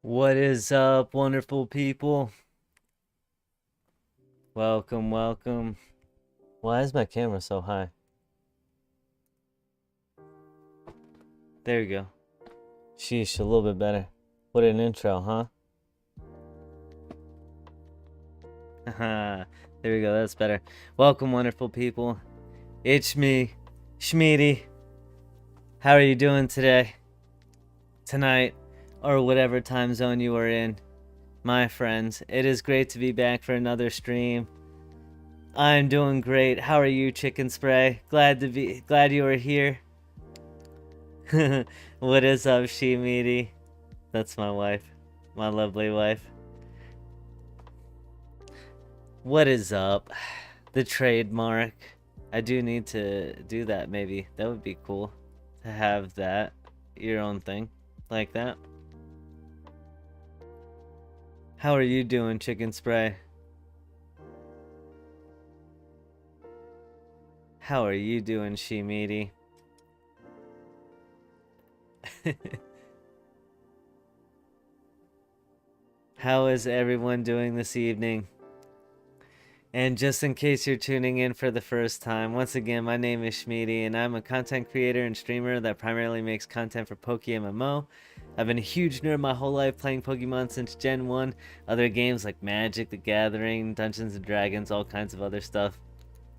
What is up, wonderful people? Welcome, welcome. Why is my camera so high? There you go. Sheesh, a little bit better. What an intro, huh? Haha, there we go, that's better. Welcome, wonderful people. It's me, Shmeaty. How are you doing today? Tonight, or whatever time zone you are in. My friends, it is great to be back for another stream. I'm doing great. How are you, Chicken Spray? Glad you are here. What is up, Shmeaty? That's my wife. My lovely wife. What is up? The trademark. I do need to do that, maybe. That would be cool. To have that. Your own thing. Like that. How are you doing, Chicken Spray? How are you doing, Shmeaty? How is everyone doing this evening? And just in case you're tuning in for the first time, once again, my name is Shmeaty, and I'm a content creator and streamer that primarily makes content for PokéMMO. I've been a huge nerd my whole life, playing Pokemon since Gen 1, other games like Magic, The Gathering, Dungeons & Dragons, all kinds of other stuff.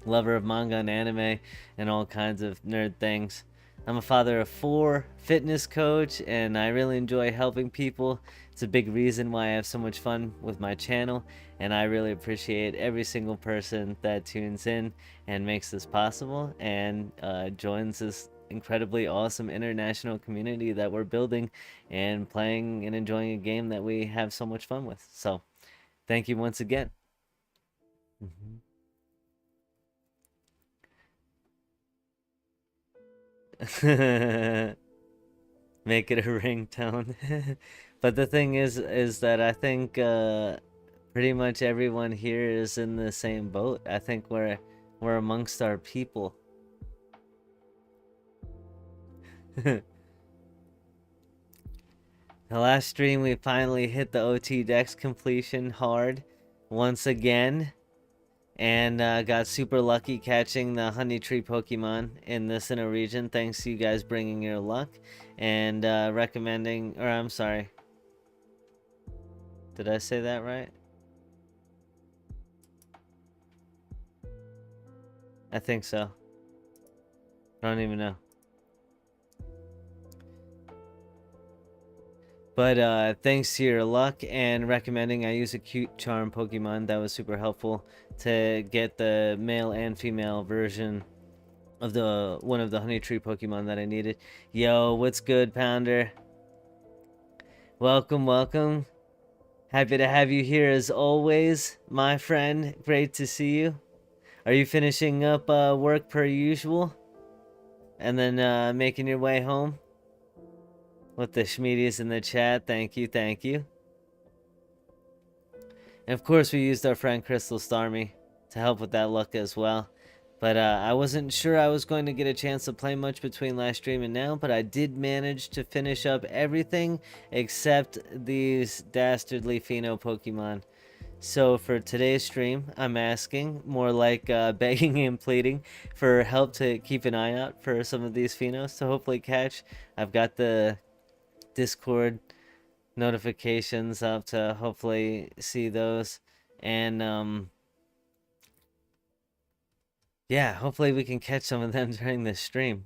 Lover of manga and anime, and all kinds of nerd things. I'm a father of 4, fitness coach, and I really enjoy helping people. It's a big reason why I have so much fun with my channel, and I really appreciate every single person that tunes in and makes this possible and joins this incredibly awesome international community that we're building and playing and enjoying a game that we have so much fun with. So thank you once again. Make it a ringtone. But the thing is that I think pretty much everyone here is in the same boat. I think we're amongst our people. The last stream we finally hit the OT Dex completion hard once again, and got super lucky catching the honey tree Pokemon in this inner region, thanks to you guys bringing your luck and recommending, or I'm sorry, did I say that right? I think so. I don't even know. But thanks to your luck and recommending I use a cute charm Pokemon, that was super helpful to get the male and female version of one of the honey tree Pokemon that I needed. Yo, what's good, Pounder? Welcome, welcome. Happy to have you here as always, my friend. Great to see you. Are you finishing up work per usual? And then making your way home? With the Shmeaties in the chat, thank you, thank you. And of course we used our friend Crystal Starmie to help with that luck as well. But I wasn't sure I was going to get a chance to play much between last stream and now, but I did manage to finish up everything except these dastardly Pheno Pokemon. So for today's stream, I'm asking, more like begging and pleading, for help to keep an eye out for some of these Phenos to hopefully catch. I've got the Discord notifications up to hopefully see those, and yeah, hopefully we can catch some of them during this stream.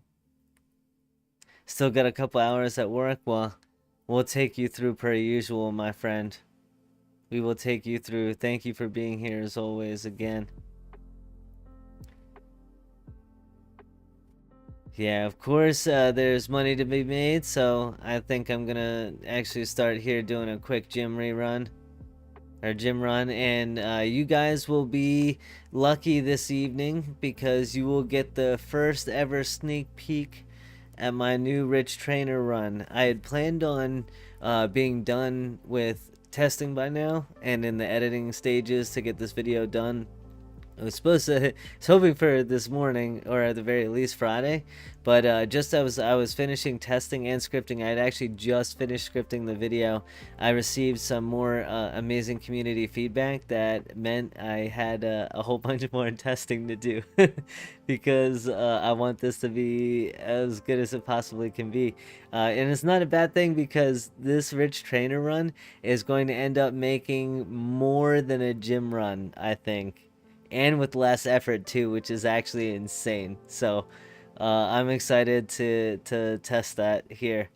Still got a couple hours at work. Well, we'll take you through per usual, my friend. We will take you through. Thank you for being here as always again. Yeah, of course, there's money to be made, so I think I'm gonna actually start here doing a quick gym run, and you guys will be lucky this evening because you will get the first ever sneak peek at my new Rich Trainer run. I had planned on being done with testing by now and in the editing stages to get this video done I was hoping for this morning, or at the very least Friday, but just as I was finishing testing and scripting, I had actually just finished scripting the video. I received some more amazing community feedback that meant I had a whole bunch more testing to do because I want this to be as good as it possibly can be. And it's not a bad thing because this rich trainer run is going to end up making more than a gym run, I think, and with less effort too, which is actually insane. So I'm excited to test that here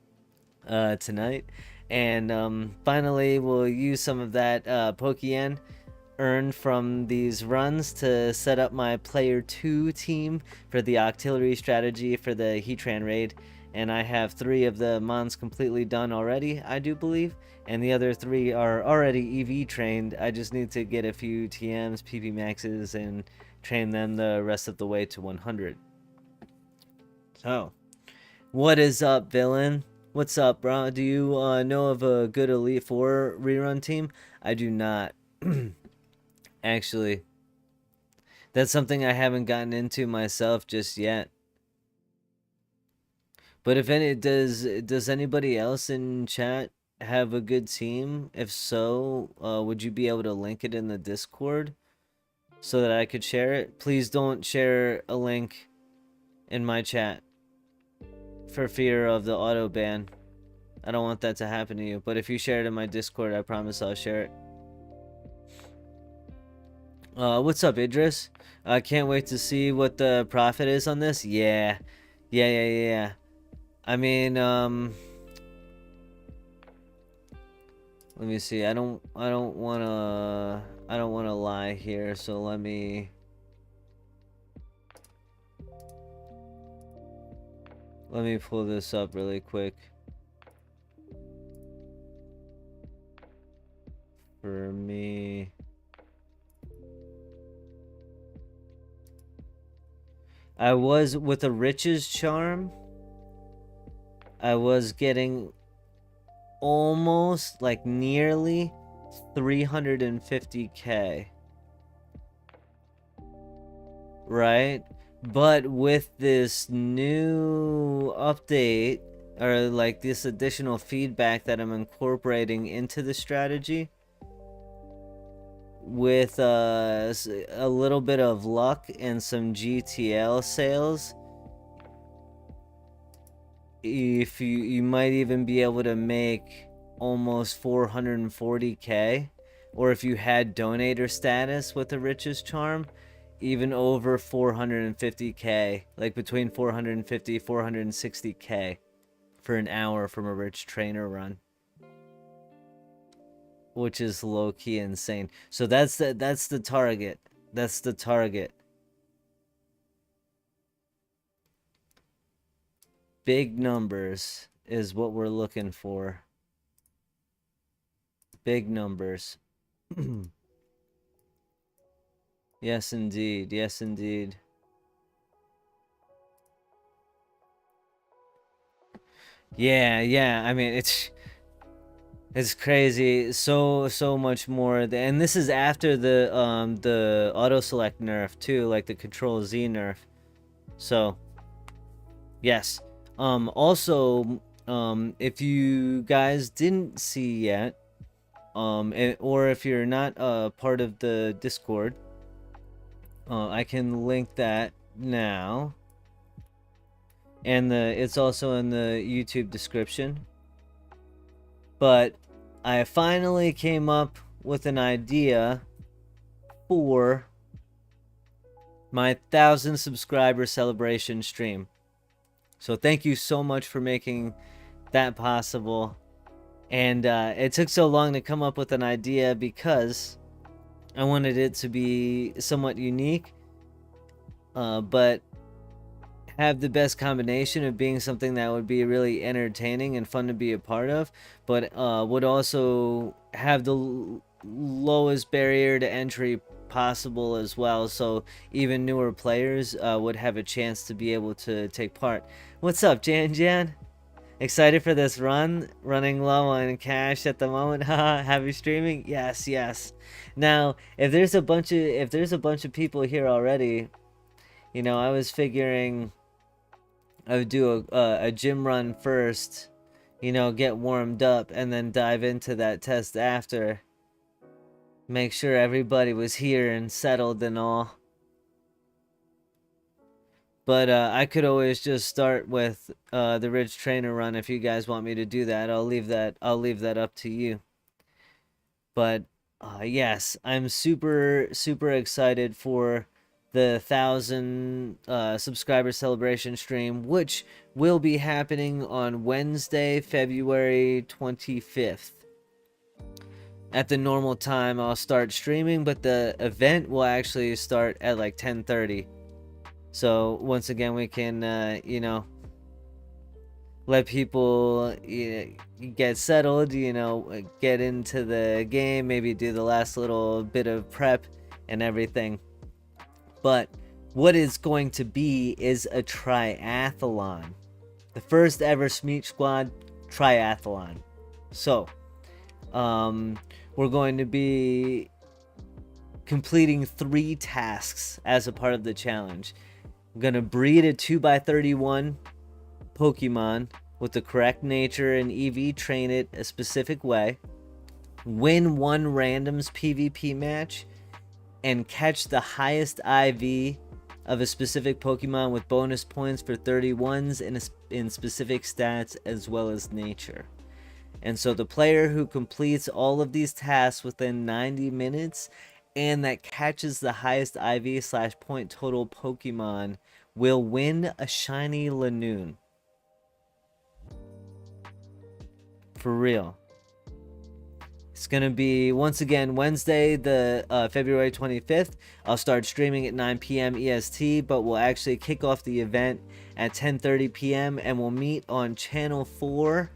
tonight, and finally we'll use some of that Pokeyen earned from these runs to set up my player 2 team for the Octillery strategy for the Heatran raid. And I have 3 of the mons completely done already, I do believe, and the other 3 are already EV trained. I just need to get a few TMs, PP maxes, and train them the rest of the way to 100. So, what is up, villain? What's up, bro? Do you know of a good Elite Four rerun team? I do not. Actually, that's something I haven't gotten into myself just yet. But if any, does anybody else in chat have a good team? If so, would you be able to link it in the Discord so that I could share it? Please don't share a link in my chat for fear of the auto ban. I don't want that to happen to you. But if you share it in my Discord, I promise I'll share it. What's up, Idris? I can't wait to see what the profit is on this. Yeah. I mean, let me see. I don't wanna lie here. So let me pull this up really quick for me. I was with a Riches charm. I was getting almost, like, nearly 350k. Right? But with this new update, or like this additional feedback that I'm incorporating into the strategy, with a little bit of luck and some GTL sales, if you might even be able to make almost 440k, or if you had donator status with the Riches charm, even over 450k, like between 450 460k for an hour from a rich trainer run, which is low-key insane. So that's the target. That's the target. Big numbers is what we're looking for. Big numbers. Yes, indeed. Yes, indeed. Yeah. I mean, it's crazy. So much more. And this is after the auto select nerf too, like the Control Z nerf. So, yes. Also, if you guys didn't see yet, or if you're not part of the Discord, I can link that now, and it's also in the YouTube description. But I finally came up with an idea for my 1,000 subscriber celebration stream. So thank you so much for making that possible. And it took so long to come up with an idea because I wanted it to be somewhat unique, but have the best combination of being something that would be really entertaining and fun to be a part of, but would also have the lowest barrier to entry possible as well, so even newer players would have a chance to be able to take part. What's up, Jan? Excited for this run. Running low on cash at the moment. Haha. Happy streaming. Yes, yes. Now, if there's a bunch of people here already, you know, I was figuring I would do a gym run first, you know, get warmed up, and then dive into that test after. Make sure everybody was here and settled and all. But I could always just start with the Ridge Trainer run if you guys want me to do that. I'll leave that up to you. But yes, I'm super excited for the 1,000 subscriber celebration stream, which will be happening on Wednesday, February 25th. At the normal time, I'll start streaming, but the event will actually start at like 10:30. So once again, we can, you know, let people get settled, you know, get into the game, maybe do the last little bit of prep and everything. But what it's going to be is a triathlon. The first ever Shmeaty Squad triathlon. So, we're going to be completing 3 tasks as a part of the challenge. I'm going to breed a 2x31 Pokemon with the correct nature and EV train it a specific way. Win 1 randoms PvP match and catch the highest IV of a specific Pokemon with bonus points for 31s in specific stats as well as nature. And so the player who completes all of these tasks within 90 minutes and that catches the highest IV/point total Pokemon will win a shiny Lanoon. For real. It's going to be, once again, Wednesday, the February 25th. I'll start streaming at 9 p.m. EST, but we'll actually kick off the event at 10:30 p.m. and we'll meet on Channel 4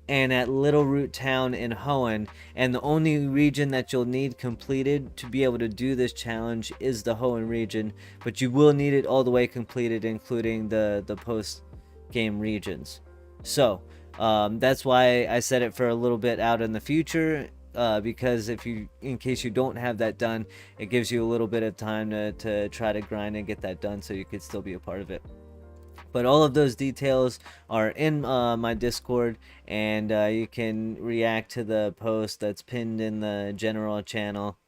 and at Little Root Town in Hoenn. And the only region that you'll need completed to be able to do this challenge is the Hoenn region, but you will need it all the way completed, including the post-game regions. So, that's why I set it for a little bit out in the future, because in case you don't have that done, it gives you a little bit of time to try to grind and get that done so you could still be a part of it. But all of those details are in my Discord, and you can react to the post that's pinned in the general channel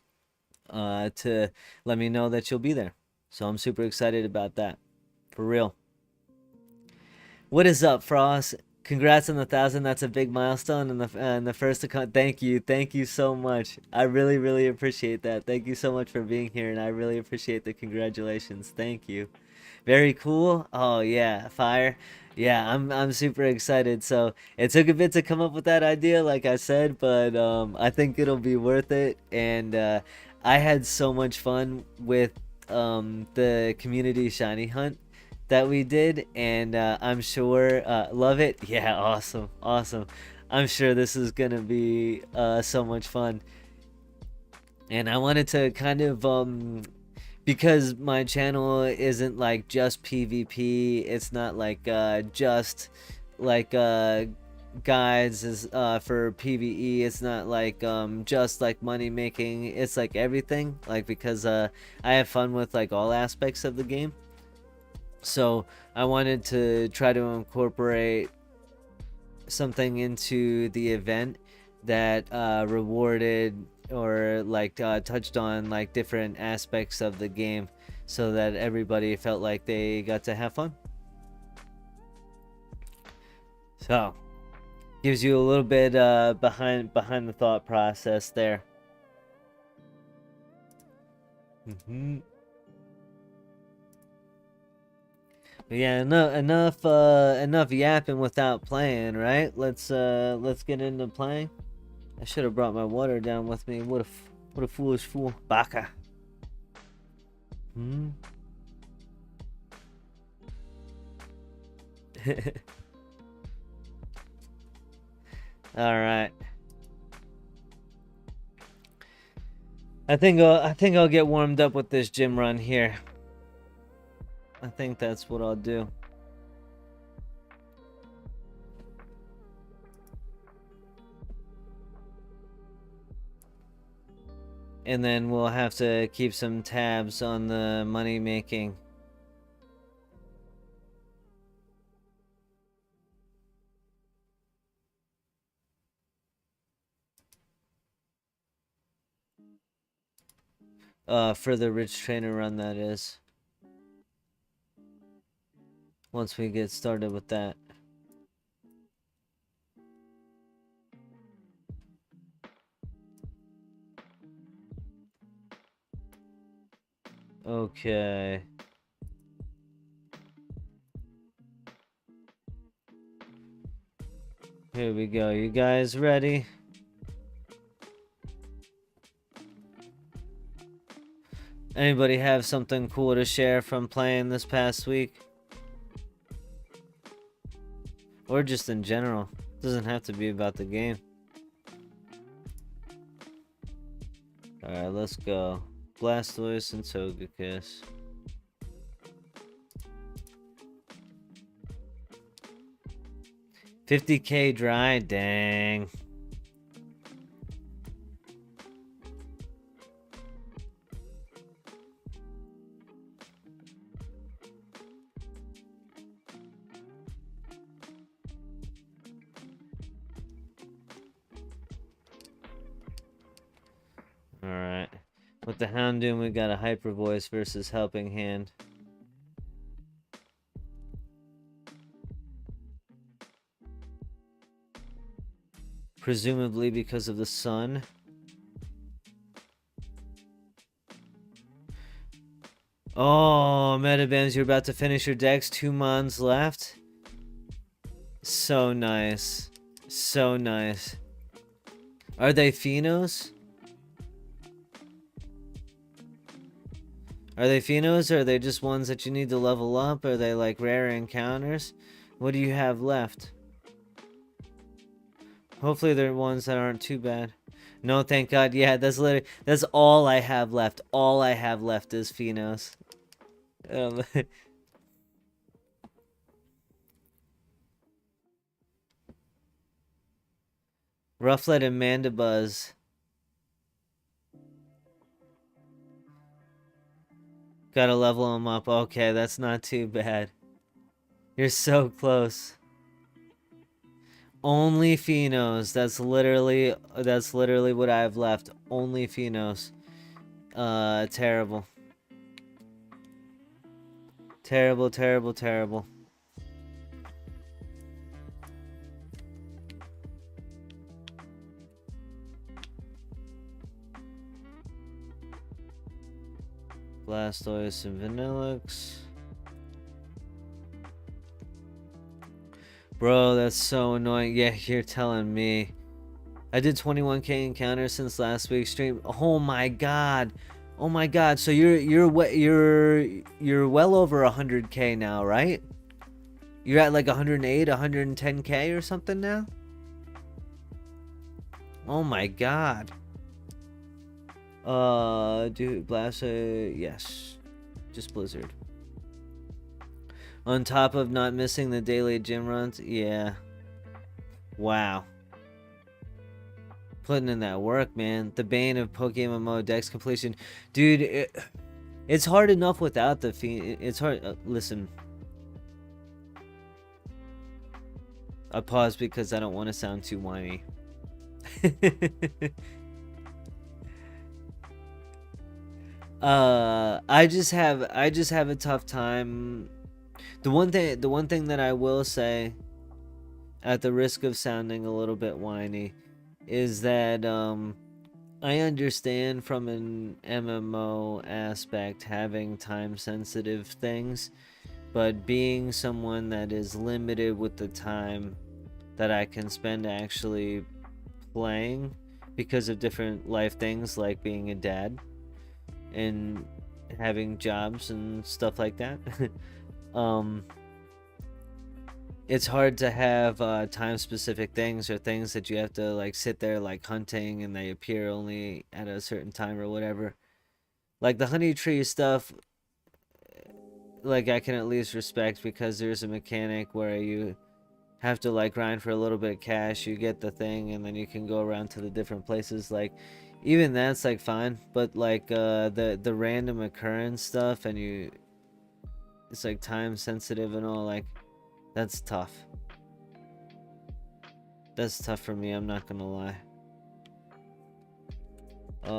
to let me know that you'll be there. So I'm super excited about that. For real. What is up, Frost? Congrats on the 1,000. That's a big milestone in the first account. Thank you so much. I really appreciate that. Thank you so much for being here, and I really appreciate the congratulations. Thank you. Very cool. Oh yeah, fire. Yeah, I'm super excited. So it took a bit to come up with that idea, like I said, but I think it'll be worth it. And I had so much fun with the community shiny hunt that we did, and I'm sure love it. Yeah, awesome. I'm sure this is gonna be so much fun. And I wanted to kind of because my channel isn't like just PvP, it's not like just like guides is for PvE, it's not like just like money making, it's like everything, like because I have fun with like all aspects of the game. So I wanted to try to incorporate something into the event that rewarded or like touched on like different aspects of the game, so that everybody felt like they got to have fun. So gives you a little bit behind the thought process there. But yeah, enough yapping without playing, right? Let's get into playing. I should have brought my water down with me. What a foolish fool. Baka. All right. I think I'll get warmed up with this gym run here. I think that's what I'll do. And then we'll have to keep some tabs on the money making. For the rich trainer run, that is. Once we get started with that. Okay. Here we go. You guys ready? Anybody have something cool to share from playing this past week? Or just in general. Doesn't have to be about the game. Alright, let's go. Blastoise and Togekiss. $50K dry? Dang. Alright. With the Houndoom, we got a Hyper Voice versus Helping Hand. Presumably because of the sun. Oh, Metabams, you're about to finish your decks. 2 mons left. So nice. So nice. Are they Phenos? Are they Phenos, or are they just ones that you need to level up? Are they like rare encounters? What do you have left? Hopefully they're ones that aren't too bad. No, thank God. Yeah, that's all I have left. All I have left is Phenos. Rufflet and Mandibuzz. Gotta level them up. Okay, that's not too bad. You're so close. Only Phenos. That's literally what I have left. Only Phenos. Terrible. Terrible, terrible, terrible. Blastoise and Vanillix. Bro, that's so annoying. Yeah, you're telling me. I did 21K encounters since last week's stream. Oh my god. Oh my god. So you're well over 100K now, right? You're at like 108, 110K or something now? Oh my god. Dude, Blastoise, yes. Just Blizzard. On top of not missing the daily gym runs, yeah. Wow. Putting in that work, man. The bane of PokéMMO Dex completion. Dude, it's hard enough without the it's hard. Listen. I paused because I don't want to sound too whiny. I just have a tough time. The one thing that I will say, at the risk of sounding a little bit whiny, is that I understand from an MMO aspect having time sensitive things, but being someone that is limited with the time that I can spend actually playing because of different life things like being a dad and having jobs and stuff like that. It's hard to have time specific things or things that you have to like sit there like hunting and they appear only at a certain time or whatever. Like the honey tree stuff, like I can at least respect because there's a mechanic where you have to like grind for a little bit of cash, you get the thing, and then you can go around to the different places. Like even that's like fine, but like the random occurrence stuff, and it's like time sensitive and all, like that's tough. That's tough for me, I'm not gonna lie.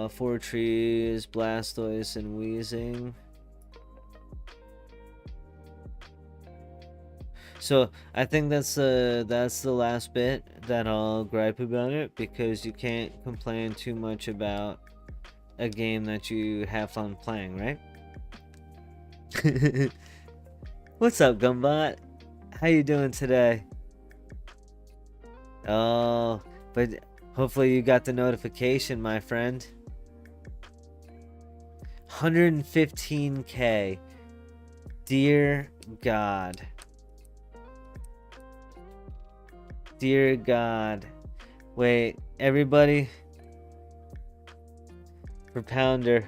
4 trees, Blastoise, and Weezing. So I think that's the last bit that I'll gripe about it, because you can't complain too much about a game that you have fun playing, right? What's up, Gumbot? How you doing today? Oh, but hopefully you got the notification, my friend. 115k. Dear God. Dear God. Wait, everybody. For Pounder.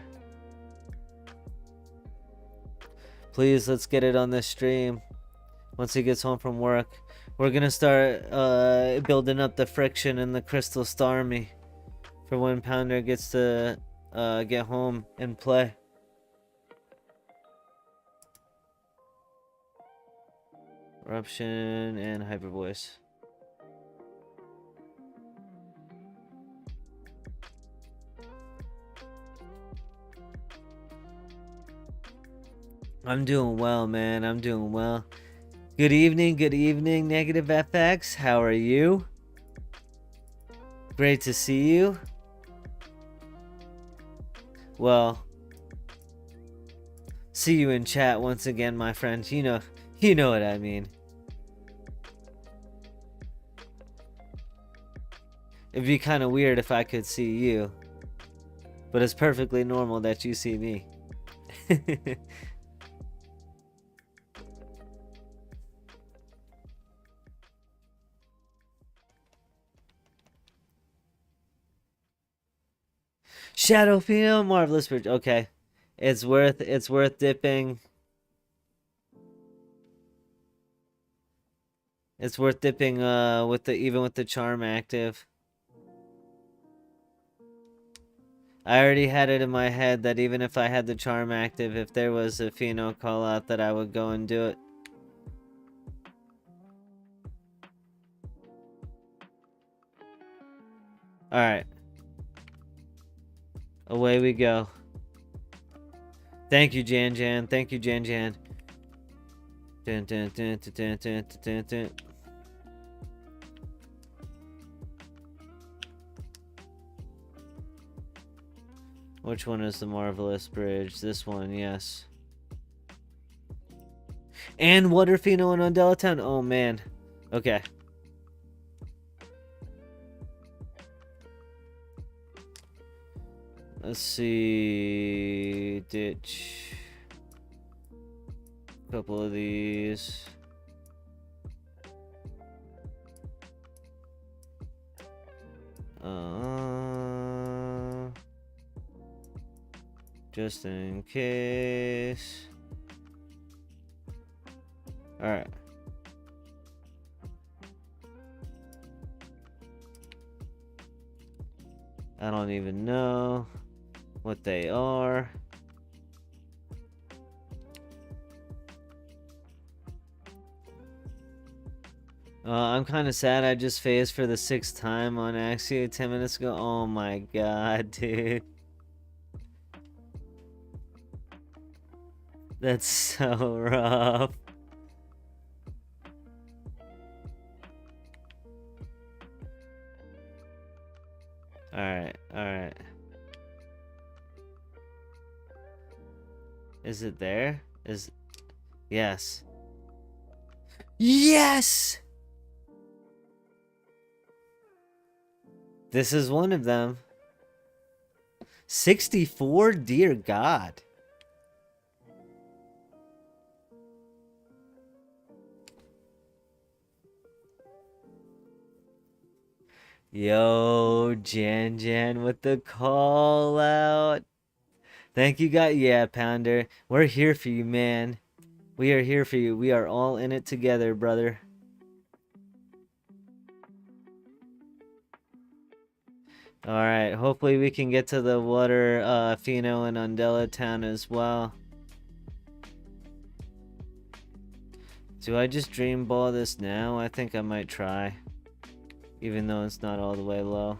Please, let's get it on this stream. Once he gets home from work, we're gonna start building up the friction in the Crystal Starmie for when Pounder gets to get home and play. Eruption and Hyper Voice. I'm doing well, man. I'm doing well. Good evening, Negative FX. How are you? Great to see you. Well, see you in chat once again, my friend. You know what I mean. It'd be kind of weird if I could see you, but it's perfectly normal that you see me. Shadow Pheno, Marvelous Bridge. Okay, it's worth dipping. It's worth dipping even with the charm active. I already had it in my head that even if I had the charm active, if there was a Pheno call out, that I would go and do it. Alright. Away we go. Thank you, Jan Jan. Thank you, Jan Jan. Dun, dun, dun, dun, dun, dun, dun, dun. Which one is the Marvelous Bridge? This one, yes. And Water Pheno and Undella Town. Oh man. Okay. Let's see. Ditch. A couple of these. Just in case. Alright. I don't even know what they are. I'm kind of sad I just phased for the 6th time on Axia 10 minutes ago. Oh my god, dude. That's so rough. Alright. Is it there? Yes. Yes! This is one of them. 64? Dear God. Yo, Jan Jan with the call out. Thank you, guys. Yeah, Pounder. We're here for you, man. We are here for you. We are all in it together, brother. Alright, hopefully we can get to the water Pheno and Undella town as well. Do I just Dream Ball this now? I think I might try. Even though it's not all the way low.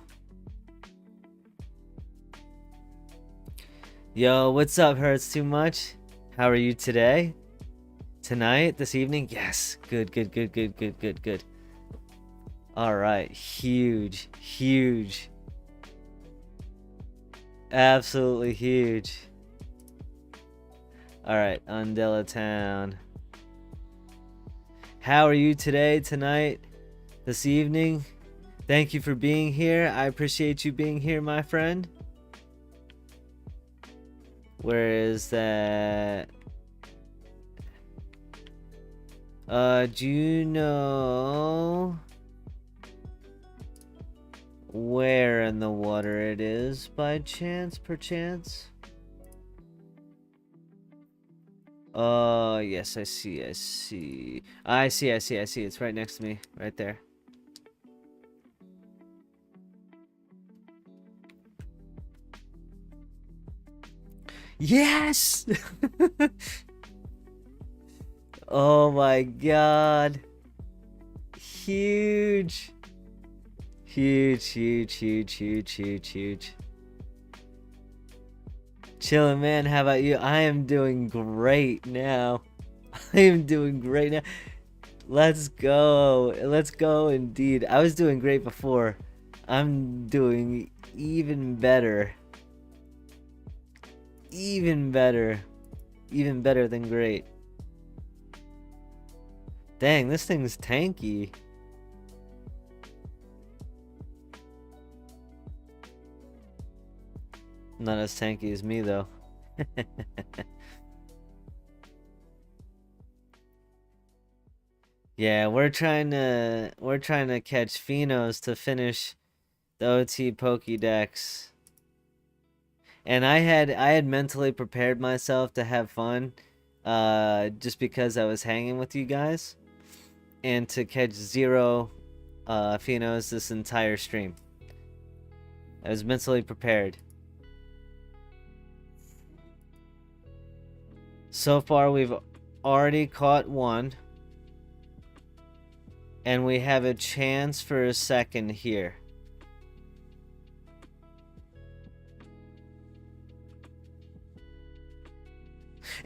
Yo, what's up, Hurts Too Much? How are you today? Tonight? This evening? Yes. Good, good, good, good, good, good, good. Alright, huge, huge. Absolutely huge. Alright, Undella Town. How are you today, tonight, this evening? Thank you for being here. I appreciate you being here, my friend. Where is that? Do you know where in the water it is by chance, perchance? Oh, yes, I see. I see. It's right next to me, right there. Yes! Oh my god. Huge. Huge, huge, huge, huge, huge, huge. Chillin', man. How about you? I am doing great now. I am doing great now. Let's go. Let's go indeed. I was doing great before. I'm doing even better. Even better. Even better than great. Dang, this thing's tanky. Not as tanky as me, though. Yeah, we're trying to catch Phenos to finish the OT Pokédex. And I had mentally prepared myself to have fun, just because I was hanging with you guys, and to catch 0 Phenos this entire stream. I was mentally prepared. So far, we've already caught 1. And we have a chance for a second here.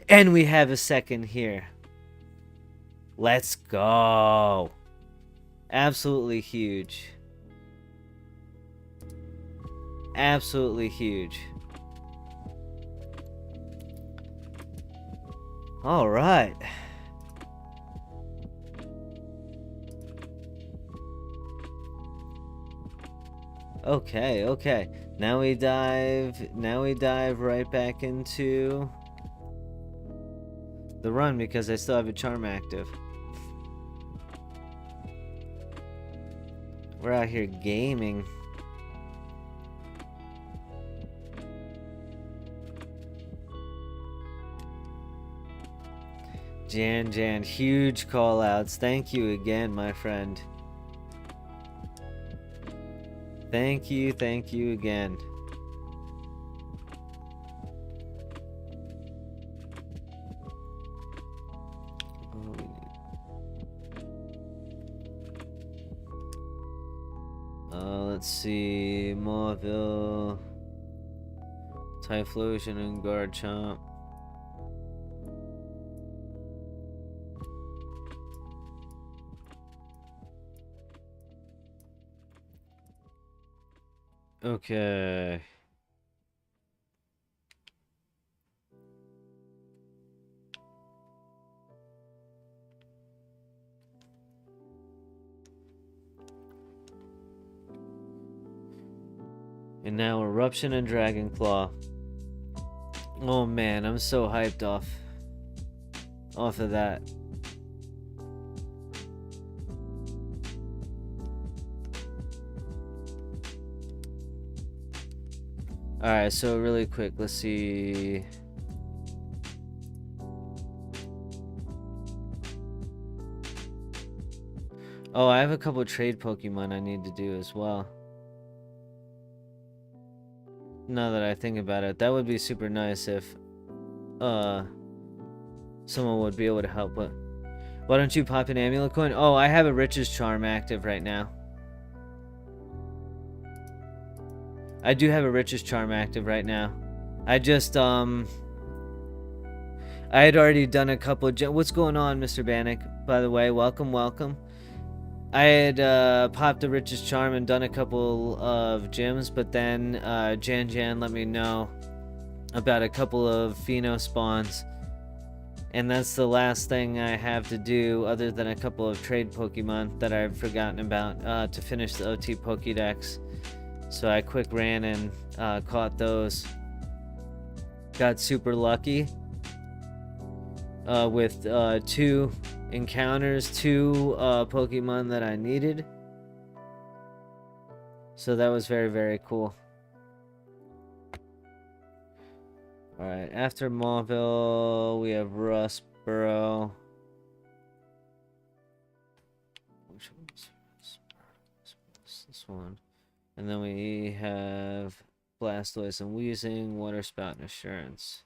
And we have a second here. Let's go. Absolutely huge. Absolutely huge. All right. Okay, okay. Now we dive right back into the run because I still have a charm active. We're out here gaming. Jan, huge call outs. Thank you again, my friend. Thank you again. Let's see, Mauville, Typhlosion, and Garchomp. Okay. And now Eruption and Dragon Claw. Oh man, I'm so hyped off of that. Alright, so really quick, let's see. Oh, I have a couple trade Pokemon I need to do as well. Now that I think about it, that would be super nice if someone would be able to help. But why don't you pop an amulet coin? Oh, I have a Riches Charm active right now. I do have a Riches Charm active right now. I just I had already done a couple of what's going on, Mr. Bannock? By the way, welcome. I had popped a Riches Charm and done a couple of gyms, but then Jan let me know about a couple of Pheno spawns, and that's the last thing I have to do other than a couple of trade Pokemon that I've forgotten about to finish the OT Pokedex. So I quick ran and caught those. Got super lucky with 2 encounters, 2 Pokemon that I needed. So that was very, very cool. Alright, after Mauville, we have Rustboro. Which one's this one? And then we have Blastoise and Weezing, Water Spout and Assurance.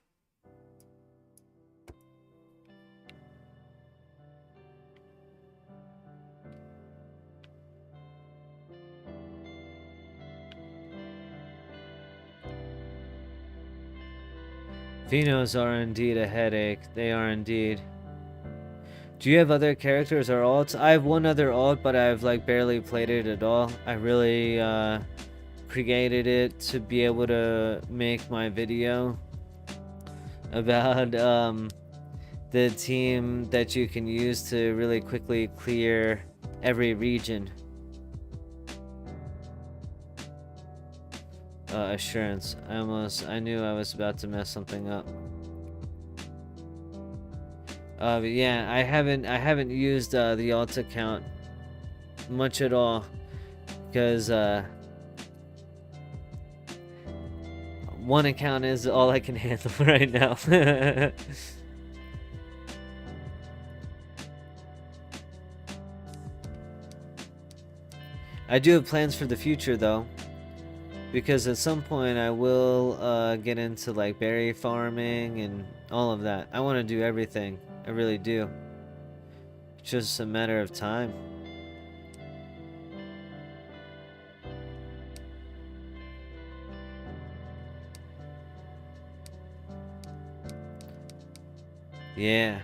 Phenos are indeed a headache. They are indeed. Do you have other characters or alts? I have one other alt, but I've like barely played it at all. I really created it to be able to make my video about the team that you can use to really quickly clear every region. Assurance. I knew I was about to mess something up. But yeah, I haven't used the alt account much at all because one account is all I can handle right now. I do have plans for the future though, because at some point I will get into like berry farming and all of that. I want to do everything. I really do. It's just a matter of time. Yeah.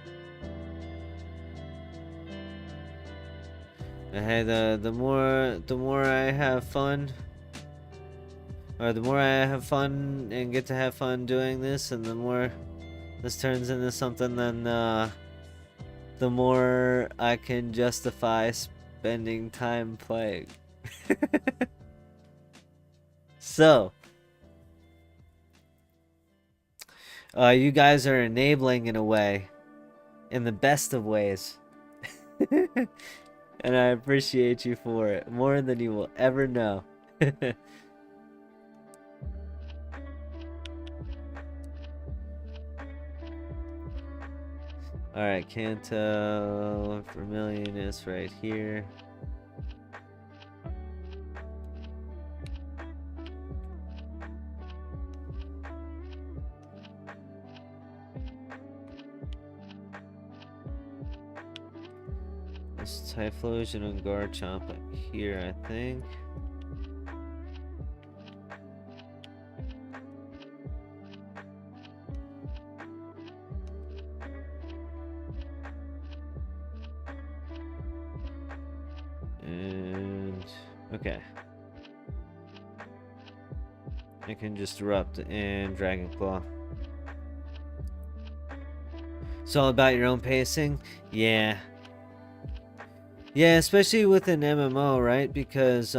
Hey, the more I have fun, or the more I have fun and get to have fun doing this, and the more this turns into something, then the more I can justify spending time playing. So, you guys are enabling in a way, in the best of ways. And I appreciate you for it, more than you will ever know. Alright, Kanto, Vermilion is right here. This Typhlosion and Garchomp here, I think. And okay, I can just erupt and Dragon Claw. It's all about your own pacing. Yeah, especially with an MMO, right? Because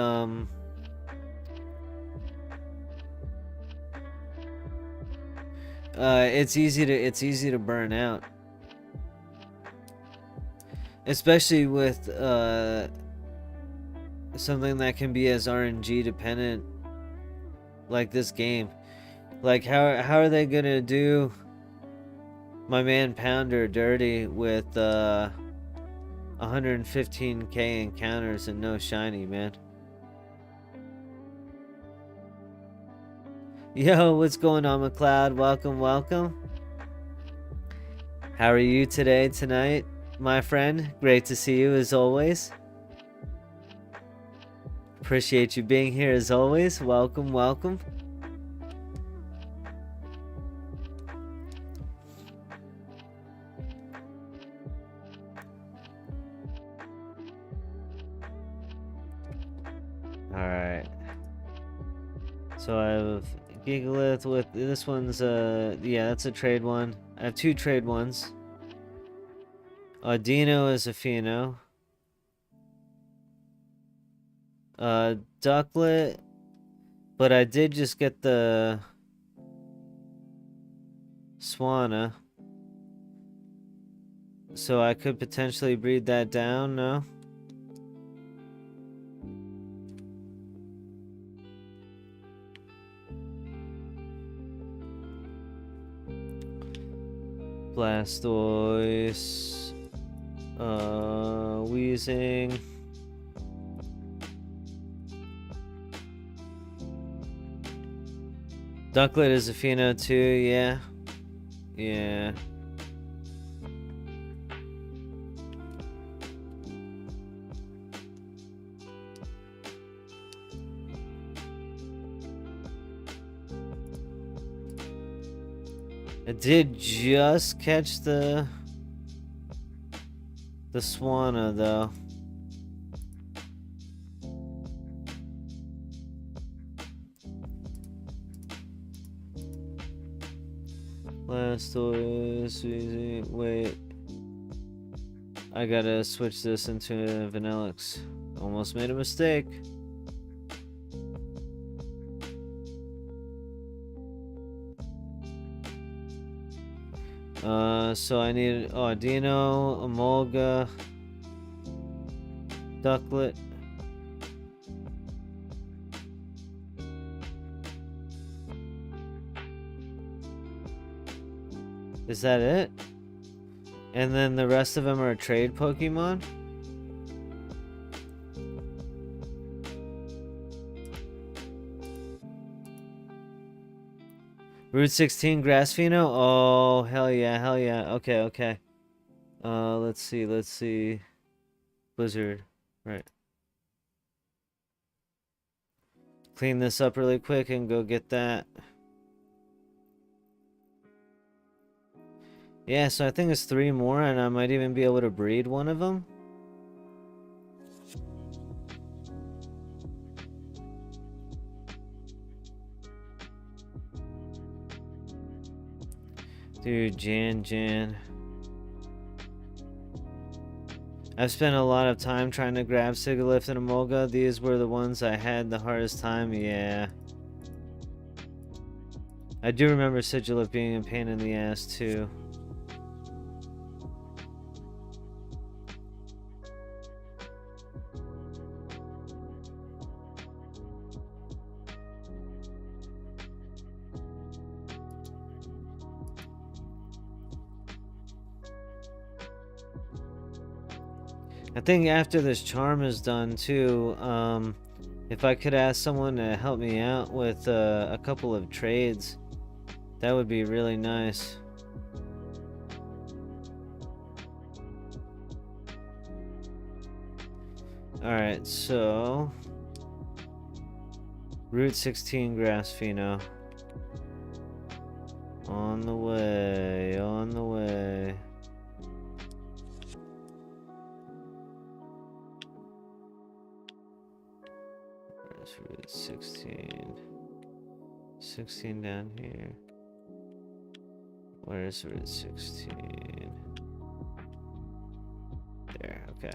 it's easy to burn out, especially with something that can be as RNG dependent like this game. Like how are they gonna do my man Pounder dirty with 115k encounters and no shiny, man? Yo, what's going on, McLeod? Welcome, welcome. How are you today, tonight, my friend? Great to see you as always. Appreciate you being here as always. Welcome, welcome. Alright. So I have Gigalith with this one's yeah, that's a trade one. I have 2 trade ones. Dino is a Pheno. Ducklet, but I did just get the Swanna, so I could potentially breed that down. No. Blastoise, Wheezing. Ducklet is a Pheno too, yeah. Yeah. I did just catch the Swanna though. Blastoise, wait. I gotta switch this into Vanillix. Almost made a mistake. So I need Dino, Emolga, Ducklet. Is that it? And then the rest of them are trade Pokemon? Route 16 Grass Pheno? Oh, hell yeah, hell yeah. Okay, okay. Let's see. Blizzard. Right. Clean this up really quick and go get that. Yeah, so I think it's 3 more, and I might even be able to breed one of them. Dude, Jan. I've spent a lot of time trying to grab Sigilyph and Emolga. These were the ones I had the hardest time, yeah. I do remember Sigilyph being a pain in the ass, too. I think after this charm is done too, if I could ask someone to help me out with a couple of trades, that would be really nice. Alright, so Route 16 Grass Pheno. On the way, on the way. Where's Route 16? 16 down here. Where's Route 16? There, okay.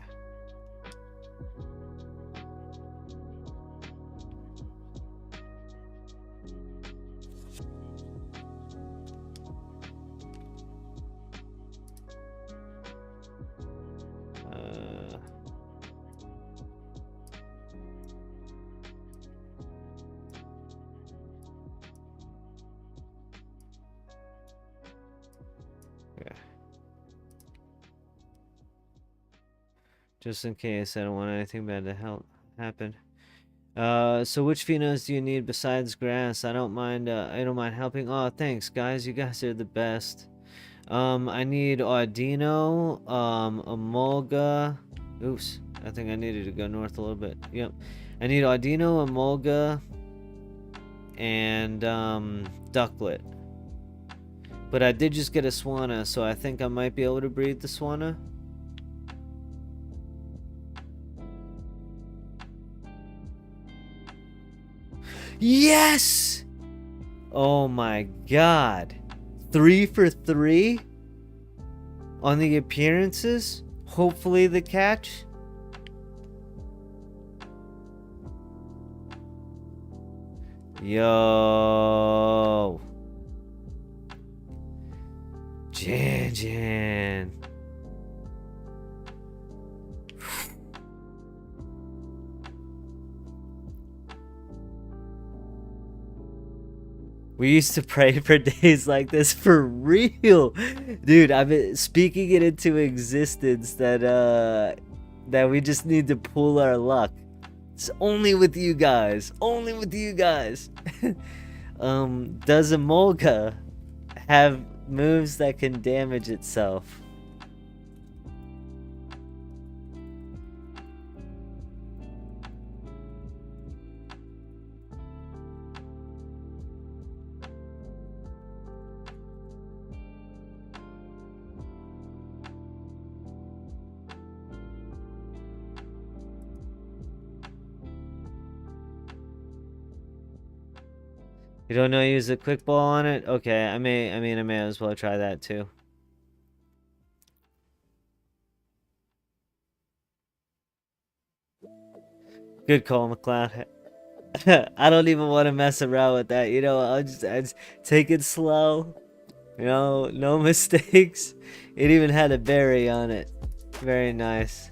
Just in case, I don't want anything bad to happen. So which Phenos do you need besides grass? I don't mind helping. Oh, thanks guys, you guys are the best. I need Audino, Emolga. Oops, I think I needed to go north a little bit. Yep. I need Audino, Emolga, and Ducklet. But I did just get a Swanna, so I think I might be able to breed the Swanna. Yes! Oh my god. 3 for 3 on the appearances. Hopefully the catch. Yo. Jan. We used to pray for days like this, for real. Dude, I've been speaking it into existence that we just need to pull our luck. It's only with you guys. Only with you guys. Does Emolga have moves that can damage itself? You don't know use a quick ball on it? Okay, I may as well try that too. Good call, McLeod. I don't even want to mess around with that. You know, I just take it slow. You know, no mistakes. It even had a berry on it. Very nice.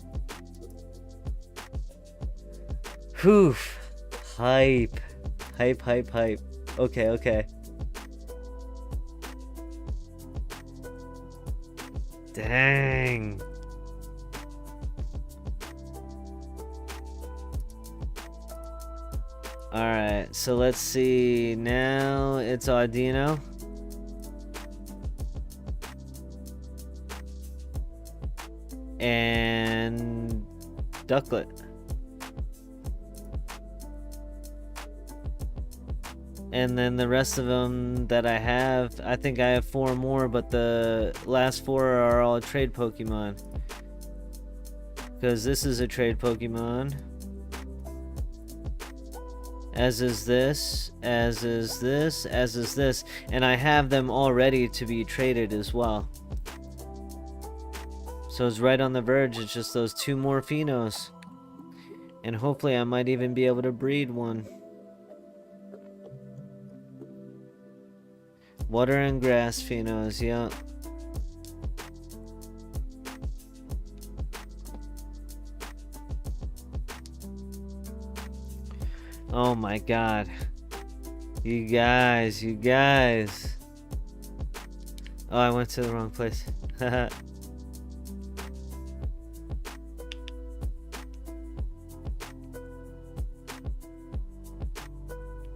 Whew. Hype. Okay. Dang. Alright, so let's see. Now it's Audino. And Ducklet. And then the rest of them that I have, I think I have 4 more, but the last 4 are all trade Pokemon. Because this is a trade Pokemon. As is this, as is this, as is this. And I have them all ready to be traded as well. So it's right on the verge. It's just those 2 more Phenos. And hopefully I might even be able to breed one. Water and grass Phenos, yeah. Oh my god. You guys. Oh, I went to the wrong place.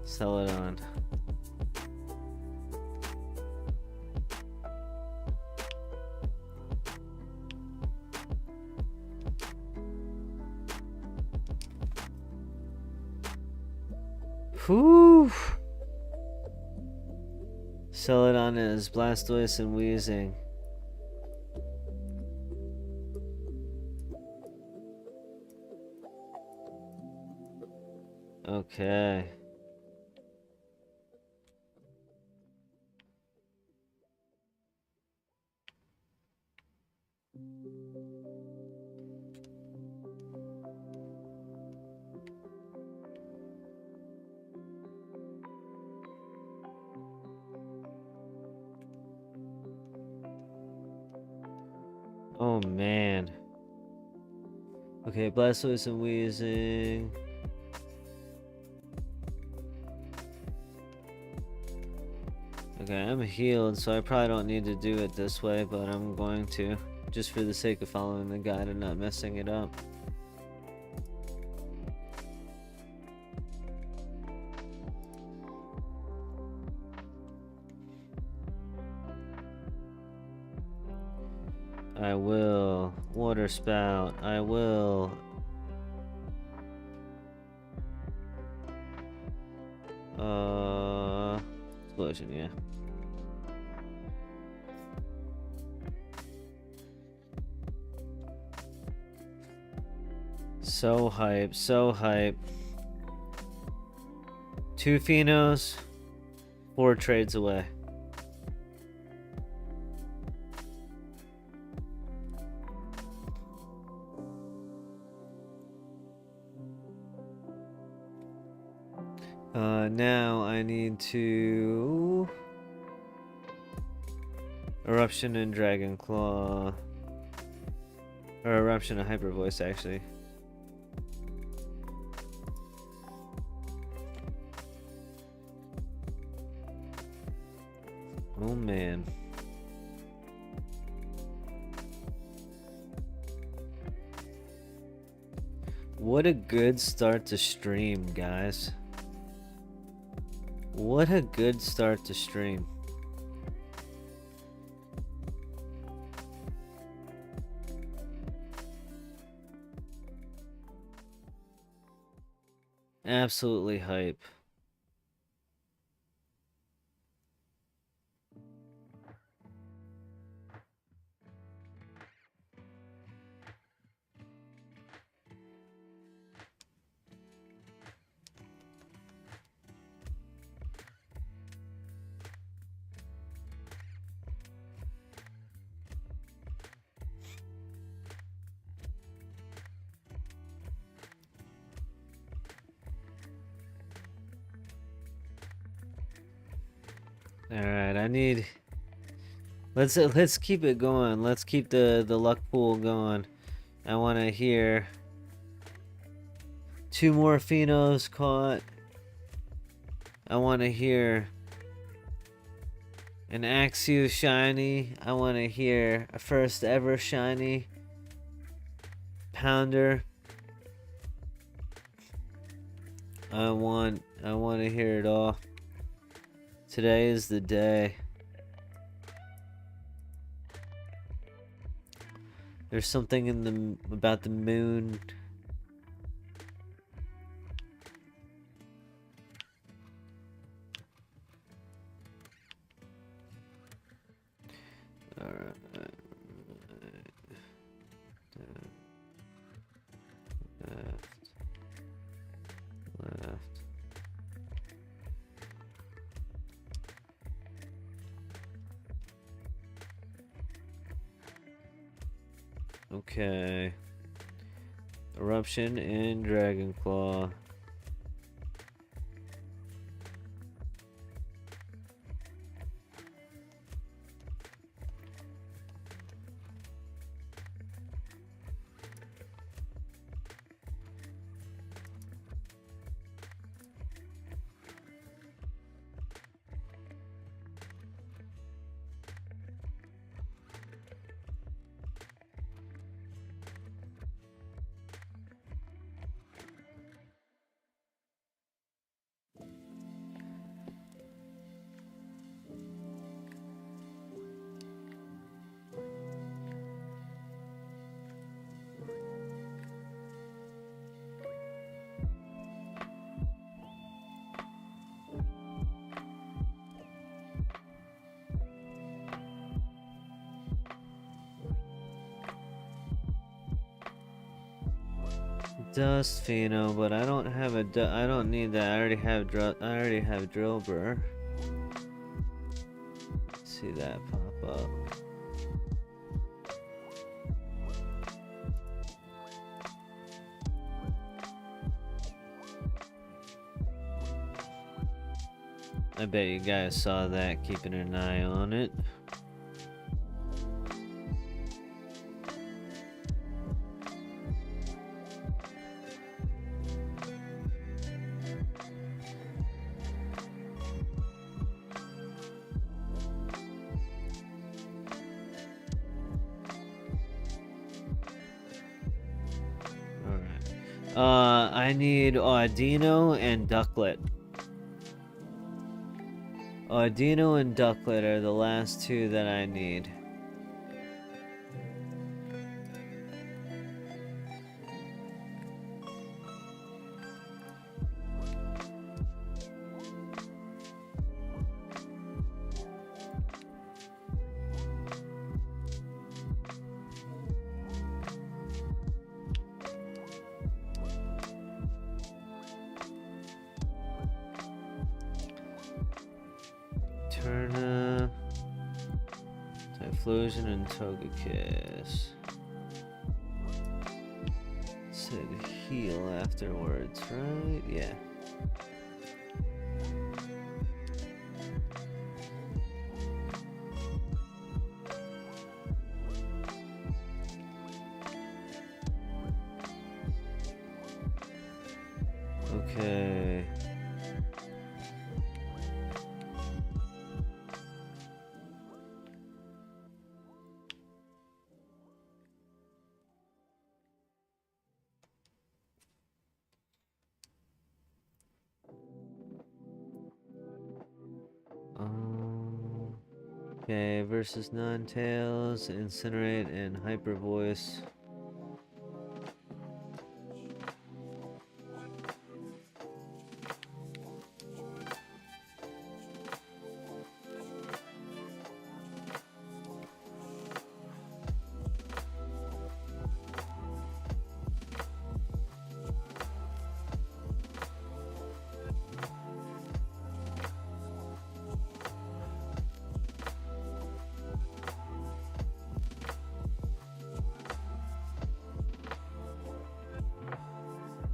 Sell it on. Whew. Celadon is Blastoise and Wheezing. Okay. Oh man. Okay, Blastoise and Wheezing. Okay, I'm healed, so I probably don't need to do it this way, but I'm going to. Just for the sake of following the guide and not messing it up. I will. Water spout. I will. Explosion, yeah. So hype, so hype. 2 Phenos, 4 trades away. Now I need to... Eruption and Dragon Claw. Or Eruption and Hyper Voice, actually. Oh man. What a good start to stream, guys. What a good start to stream. Absolutely hype. Alright, I need... Let's keep it going. Let's keep the luck pool going. I want to hear 2 more Phenos caught. I want to hear an Axew shiny. I want to hear a first ever shiny Pounder. I want to hear it all. Today is the day. There's something in the about the moon. All right. Left. Okay. Eruption and Dragon Claw. Dust Pheno, but I don't have a. I don't need that. I already have Drillbur. See that pop up. I bet you guys saw that. Keeping an eye on it. I need Audino and Ducklet. Audino and Ducklet are the last 2 that I need. Turnip, Typhlosion, and Togekiss. Said heal afterwards, right? Yeah. Okay. Okay, versus Ninetales, Incinerate, and Hyper Voice.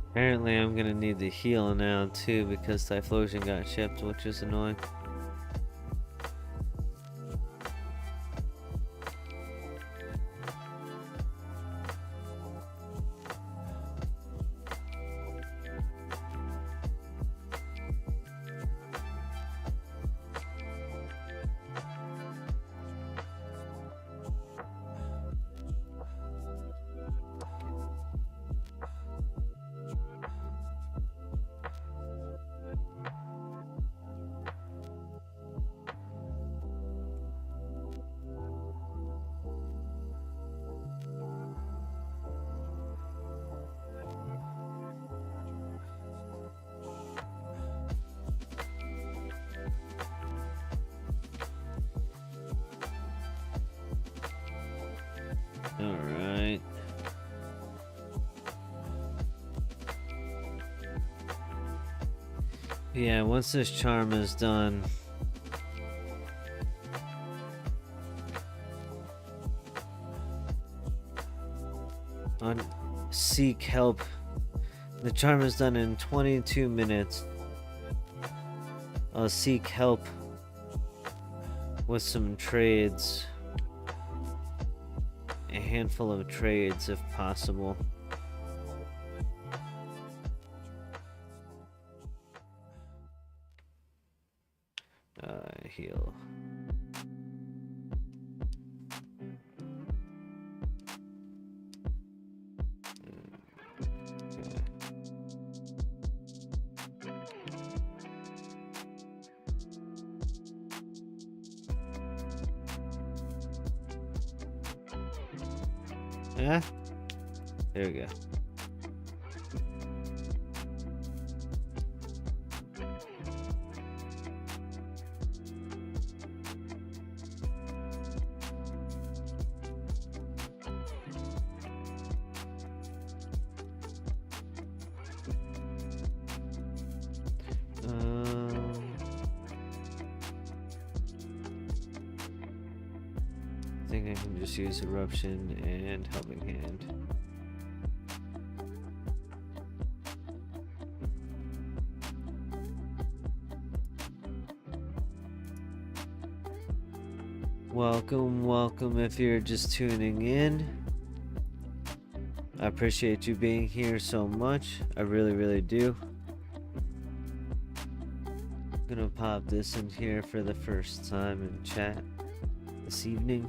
Apparently I'm gonna need to heal now too because Typhlosion got shipped, which is annoying. Alright. Yeah, once this charm is done, on Seek Help, the charm is done in 22 minutes. I'll seek help with some trades. A handful of trades if possible. Heal. Yeah, there we go. I think I can just use Eruption and Helping Hand. Welcome, welcome if you're just tuning in. I appreciate you being here so much. I really, really do. I'm gonna pop this in here for the first time in chat this evening.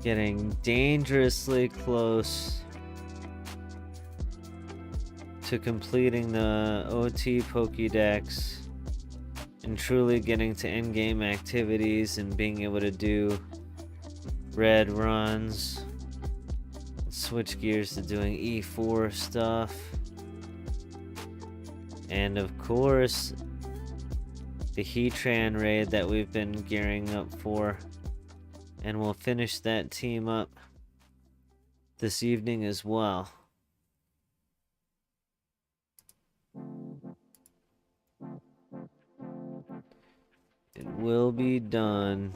Getting dangerously close to completing the OT Pokédex and truly getting to endgame activities and being able to do red runs switch gears to doing E4 stuff. And of course, the Heatran raid that we've been gearing up for. And we'll finish that team up this evening as well. It will be done.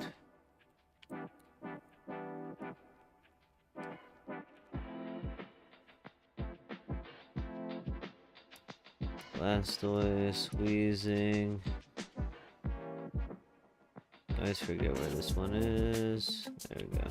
Blastoise, Wheezing. I always forget where this one is. There we go.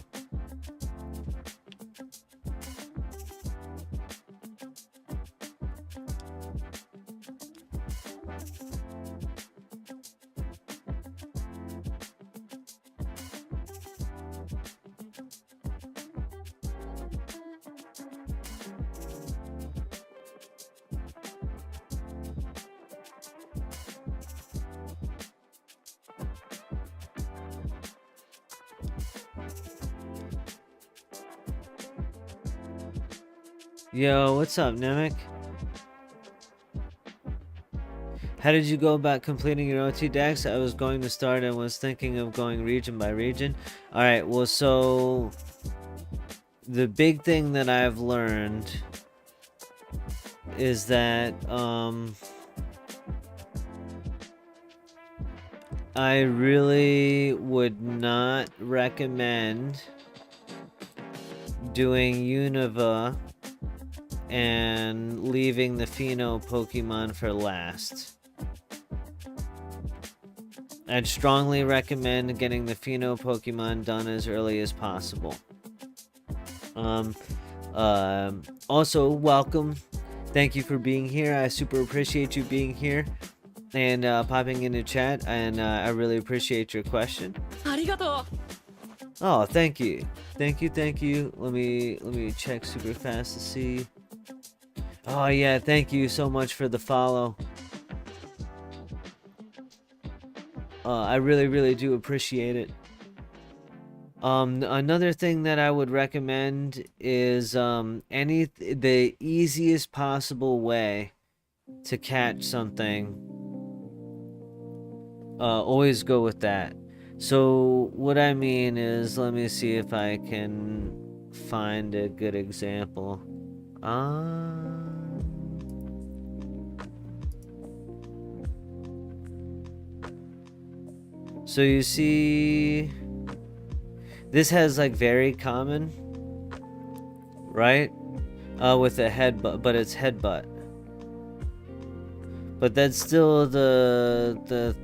Yo, what's up, Namek? How did you go about completing your OT decks? I was going to start and was thinking of going region by region. Alright, well, so the big thing that I've learned is that I really would not recommend doing Unova and leaving the Pheno Pokemon for last. I'd strongly recommend getting the Pheno Pokemon done as early as possible. Also, welcome. Thank you for being here. I super appreciate you being here and popping into chat, and I really appreciate your question. Arigato. Oh, thank you. Thank you. Let me check super fast to see. Oh yeah, thank you so much for the follow. I really do appreciate it. Another thing that I would recommend is the easiest possible way to catch something. Always go with that. So what I mean is, let me see if I can find a good example. So you see, this has like very common, right? With a headbutt, but it's headbutt. But that's still the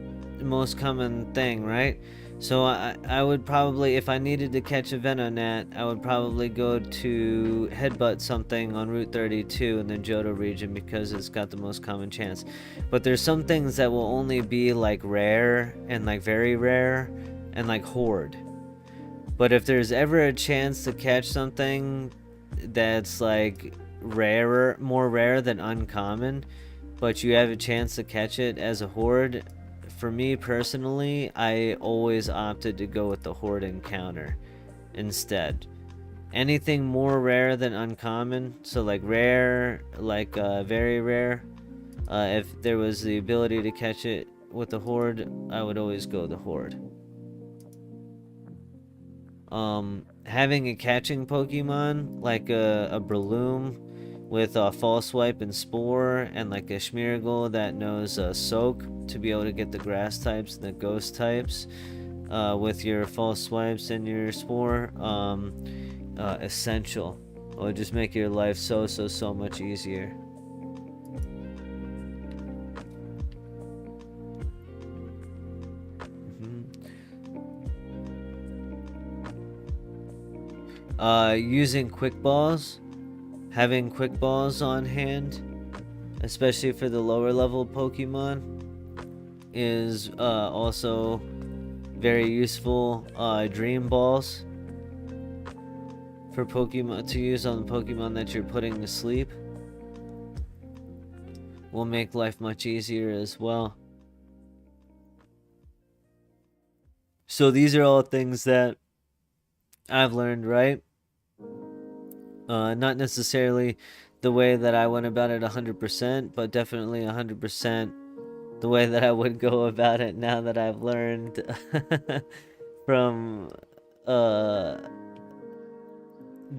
most common thing, right? So I would probably, if I needed to catch a Venonat, I would probably go to headbutt something on Route 32 in the Johto region because it's got the most common chance. But there's some things that will only be like rare and like very rare and like horde. But if there's ever a chance to catch something that's like rarer, more rare than uncommon, but you have a chance to catch it as a horde, for me personally, I always opted to go with the horde encounter instead. Anything more rare than uncommon, so like rare, like very rare, if there was the ability to catch it with the horde, I would always go the horde. Having a catching Pokemon like a Breloom with a False Swipe and Spore, and like a Smeargle that knows Soak to be able to get the grass types and the ghost types with your False Swipes and your Spore, essential. It would just make your life so much easier. Using quick balls, having quick balls on hand, especially for the lower level Pokemon, is also very useful. Dream balls for Pokemon to use on the Pokemon that you're putting to sleep will make life much easier as well. So these are all things that I've learned, right? Not necessarily the way that I went about it 100%, but definitely 100% the way that I would go about it now that I've learned from the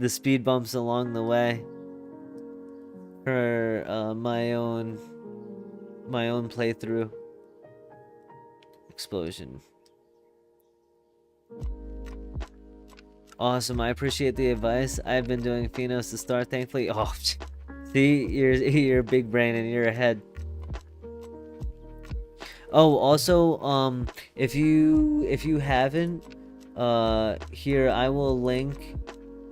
speed bumps along the way for my own playthrough. Explosion. Awesome, I appreciate the advice. I've been doing Phenos to start, thankfully. Oh, see, you're big brain and you're ahead. Oh, also, if you haven't, here I will link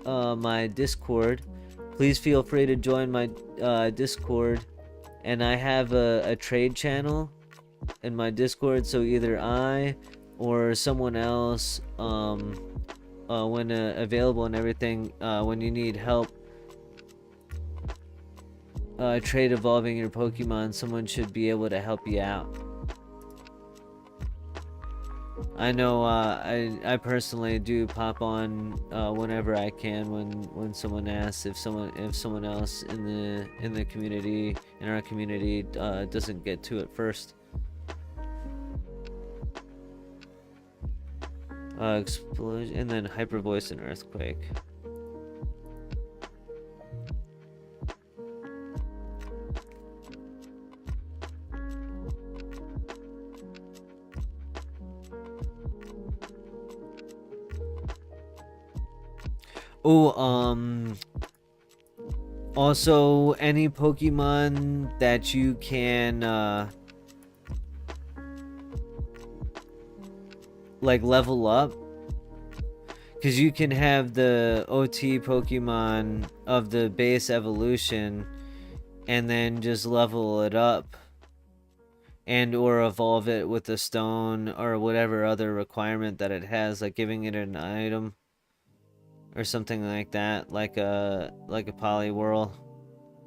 my Discord. Please feel free to join my Discord, and I have a trade channel in my Discord, so either I or someone else, when available and everything, when you need help trade evolving your Pokemon, someone should be able to help you out. I know I personally do pop on whenever I can when someone asks if someone else in the community, in our community, doesn't get to it first. Explosion, and then hyper voice and earthquake. Oh, also any Pokemon that you can like level up, because you can have the OT Pokemon of the base evolution and then just level it up and or evolve it with a stone or whatever other requirement that it has, like giving it an item or something like that, like a Poliwhirl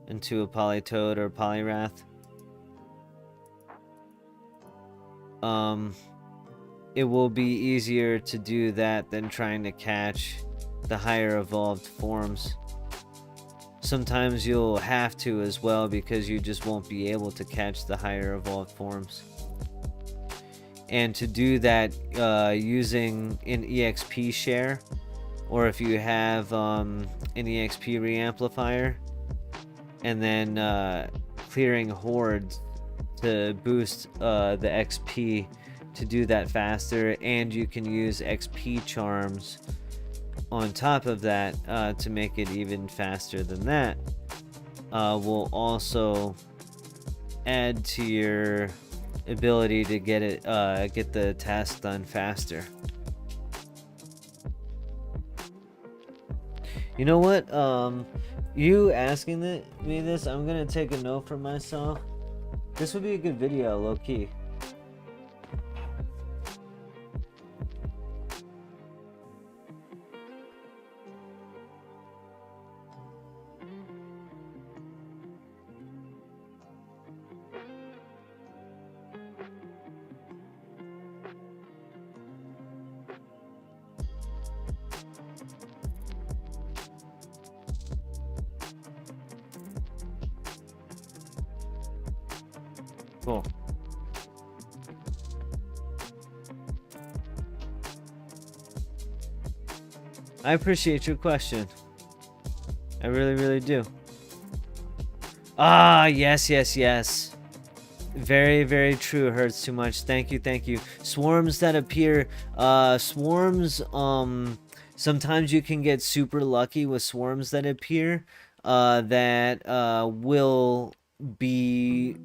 into a Politoed or Poliwrath. It will be easier to do that than trying to catch the higher evolved forms. Sometimes you'll have to as well, because you just won't be able to catch the higher evolved forms. And to do that using an EXP share, or if you have an EXP reamplifier, and then clearing hordes to boost the XP to do that faster, and you can use XP charms on top of that to make it even faster than that, will also add to your ability to get the task done faster. You know what? You asking me this, I'm gonna take a note for myself. This would be a good video, low key. Cool. I appreciate your question. I really, really do. Ah, yes. Very, very true. Hurts too much. Thank you. Swarms that appear, swarms, sometimes you can get super lucky with swarms that appear, that, will be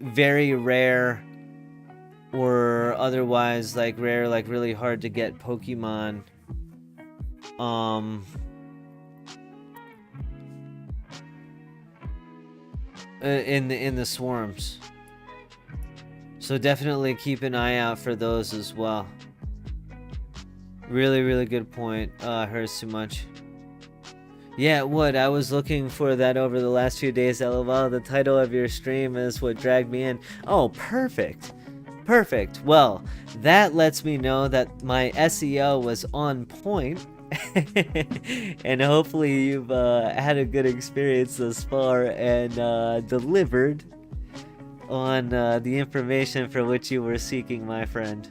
very rare, or otherwise like rare, like really hard to get Pokemon, in the swarms. So definitely keep an eye out for those as well. Really, really good point. Hurts too much. Yeah, it would. I was looking for that over the last few days. LOL, the title of your stream is what dragged me in. Oh, perfect. Well, that lets me know that my SEO was on point, And hopefully you've had a good experience thus far and delivered on the information for which you were seeking, my friend.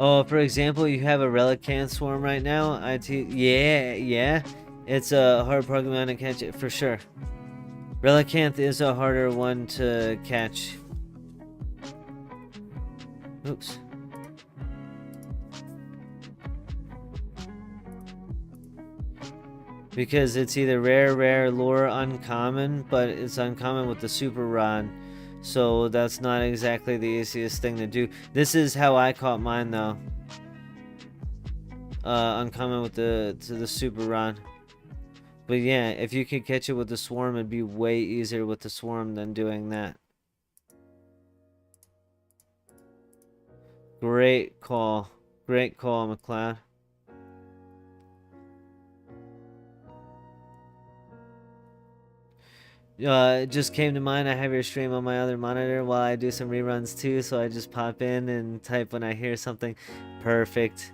Oh, for example, you have a Relicanth swarm right now. Yeah. It's a hard Pokemon to catch it for sure. Relicanth is a harder one to catch. Oops. Because it's either rare, lure, uncommon, but it's uncommon with the Super Rod. So that's not exactly the easiest thing to do. This is how I caught mine though. Uncommon with the Super Rod. But yeah, if you could catch it with the Swarm, it'd be way easier with the Swarm than doing that. Great call. Great call, McLeod. It just came to mind. I have your stream on my other monitor while I do some reruns too, so I just pop in and type when I hear something. Perfect.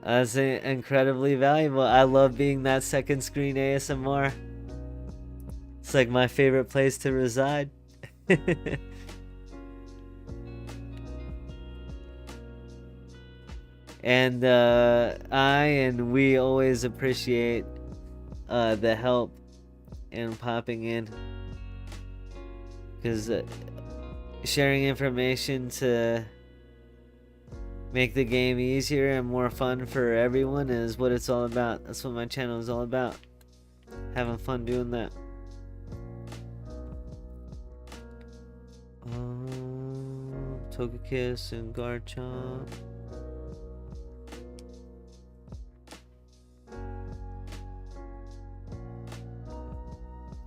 That's incredibly valuable. I love being that second screen ASMR. It's like my favorite place to reside. And we always appreciate the help and popping in, because sharing information to make the game easier and more fun for everyone is what it's all about. That's what my channel is all about. Having fun doing that. Togekiss and Garchomp.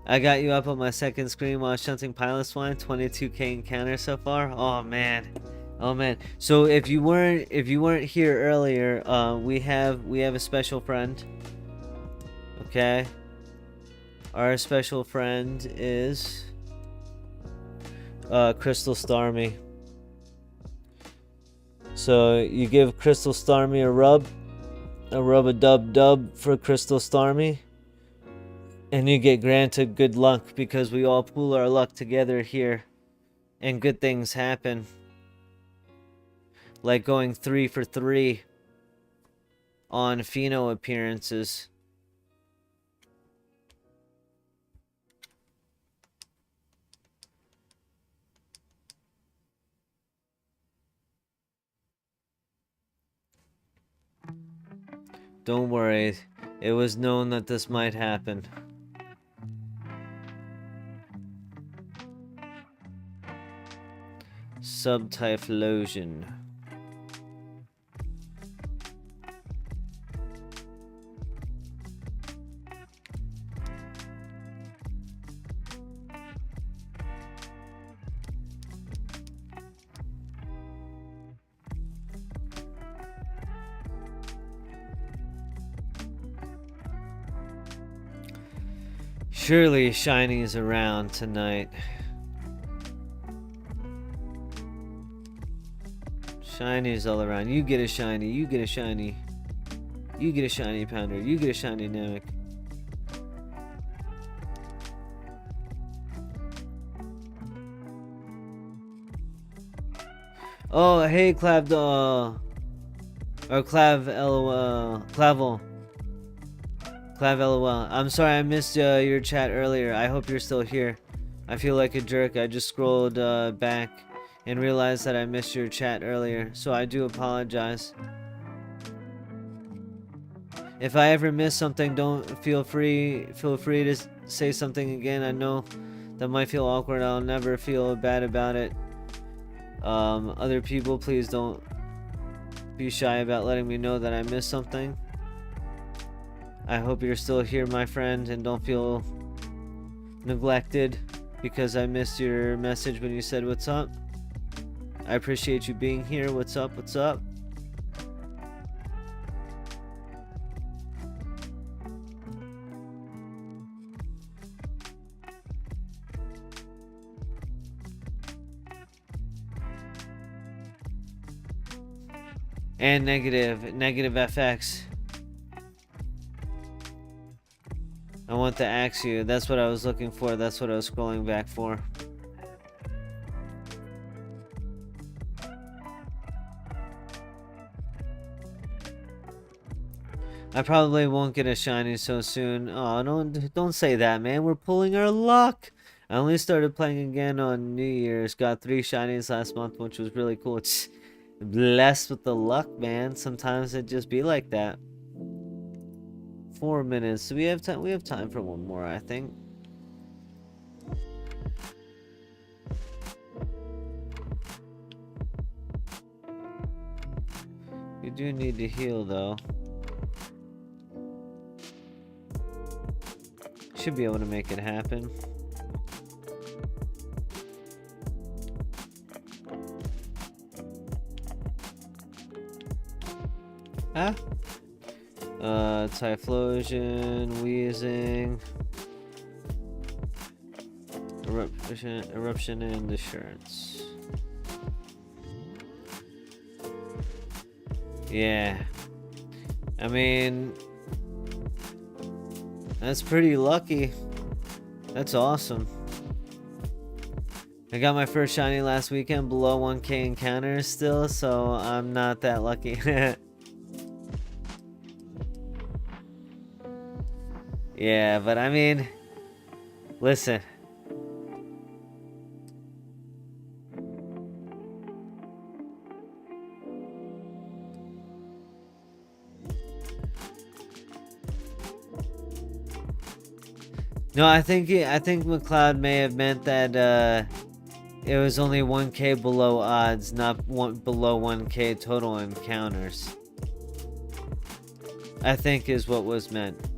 I got you up on my second screen while shunting Piloswine. 22k encounter so far. Oh man. So if you weren't here earlier, we have a special friend. Okay. Our special friend is Crystal Starmie. So you give Crystal Starmie a rub a dub for Crystal Starmie. And you get granted good luck, because we all pool our luck together here. And good things happen. Like going 3 for 3 on Pheno appearances. Don't worry, it was known that this might happen. Subtyphlosion. Surely Shiny's around tonight. Shiny's all around. You get a shiny, you get a shiny. You get a shiny Pounder, you get a shiny Namek. Oh, hey Clav, or Clav LOL. Clav LOL. I'm sorry I missed your chat earlier. I hope you're still here. I feel like a jerk. I just scrolled back and realized that I missed your chat earlier, so I do apologize. If I ever miss something, don't feel free to say something again. I know that might feel awkward. I'll never feel bad about it. Other people, please don't be shy about letting me know that I missed something. I hope you're still here, my friend, and don't feel neglected because I missed your message when you said what's up. I appreciate you being here. What's up? What's up? And negative FX. I want to ask you. That's what I was looking for. That's what I was scrolling back for. I probably won't get a shiny so soon. Oh, don't say that, man. We're pulling our luck. I only started playing again on New Year's. Got 3 shinies last month, which was really cool. It's blessed with the luck, man. Sometimes it just be like that. 4 minutes. So we have time. We have time for one more, I think. You do need to heal, though. Should be able to make it happen. Ah. Typhlosion, wheezing, eruption, and assurance. Yeah. I mean, that's pretty lucky. That's awesome. I got my first shiny last weekend below 1k encounters still, so I'm not that lucky. Yeah, but I mean, listen. No, I think McLeod may have meant that it was only 1k below odds, not below 1k total encounters. I think is what was meant.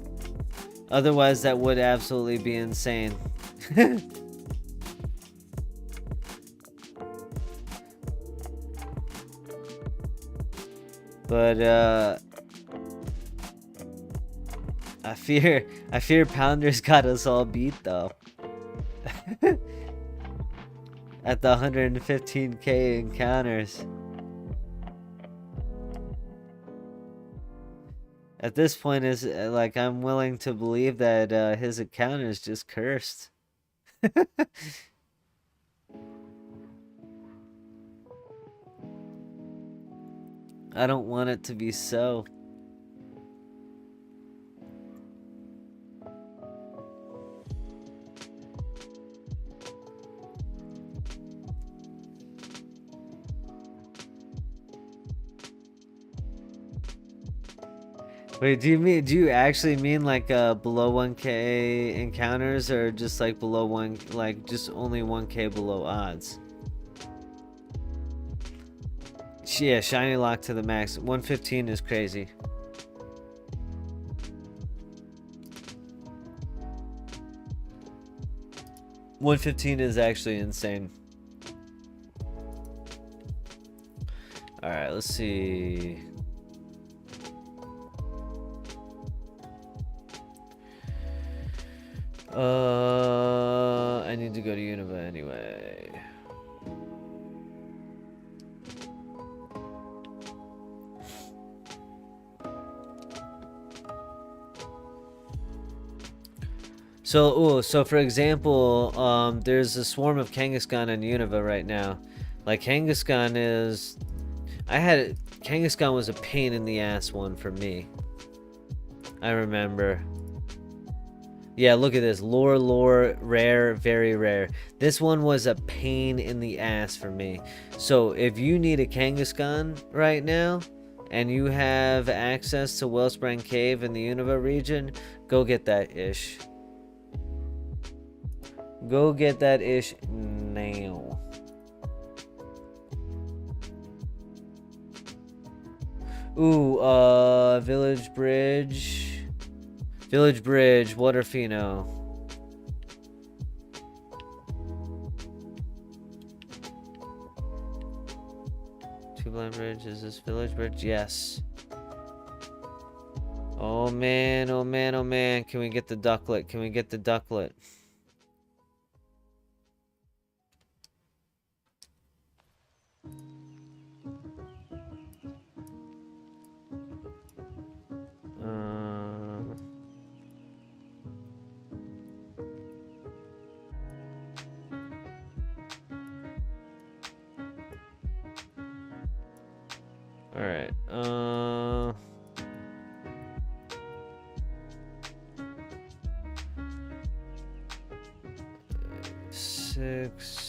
Otherwise, that would absolutely be insane. But I fear Pounder's got us all beat though. At the 115k encounters. At this point, is like I'm willing to believe that his account is just cursed. I don't want it to be so. Wait, do you actually mean like below 1k encounters, or just like below just only 1k below odds? Yeah, shiny lock to the max. 115 is crazy. $115 is actually insane. Alright, let's see. I need to go to Unova anyway. So for example, there's a swarm of Kangaskhan in Unova right now. Like Kangaskhan is, Kangaskhan was a pain in the ass one for me. I remember. Yeah, look at this. Lore, rare, very rare. This one was a pain in the ass for me. So if you need a Kangaskhan right now, and you have access to Wellspring Cave in the Unova region, go get that ish. Go get that ish now. Ooh, Village Bridge. Village Bridge, Water Pheno. Two Blind Bridge, is this Village Bridge? Yes. Oh man, oh man, oh man. Can we get the ducklet? Can we get the ducklet? Alright, 6.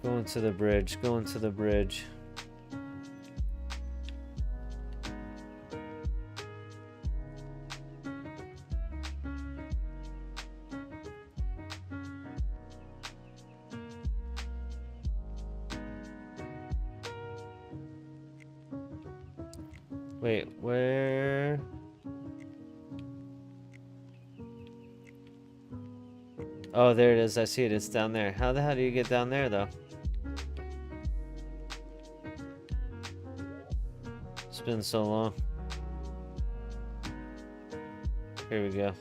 Going to the bridge, going to the bridge. Wait, where? Oh, there it is. I see it. It's down there. How the hell do you get down there, though? It's been so long. Here we go.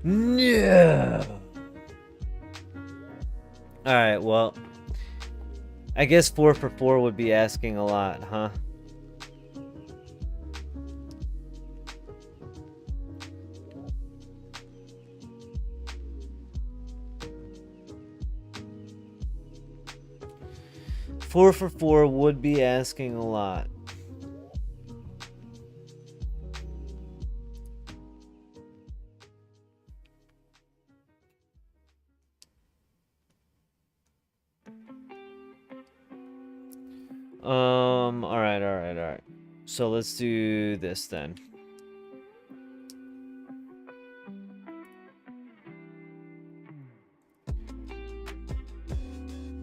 No. Alright, well, I guess 4 for 4 would be asking a lot, huh? Four for 4 would be asking a lot. Alright. So let's do this then.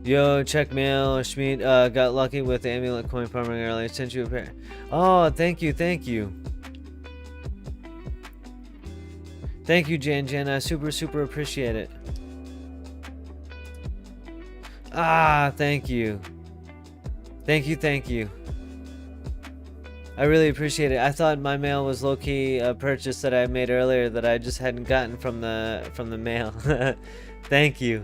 Yo, check mail. Shmeaty got lucky with the amulet coin farming earlier. Sent you a pair. Oh, thank you. Thank you, Jan. I super appreciate it. Ah, thank you. Thank you. I really appreciate it. I thought my mail was low-key a purchase that I made earlier that I just hadn't gotten from the mail. Thank you.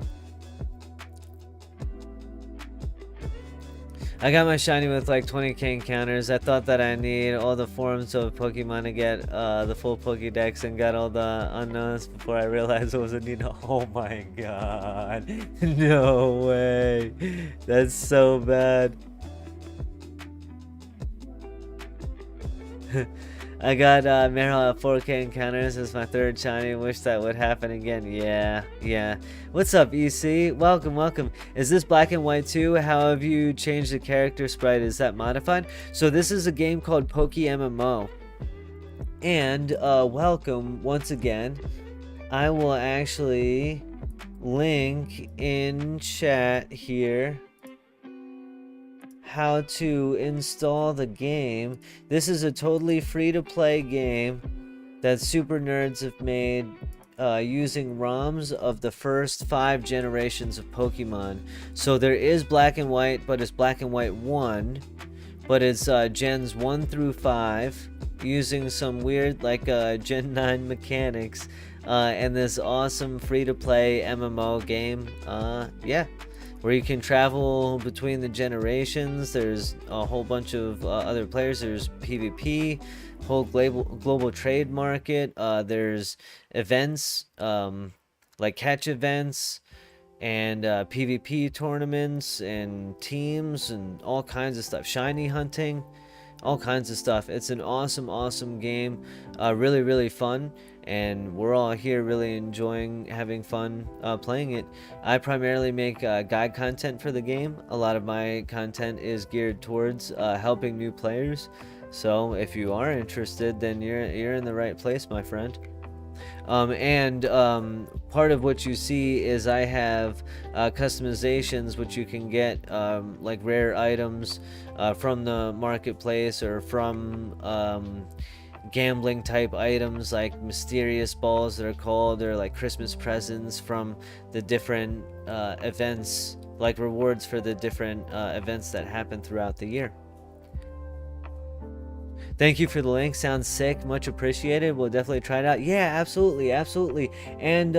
I got my shiny with like 20k encounters. I thought that I need all the forms of Pokemon to get the full Pokedex and got all the unknowns before I realized it was a need. Oh my god. No way. That's so bad. I got Meryl at 4k encounters as my 3rd shiny. Wish that would happen again. Yeah. What's up, EC? Welcome. Is this black and white too? How have you changed the character sprite? Is that modified? So this is a game called PokéMMO. And welcome once again. I will actually link in chat here how to install the game. This is a totally free-to-play game that super nerds have made using ROMs of the first 5 generations of Pokemon. So there is black and white, but it's black and white 1, but it's gens 1 through 5 using some weird like gen 9 mechanics and this awesome free-to-play MMO game. Yeah, where you can travel between the generations. There's a whole bunch of other players. There's PvP, whole global trade market. There's events, like catch events, and PvP tournaments and teams and all kinds of stuff. Shiny hunting, all kinds of stuff. It's an awesome game. Really, really fun. And we're all here really enjoying having fun playing it. I primarily make guide content for the game. A lot of my content is geared towards helping new players. So if you are interested, then you're in the right place, my friend. Part of what you see is I have customizations which you can get, like rare items from the marketplace, or from gambling type items like mysterious balls that are called, or like Christmas presents from the different events, like rewards for the different events that happen throughout the year. Thank you for the link. Sounds sick. Much appreciated. We'll definitely try it out. Yeah, absolutely. And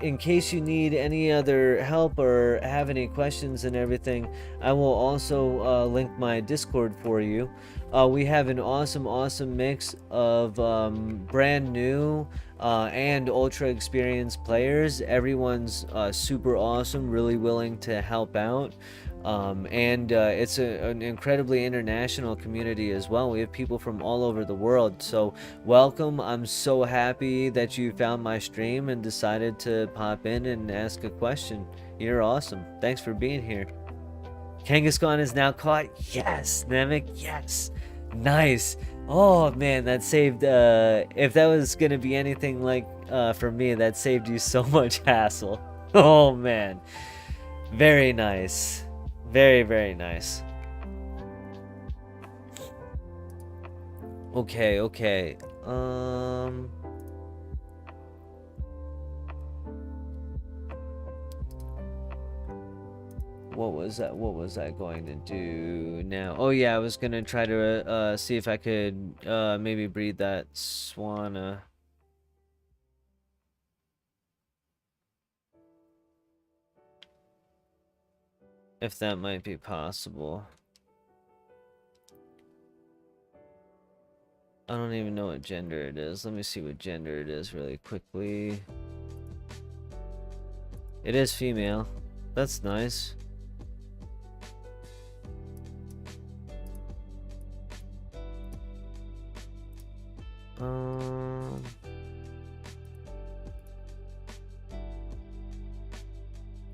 in case you need any other help or have any questions and everything, I will also link my Discord for you. We have an awesome mix of brand new and ultra experienced players. Everyone's super awesome, really willing to help out. It's an incredibly international community as well. We have people from all over the world, so welcome. I'm so happy that you found my stream and decided to pop in and ask a question. You're awesome. Thanks for being here. Kangaskhan is now caught. Yes. Namek, yes. Nice. Oh man, that saved, if that was gonna be anything like for me, that saved you so much hassle. Oh man, very nice. Very nice. Okay. What was I going to do now? Oh yeah, I was gonna try to see if I could maybe breed that Swanna. If that might be possible. I don't even know what gender it is. Let me see what gender it is really quickly. It is female. That's nice.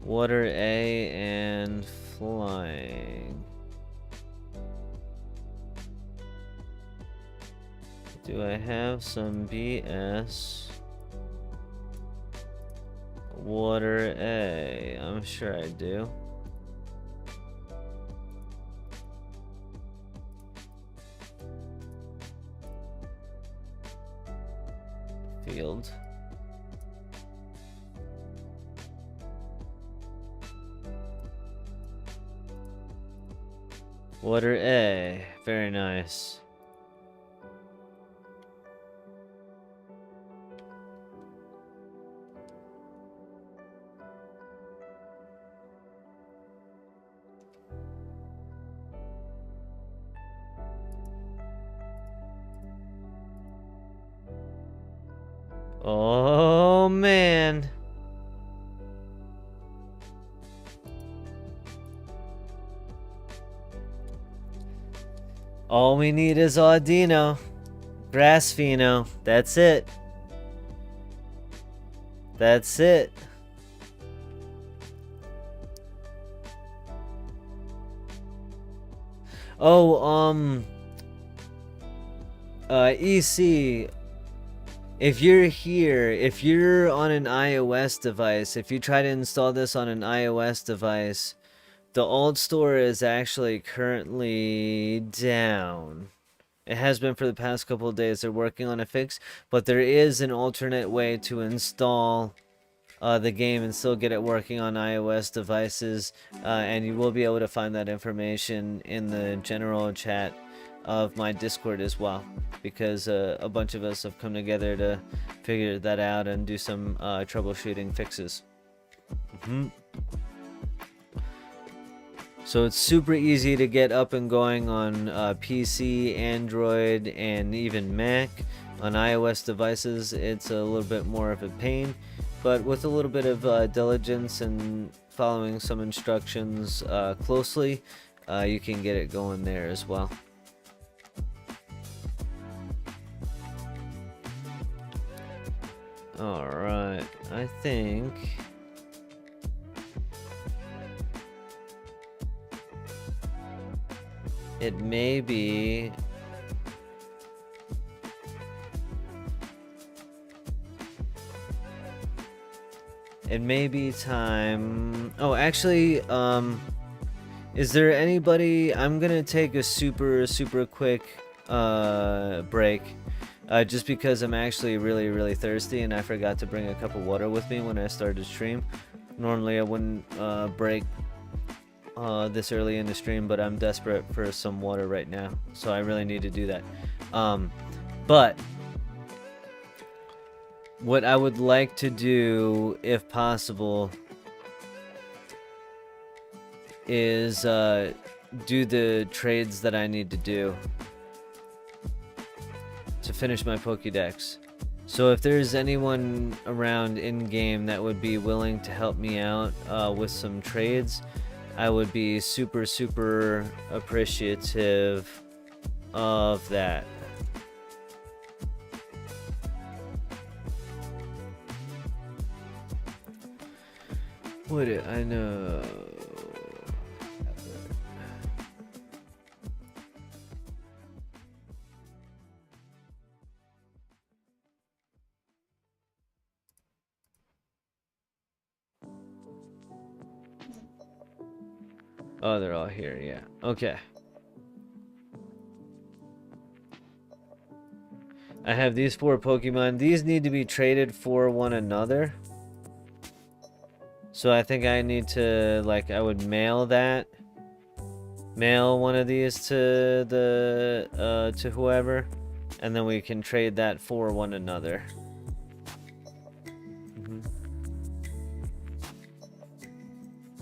Water A and flying. Do I have some BS? Water A. I'm sure I do. Field. Water A. Very nice. Oh man. All we need is Audino. Grass Pheno. That's it. That's it. Oh, EC, if you're here, if you're on an iOS device, if you try to install this on an iOS device, the alt store is actually currently down. It has been for the past couple of days. They're working on a fix, but there is an alternate way to install the game and still get it working on iOS devices, and you will be able to find that information in the general chat of my Discord as well, because a bunch of us have come together to figure that out and do some troubleshooting fixes. So it's super easy to get up and going on PC, Android, and even Mac. On iOS devices, it's a little bit more of a pain, but with a little bit of diligence and following some instructions closely, you can get it going there as well. Alright, I think... it may be... it may be time... oh, actually, is there anybody... I'm gonna take a super quick break. Just because I'm actually really thirsty and I forgot to bring a cup of water with me when I started to stream. Normally I wouldn't break this early in the stream, but I'm desperate for some water right now, so I really need to do that. But what I would like to do, if possible, is do the trades that I need to do to finish my Pokédex. So if there's anyone around in-game that would be willing to help me out with some trades, I would be super appreciative of that. Would it? I know. Oh, they're all here, yeah. Okay. I have these 4 Pokemon. These need to be traded for one another. So I think I need to, like, I would mail that. Mail one of these to the, to whoever. And then we can trade that for one another.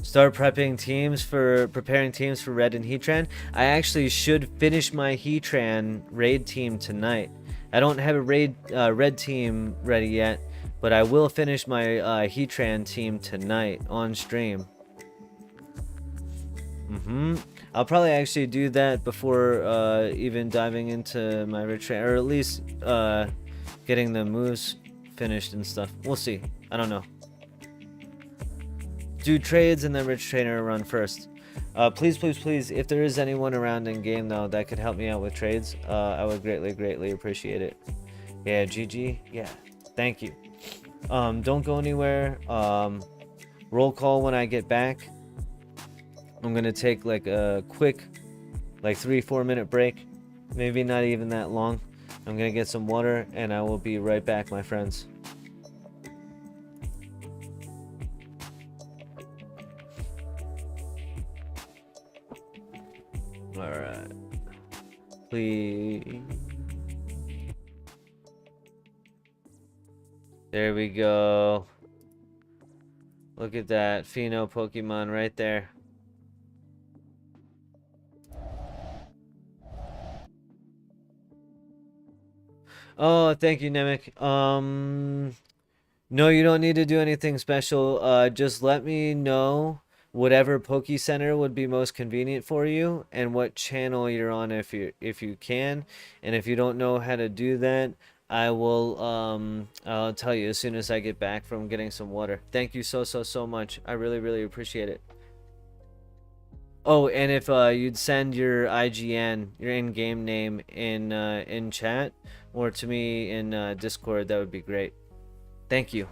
Start preparing teams for Red and Heatran. I actually should finish my Heatran raid team tonight. I don't have a red team ready yet, but I will finish my Heatran team tonight on stream. I'll probably actually do that before even diving into my red train, or at least getting the moves finished and stuff. We'll see. I don't know. Do trades and then Rich Trainer run first. Please, if there is anyone around in game though that could help me out with trades, I would greatly appreciate it. Yeah, GG. Yeah, thank you. Don't go anywhere. Roll call when I get back. I'm gonna take like a quick, like 3-4 minute break. Maybe not even that long. I'm gonna get some water and I will be right back, my friends. Alright. Please. There we go. Look at that. Pheno Pokemon right there. Oh, thank you, Nemec. No, you don't need to do anything special. Just let me know whatever Poke Center would be most convenient for you and what channel you're on if you can. And if you don't know how to do that, I will I'll tell you as soon as I get back from getting some water. Thank you so much. I really appreciate it. Oh, and if you'd send your IGN, your in-game name in chat or to me in Discord, that would be great. Thank you.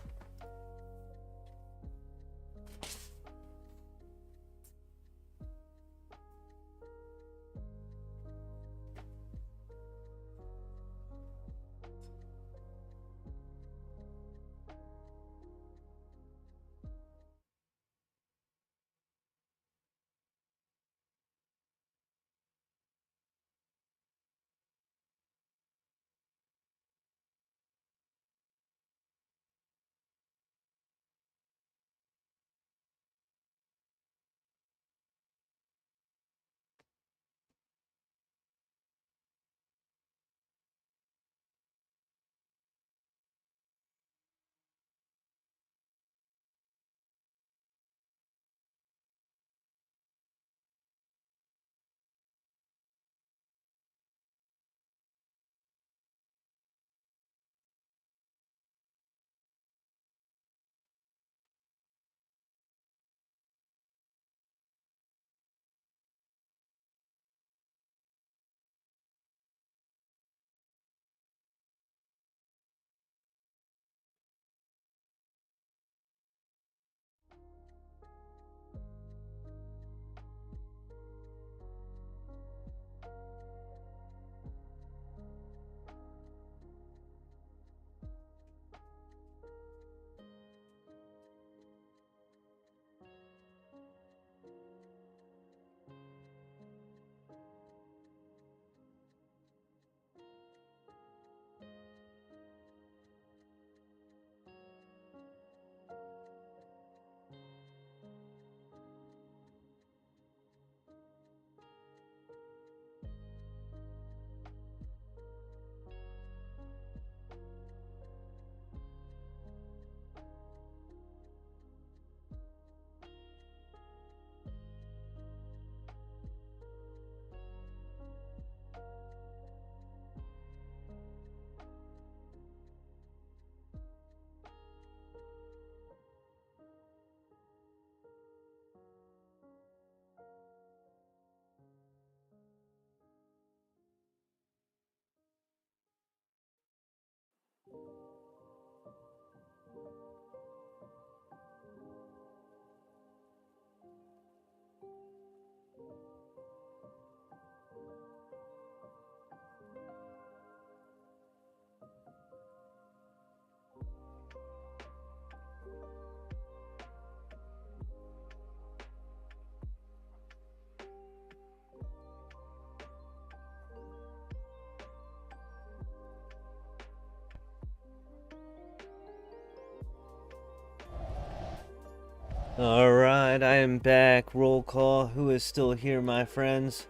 Alright, I am back. Roll call. Who is still here, my friends?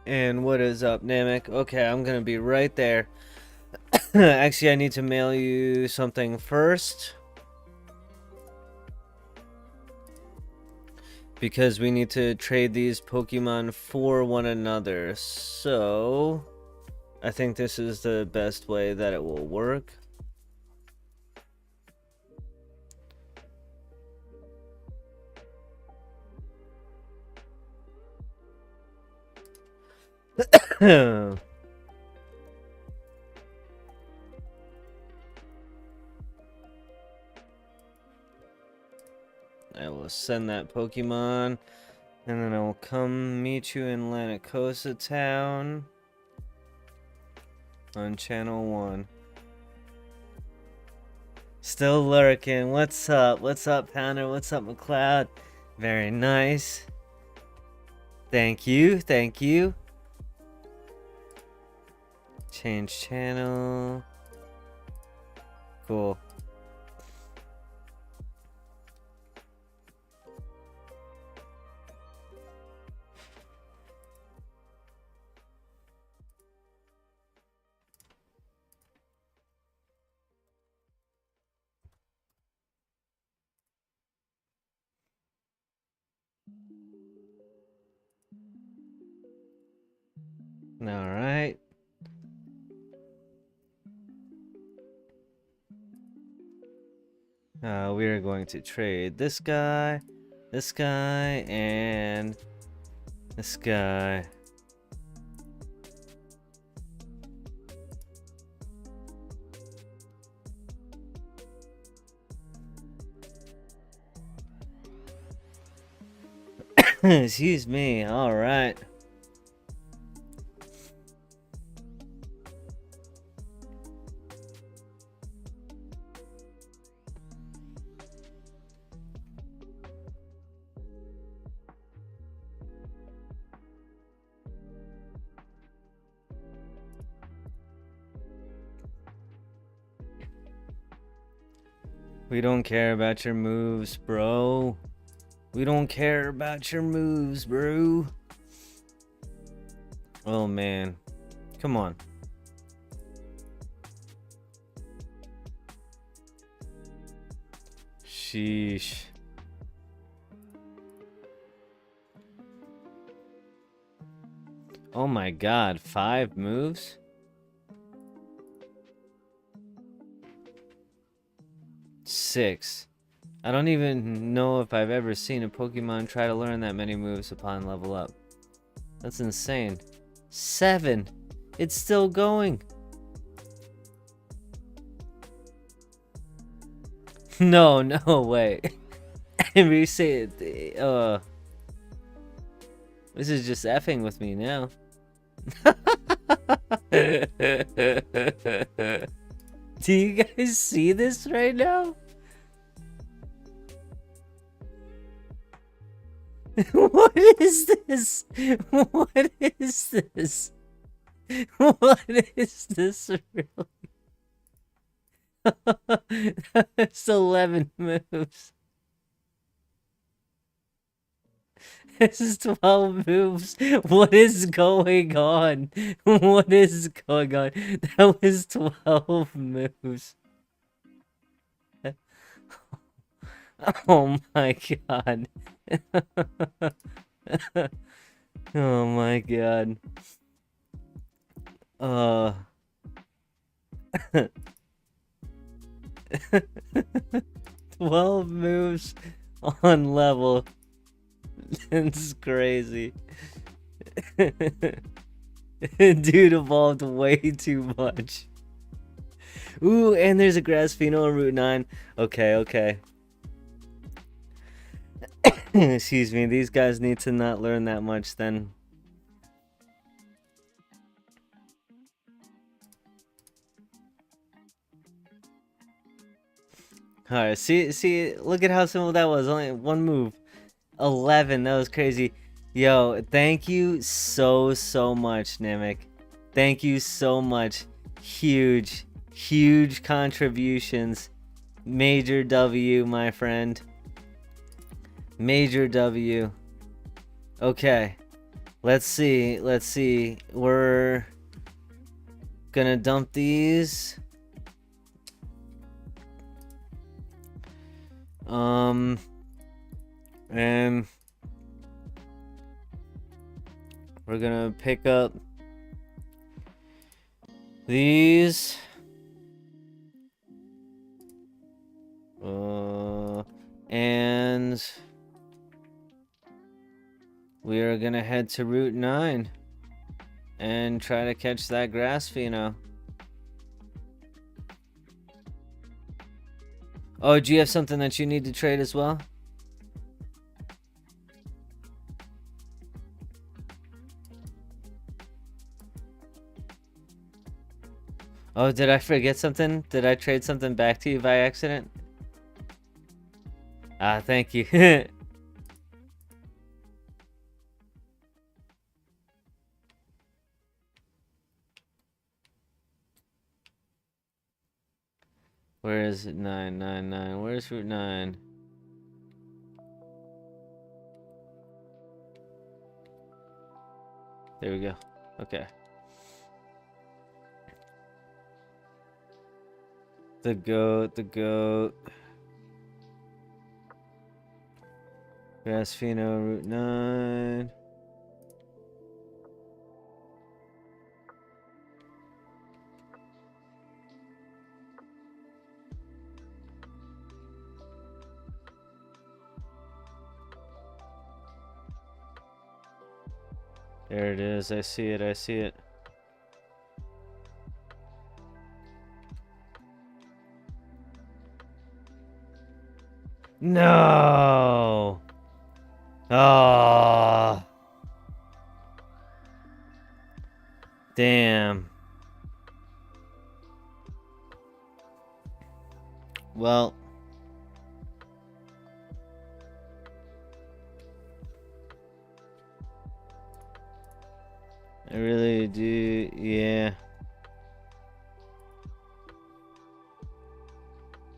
And what is up, Namek? Okay, I'm gonna be right there. Actually, I need to mail you something first, because we need to trade these Pokemon for one another. So, I think this is the best way that it will work. I will send that Pokemon, and then I will come meet you in Lanacosa Town on Channel 1. Still lurking. What's up? What's up, Pounder? What's up, McLeod? Very nice. Thank you. Thank you. Change channel. Cool. All right. We are going to trade this guy, and this guy. Excuse me. All right. We don't care about your moves, bro. We don't care about your moves, bro. Oh, man. Come on. Sheesh. Oh my god, 5 moves? Six. I don't even know if I've ever seen a Pokemon try to learn that many moves upon level up. That's insane. 7. It's still going. No, no way. We say it. This is just effing with me now. Do you guys see this right now? What is this? What is this? What is this really? That's 11 moves. This is 12 moves. What is going on? What is going on? That was 12 moves. Oh my god. Oh my god. 12 moves on level. It's crazy. Dude evolved way too much. Ooh, and there's a grass Pheno on Route 9. Okay, okay. Excuse me, these guys need to not learn that much then. Alright, see, look at how simple that was. Only one move. 11, that was crazy. Yo, thank you so much, Namek. Thank you so much. Huge contributions. Major W, my friend. Major W. Okay. Let's see. Let's see. We're gonna dump these. And we're gonna pick up these. And we are gonna head to Route 9 and try to catch that grass Pheno. Oh, do you have something that you need to trade as well? Oh, did I forget something? Did I trade something back to you by accident? Ah, thank you. Where is it? 999. Where's Route 9? There we go. Okay. The goat, the goat. Grass Pheno, Route 9. There it is. I see it. I see it. No. Oh. Damn. Well. I really do, yeah.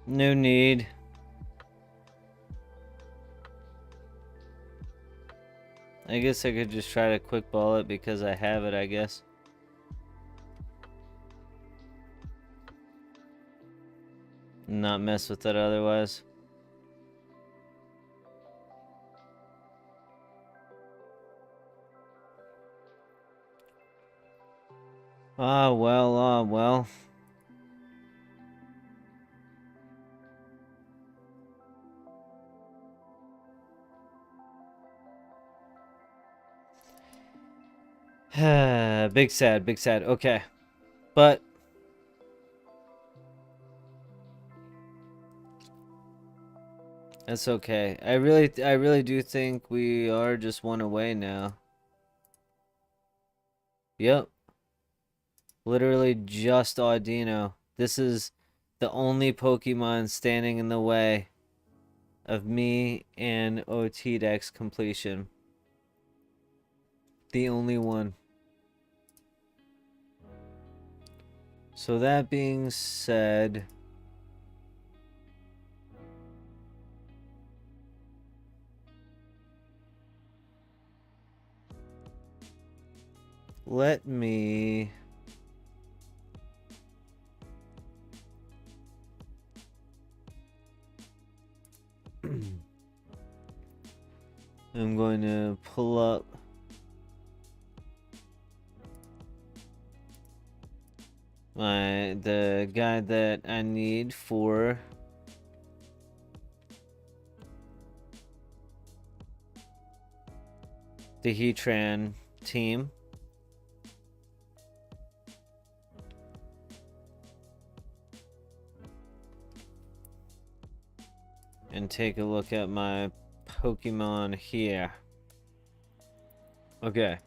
No need. I guess I could just try to quick ball it because I have it, I guess. Not mess with it otherwise. Ah, well, ah, well. Big sad, big sad. Okay. But that's okay. I really do think we are just one away now. Yep. Literally just Audino. This is the only Pokemon standing in the way of me and Pokedex completion. The only one. So that being said, let me I'm going to pull up the guy that I need for the Heatran team. And take a look at my Pokemon here. Okay.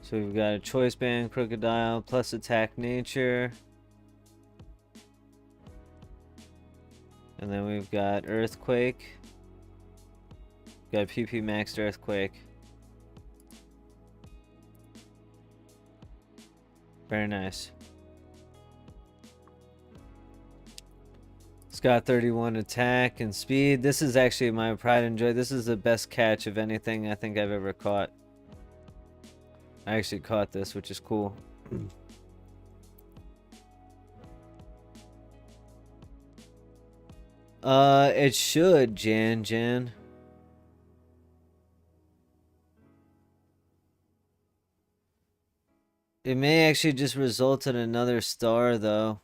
So we've got a Choice Band, Crocodile, plus Attack Nature. And then we've got Earthquake. Got PP Maxed Earthquake. Very nice. It's got 31 attack and speed. This is actually my pride and joy. This is the best catch of anything I think I've ever caught. I actually caught this, which is cool. It should, Jan. It may actually just result in another star, though.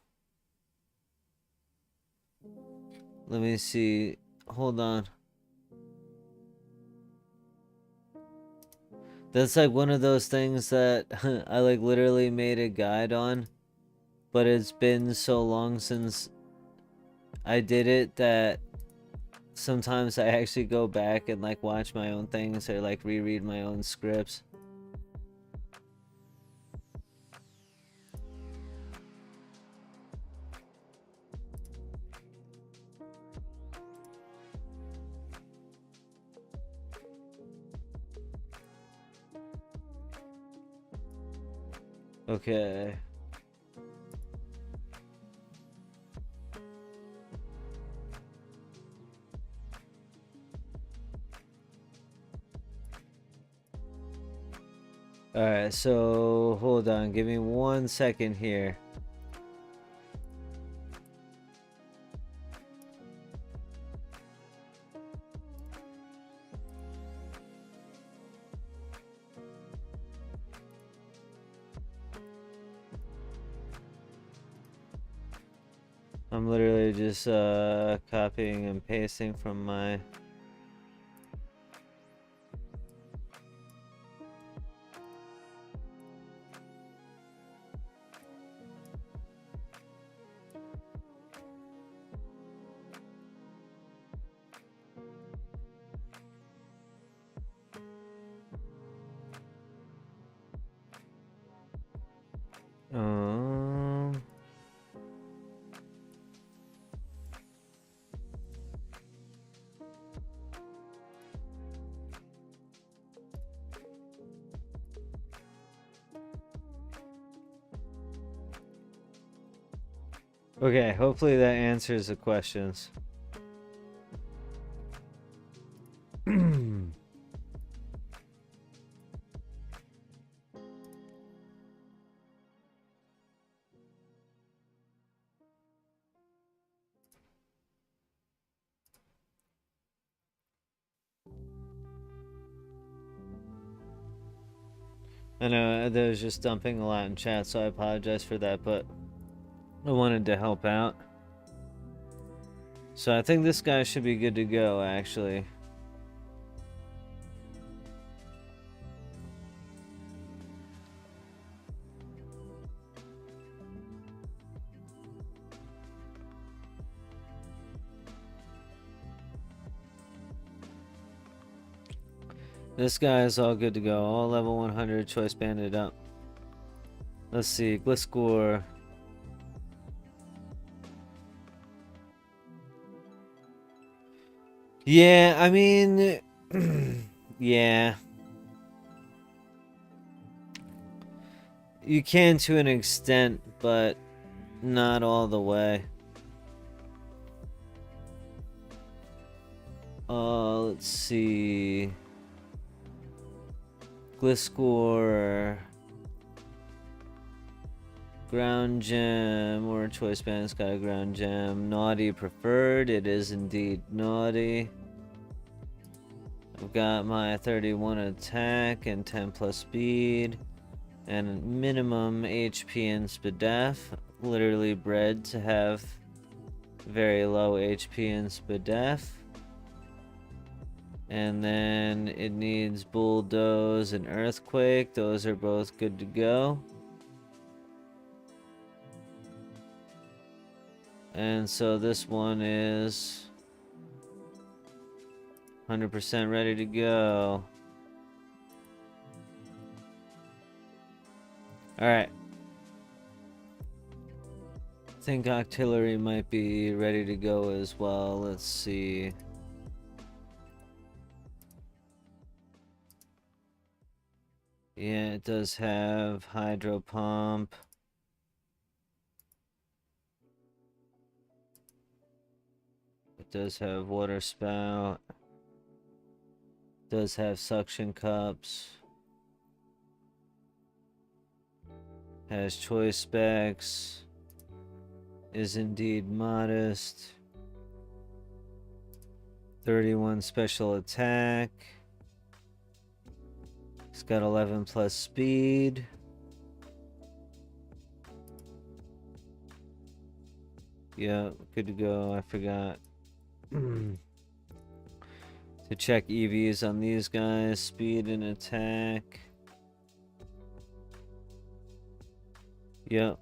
Let me see. Hold on. That's like one of those things that I like literally made a guide on, but it's been so long since I did it that sometimes I actually go back and like watch my own things or like reread my own scripts. Okay. Alright, so hold on, give me 1 second here. I'm literally just copying and pasting from my... Okay, hopefully that answers the questions. I know that was just dumping a lot in chat, so I apologize for that, but I wanted to help out. So I think this guy should be good to go, actually. This guy is all good to go. All level 100, choice banded up. Let's see, Gliscor. Yeah, I mean... yeah. You can to an extent, but not all the way. Let's see... Gliscor, ground gem, or choice band's got a ground gem. Naughty preferred, it is indeed naughty. I've got my 31 attack and 10 plus speed, and minimum HP and SPDEF. Literally bred to have very low HP and SPDEF. And then it needs Bulldoze and Earthquake. Those are both good to go. And so this one is 100% ready to go. Alright. I think Octillery might be ready to go as well. Let's see. Yeah, it does have Hydro Pump. does have water spout. Does have suction cups. Has choice specs. Is indeed modest. 31 special attack. It's got 11 plus speed. Yeah, good to go. I forgot to check EVs on these guys. Speed and attack. Yep.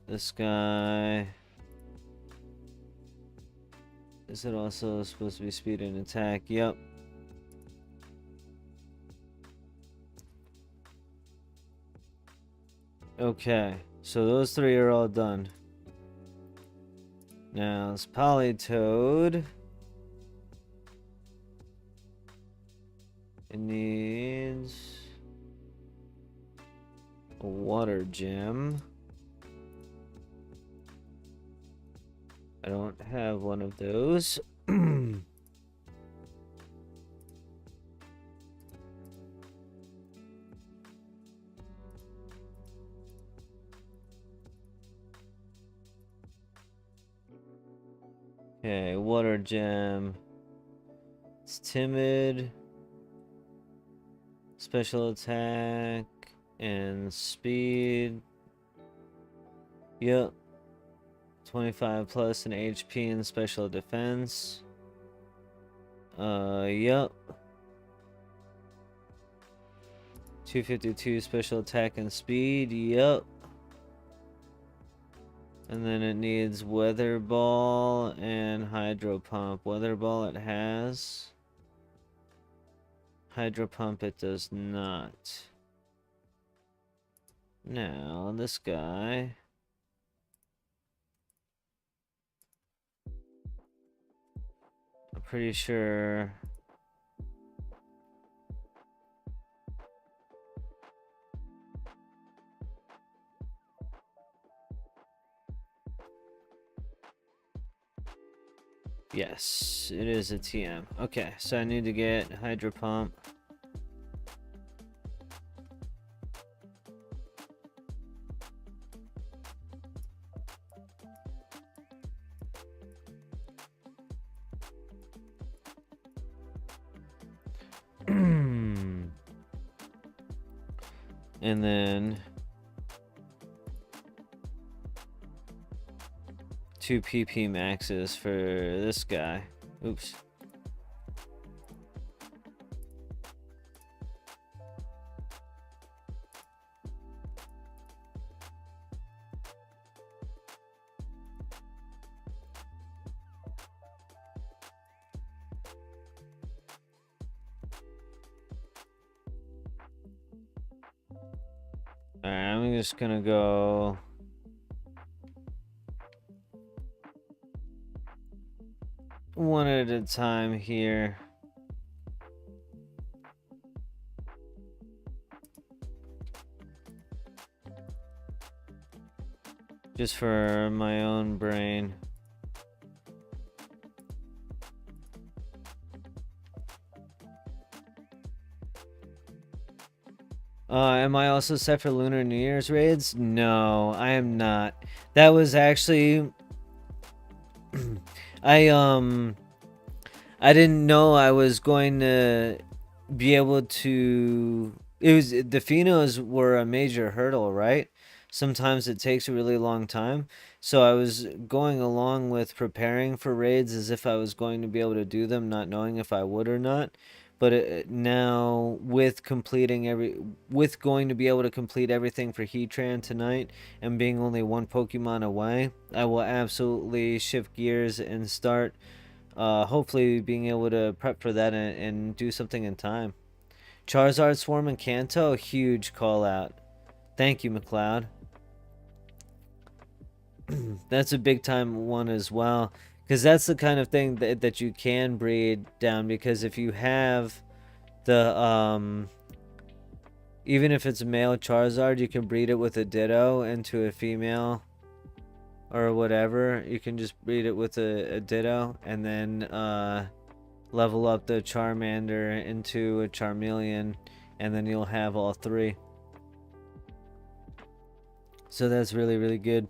This guy. Is it also supposed to be speed and attack? Yep. Okay, so those three are all done. Now it's Politoed. It needs a water gem. I don't have one of those. Okay, water gem. It's timid. Special attack and speed. Yep. 25 plus in HP and special defense. Yep. 252 special attack and speed. Yep. And then it needs Weather Ball and Hydro Pump. Weather Ball it has. Hydro Pump it does not. Now, this guy. I'm pretty sure. Yes, it is a TM. Okay, so I need to get Hydro Pump. And then 2 PP maxes for this guy. Oops. Alright, I'm just gonna go one at a time here. Just for my own brain. Am I also set for Lunar New Year's raids? No, I am not. That was actually I didn't know I was going to be able to. It was the Phenos were a major hurdle, right? Sometimes it takes a really long time. So I was going along with preparing for raids as if I was going to be able to do them, not knowing if I would or not. But now with going to be able to complete everything for Heatran tonight and being only one Pokemon away, I will absolutely shift gears and start hopefully being able to prep for that and do something in time. Charizard, Swarm, and Kanto, huge call out. Thank you, McLeod. That's a big time one as well. Because that's the kind of thing that you can breed down. Because if you have the, even if it's a male Charizard, you can breed it with a Ditto into a female. or whatever, you can just breed it with a Ditto, and then level up the Charmander into a Charmeleon, and then you'll have all three. So that's really, really good.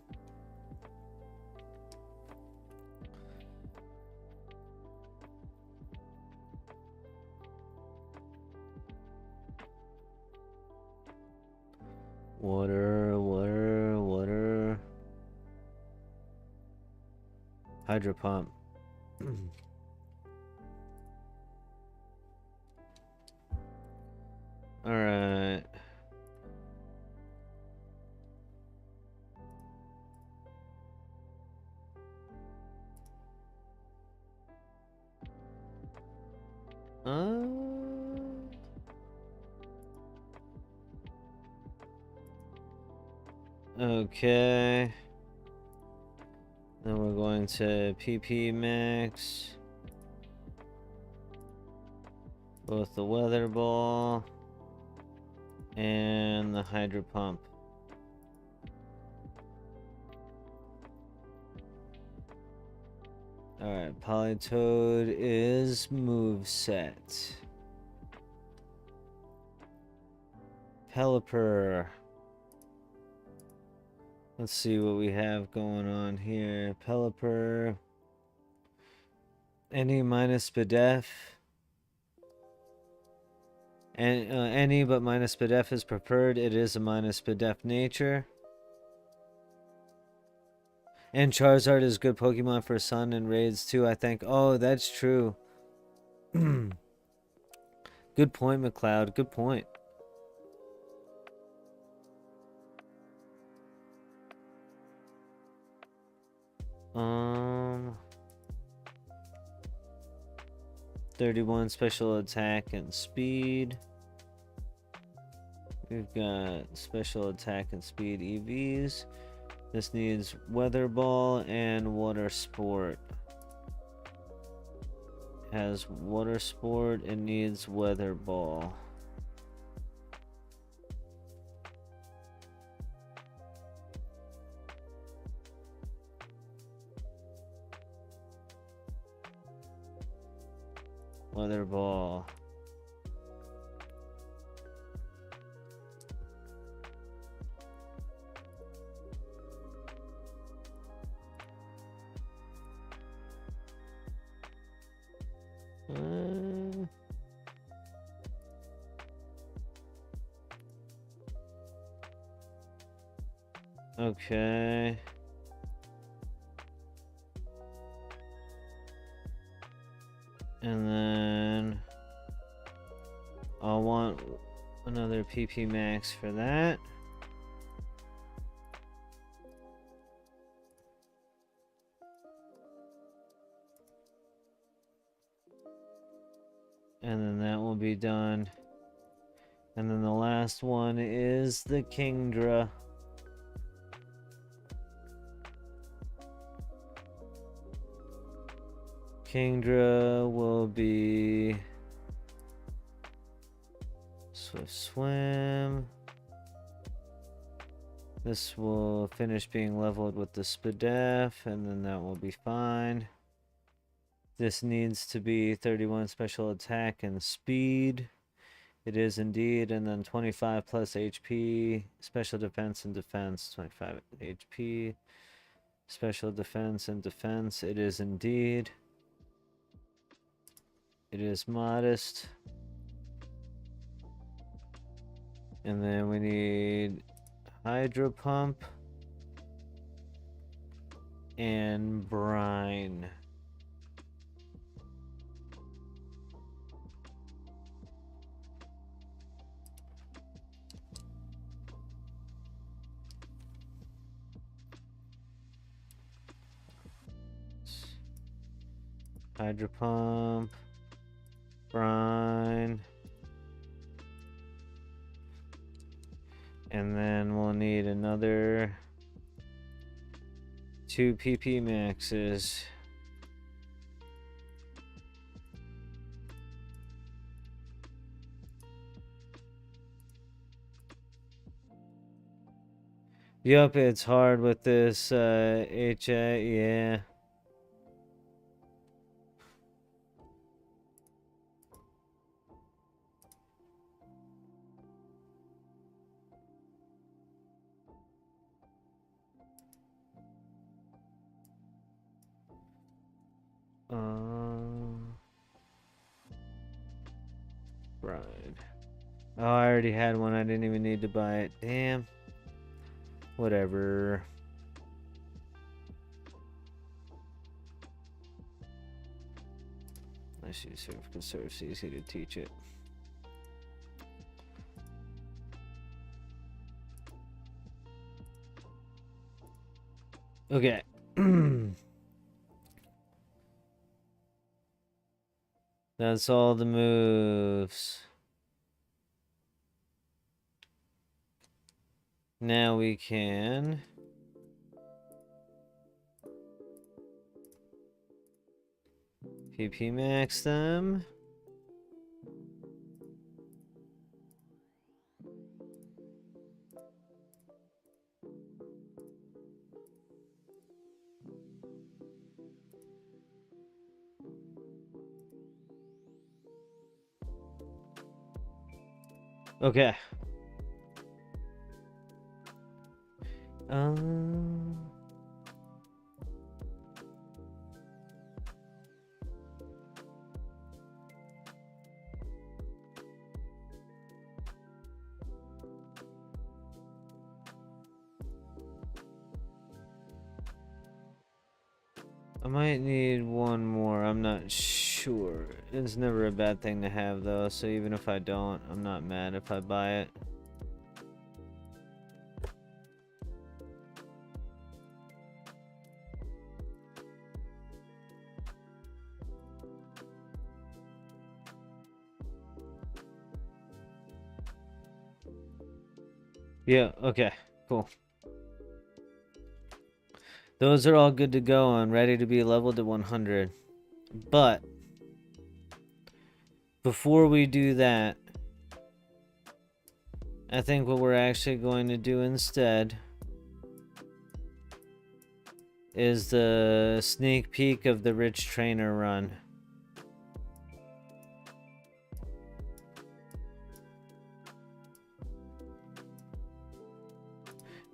Water, water, water. Hydro Pump. Alright. Okay. Then we're going to PP Max. Both the Weather Ball and the Hydro Pump. Alright, Politoed is moveset. Pelipper. Let's see what we have going on here. Pelipper. Any minus Spadef. And any but minus Spadef is preferred. It is a minus Spadef nature. And Charizard is good Pokemon for Sun and Raids too, I think. Oh, that's true. Good point, McLeod. Good point. 31 special attack and speed. We've got special attack and speed EVs. This needs Weather Ball and Water Sport. Has Water Sport and needs Weather Ball. Weather Ball. Okay. And then I'll want another PP Max for that. And then that will be done. And then the last one is the Kingdra. Kingdra will be Swift Swim. This will finish being leveled with the Spadef, and then that will be fine. This needs to be 31 special attack and speed. It is indeed, and then 25 plus HP, special defense and defense, 25 HP, special defense and defense. It is indeed. It is modest. And then we need Hydro Pump and Brine. Hydro Pump, Brine, and then we'll need another 2 PP Maxes. Yup, it's hard with this HA, yeah. Right. Oh, I already had one. I didn't even need to buy it. Damn. Whatever. Let's use serve conserve. It's easy to teach it. Okay. That's all the moves. Now we can PP max them. Okay. I might need one more. I'm not sure. It's never a bad thing to have though, so even if I don't, I'm not mad if I buy it. Yeah, okay, cool. Those are all good to go and ready to be leveled to 100. But before we do that, I think what we're actually going to do instead is the sneak peek of the Rich Trainer run.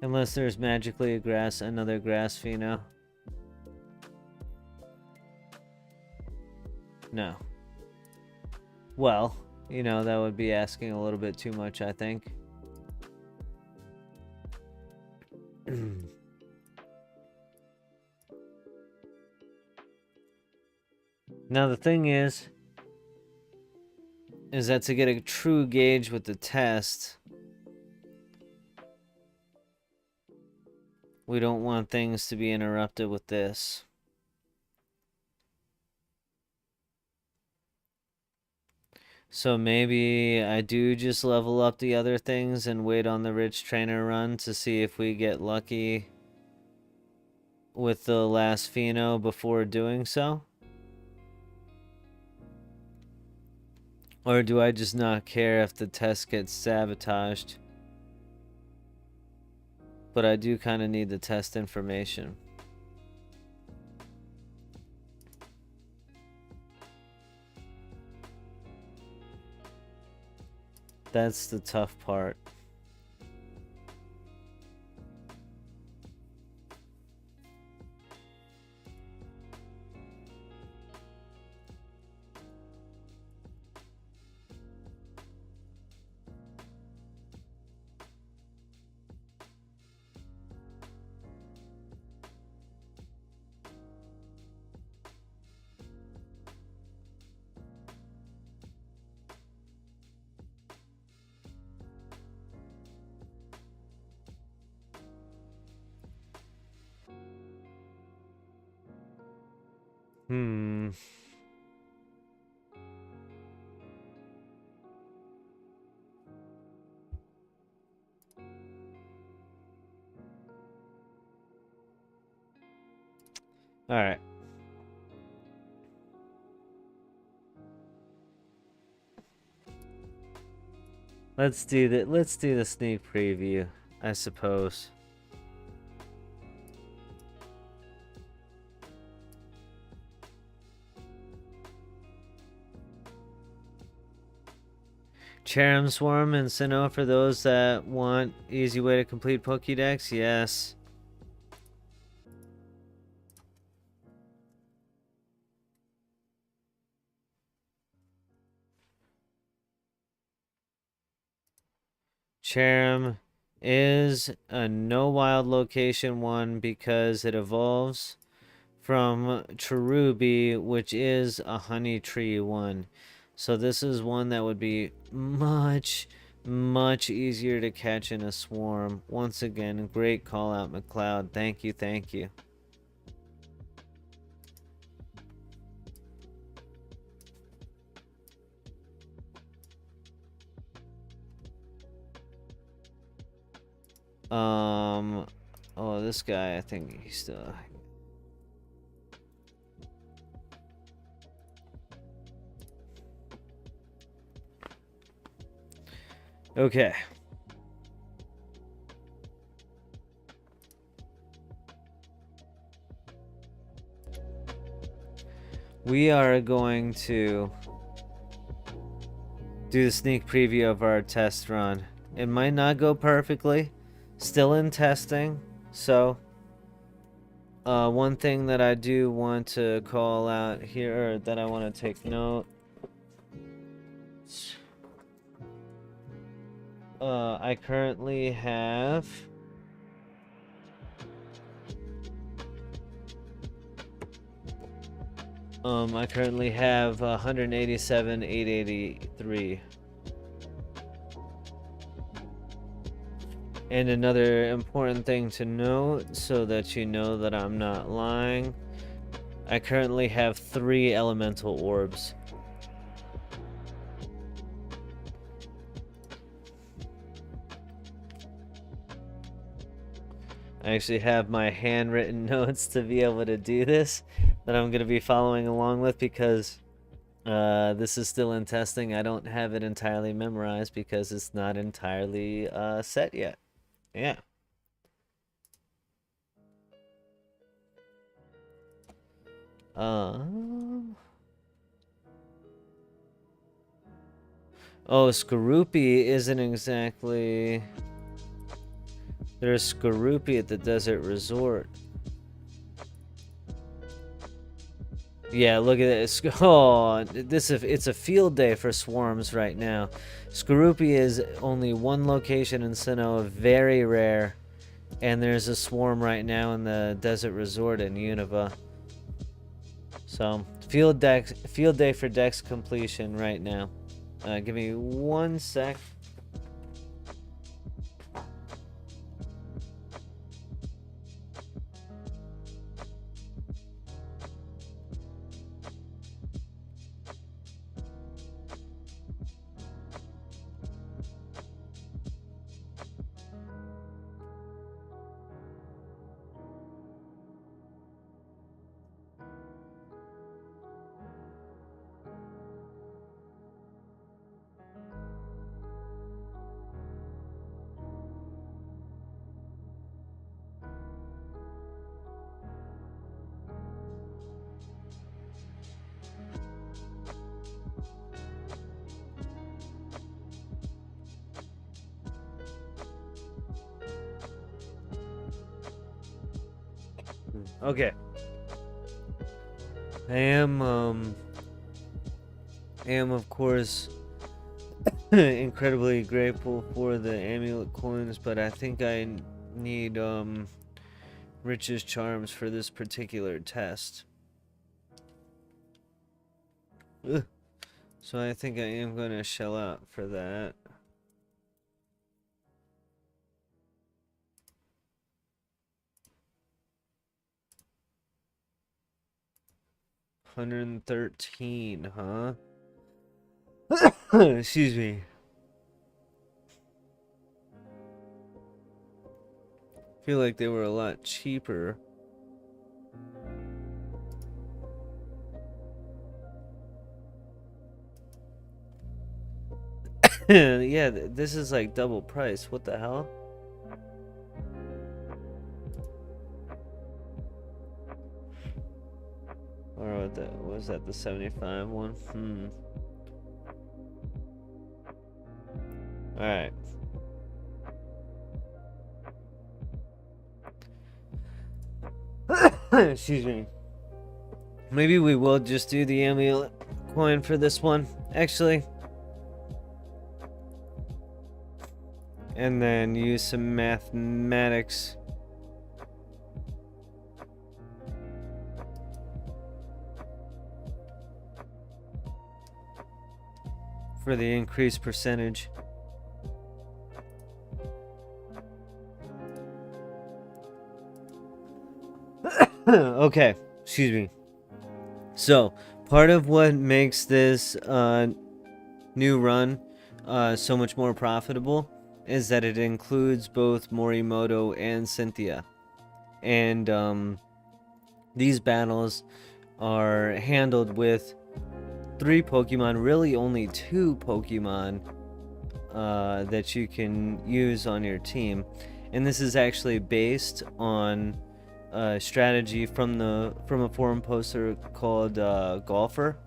Unless there's magically another grass Pheno. No. Well, you know, that would be asking a little bit too much, I think. Now the thing is that to get a true gauge with the test, we don't want things to be interrupted with this. So maybe I do just level up the other things and wait on the Rich Trainer run to see if we get lucky with the last Pheno before doing so. Or do I just not care if the test gets sabotaged? But I do kind of need the test information. That's the tough part. All right. Let's do the sneak preview, I suppose. Cherrim Swarm and Sinnoh for those that want easy way to complete Pokédex. Yes. Cherrim is a no wild location one because it evolves from Cherubi, which is a honey tree one. So this is one that would be much easier to catch in a swarm. Once again, great call out, McLeod. Thank you, thank you. Oh, this guy, I think he's still... Okay. We are going to do the sneak preview of our test run. It might not go perfectly. Still in testing. So, one thing that I do want to call out here, or that I want to take note. I currently have... I currently have 187,883. And another important thing to note, so that you know that I'm not lying, I currently have 3 elemental orbs. I actually have my handwritten notes to be able to do this, that I'm going to be following along with, because this is still in testing. I don't have it entirely memorized because it's not entirely set yet. Yeah. Oh, Skorupi isn't exactly... There's Skorupi at the Desert Resort. Yeah, look at this. Oh, it's a field day for swarms right now. Skorupi is only one location in Sinnoh, very rare. And there's a swarm right now in the Desert Resort in Unova. So, field day for Dex completion right now. Give me 1 sec. Okay. I am of course incredibly grateful for the amulet coins, but I think I need Rich's charms for this particular test. Ugh. So I think I am going to shell out for that. $113, huh? Excuse me. I feel like they were a lot cheaper. Yeah, this is like double price. What the hell? Or what was that, the 75 one? Alright. Excuse me. Maybe we will just do the amulet coin for this one, actually. And then use some mathematics. For the increased percentage. Okay, excuse me. So, part of what makes this new run so much more profitable is that it includes both Morimoto and Cynthia. And these battles are handled with 3 Pokemon, really only 2 Pokemon that you can use on your team. And this is actually based on strategy from a forum poster called Golfer,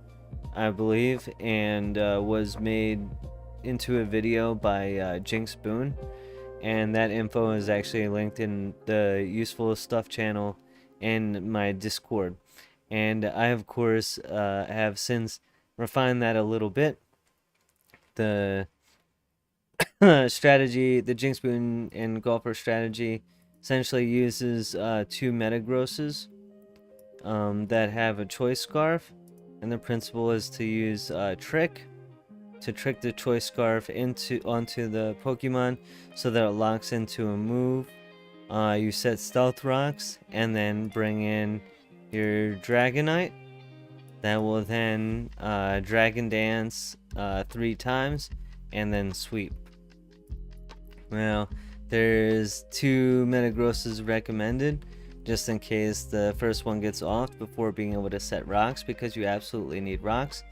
I believe, and was made into a video by Jinx Boone, and that info is actually linked in the Useful Stuff channel and my Discord. And I, of course, have since refined that a little bit. The strategy, the Jinx Boone and Golfer strategy, essentially uses 2 Metagrosses that have a choice scarf, and the principle is to use trick to trick the choice scarf onto the Pokemon so that it locks into a move. You set stealth rocks and then bring in your Dragonite. That will then Dragon Dance 3 times and then sweep. Now, there's 2 Metagrosses recommended, just in case the first one gets off before being able to set rocks, because you absolutely need rocks.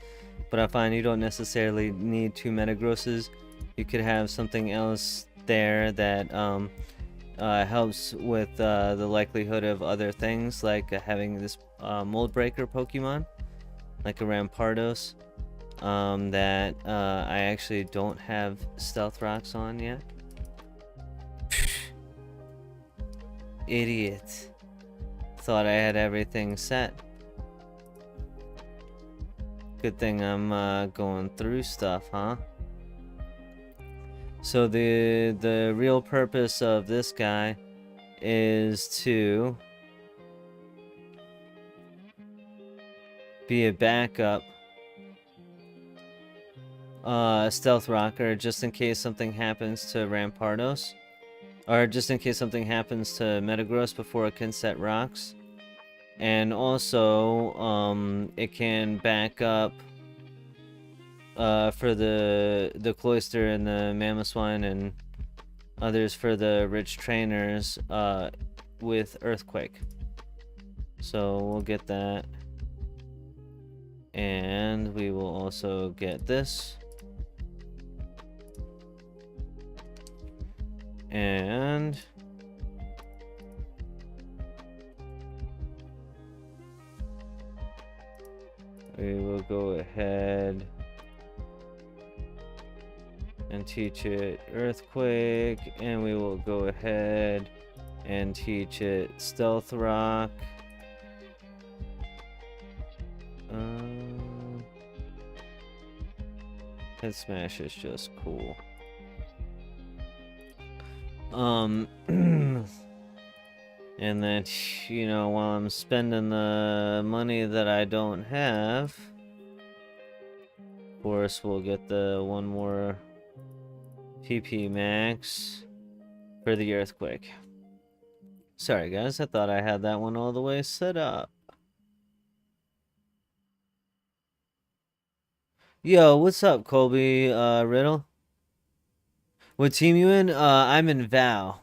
But I find you don't necessarily need 2 Metagrosses. You could have something else there that helps with the likelihood of other things, like having this Mold Breaker Pokemon, like a Rampardos, that I actually don't have Stealth Rocks on yet. Idiot. Thought I had everything set. Good thing I'm going through stuff, huh? So the real purpose of this guy is to be a backup stealth rocker, just in case something happens to Rampardos, or just in case something happens to Metagross before it can set rocks. And also it can back up for the Cloyster and the Mamoswine and others for the rich trainers with Earthquake. So we'll get that. And we will also get this. And we will go ahead and teach it Earthquake, and we will go ahead and teach it Stealth Rock. Head Smash is just cool. And then, you know, while I'm spending the money that I don't have, of course, we'll get the one more PP Max for the Earthquake. Sorry, guys, I thought I had that one all the way set up. Yo, what's up, Colby Riddle? What team you in? I'm in Val.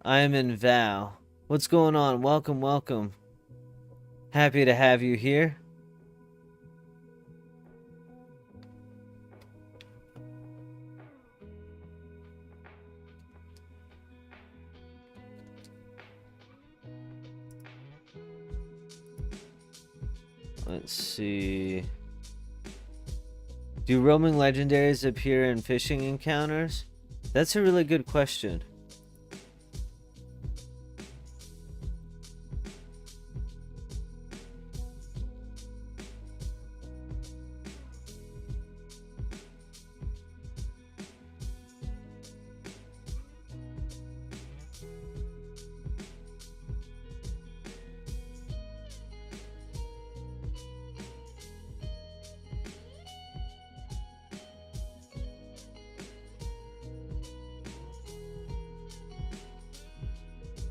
I am in Val. What's going on? Welcome, welcome. Happy to have you here. Let's see. Do roaming legendaries appear in fishing encounters? That's a really good question.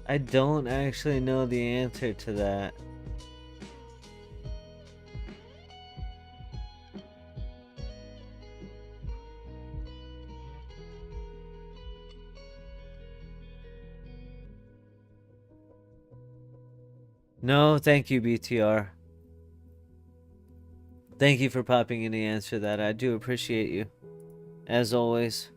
I don't actually know the answer to that. No, thank you, BTR. Thank you for popping in the answer to that. I do appreciate you, as always.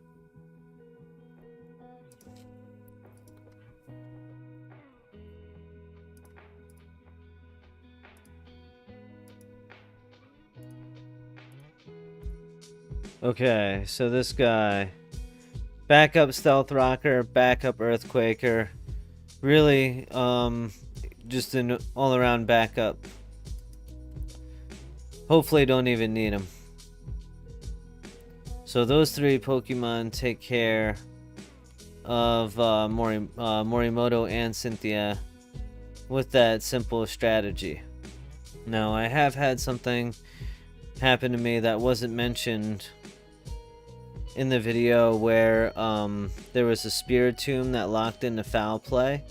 Okay, so this guy, backup stealth rocker, backup earthquaker, really, just an all-around backup. Hopefully don't even need him. So those three Pokemon take care of Morimoto and Cynthia with that simple strategy. Now, I have had something happen to me that wasn't mentioned in the video where there was a Spiritomb that locked into foul play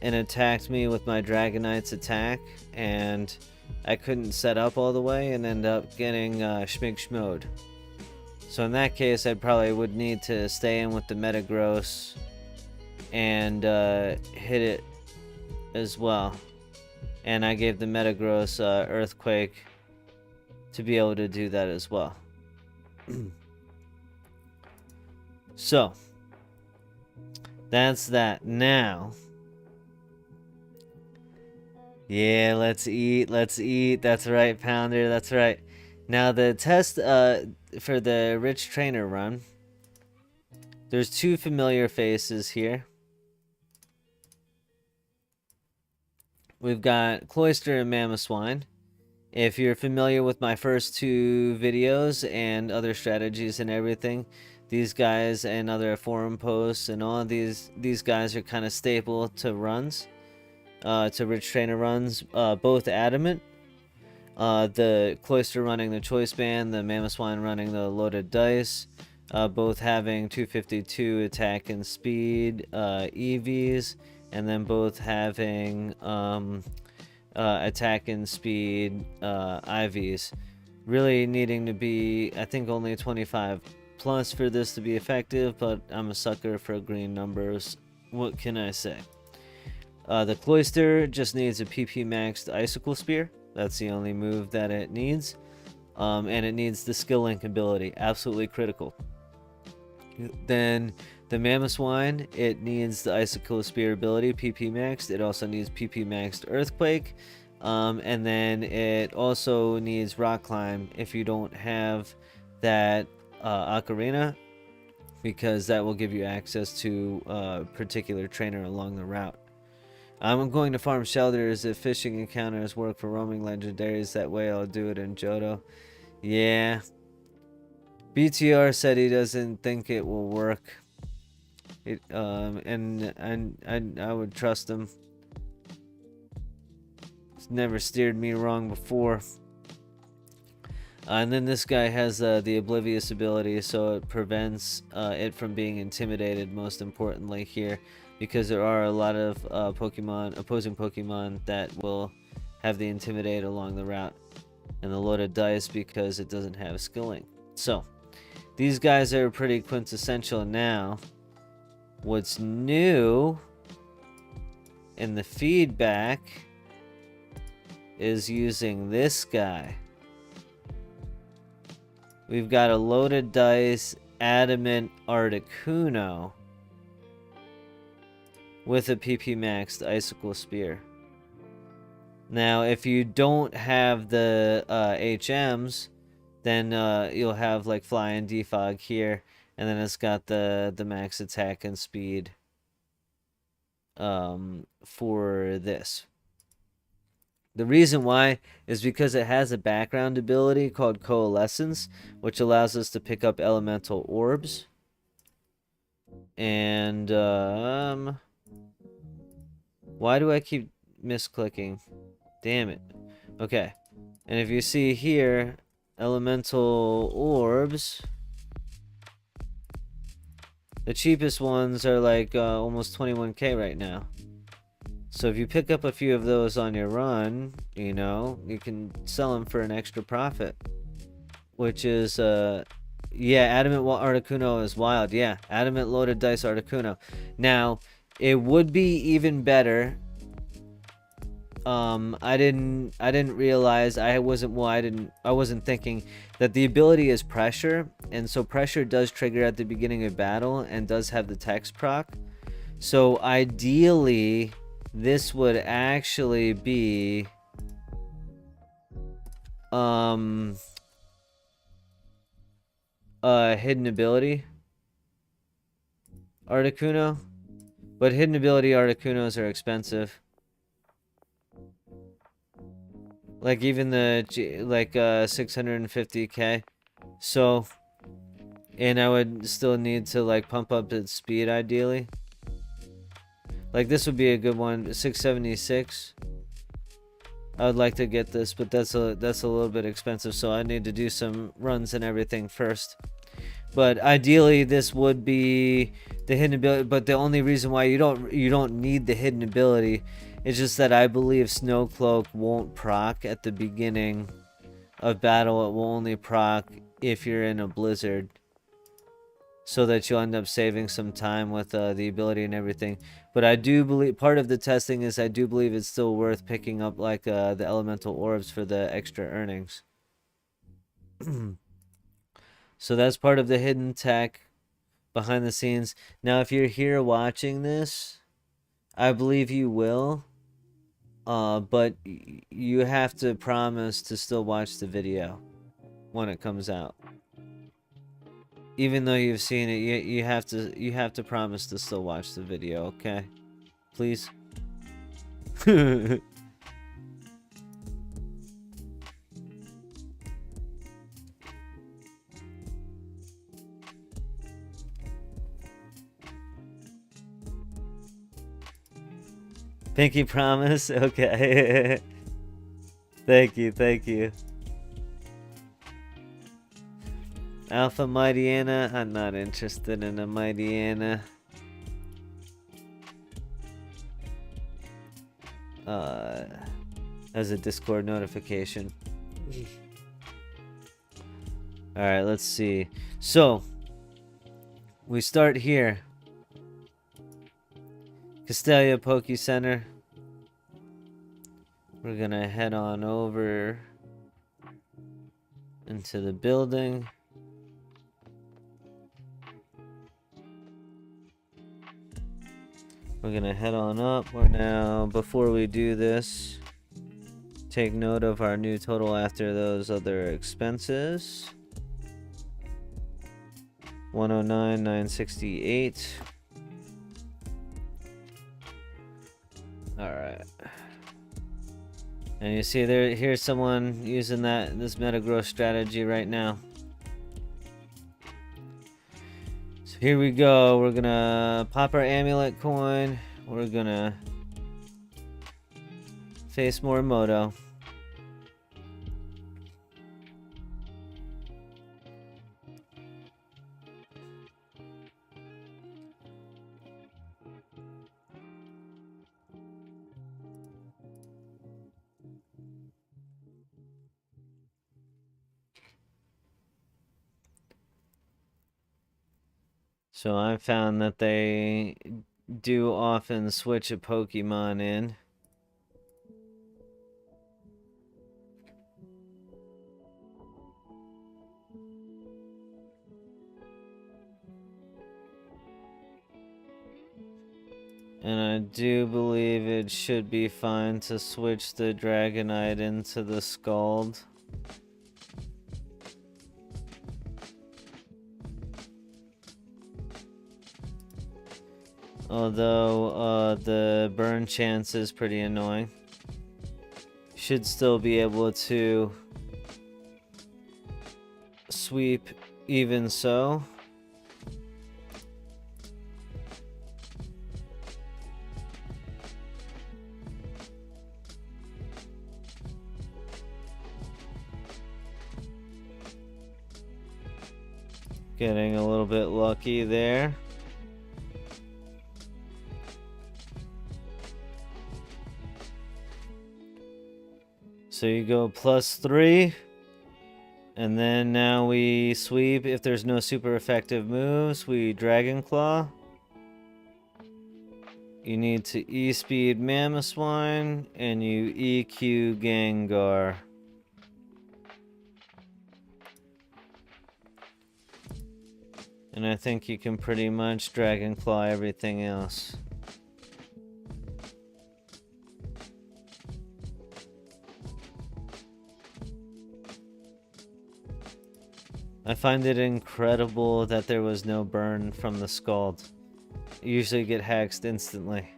and attacked me with my Dragonite's attack, and I couldn't set up all the way and end up getting Shmeaty. So in that case, I probably would need to stay in with the Metagross and hit it as well. And I gave the Metagross Earthquake to be able to do that as well. So, that's that. Now, yeah, let's eat, let's eat. That's right, Pounder, that's right. Now, the test for the Rich Trainer run, there's two familiar faces here. We've got Cloyster and Mamoswine. If you're familiar with my first two videos and other strategies and everything, these guys and other forum posts and all of these guys are kind of staple to runs, to Rich Trainer runs, both adamant. The Cloyster running the Choice Band, the Mamoswine running the Loaded Dice, both having 252 attack and speed EVs, and then both having attack and speed IVs. Really needing to be, I think, only 25 plus for this to be effective, but I'm a sucker for green numbers. What can I say? The Cloyster just needs a PP maxed Icicle Spear. That's the only move that it needs. And it needs the Skill Link ability. Absolutely critical. Then the Mamoswine, it needs the Icicle Spear ability, PP maxed. It also needs PP maxed Earthquake. And then it also needs Rock Climb if you don't have that Ocarina, because that will give you access to a particular trainer along the route. I'm going to farm shelters if fishing encounters work for roaming legendaries. That way I'll do it in Johto. Yeah. BTR said he doesn't think it will work. And I would trust him. It's never steered me wrong before. And then this guy has the Oblivious ability, so it prevents it from being intimidated, most importantly here, because there are a lot of opposing Pokemon that will have the Intimidate along the route, and the Loaded Dice because it doesn't have Skilling. So, these guys are pretty quintessential now. What's new in the feedback is using this guy. We've got a Loaded Dice Adamant Articuno with a PP maxed Icicle Spear. Now, if you don't have the HMs, then you'll have like Fly and Defog here, and then it's got the max attack and speed for this. The reason why is because it has a background ability called Coalescence, which allows us to pick up elemental orbs. And why do I keep misclicking? Damn it. Okay. And if you see here, elemental orbs, the cheapest ones are like almost 21k right now. So if you pick up a few of those on your run, you know, you can sell them for an extra profit. Which is, yeah, Adamant Articuno is wild. Yeah, Adamant Loaded Dice Articuno. Now, it would be even better. I didn't realize, I wasn't thinking that the ability is pressure, and so pressure does trigger at the beginning of battle and does have the text proc. So ideally, this would actually be hidden ability Articuno, but hidden ability Articunos are expensive. Like even the 650k. So, and I would still need to like pump up its speed ideally. Like this would be a good one, 676. I would like to get this, but that's a little bit expensive, so I need to do some runs and everything first. But ideally this would be the hidden ability, but the only reason why you don't need the hidden ability is just that I believe Snowcloak won't proc at the beginning of battle. It will only proc if you're in a blizzard, so that you'll end up saving some time with the ability and everything. But I do believe part of the testing is I do believe it's still worth picking up like the elemental orbs for the extra earnings. So that's part of the hidden tech behind the scenes. Now if you're here watching this, I believe you will, but you have to promise to still watch the video when it comes out. Even though you've seen it, you have to promise to still watch the video, okay? Please. Pinky promise? Okay. Thank you. Alpha Mightyana? I'm not interested in a Mightyana. As a Discord notification. Alright, let's see. So, we start here. Castelia Poke Center. We're gonna head on over into the building. We're gonna head on up. We're now, before we do this, take note of our new total after those other expenses. 109,968. Alright. And you see here's someone using this meta growth strategy right now. So here we go. We're gonna pop our amulet coin. We're gonna face more Moto. So I found that they do often switch a Pokemon in. And I do believe it should be fine to switch the Dragonite into the Scald. Although the burn chance is pretty annoying. Should still be able to sweep even so. Getting a little bit lucky there. So you go +3. And then now we sweep. If there's no super effective moves, we Dragon Claw. You need to E-Speed Mamoswine, and you EQ Gengar. And I think you can pretty much Dragon Claw everything else. I find it incredible that there was no burn from the Scald. You usually get hexed instantly.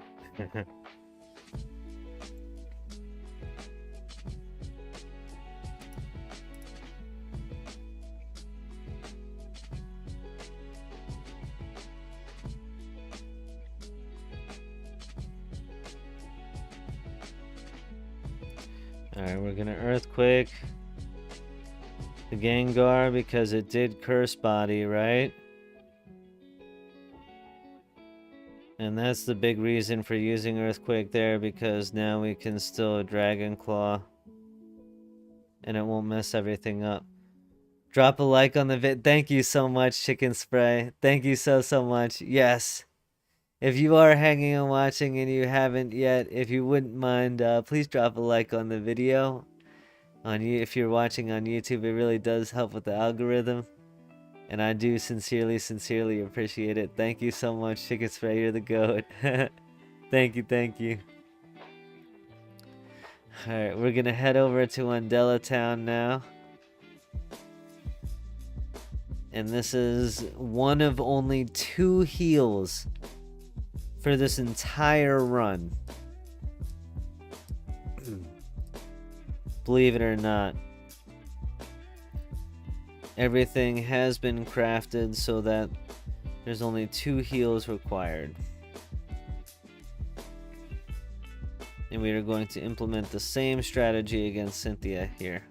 Alright, we're gonna Earthquake the Gengar because it did Curse Body, right? And that's the big reason for using Earthquake there, because now we can still Dragon Claw and it won't mess everything up. Drop a like on the vid. Thank you so much, Chicken Spray. Thank you so much. Yes. If you are hanging and watching and you haven't yet, if you wouldn't mind, please drop a like on the video. If you're watching on YouTube, it really does help with the algorithm. And I do sincerely appreciate it. Thank you so much, Chicken Spray. You're the goat. Thank you. Alright, we're gonna head over to Undella Town now. And this is one of only 2 heals for this entire run. Believe it or not. Everything has been crafted so that there's only 2 heals required. And we are going to implement the same strategy against Cynthia here.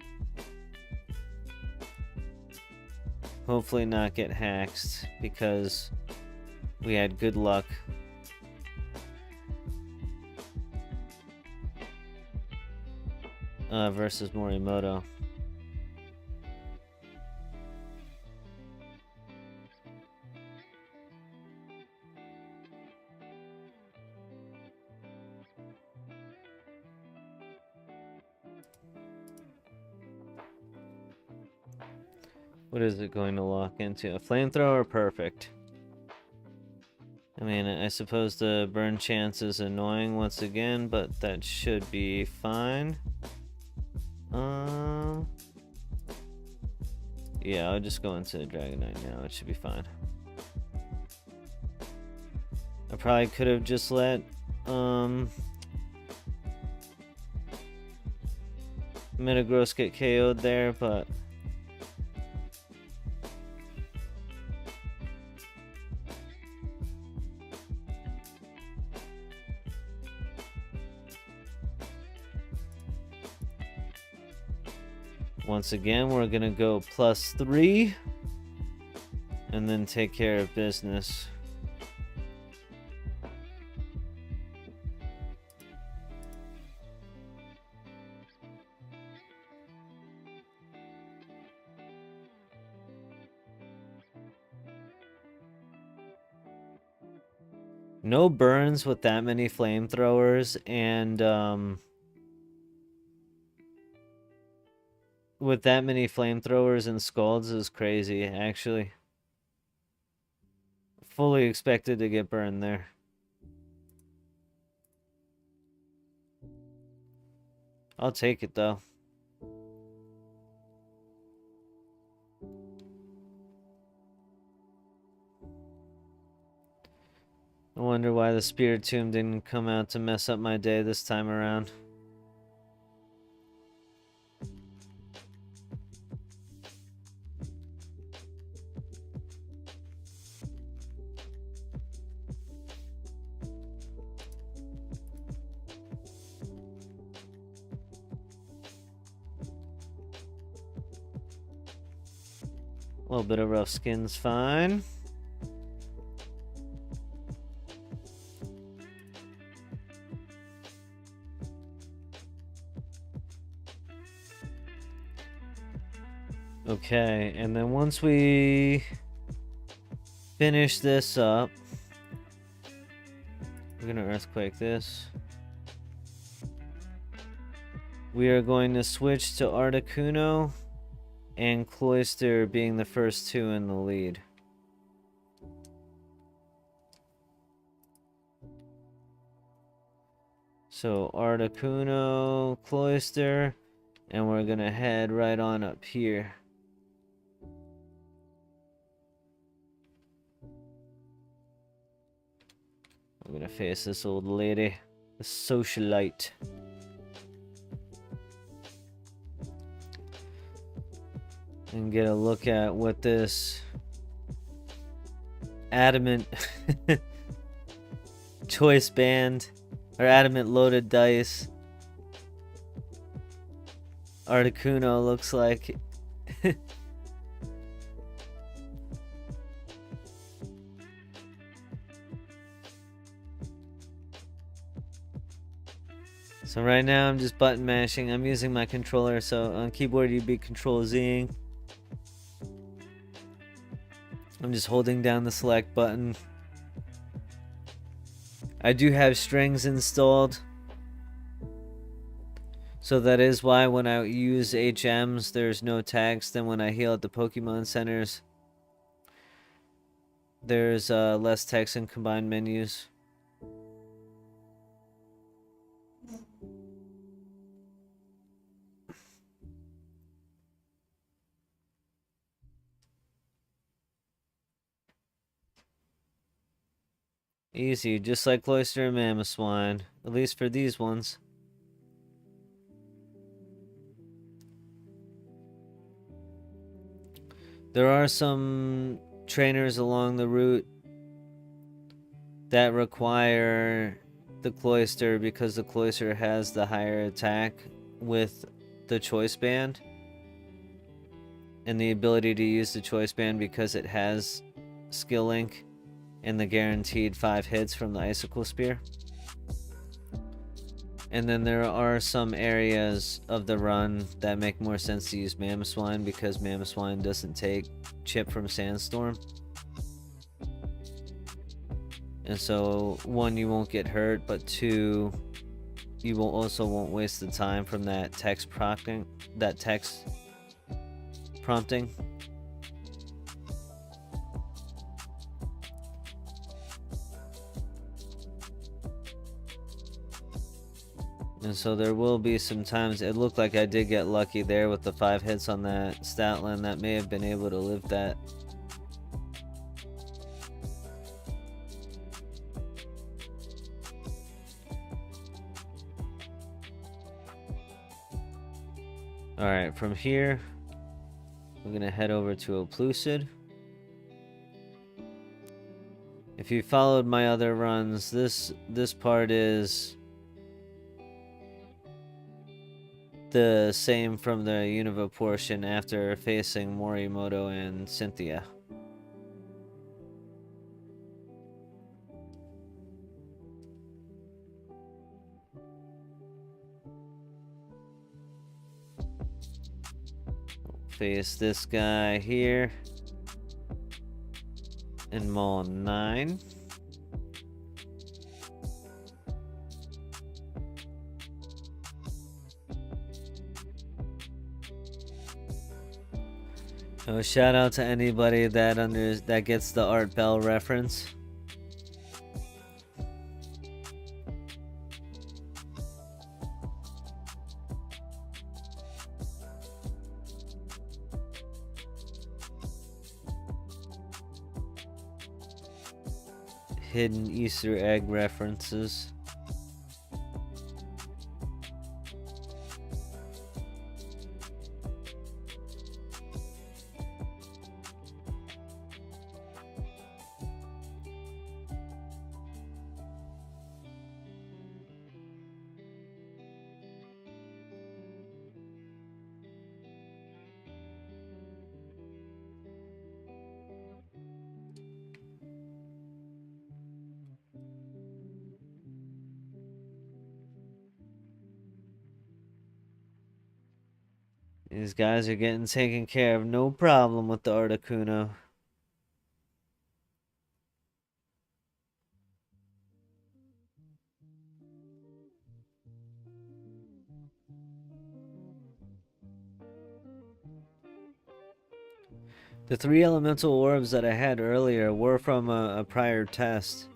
Hopefully not get hacked because we had good luck. Versus Morimoto. What is it going to lock into? A flamethrower? Perfect. I mean, I suppose the burn chance is annoying once again, but that should be fine. Yeah, I'll just go into Dragonite now. It should be fine. I probably could have just let Metagross get KO'd there, but once again, we're gonna go +3 and then take care of business. No burns with that many flamethrowers, and with that many flamethrowers and Scalds is crazy, actually. Fully expected to get burned there. I'll take it though. I wonder why the Spirit Tomb didn't come out to mess up my day this time around. A little bit of rough skin's fine. Okay, and then once we finish this up, we're gonna earthquake this. We are going to switch to Articuno and Cloyster being the first two in the lead. So Articuno, Cloyster, and we're gonna head right on up here. I'm gonna face this old lady, the socialite. And get a look at what this adamant choice band or adamant loaded dice Articuno looks like. So right now I'm just button mashing. I'm using my controller, so on keyboard you'd be Control-Zing. I'm just holding down the select button. I do have strings installed, so that is why when I use HMs there's no text, and when I heal at the Pokemon centers there's less text in combined menus. Easy, just like Cloyster and Mamoswine, at least for these ones. There are some trainers along the route that require the Cloyster because the Cloyster has the higher attack with the choice band, and the ability to use the choice band because it has skill link and the guaranteed 5 hits from the Icicle Spear. And then there are some areas of the run that make more sense to use Mamoswine because Mamoswine doesn't take chip from Sandstorm. And so, 1, you won't get hurt, but 2, you will also won't waste the time from that text prompting. And so there will be some times, it looked like I did get lucky there with the 5 hits on that Statland that may have been able to live that. Alright, from here, we're going to head over to Oplucid. If you followed my other runs, this part is the same from the Unova portion after facing Morimoto and Cynthia. Face this guy here in Mall 9. Oh, shout out to anybody that gets the Art Bell reference. hidden Easter egg references. These guys are getting taken care of, no problem with the Articuno. The 3 elemental orbs that I had earlier were from a prior test,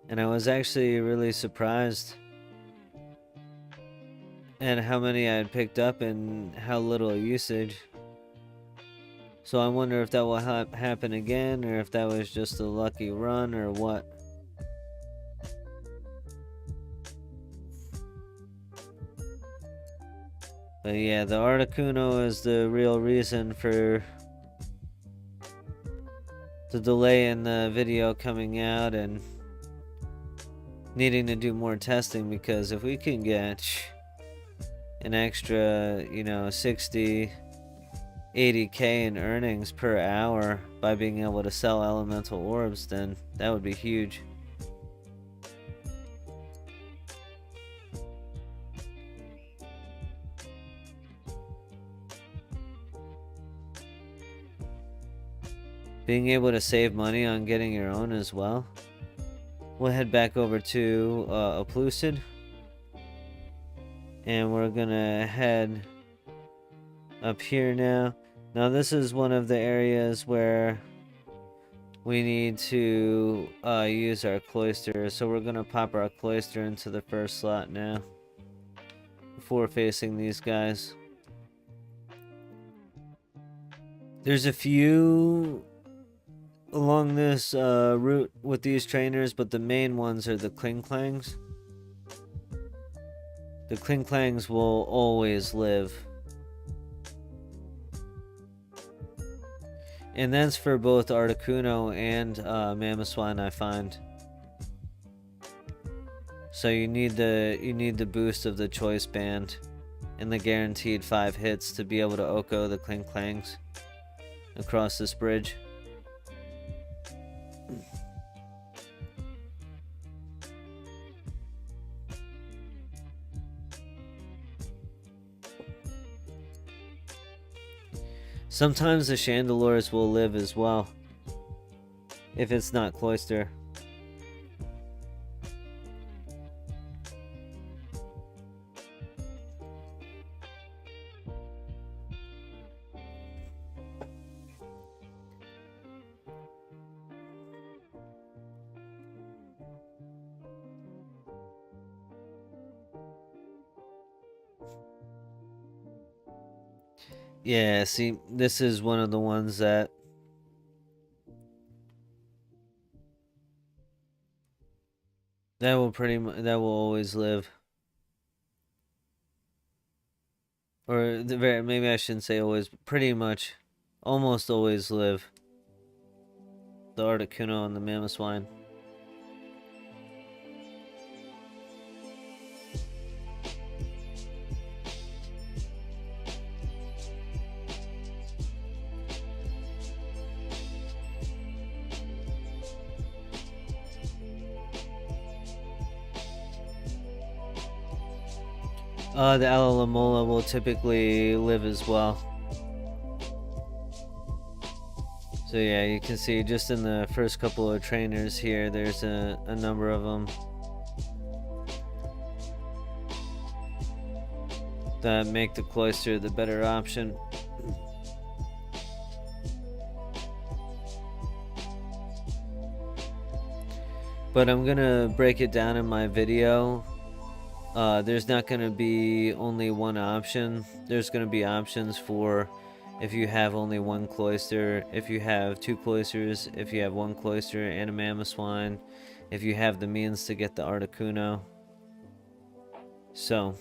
and I was actually really surprised at how many I had picked up and how little usage. So I wonder if that will happen again, or if that was just a lucky run, or what. But yeah, the Articuno is the real reason for the delay in the video coming out and needing to do more testing, because if we can get an extra, 60, 80k in earnings per hour by being able to sell elemental orbs, then that would be huge. Being able to save money on getting your own as well. We'll head back over to Oplucid, and we're gonna head up here now. Now this is one of the areas where we need to use our cloister, so we're gonna pop our cloister into the first slot now before facing these guys. There's a few along this route with these trainers, but the main ones are the Klinklangs. The Klinklangs will always live. And that's for both Articuno and Mamoswine, I find. So you need the boost of the choice band and the guaranteed 5 hits to be able to Oko the Klinklangs across this bridge. Sometimes the Chandelures will live as well, if it's not Cloister. Yeah, see, this is one of the ones that will always live. Or maybe I shouldn't say always, but pretty much almost always live. The Articuno and the Mamoswine. The Alomola will typically live as well. So yeah, you can see just in the first couple of trainers here, there's a number of them that make the Cloister the better option. But I'm gonna break it down in my video. There's not going to be only one option. There's going to be options for if you have only one Cloister, if you have 2 Cloisters, if you have 1 Cloister and a Mamoswine, if you have the means to get the Articuno. So,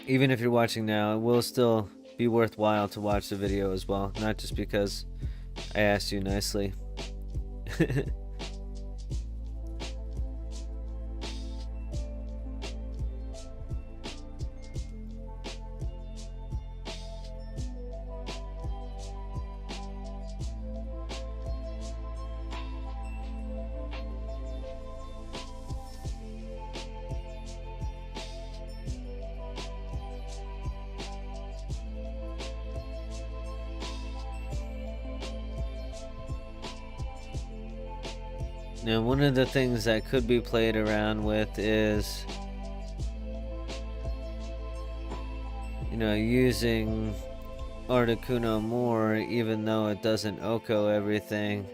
even if you're watching now, it will still be worthwhile to watch the video as well, not just because I asked you nicely. Now, one of the things that could be played around with is, you know, using Articuno more, even though it doesn't Oko everything,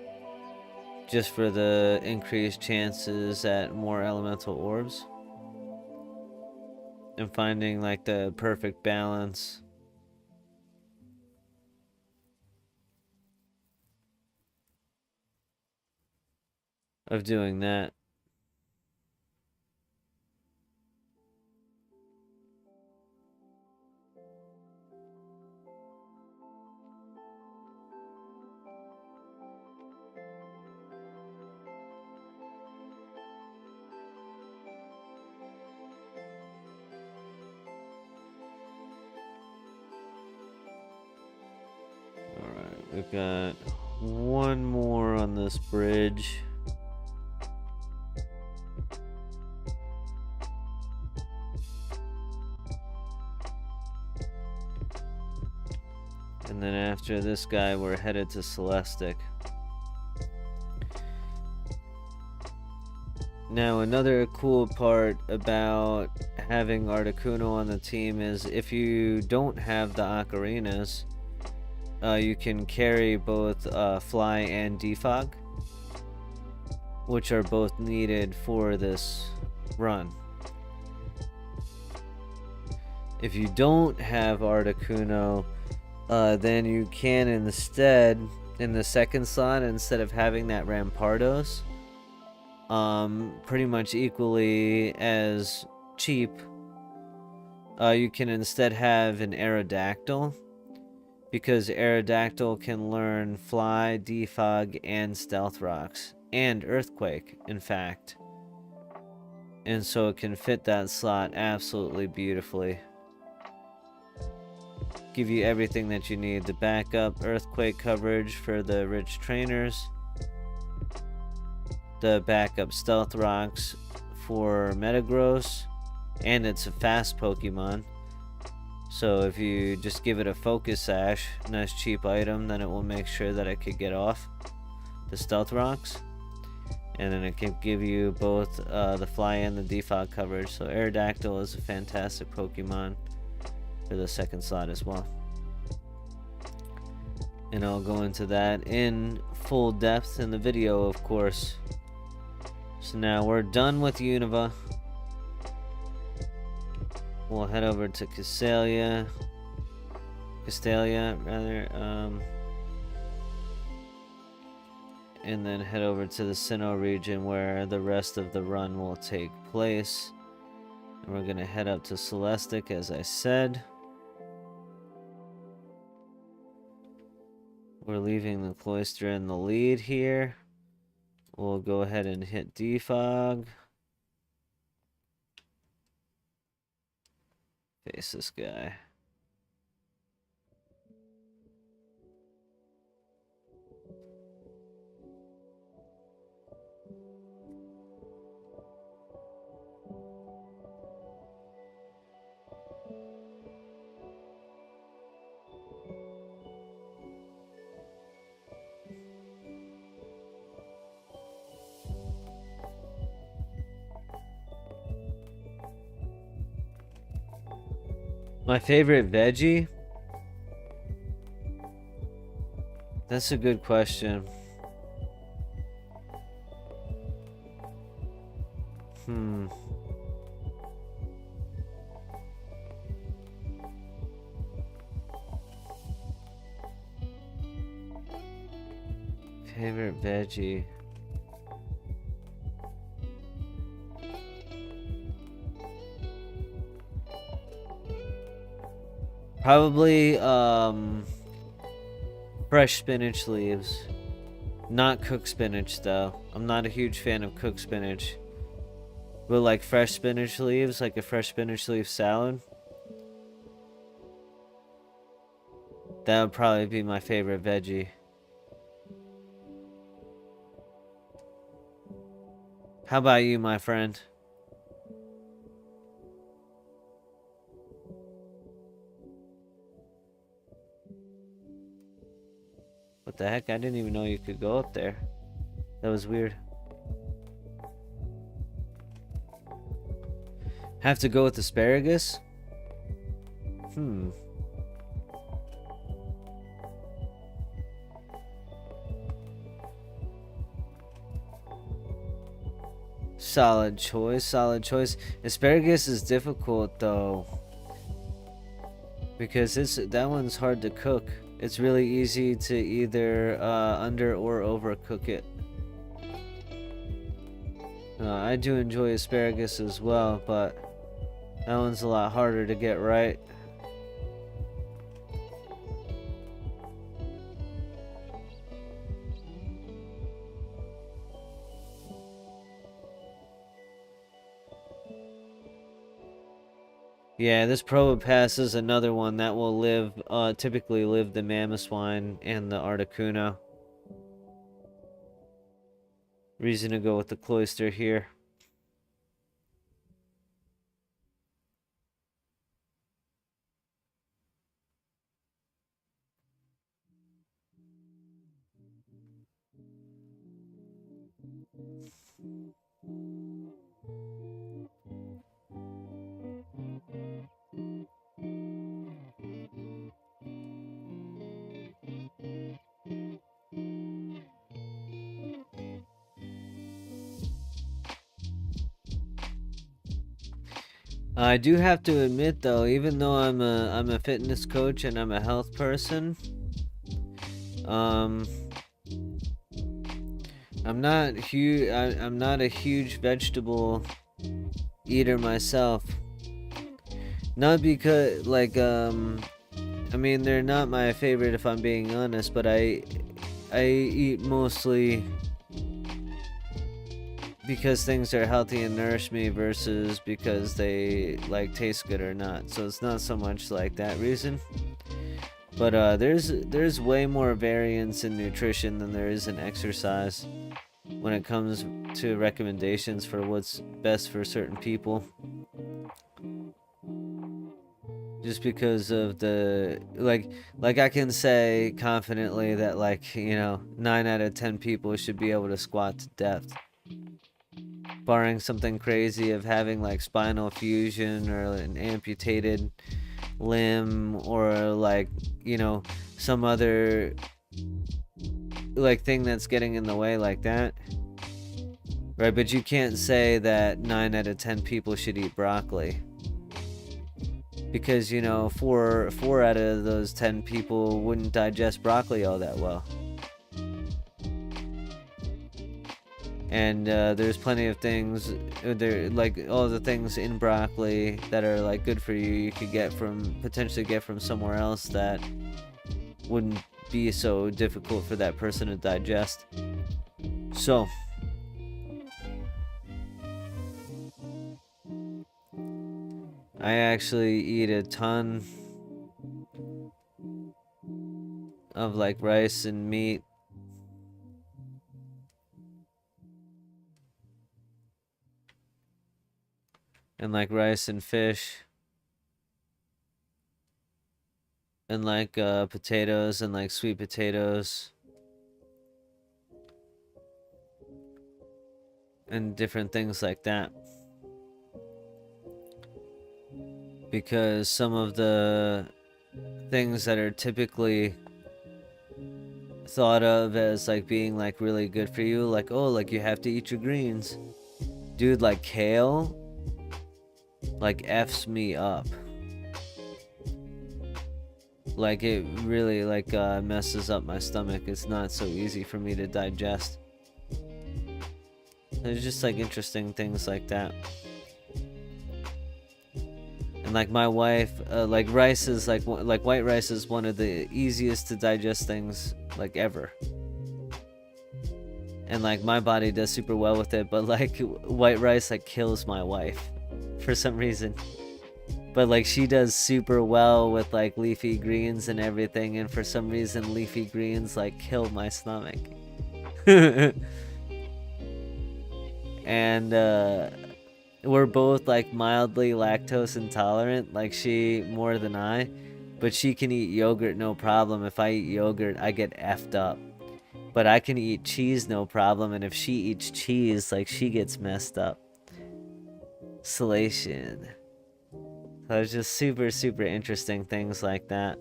just for the increased chances at more elemental orbs. And finding like the perfect balance of doing that. Alright, we've got one more on this bridge. And then after this guy, we're headed to Celestic. Now, another cool part about having Articuno on the team is if you don't have the Ocarinas, you can carry both Fly and Defog, which are both needed for this run. If you don't have Articuno, then you can instead, in the second slot, instead of having that Rampardos, pretty much equally as cheap, you can instead have an Aerodactyl, because Aerodactyl can learn Fly, Defog, and Stealth Rocks, and Earthquake, in fact. And so it can fit that slot absolutely beautifully. Give you everything that you need: the backup Earthquake coverage for the rich trainers, the backup Stealth Rocks for Metagross, and it's a fast Pokemon. So if you just give it a Focus Sash, nice cheap item, then it will make sure that it could get off the Stealth Rocks. And then it can give you both the Fly and the Defog coverage. So Aerodactyl is a fantastic Pokemon for the second slot as well. And I'll go into that in full depth in the video, of course. So now we're done with Unova. We'll head over to Castelia rather, and then head over to the Sinnoh region where the rest of the run will take place. And we're gonna head up to Celestic, as I said. We're leaving the Cloyster in the lead here. We'll go ahead and hit Defog. Face this guy. My favorite veggie? That's a good question. Favorite veggie. Probably fresh spinach leaves. Not cooked spinach though. I'm not a huge fan of cooked spinach. But like fresh spinach leaves, like a fresh spinach leaf salad. That would probably be my favorite veggie. How about you, my friend? What the heck? I didn't even know you could go up there. That was weird. Have to go with asparagus? Solid choice, solid choice. Asparagus is difficult though, because that one's hard to cook. It's really easy to either under or overcook it. I do enjoy asparagus as well, but that one's a lot harder to get right. Yeah, this Probopass is another one that will typically live the Mamoswine and the Articuno. Reason to go with the Cloyster here. I do have to admit though, even though I'm a fitness coach and I'm a health person, I'm not a huge vegetable eater myself. Not because I mean, they're not my favorite if I'm being honest, but I eat mostly because things are healthy and nourish me versus because they like taste good or not. So it's not so much like that reason. But there's way more variance in nutrition than there is in exercise when it comes to recommendations for what's best for certain people. Just because of the like I can say confidently that 9 out of 10 people should be able to squat to depth, barring something crazy of having like spinal fusion or an amputated limb or some other thing that's getting in the way like that, right? But you can't say that 9 out of 10 people should eat broccoli, because four out of those 10 people wouldn't digest broccoli all that well. And there's plenty of things there, like all the things in broccoli that are like good for you could potentially get from somewhere else that wouldn't be so difficult for that person to digest. So I actually eat a ton of like rice and meat. And like rice and fish. And like potatoes and like sweet potatoes. And different things like that. Because some of the things that are typically thought of as like being like really good for you, like you have to eat your greens. Dude, like kale like F's me up. Like, it really, like, messes up my stomach. It's not so easy for me to digest. There's just, like, interesting things like that. And, like, my wife, like, rice is, like, white rice is one of the easiest to digest things, like, ever. And, like, my body does super well with it, but, like, white rice, like, kills my wife for some reason. But, like, she does super well with, like, leafy greens and everything, and for some reason, leafy greens, like, kill my stomach. And, we're both, like, mildly lactose intolerant, like, she more than I, but she can eat yogurt no problem. If I eat yogurt, I get effed up. But I can eat cheese no problem, and if she eats cheese, like, she gets messed up. Salation. So it's just super, super interesting things like that.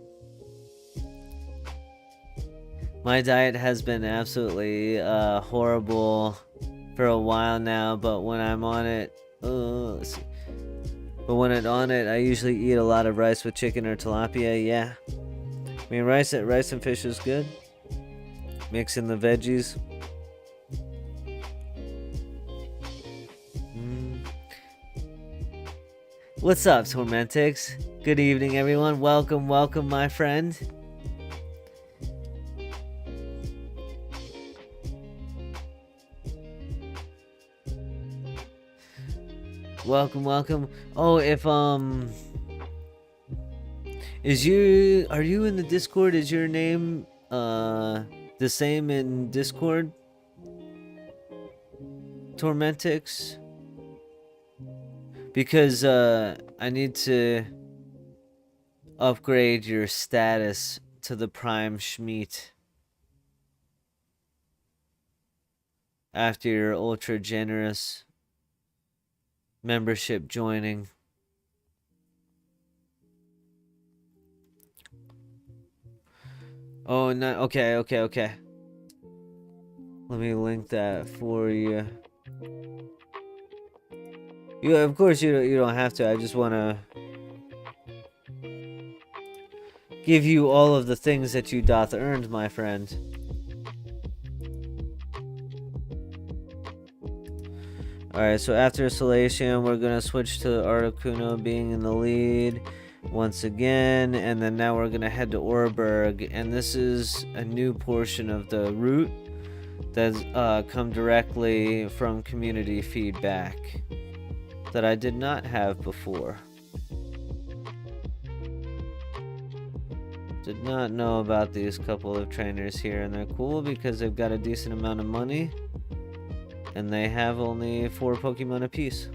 My diet has been absolutely horrible for a while now, but when I'm on it, let's see. But when I'm on it, I usually eat a lot of rice with chicken or tilapia. Yeah, I mean rice and fish is good. Mix in the veggies. What's up, Tormentix? Good evening, everyone. Welcome, welcome, my friend. Welcome, welcome. Oh, if are you in the Discord? Is your name the same in Discord? Tormentix? Because I need to upgrade your status to the Prime Shmeaty after your ultra generous membership joining. Oh, no. Okay. Let me link that for you. You, of course, you don't have to. I just want to give you all of the things that you doth earned, my friend. Alright, so after Salation, we're going to switch to Articuno being in the lead once again, and then now we're going to head to Orberg, and this is a new portion of the route that's come directly from community feedback that I did not have before. Did not know about these couple of trainers here, and they're cool because they've got a decent amount of money, and they have only 4 Pokemon apiece.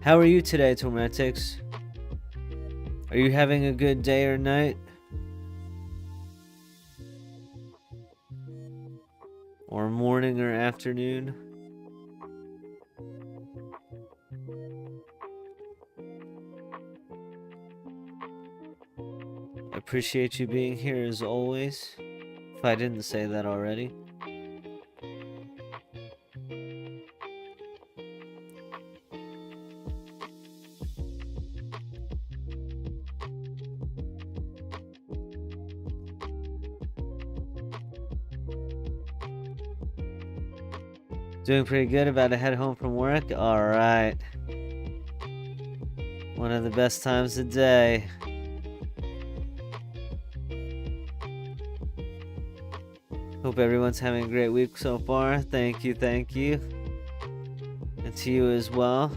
How are you today, Tormentix? Are you having a good day or night? Or morning or afternoon? I appreciate you being here as always, if I didn't say that already. Doing pretty good, about to head home from work. Alright. One of the best times of the day. Hope everyone's having a great week so far. Thank you. And to you as well.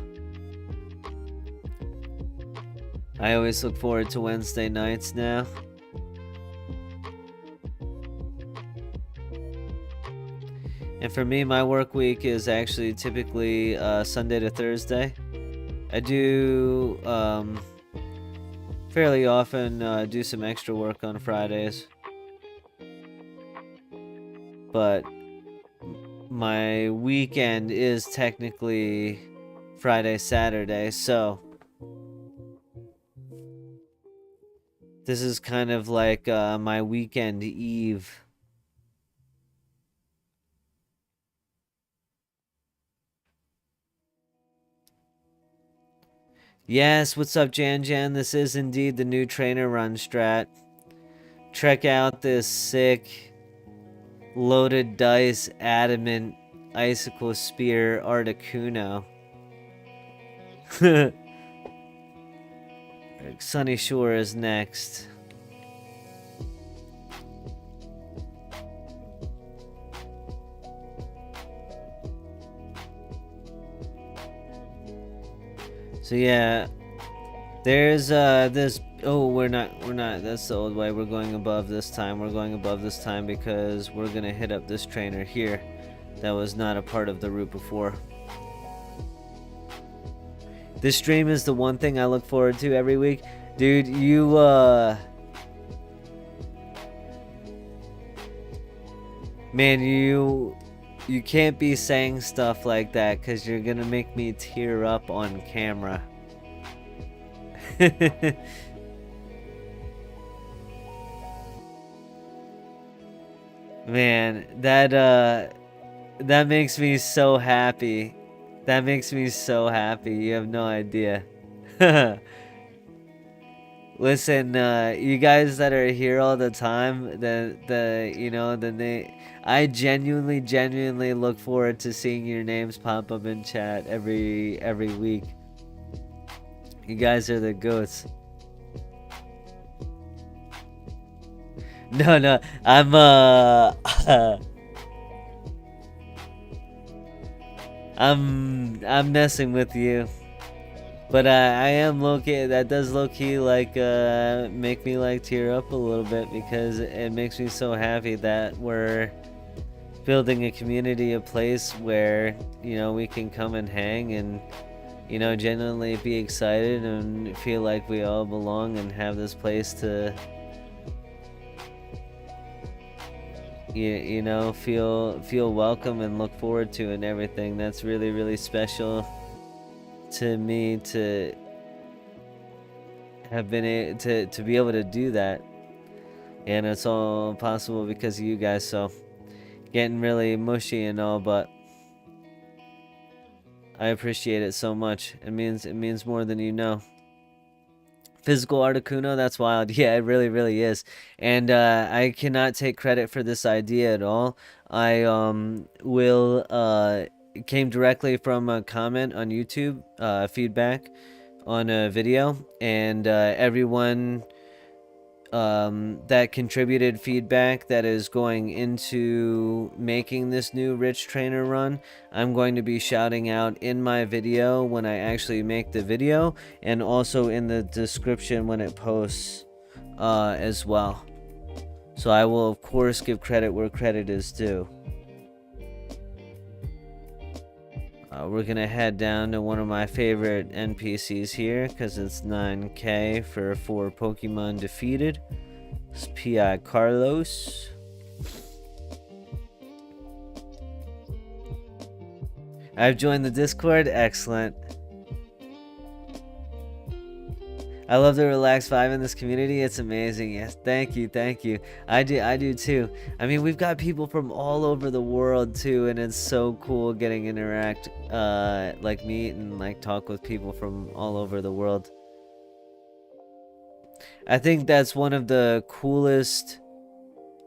I always look forward to Wednesday nights now. And for me, my work week is actually typically Sunday to Thursday. I do fairly often do some extra work on Fridays. But my weekend is technically Friday, Saturday, so this is kind of like my weekend eve. Yes, what's up, Jan Jan? This is indeed the new trainer run strat. Check out this sick loaded dice adamant icicle spear Articuno. Sunny Shore is next. So yeah, there's this. Oh, we're not. That's the old way. We're going above this time. We're going above this time because we're gonna hit up this trainer here. That was not a part of the route before. This stream is the one thing I look forward to every week, dude. Man, you can't be saying stuff like that because you're gonna make me tear up on camera. Man, that makes me so happy. That makes me so happy. You have no idea. Listen, you guys that are here all the time, I genuinely look forward to seeing your names pop up in chat every week. You guys are the goats. No, I'm I'm messing with you. But I am low-key, that does low-key like make me like tear up a little bit because it makes me so happy that we're building a community, a place where, we can come and hang and, genuinely be excited and feel like we all belong and have this place to, feel welcome and look forward to and everything. That's really, really special to me to have been to be able to do that, and it's all possible because of you guys. So getting really mushy and all, but I appreciate it so much. It means more than you know. Physical Articuno, that's wild. Yeah, it really is. And I cannot take credit for this idea at all. I came directly from a comment on YouTube, feedback on a video, and everyone that contributed feedback that is going into making this new Rich Trainer run, I'm going to be shouting out in my video when I actually make the video, and also in the description when it posts as well. So I will of course give credit where credit is due. We're gonna head down to one of my favorite NPCs here because it's 9k for 4 Pokemon defeated. It's P.I. Carlos. I've joined the Discord. Excellent. I love the relaxed vibe in this community. It's amazing. Yes, thank you. I do too. I mean, we've got people from all over the world too, and it's so cool getting interact, meet and talk with people from all over the world. I think that's one of the coolest,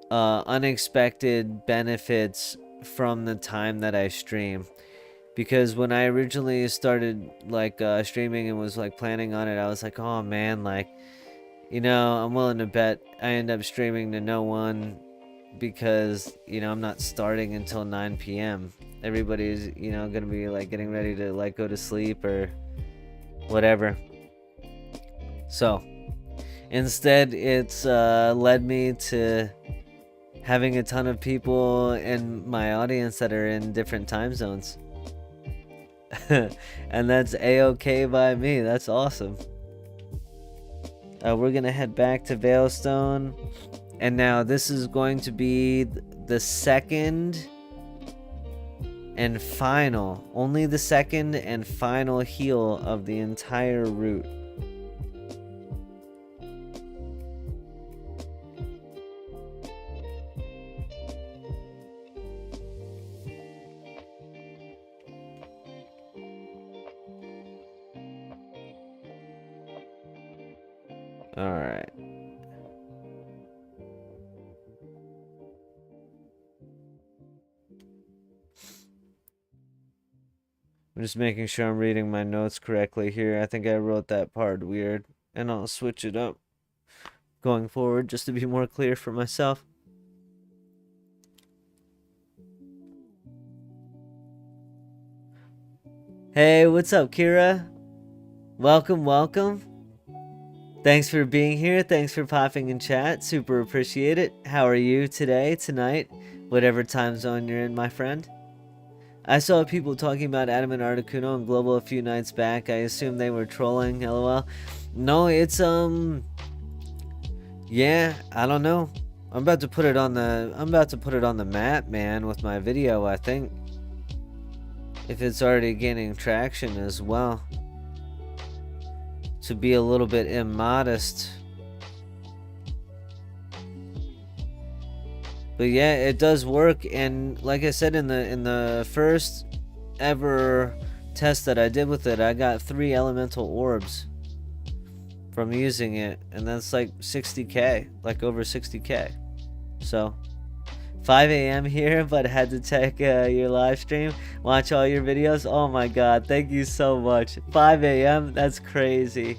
unexpected benefits from the time that I stream. Because when I originally started streaming and was planning on it, I was like, oh man, I'm willing to bet I end up streaming to no one because I'm not starting until 9 p.m. Everybody's gonna be getting ready to go to sleep or whatever. So instead, it's led me to having a ton of people in my audience that are in different time zones. And that's a-okay by me. That's awesome. We're gonna head back to Veilstone, and now this is going to be the second and final, only the second and final heal of the entire route. Alright. I'm just making sure I'm reading my notes correctly here. I think I wrote that part weird. And I'll switch it up going forward just to be more clear for myself. Hey, what's up, Kira? Welcome, welcome. Thanks for being here. Thanks for popping in chat. Super appreciate it. How are you today, tonight, whatever time zone you're in, my friend? I saw people talking about Adam and Articuno and Global a few nights back. I assume they were trolling, lol. No, it's yeah, I don't know. I'm about to put it on the map, man, with my video, I think. If it's already gaining traction as well. To be a little bit immodest. But yeah, it does work, and like I said in the first ever test that I did with it, I got 3 elemental orbs from using it, and that's like 60k, like over 60k. So 5 a.m. here, but had to check your live stream, watch all your videos. Oh my god, thank you so much. 5 a.m. That's crazy.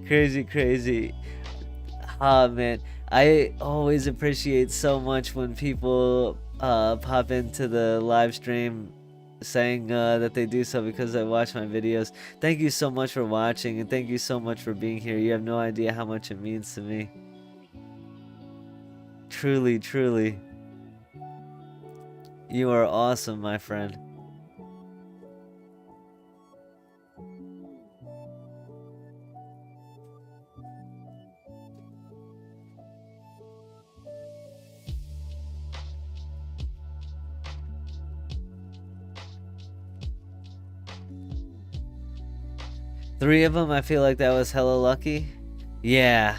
Crazy. Ah, man, I always appreciate so much when people pop into the live stream saying that they do so because I watch my videos. Thank you so much for watching, and thank you so much for being here. You have no idea how much it means to me. Truly. You are awesome, my friend. Three of them, I feel like that was hella lucky. Yeah,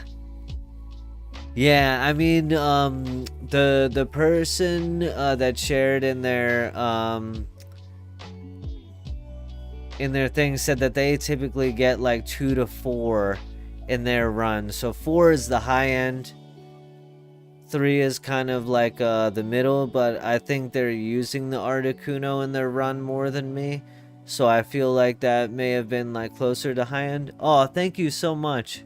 I mean, the person that shared in their thing said that they typically get like 2 to 4 in their run. So 4 is the high end. 3 is kind of like the middle, but I think they're using the Articuno in their run more than me. So I feel like that may have been like closer to high end. Oh, thank you so much.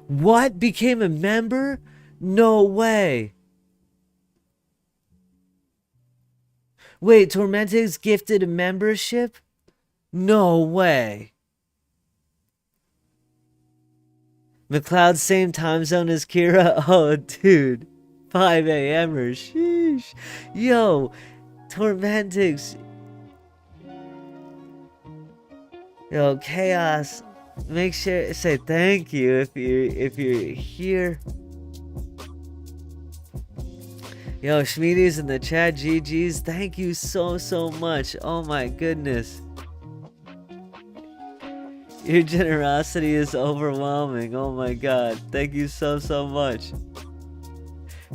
What? Became a member? No way. Wait, Tormentix gifted a membership? No way. McLeod, same time zone as Kira? Oh, dude. 5 a.m.er. Sheesh. Yo, Tormentix. Yo, Chaos. Make sure to say thank you if you're here. Yo, Shmeaty's in the chat. GG's. Thank you so much. Oh my goodness. Your generosity is overwhelming. Oh my god. Thank you so much.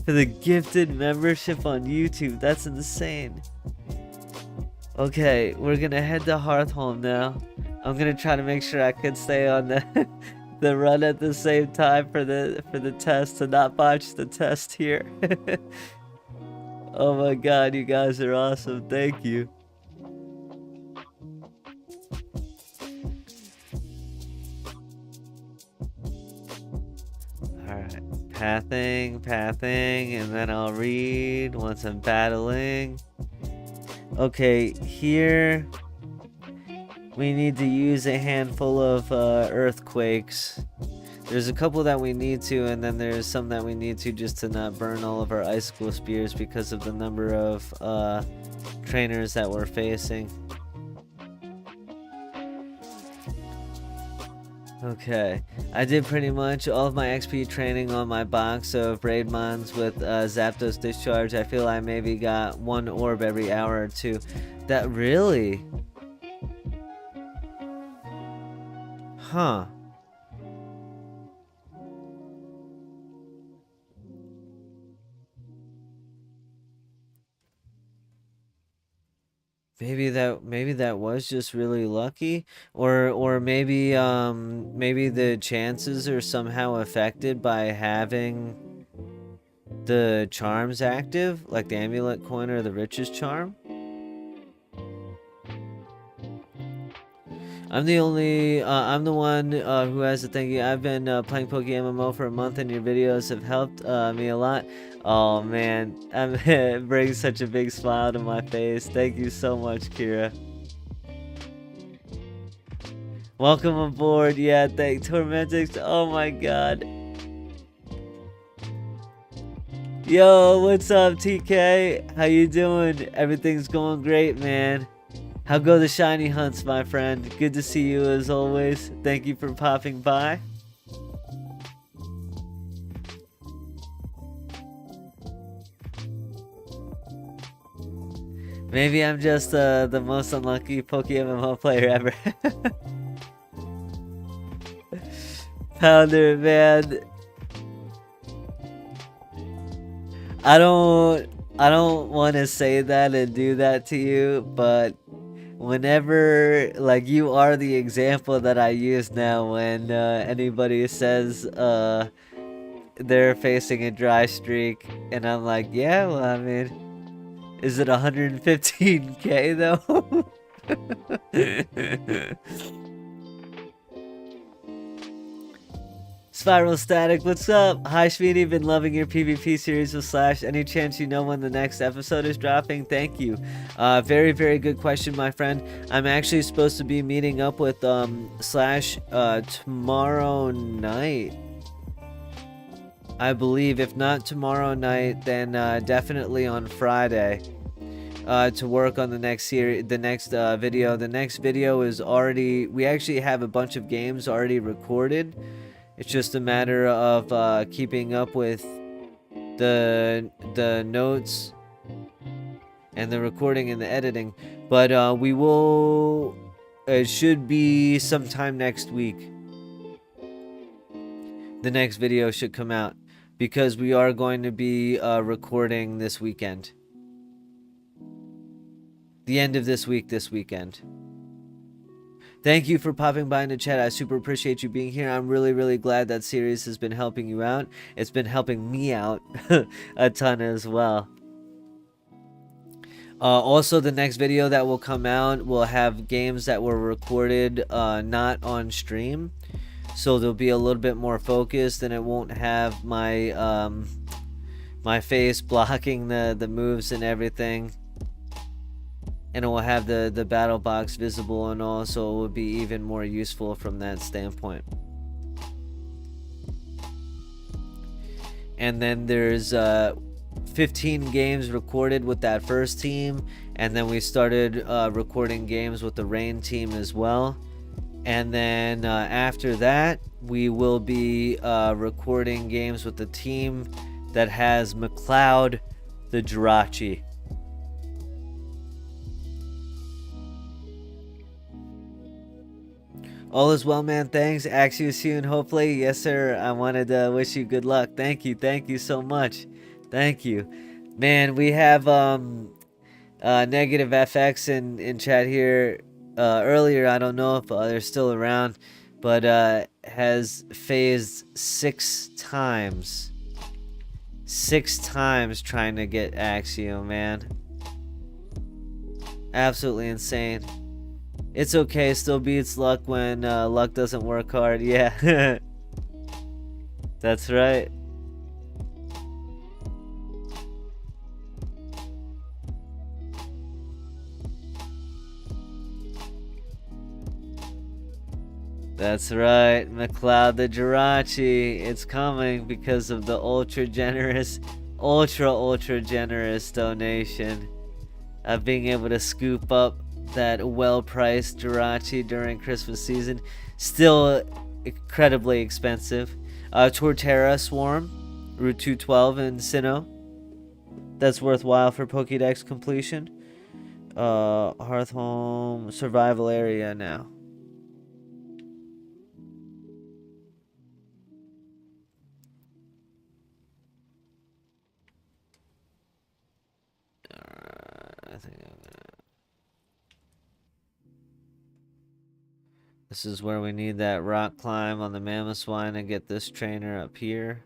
For the gifted membership on YouTube. That's insane. Okay, we're gonna head to Hearthholm now. I'm gonna try to make sure I can stay on the run at the same time for the test, to not botch the test here. Oh my god, you guys are awesome. Thank you. Alright, pathing, and then I'll read once I'm battling. Okay, here we need to use a handful of earthquakes. There's a couple that we need to, and then there's some that we need to just to not burn all of our icicle spears because of the number of trainers that we're facing. Okay, I did pretty much all of my XP training on my box of Braidmons with Zapdos Discharge. I feel I maybe got 1 orb every hour or 2. That really? Huh. maybe that was just really lucky, or maybe the chances are somehow affected by having the charms active, like the amulet coin or the riches charm. I'm the one who has to thank you. I've been playing PokéMMO for a month, and your videos have helped me a lot. Oh man, it brings such a big smile to my face. Thank you so much, Kira. Welcome aboard. Yeah, thank Tormentix. Oh my god. Yo, what's up, TK? How you doing? Everything's going great, man. How go the shiny hunts, my friend? Good to see you as always. Thank you for popping by. Maybe I'm just the most unlucky PokéMMO player ever. Pounder, man. I don't want to say that and do that to you, but whenever, like, you are the example that I use now when anybody says they're facing a dry streak, and I'm like, yeah, well, I mean, is it 115k though? Spiral Static, what's up? Hi, Shmeaty, been loving your PvP series with Slash. Any chance you know when the next episode is dropping? Thank you. Very, very good question, my friend. I'm actually supposed to be meeting up with Slash tomorrow night, I believe. If not tomorrow night, then definitely on Friday. To work on the next series, the next video. The next video is already, we actually have a bunch of games already recorded. It's just a matter of keeping up with the notes and the recording and the editing. But we will, it should be sometime next week. The next video should come out because we are going to be recording this weekend. The end of this weekend. Thank you for popping by in the chat. I super appreciate you being here. I'm really, really glad that series has been helping you out. It's been helping me out a ton as well. Also, the next video that will come out will have games that were recorded not on stream. So they'll be a little bit more focused, and it won't have my my face blocking the moves and everything. And it will have the battle box visible and all, so it will be even more useful from that standpoint. And then there's 15 games recorded with that first team, and then we started recording games with the Rain team as well. And then after that, we will be recording games with the team that has McLeod the Jirachi. All is well, man. Thanks. Ask you soon, hopefully. Yes, sir. I wanted to wish you good luck. Thank you. Thank you so much. Thank you. Man, we have Negative FX in chat here earlier. I don't know if they're still around, but has phased 6 times. 6 times trying to get Axio, man. Absolutely insane. It's okay, still beats luck when luck doesn't work hard. Yeah. That's right. That's right, McLeod the Jirachi. It's coming because of the ultra generous donation of being able to scoop up that well-priced Jirachi during Christmas season. Still incredibly expensive. Torterra Swarm, Route 212 in Sinnoh. That's worthwhile for Pokédex completion. Hearthhome survival area now. I think I'm gonna... This is where we need that rock climb on the Mamoswine and get this trainer up here.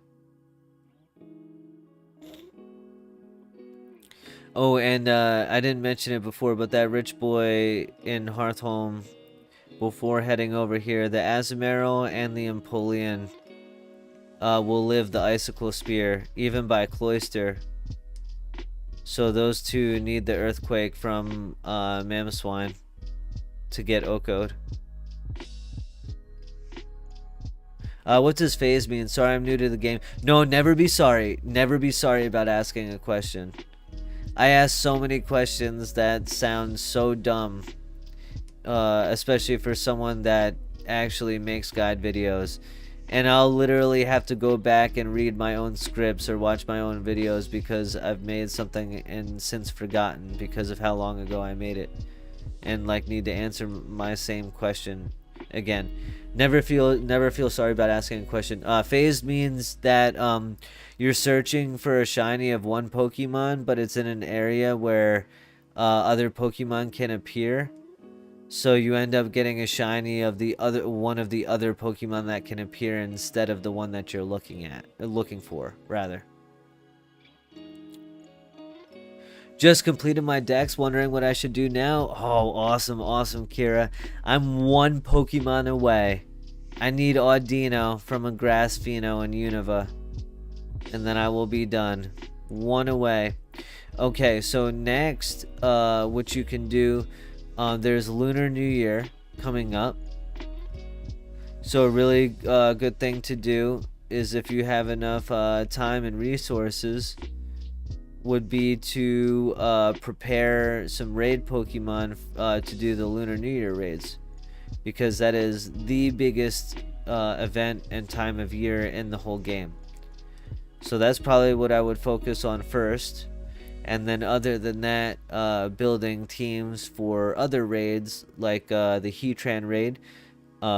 Oh, and I didn't mention it before, but that rich boy in Hearthholm, before heading over here, the Azumarill and the Empoleon will live the Icicle Spear, even by Cloyster. So those two need the Earthquake from Mamoswine to get Oko'd. What does phase mean? Sorry, I'm new to the game. No, never be sorry. Never be sorry about asking a question. I ask so many questions that sound so dumb. Especially for someone that actually makes guide videos. And I'll literally have to go back and read my own scripts or watch my own videos because I've made something and since forgotten because of how long ago I made it. And like need to answer my same question again. Never feel sorry about asking a question. Phase means that you're searching for a shiny of one Pokemon, but it's in an area where other Pokemon can appear. So you end up getting a shiny of one of the other Pokemon that can appear instead of the one that you're looking for, rather. Just completed my dex, wondering what I should do now. Oh, awesome, Kira. I'm one Pokemon away. I need Audino from a Grass Pheno and Unova. And then I will be done. One away. Okay, so next, what you can do, there's Lunar New Year coming up. So a really good thing to do is if you have enough time and resources, would be to prepare some raid Pokemon to do the Lunar New Year raids, because that is the biggest event and time of year in the whole game. So that's probably what I would focus on first, and then other than that, building teams for other raids like the Heatran raid,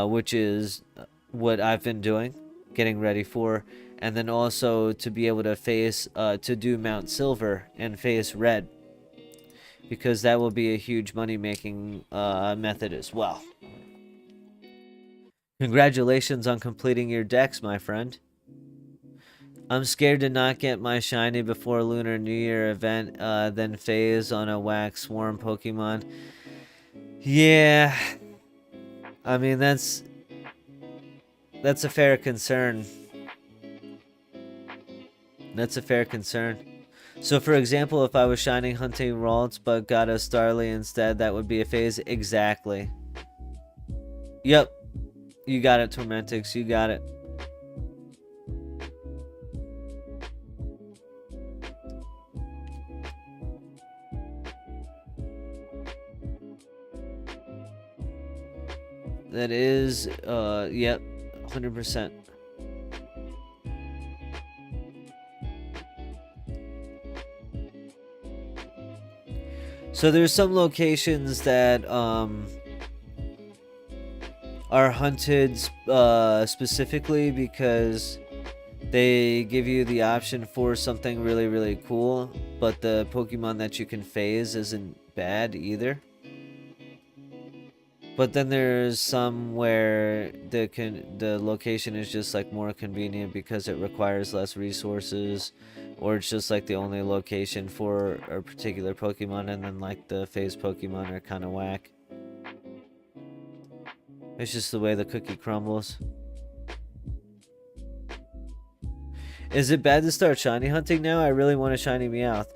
which is what I've been doing, getting ready for. And then also to be able to face, to do Mount Silver and face Red. Because that will be a huge money-making method as well. Congratulations on completing your dex, my friend. I'm scared to not get my shiny before Lunar New Year event, then phase on a Wax Swarm Pokemon. Yeah. I mean, that's a fair concern. That's a fair concern. So for example, if I was shining hunting Ralts but got a Starly instead, that would be a phase. Exactly. Yep. You got it, Tormentix. You got it. That is, yep, 100%. So there's some locations that are hunted specifically because they give you the option for something really, really cool, but the Pokemon that you can phase isn't bad either. But then there's some where the location is just like more convenient because it requires less resources, or it's just like the only location for a particular Pokemon, and then like the phase Pokemon are kind of whack. It's just the way the cookie crumbles. Is it bad to start shiny hunting now? I really want a shiny Meowth.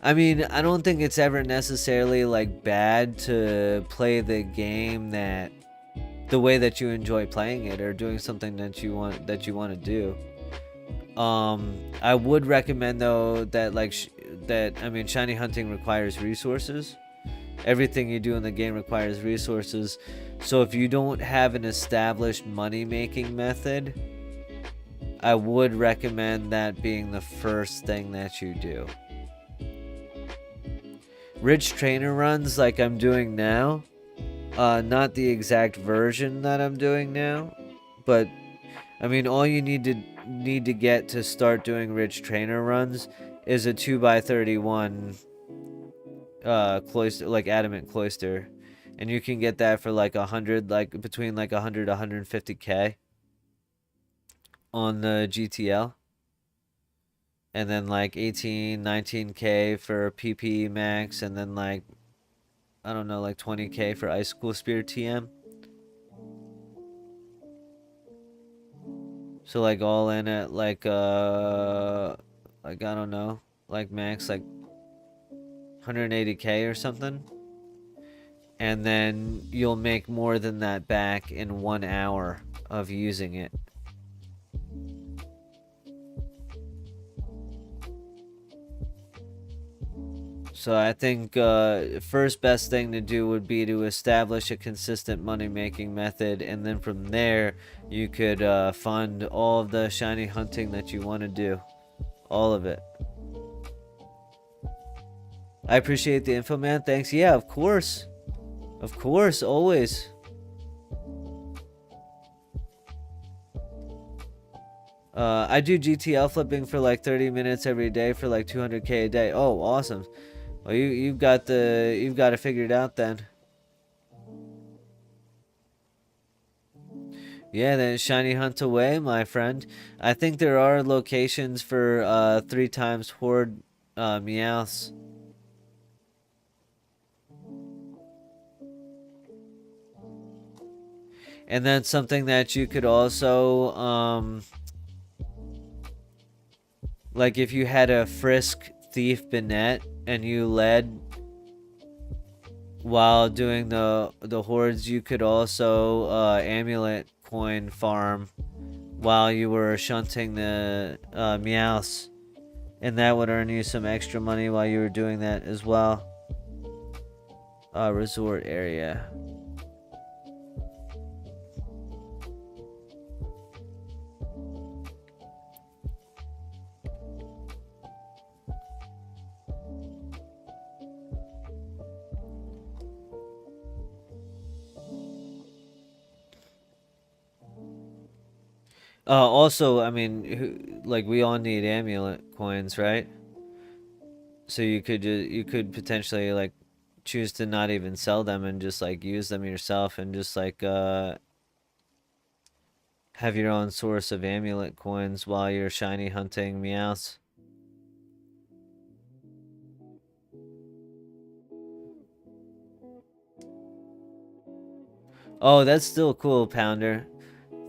I mean, I don't think it's ever necessarily like bad to play the game that the way that you enjoy playing it, or doing something that you want to do. I would recommend though that I mean, shiny hunting requires resources. Everything you do in the game requires resources. So if you don't have an established money-making method, I would recommend that being the first thing that you do. Rich trainer runs like I'm doing now, not the exact version that I'm doing now, but I mean, all you need to get to start doing rich trainer runs is a 2x31 cloister, like adamant cloister, and you can get that for like 100, like between like 100 150k on the GTL, and then like 18 19k for PP Max, and then like I don't know, like 20k for Ice School Spear TM. So like all in at like I don't know, like max like 180k or something. And then you'll make more than that back in 1 hour of using it. So I think first best thing to do would be to establish a consistent money making method, and then from there you could fund all of the shiny hunting that you want to do. All of it. I appreciate the info, man. Thanks. Yeah, of course. Of course, always. I do GTL flipping for like 30 minutes every day for like 200k a day. Oh, awesome. Well, you've got it figured out then. Yeah, then shiny hunt away, my friend. I think there are locations for 3 times horde meows. And then something that you could also like if you had a frisk thief Binet and you led while doing the hordes, you could also amulet coin farm while you were shunting the meows, and that would earn you some extra money while you were doing that as well. Resort area. Also, I mean, like we all need amulet coins, right? So you could potentially like choose to not even sell them and just like use them yourself and just like have your own source of amulet coins while you're shiny hunting meows. Oh, that's still cool, Pounder.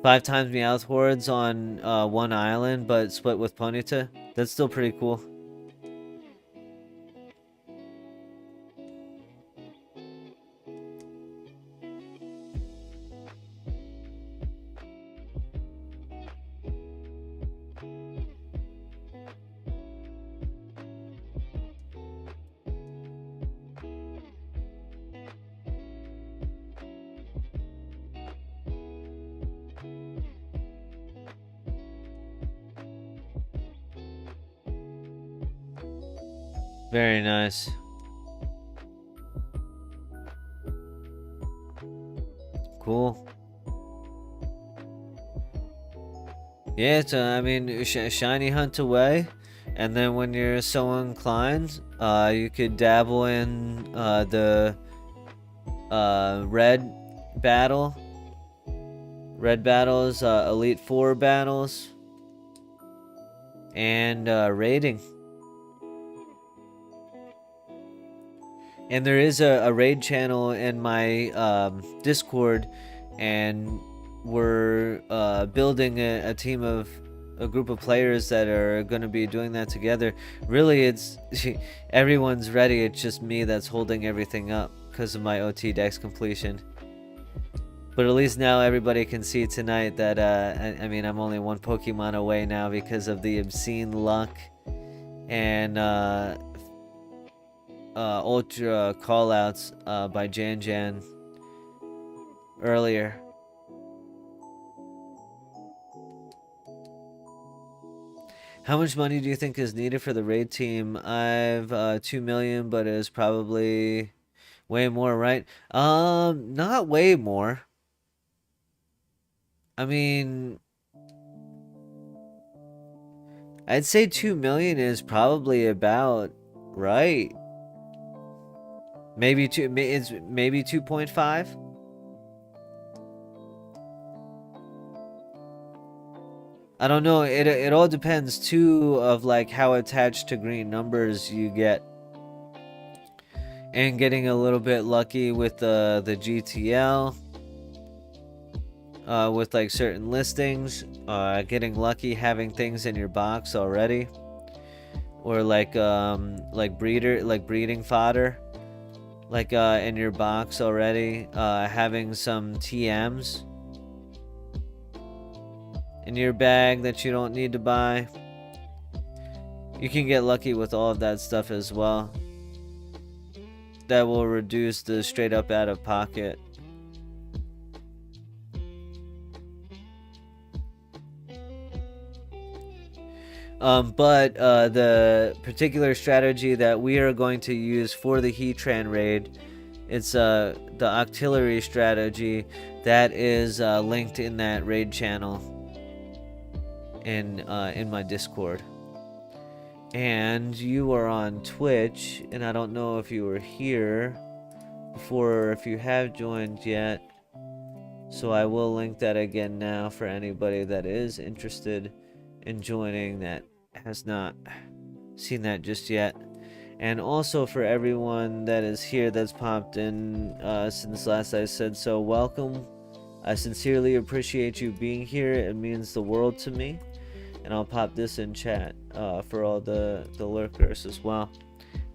5 times Meowth hordes on one island, but split with Ponyta. That's still pretty cool. Very nice. Cool. Yeah, it's, I mean, shiny hunt away, and then when you're so inclined, you could dabble in the red battle. Red battles, Elite Four battles, and raiding. And there is a raid channel in my Discord, and we're building a team of a group of players that are going to be doing that together. Really, it's everyone's ready. It's just me that's holding everything up because of my OT Dex completion. But at least now everybody can see tonight that I mean, I'm only 1 Pokemon away now because of the obscene luck and ultra callouts by Jan earlier. How much money do you think is needed for the raid team? I've 2 million, but it is probably way more, right? Not way more. I mean, I'd say 2 million is probably about right. Maybe it's maybe 2.5. I don't know. It all depends too of like how attached to green numbers you get, and getting a little bit lucky with the GTL, with like certain listings, getting lucky having things in your box already, or like breeding fodder, like in your box already, having some TMs in your bag that you don't need to buy. You can get lucky with all of that stuff as well. That will reduce the straight up out of pocket. But the particular strategy that we are going to use for the Heatran raid, it's the Octillery strategy that is linked in that raid channel in my Discord. And you are on Twitch, and I don't know if you were here before or if you have joined yet. So I will link that again now for anybody that is interested in joining that has not seen that just yet. And also for everyone that is here that's popped in since last I said so, welcome. I sincerely appreciate you being here. It means the world to me. And I'll pop this in chat for all the lurkers as well.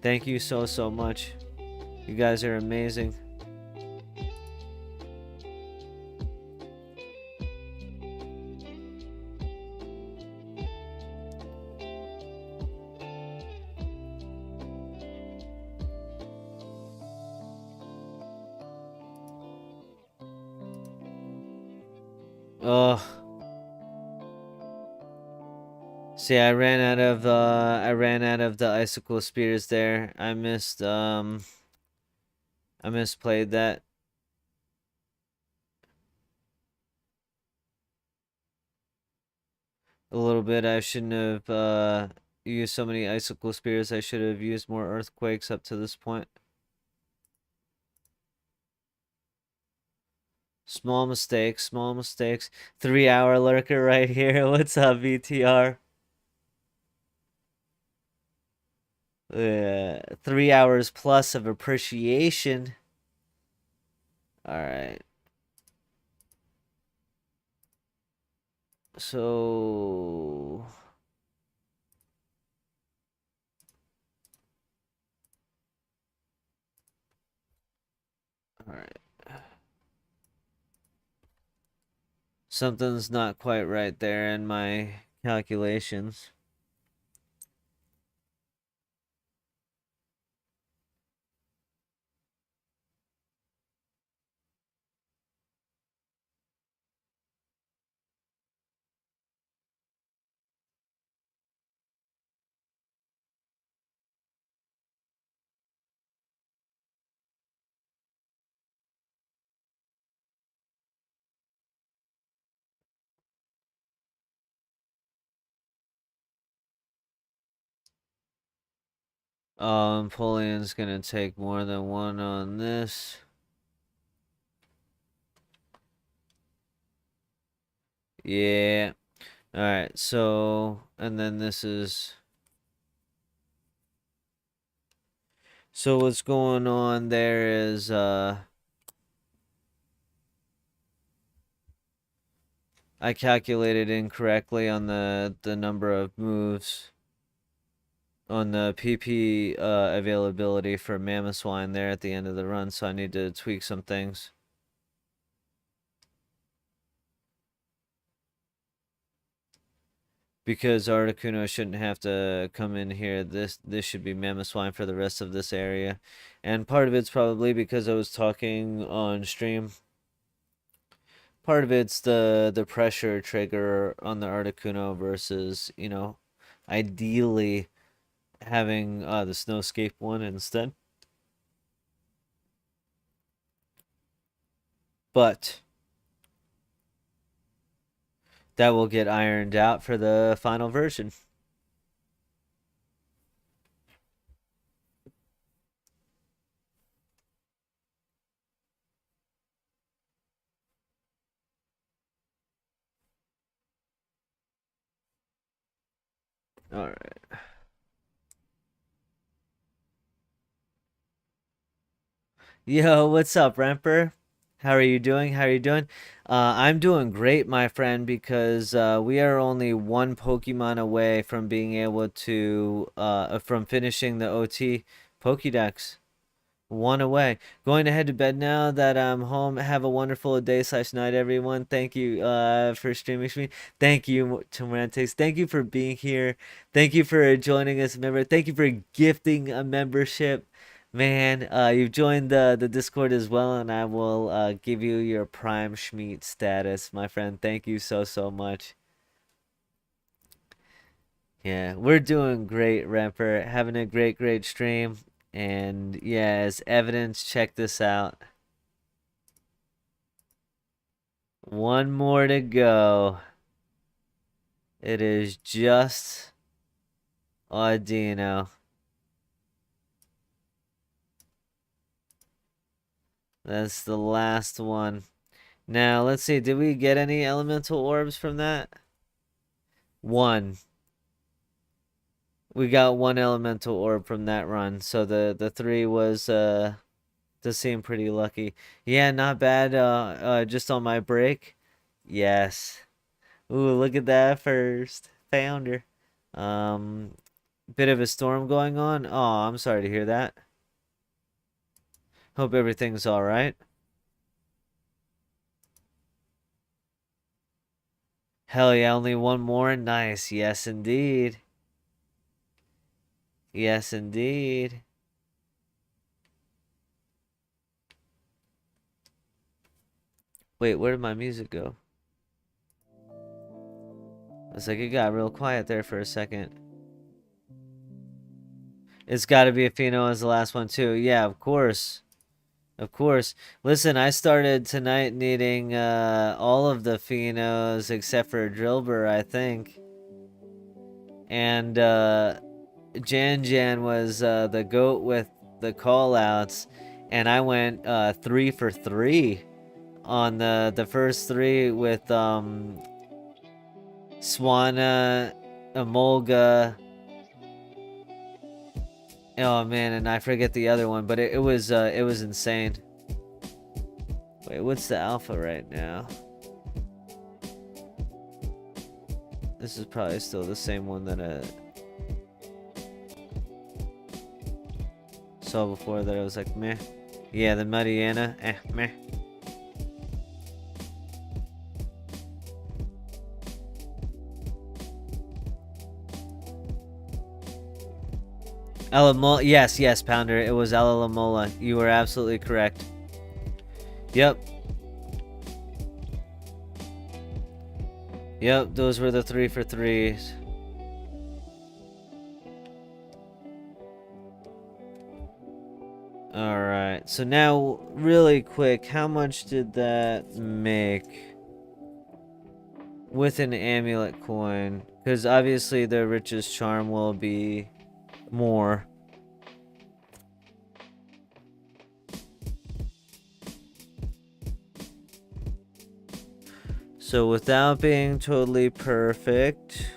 Thank you so much. You guys are amazing. Ugh. See, I ran out of the icicle spears there. I misplayed that. A little bit. I shouldn't have used so many icicle spears. I should have used more earthquakes up to this point. Small mistakes, small mistakes. 3-hour lurker right here. What's up, VTR? 3 hours plus of appreciation. Alright. So... Alright. Something's not quite right there in my calculations. Napoleon's gonna take more than one on this. Yeah. Alright, so, and then this is... So what's going on there is, I calculated incorrectly on the number of moves on the PP availability for Mamoswine there at the end of the run, so I need to tweak some things. Because Articuno shouldn't have to come in here. This should be Mamoswine for the rest of this area. And part of it's probably because I was talking on stream. Part of it's the pressure trigger on the Articuno versus, you know, ideally having the Snowscape one instead. But that will get ironed out for the final version. Alright. Yo, what's up, Remper? How are you doing? How are you doing? I'm doing great, my friend, because we are only one Pokemon away from being able to, from finishing the OT Pokédex. One away. Going to head to bed now that I'm home. Have a wonderful day/night, everyone. Thank you for streaming me. Thank you to Morantex. Thank you for being here. Thank you for joining us, member. Thank you for gifting a membership. Man, you've joined the Discord as well, and I will give you your Prime Shmeat status, my friend. Thank you so much. Yeah, we're doing great, Ramper. Having a great stream. And yeah, as evidence, check this out. One more to go. It is just Audino. That's the last one. Now, let's see. Did we get any elemental orbs from that? One. We got one elemental orb from that run. So the three was does seem pretty lucky. Yeah, not bad. Just on my break. Yes. Ooh, look at that first. Found her. Bit of a storm going on. Oh, I'm sorry to hear that. Hope everything's all right. Hell yeah, only one more. Nice. Yes, indeed. Yes, indeed. Wait, where did my music go? It's like it got real quiet there for a second. It's got to be a Pheno as the last one too. Yeah, of course. Of course. Listen, I started tonight needing all of the Phenos except for Drillbur, I think. And Jan was the goat with the callouts, and I went 3 for 3 on the first three with Swanna, Emolga. Oh man, and I forget the other one, but it was insane. Wait, what's the alpha right now? This is probably still the same one that I saw before that I was like, meh. Yeah, the Mariana, meh. Alamola, yes, Pounder. It was Alamola. You were absolutely correct. Yep. Yep, those were the 3 for 3s. Alright, so now, really quick, how much did that make with an amulet coin? Because obviously the richest charm will be more. So without being totally perfect,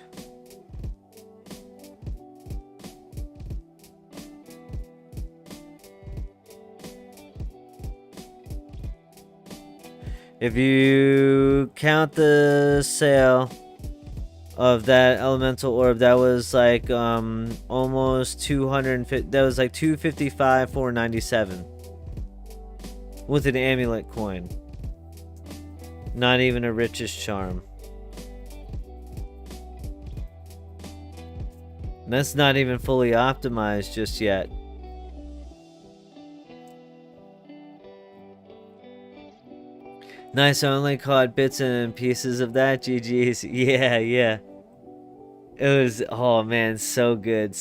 if you count the sale of that elemental orb, that was like almost 250. That was like 255, 497 with an amulet coin. Not even a richest charm. That's not even fully optimized just yet. Nice, I only caught bits and pieces of that. GG's. Yeah. It was, oh man, so good.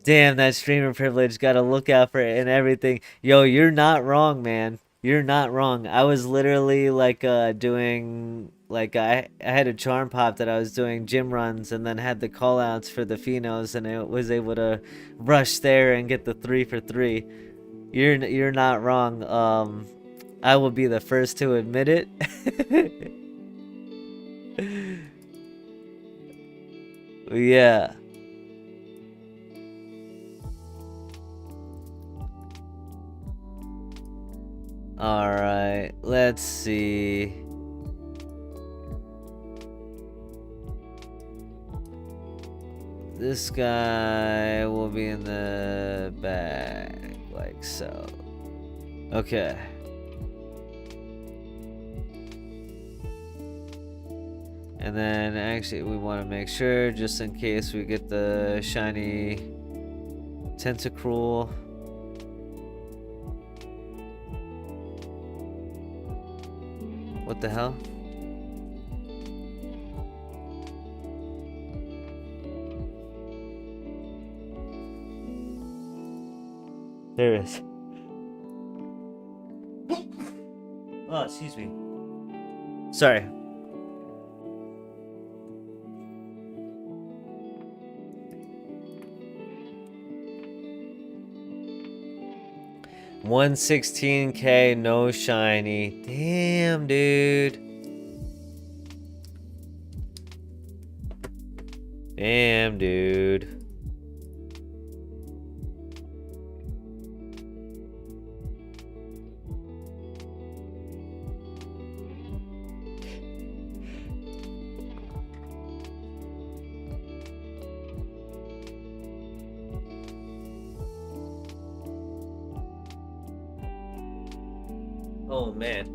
Damn, that streamer privilege. Gotta look out for it and everything. Yo, you're not wrong, man. You're not wrong. I was literally like doing, like I had a charm pop that I was doing gym runs and then had the call outs for the Phenos, and I was able to rush there and get the 3 for 3. You're not wrong. I will be the first to admit it. Yeah. Alright, let's see. This guy will be in the bag, like so. Okay. And then actually we want to make sure, just in case we get the shiny Tentacruel. What the hell? There it is. Oh, excuse me. Sorry. $116K, no shiny. Damn, dude. Damn, dude. Oh man.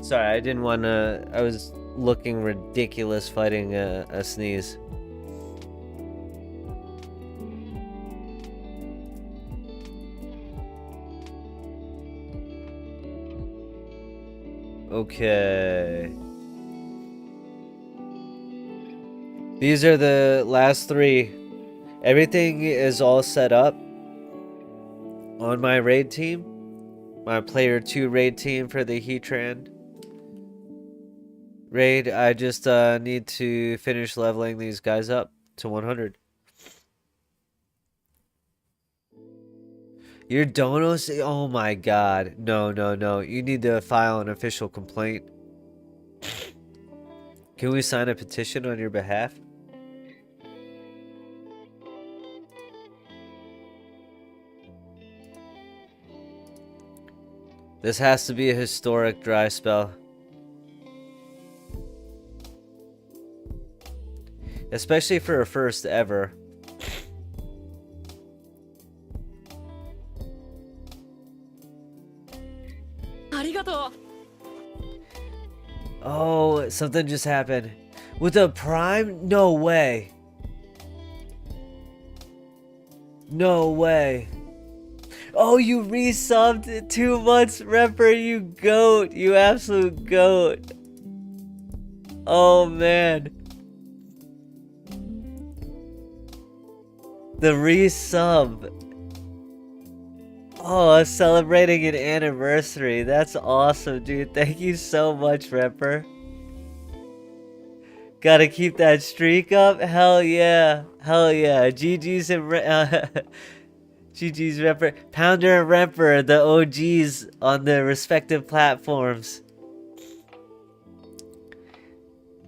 Sorry, I didn't want to. I was looking ridiculous fighting a sneeze. Okay. These are the last three. Everything is all set up on my raid team. My player 2 raid team for the Heatran raid. I just need to finish leveling these guys up to 100. Your donos? Oh my god. No, no, no. You need to file an official complaint. Can we sign a petition on your behalf? This has to be a historic dry spell. Especially for a first ever. Oh, something just happened. With a prime? No way. No way. Oh, you resubbed 2 months, Repper, you goat. You absolute goat. Oh, man. The resub. Oh, celebrating an anniversary. That's awesome, dude. Thank you so much, Repper. Gotta keep that streak up? Hell yeah. Hell yeah. GG's and GG's Repper. Pounder and Repper, the OGs on the respective platforms.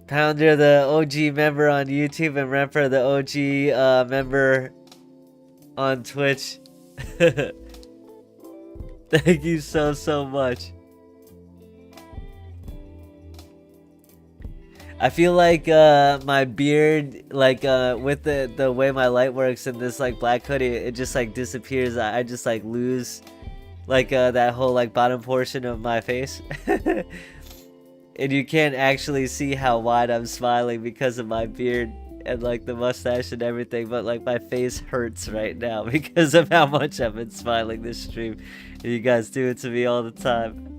Pounder, the OG member on YouTube, and Repper, the OG member on Twitch. Thank you so much. I feel like my beard, like with the way my light works in this like black hoodie, it just like disappears. I just like lose like that whole like bottom portion of my face. And you can't actually see how wide I'm smiling because of my beard and like the mustache and everything, but like my face hurts right now because of how much I've been smiling this stream. And you guys do it to me all the time.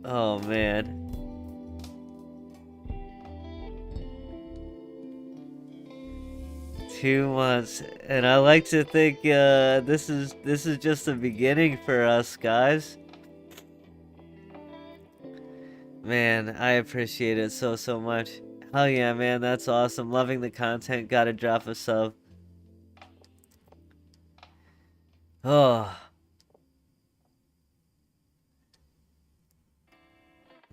Oh man. Two months, and I like to think this is just the beginning for us guys. Man, I appreciate it so much. Hell yeah, man, that's awesome. Loving the content. Gotta drop a sub. Oh.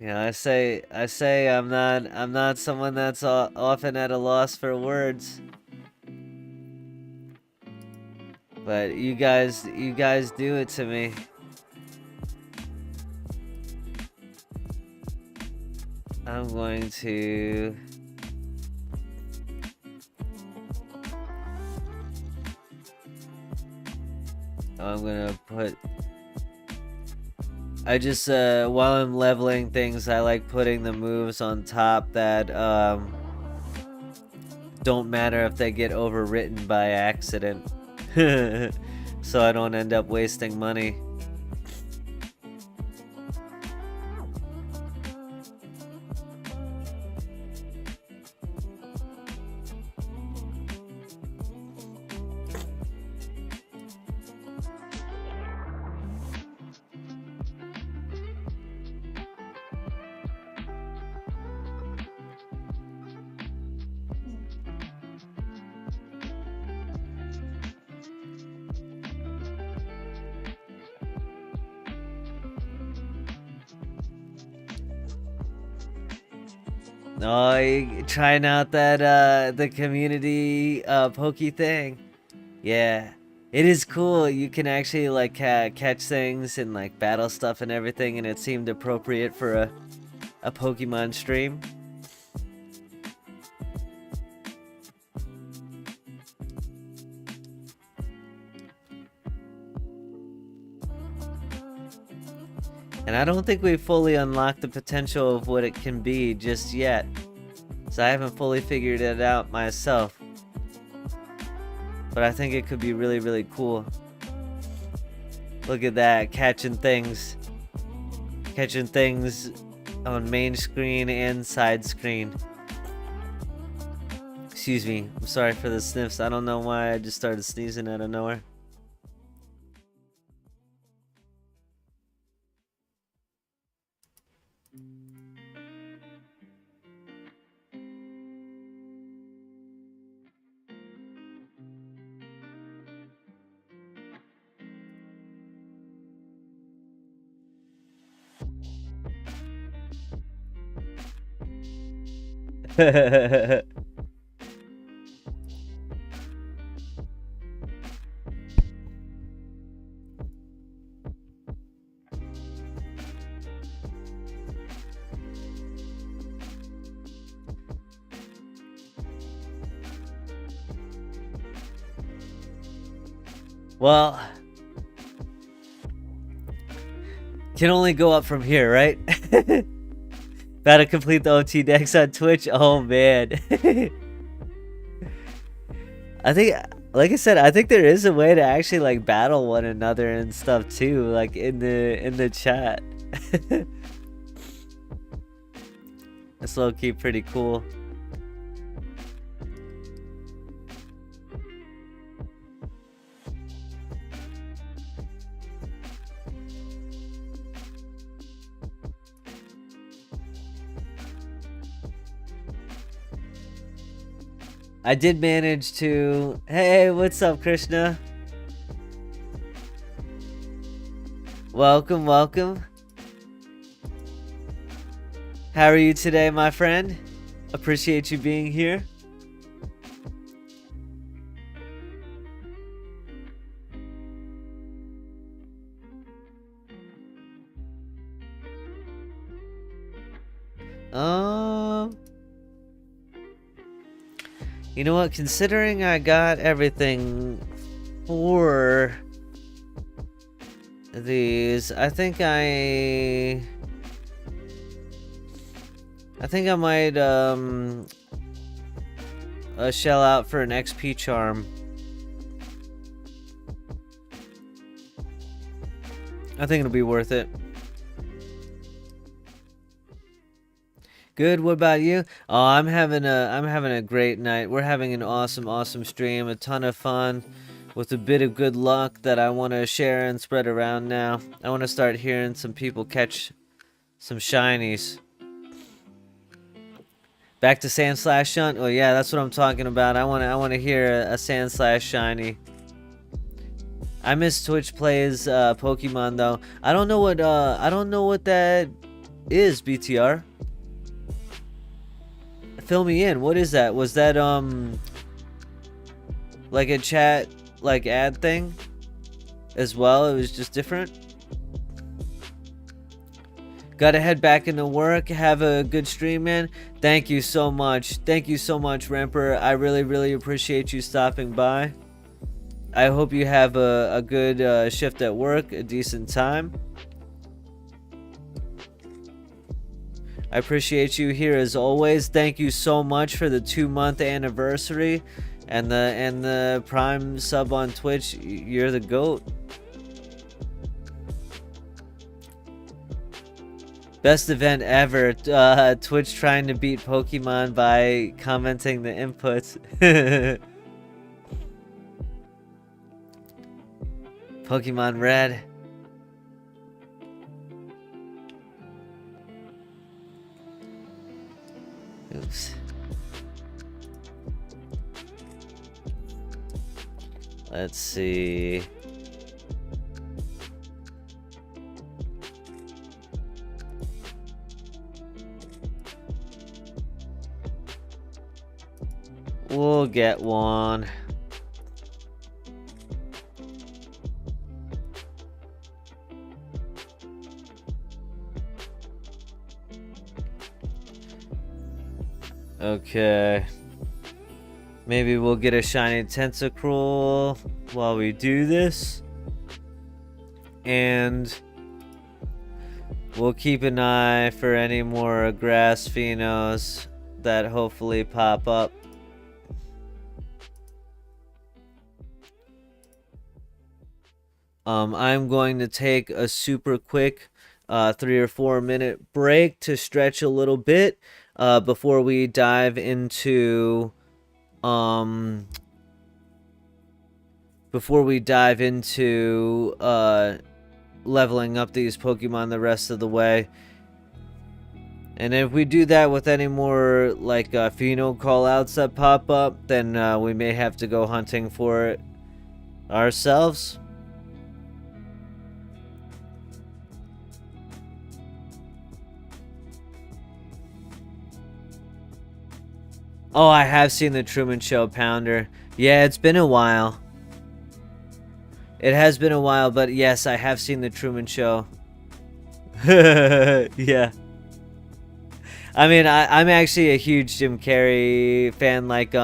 You know, I say I'm not someone that's often at a loss for words. But you guys do it to me. I'm going to put, I just while I'm leveling things, I like putting the moves on top that don't matter if they get overwritten by accident. So I don't end up wasting money. Oh, you trying out that the community Poke thing? Yeah, it is cool. You can actually like catch things and like battle stuff and everything, and it seemed appropriate for a Pokemon stream. And I don't think we've fully unlocked the potential of what it can be just yet. So I haven't fully figured it out myself. But I think it could be really, really cool. Look at that, catching things. Catching things on main screen and side screen. Excuse me, I'm sorry for the sniffs. I don't know why I just started sneezing out of nowhere. Well, can only go up from here, right? About to complete the OT Dex on Twitch. Oh man. I think, like I said, I think there is a way to actually like battle one another and stuff too, like in the chat. It's low key pretty cool. I did manage to... Hey, what's up, Krishna? Welcome, welcome. How are you today, my friend? Appreciate you being here. You know what? Considering I got everything for these, I think I might shell out for an XP charm. I think it'll be worth it. Good. What about you? Oh, I'm having a great night. We're having an awesome stream, a ton of fun, with a bit of good luck that I want to share and spread around now. I want to start hearing some people catch some shinies. Back to Sand/Shunt. Oh yeah, that's what I'm talking about. I want to hear a Sand/Shiny. I miss Twitch plays Pokemon though. I don't know what that is BTR? Fill me in. What is that? Was that like a chat like ad thing as well? It was just different. Gotta head back into work. Have a good stream, man. Thank you so much. Thank you so much, Remper. I really appreciate you stopping by. I hope you have a good shift at work, a decent time. I appreciate you here as always. Thank you so much for the 2-month anniversary and the Prime sub on Twitch. You're the GOAT. Best event ever. Twitch trying to beat Pokemon by commenting the inputs. Pokemon Red. Oops. Let's see. We'll get one. Okay. Maybe we'll get a shiny Tentacruel while we do this. And we'll keep an eye for any more grass Phenos that hopefully pop up. I'm going to take a super quick 3 or 4 minute break to stretch a little bit before we dive into leveling up these Pokemon the rest of the way. And if we do that with any more like Pheno callouts that pop up, then we may have to go hunting for it ourselves. Oh, I have seen the Truman Show, Pounder. Yeah, it's been a while. It has been a while, but yes, I have seen the Truman Show. Yeah. I mean, I'm actually a huge Jim Carrey fan. Like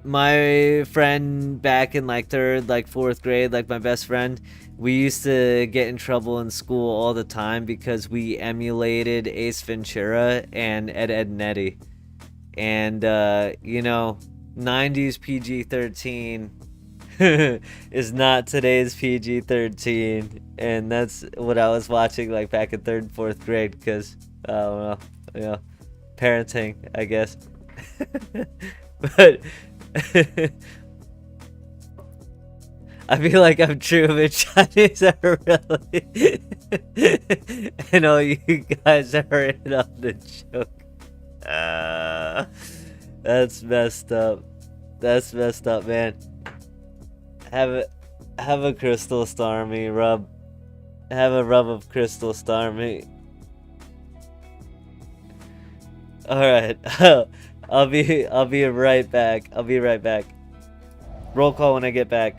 my friend back in like 3rd, like 4th grade, like my best friend, we used to get in trouble in school all the time because we emulated Ace Ventura and Ed, Edd n Eddy. And, you know, 90s PG-13 is not today's PG-13. And that's what I was watching like back in 3rd and 4th grade because, I don't know, you know, parenting, I guess. But I feel like I'm Truman Chinese are really and all you guys are in on the joke. That's messed up. That's messed up, man. Have a Crystal Starmie rub. Have a rub of Crystal Starmie. Alright. I'll be right back. I'll be right back. Roll call when I get back.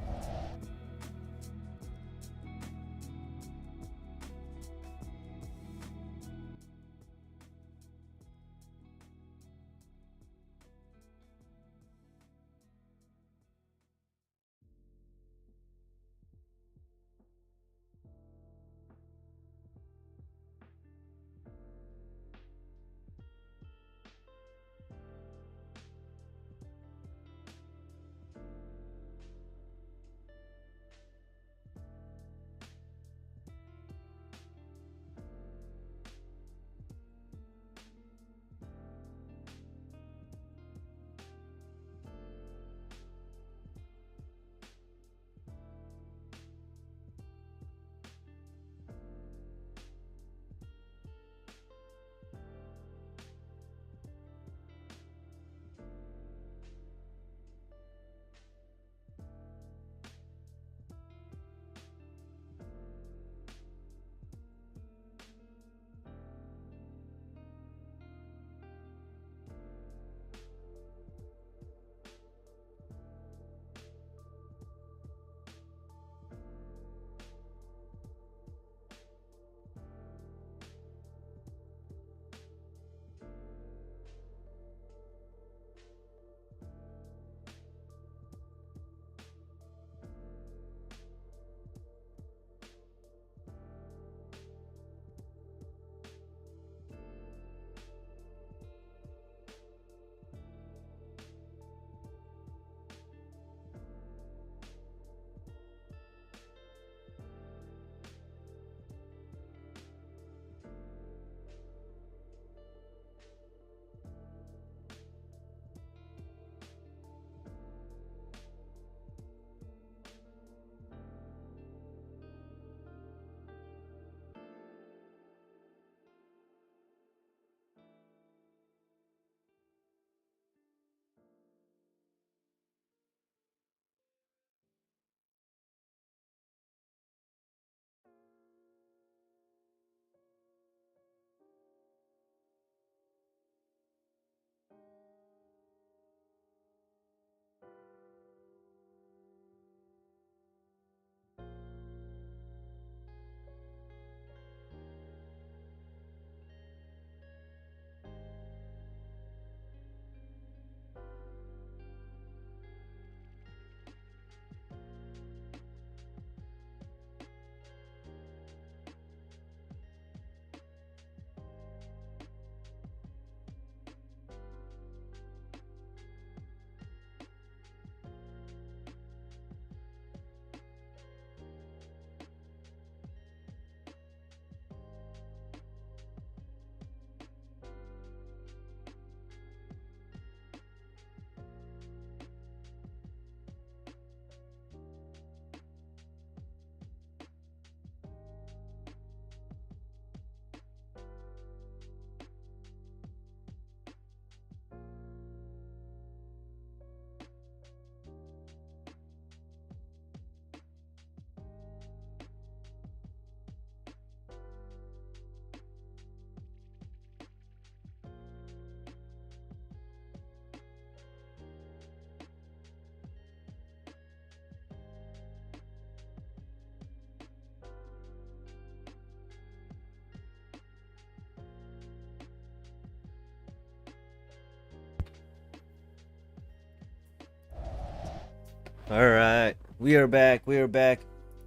Alright, we are back,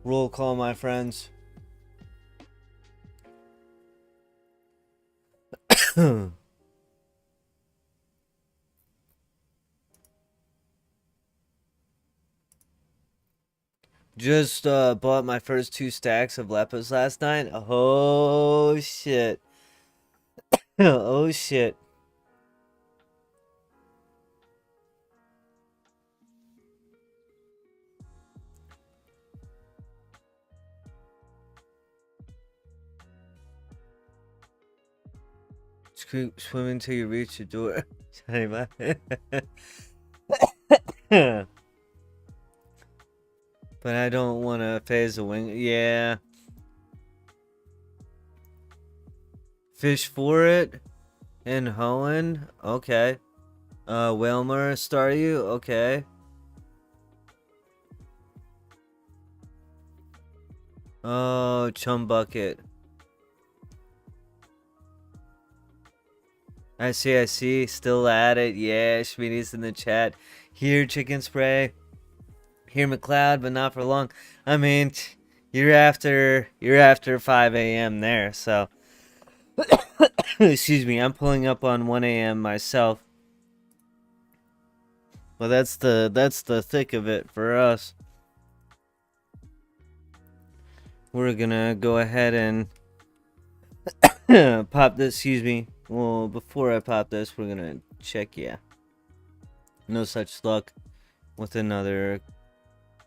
Roll call, my friends. Just bought my first 2 stacks of Lepos last night. Oh shit. Oh shit. Swim until you reach the door. But I don't want to phase the wing. Yeah. Fish for it. And Hoenn. Okay. Whalmer, Staryu. Okay. Oh, Chum Bucket. I see. Still at it. Yeah, Shmeaty's in the chat. Here, Chicken Spray. Here, McLeod, but not for long. I mean, you're after 5 a.m. there, so. Excuse me, I'm pulling up on 1 a.m. myself. Well, that's the thick of it for us. We're gonna go ahead and pop this. Excuse me. Well, before I pop this, we're gonna check. Yeah, no such luck with another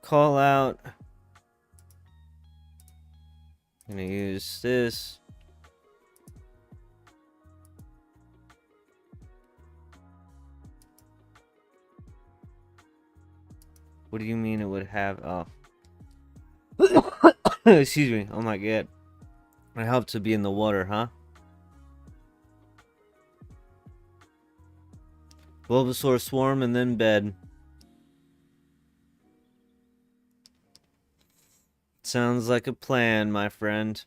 call out. Gonna use this. What do you mean it would have? Oh. Excuse me. Oh my god. It helped to be in the water, huh? Bulbasaur Swarm and then bed. Sounds like a plan, my friend.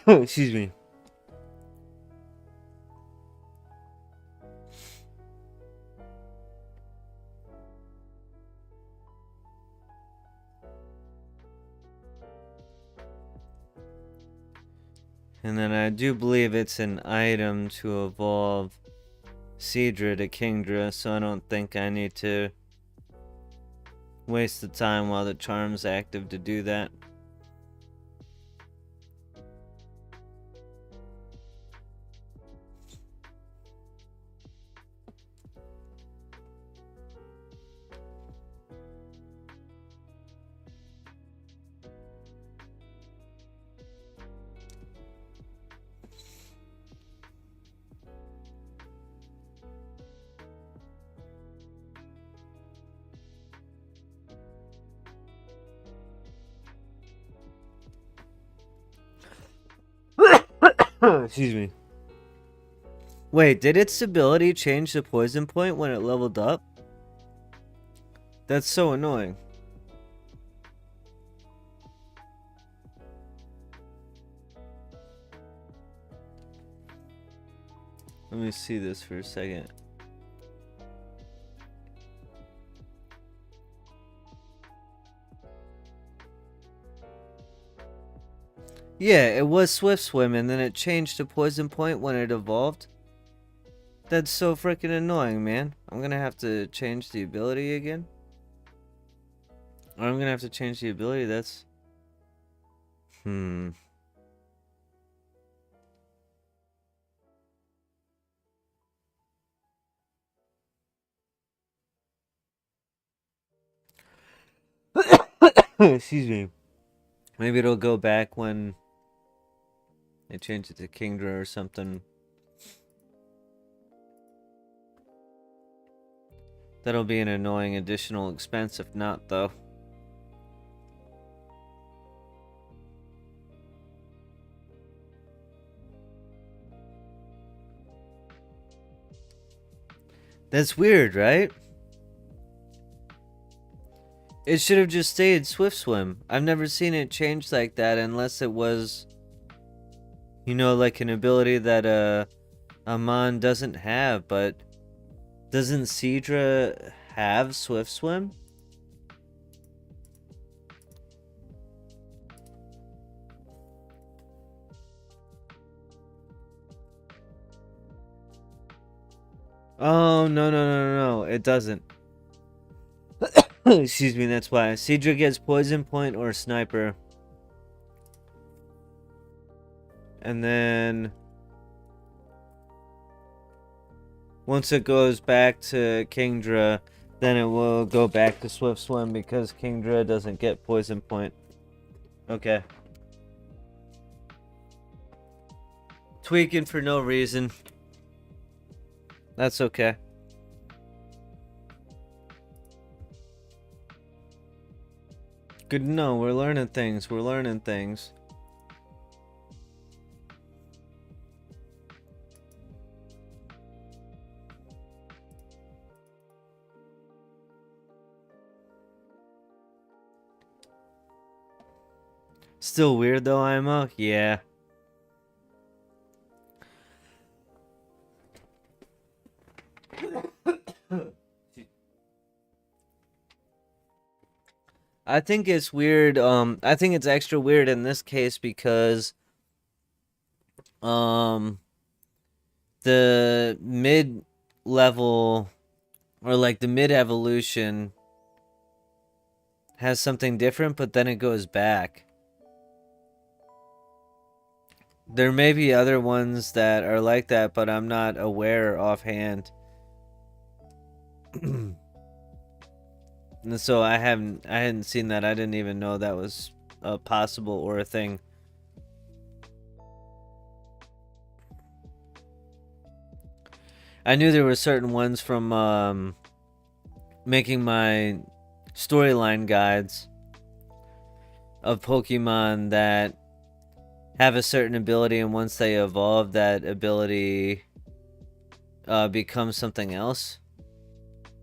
Excuse me. And then I do believe it's an item to evolve Seadra to Kingdra, so I don't think I need to waste the time while the charm's active to do that. Excuse me. Wait, did its ability change the poison point when it leveled up? That's so annoying. Let me see this for a second. Yeah, it was Swift Swim and then it changed to Poison Point when it evolved. That's so freaking annoying, man. I'm gonna have to change the ability again. Or I'm gonna have to change the ability, that's... Excuse me. Maybe it'll go back when they change it to Kingdra or something. That'll be an annoying additional expense if not, though. That's weird, right? It should have just stayed Swift Swim. I've never seen it change like that unless it was, you know, like an ability that a Mon doesn't have. But doesn't Seadra have Swift Swim? Oh, no, it doesn't. Excuse me, that's why. Seadra gets Poison Point or Sniper. And then once it goes back to Kingdra, then it will go back to Swift Swim because Kingdra doesn't get Poison Point. Okay. Tweaking for no reason. That's okay. Good to know. We're learning things. We're learning things. Still weird though, IMO? Yeah. I think it's weird. I think it's extra weird in this case because the mid level or like the mid evolution has something different, but then it goes back. There may be other ones that are like that, but I'm not aware offhand. And so I hadn't seen that. I didn't even know that was possible or a thing. I knew there were certain ones from making my storyline guides of Pokemon that have a certain ability, and once they evolve, that ability becomes something else.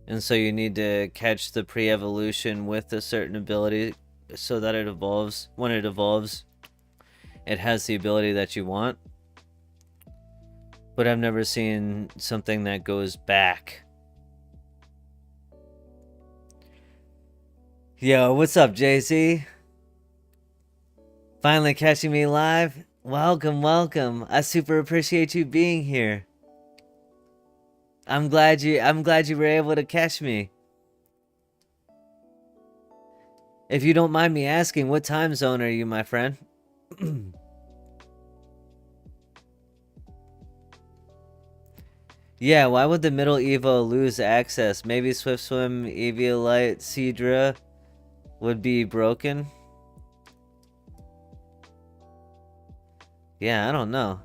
And so you need to catch the pre-evolution with a certain ability so that it evolves. When it evolves, it has the ability that you want. But I've never seen something that goes back. Yo, what's up, JC? Finally catching me live? Welcome, welcome. I super appreciate you being here. I'm glad you were able to catch me. If you don't mind me asking, what time zone are you, my friend? Yeah, why would the middle Evo lose access? Maybe Swift Swim, Eviolite, Seadra would be broken? Yeah, I don't know.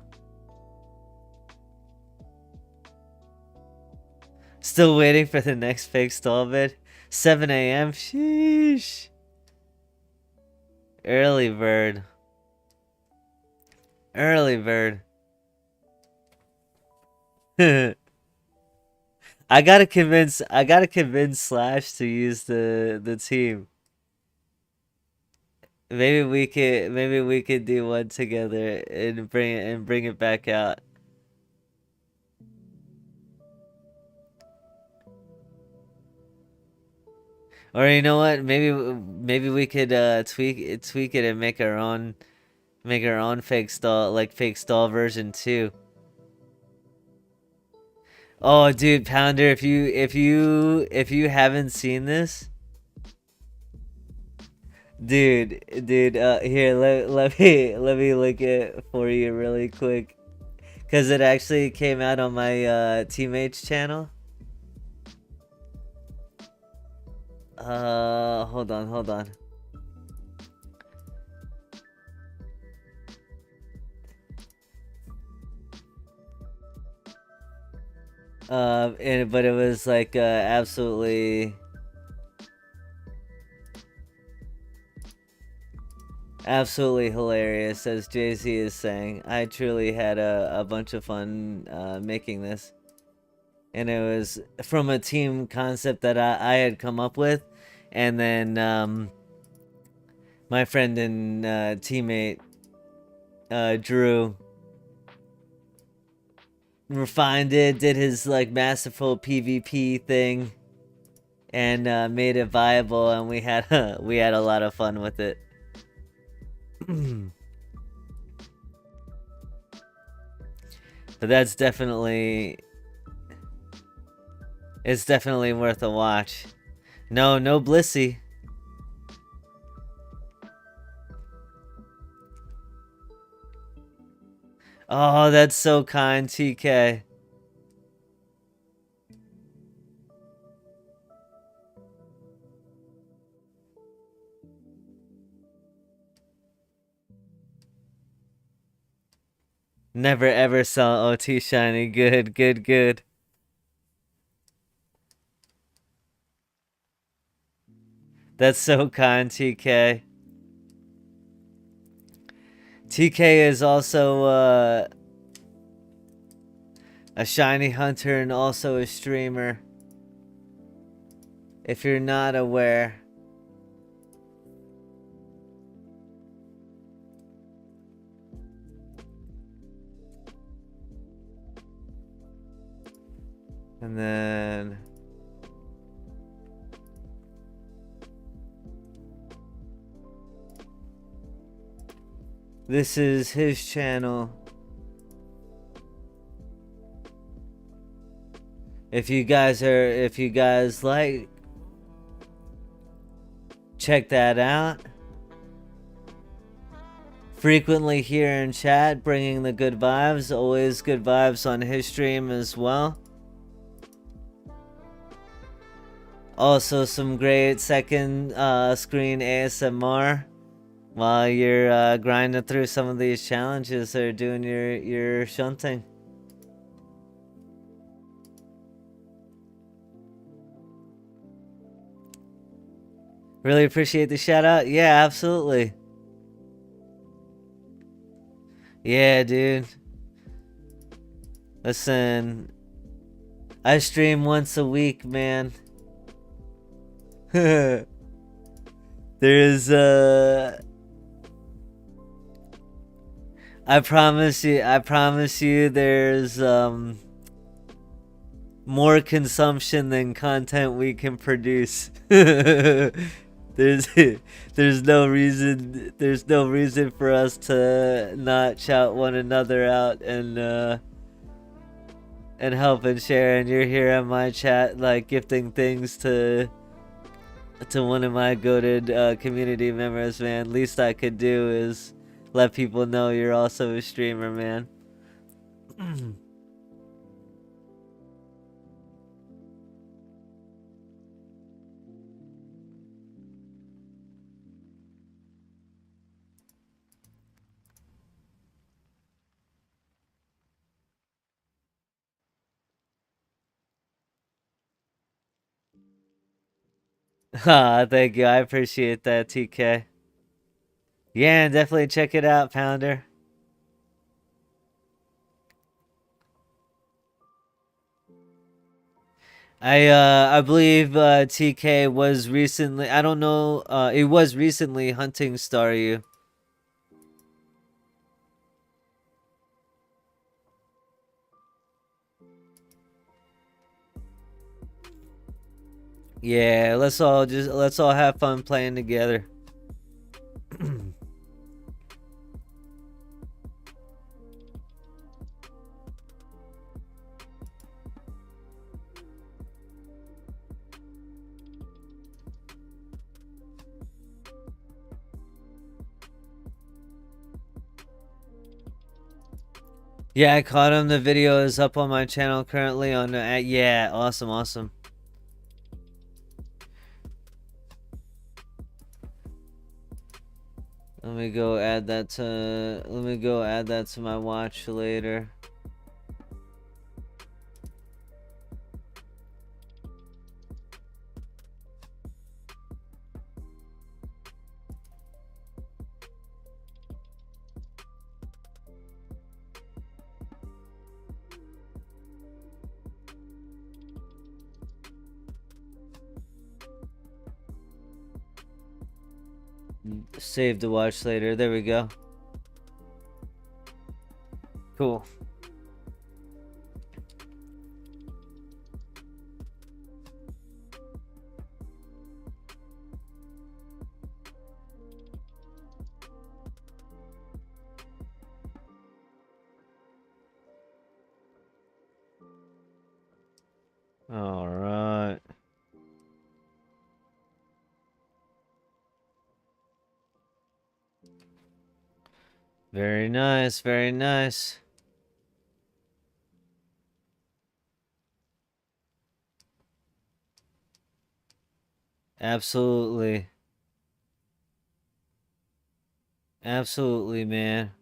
Still waiting for the next fake stall bid? 7 a.m.? Sheesh. Early bird. Early bird. I gotta convince Slash to use the team. Maybe we could do one together and bring it back out. Or you know what? Maybe we could tweak it and make our own fake stall version too. Oh, dude, Pounder, if you haven't seen this, dude, here let me look it for you really quick, cause it actually came out on my teammates channel. Hold on. But it was like absolutely hilarious, as JC is saying. I truly had a bunch of fun making this. And it was from a team concept that I had come up with. And then my friend and teammate Drew refined it, did his like masterful PvP thing, and made it viable, and we had a lot of fun with it. But that's definitely, it's definitely worth a watch. No Blissey. Oh, that's so kind, TK. Never ever sell OT shiny. Good. That's so kind, TK. TK is also a shiny hunter and also a streamer, if you're not aware. And then this is his channel. If you guys like, check that out. Frequently here in chat, bringing the good vibes. Always good vibes on his stream as well. Also some great second screen ASMR while you're grinding through some of these challenges or doing your shunting. Really appreciate the shout out. Yeah, absolutely. Yeah, dude. Listen, I stream once a week, man. There's I promise you there's more consumption than content we can produce. There's no reason for us to not shout one another out and help and share. And you're here in my chat like gifting things to one of my goated community members, man. Least I could do is let people know you're also a streamer, man. Ah, thank you. I appreciate that, TK. Yeah, definitely check it out, Pounder. I believe TK was recently, I don't know, it was recently hunting Staryu. Yeah, let's all have fun playing together. Yeah, I caught him. The video is up on my channel currently on yeah, awesome. Let me go add that to my watch later. Save to watch later. There we go. Cool. All right. Very nice, very nice. Absolutely. Absolutely, man.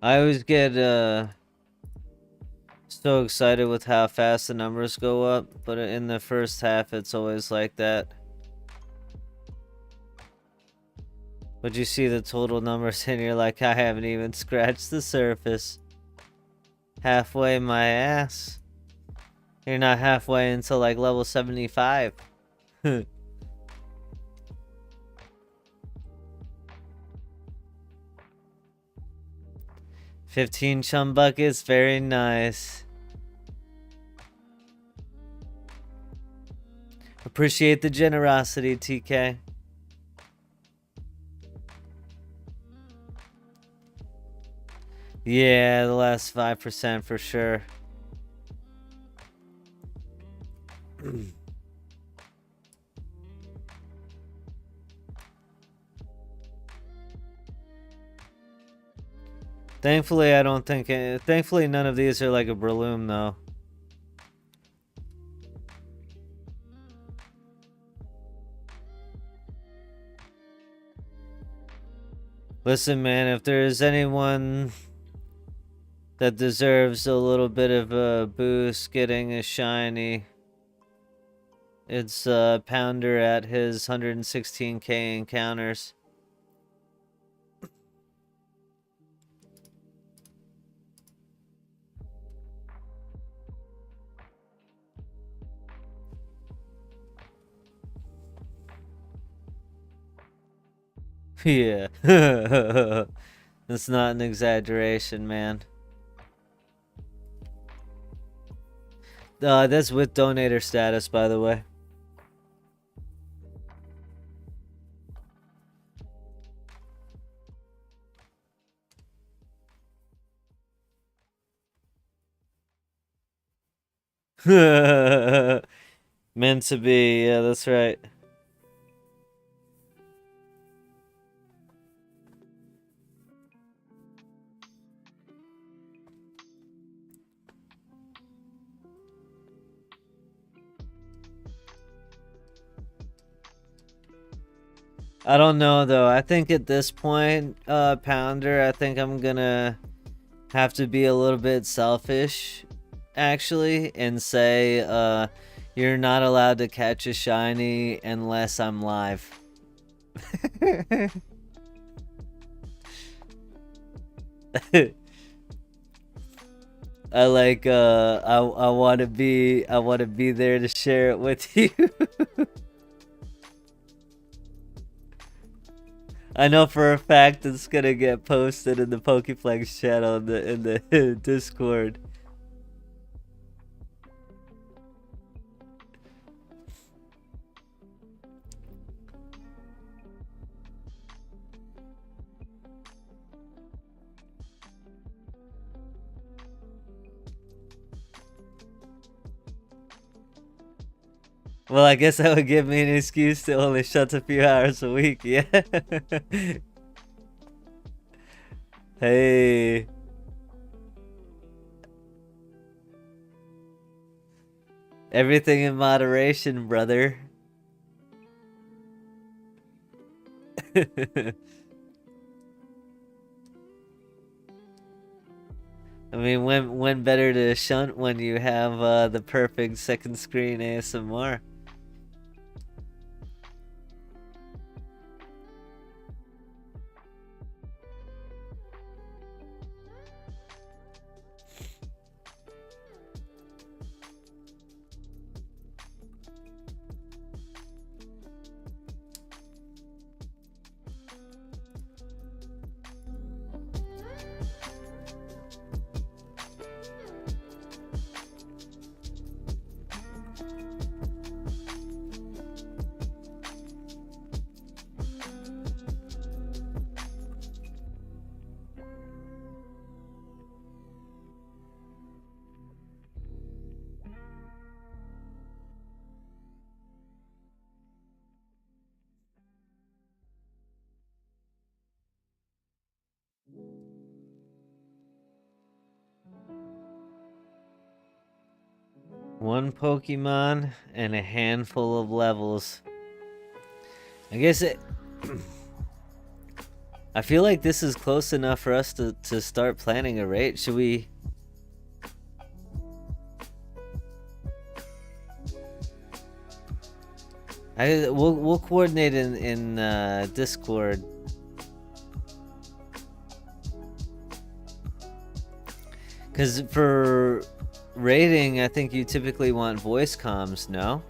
I always get so excited with how fast the numbers go up, but in the first half it's always like that. But you see the total numbers and you're like, I haven't even scratched the surface. Halfway my ass. You're not halfway until like level 75. 15 chum buckets, very nice. Appreciate the generosity, TK. Yeah, the last 5% for sure. Thankfully, I don't think... Thankfully, none of these are like a Breloom, though. Listen, man, if there's anyone that deserves a little bit of a boost getting a shiny, it's Pounder at his 116k encounters. Yeah. That's not an exaggeration, man. That's with donator status, by the way. Meant to be, yeah, that's right. I don't know though. I think at this point, Pounder, I think I'm gonna have to be a little bit selfish, actually, and say, you're not allowed to catch a shiny unless I'm live. I like, I want to be there to share it with you. I know for a fact it's gonna get posted in the Pokeflex channel in the Discord. Well, I guess that would give me an excuse to only shut a few hours a week, yeah. Hey. Everything in moderation, brother. I mean, when better to shunt when you have the perfect second screen ASMR? One Pokemon and a handful of levels. I guess it... I feel like this is close enough for us to start planning a raid. Should we... We'll coordinate in Discord. Because for raiding, I think you typically want voice comms, no?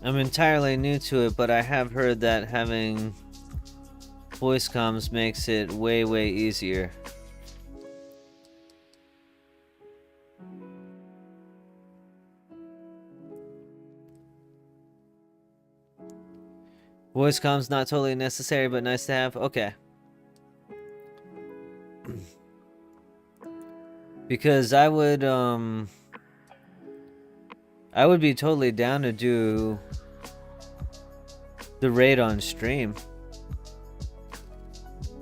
I'm entirely new to it, but I have heard that having voice comms makes it way easier. Voice comms not totally necessary, but nice to have. Okay. Because I would be totally down to do the raid on stream.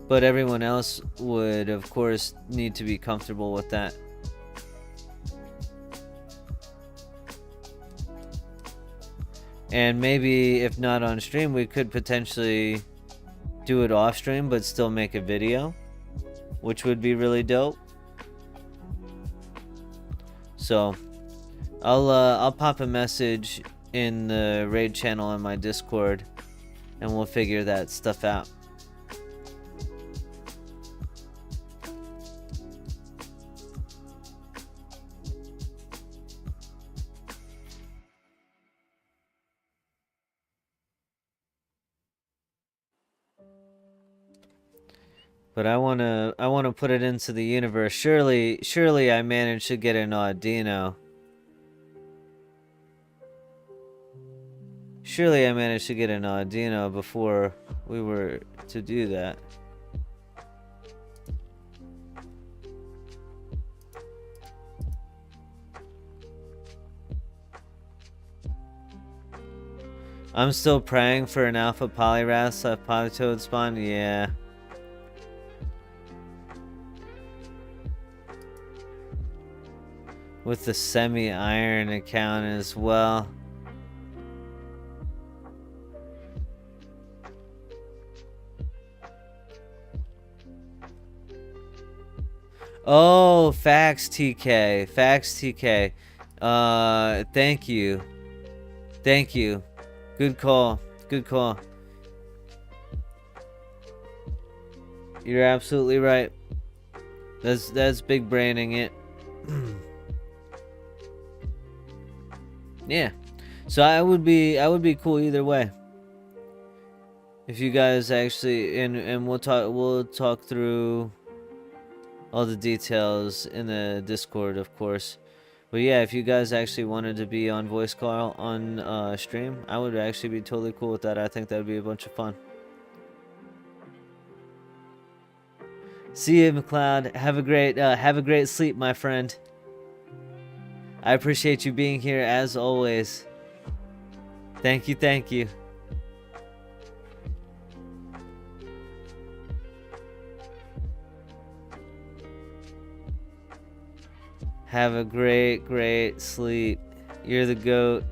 But everyone else would, of course, need to be comfortable with that. And maybe, if not on stream, we could potentially do it off stream, but still make a video, which would be really dope. So, I'll pop a message in the raid channel on my Discord, and we'll figure that stuff out. But I wanna put it into the universe. Surely I managed to get an Audino. Surely I managed to get an Audino before we were to do that. I'm still praying for an Alpha Poliwrath Politoed spawn. Yeah. With the semi-iron account as well. Oh, facts TK. Facts TK. Thank you. Thank you. Good call. Good call. You're absolutely right. That's big braining it. Yeah. So I would be cool either way. If you guys actually and we'll talk through all the details in the Discord, of course. But yeah, if you guys actually wanted to be on voice call on stream, I would actually be totally cool with that. I think that would be a bunch of fun. See you, McLeod. Have a great sleep, my friend. I appreciate you being here as always. Thank you, thank you. Have a great sleep. You're the GOAT.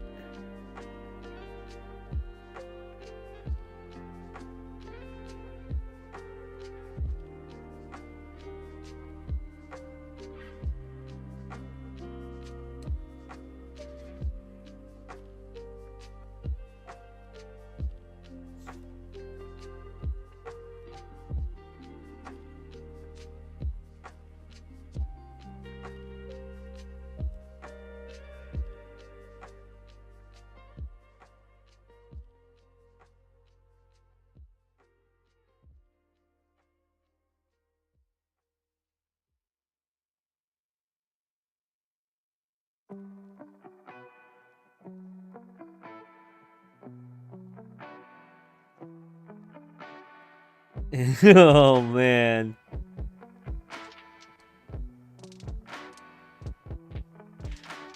Oh man.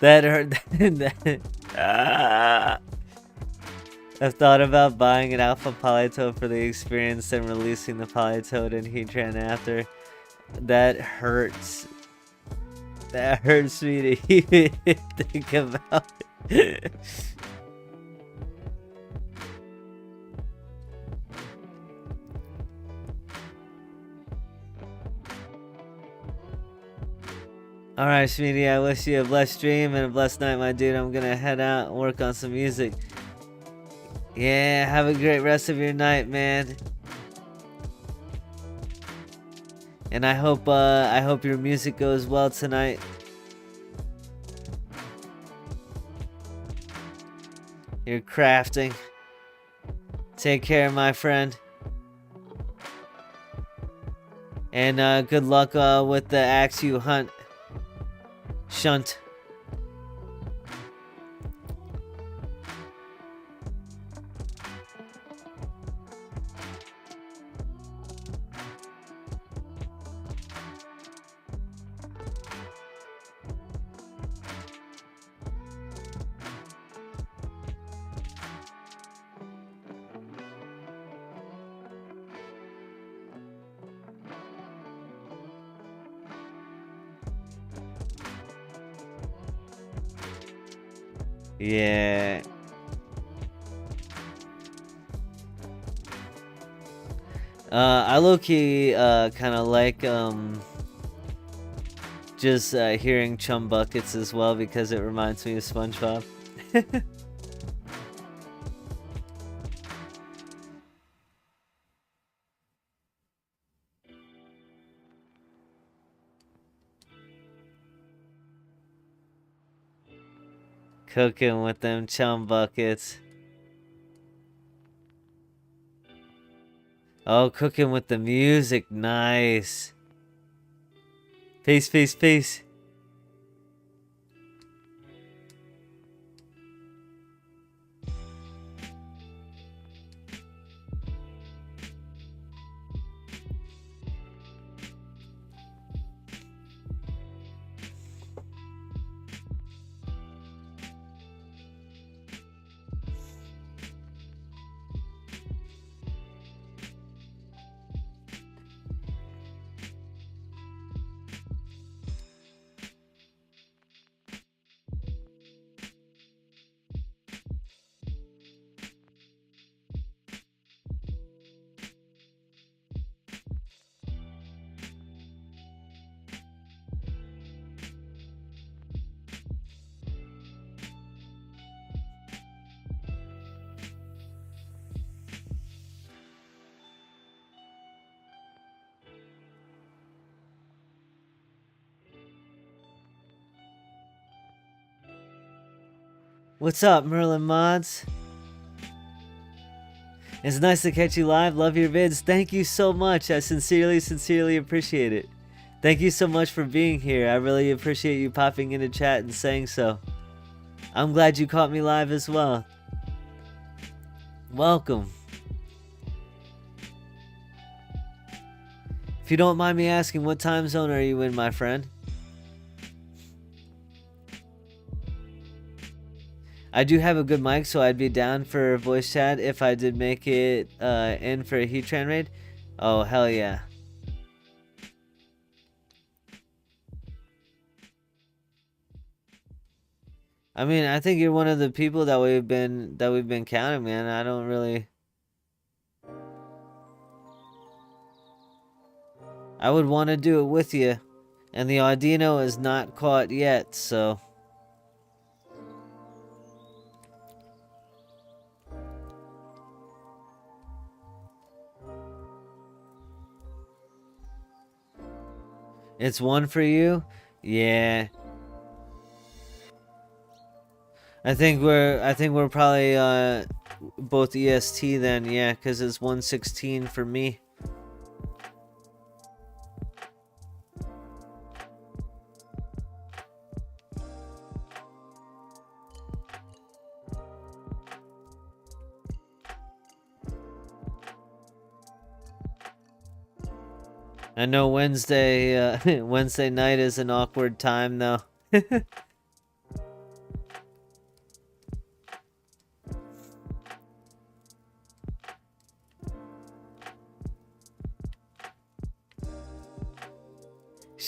That hurt. I've thought about buying an Alpha Politoed for the experience and releasing the Politoed in Heatran after. That hurts. That hurts me to even think about it. Alright, Shmeaty, I wish you a blessed dream and a blessed night, my dude. I'm gonna head out and work on some music. Yeah, have a great rest of your night, man. And I hope your music goes well tonight. You're crafting. Take care, my friend. And good luck with the axe you shunt. Yeah. I low-key kind of like just hearing chum buckets as well because it reminds me of SpongeBob. Cooking with them chum buckets. Oh, cooking with the music. Nice. Peace, peace, peace. What's up, Merlin Mods? It's nice to catch you live. Love your vids. Thank you so much. I sincerely appreciate it. Thank you so much for being here. I really appreciate you popping into chat and saying so. I'm glad you caught me live as well. Welcome. If you don't mind me asking, what time zone are you in, my friend? I do have a good mic, so I'd be down for voice chat if I did make it in for a Heatran raid. Oh, hell yeah. I mean, I think you're one of the people that we've been counting, man. I don't really. I would want to do it with you, and the Audino is not caught yet, so. It's one for you? Yeah. I think we're probably both EST then, yeah, cuz it's 116 for me. I know Wednesday night is an awkward time though.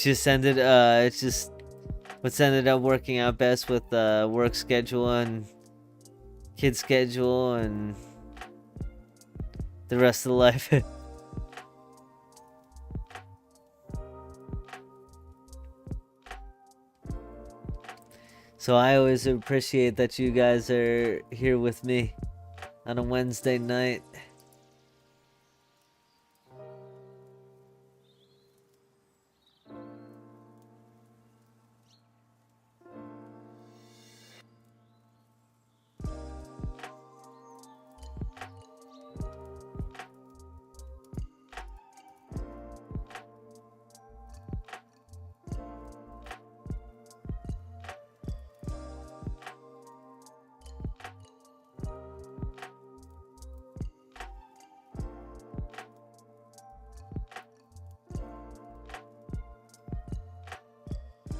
just ended it's just what's ended up working out best with work schedule and kid schedule and the rest of the life. So I always appreciate that you guys are here with me on a Wednesday night.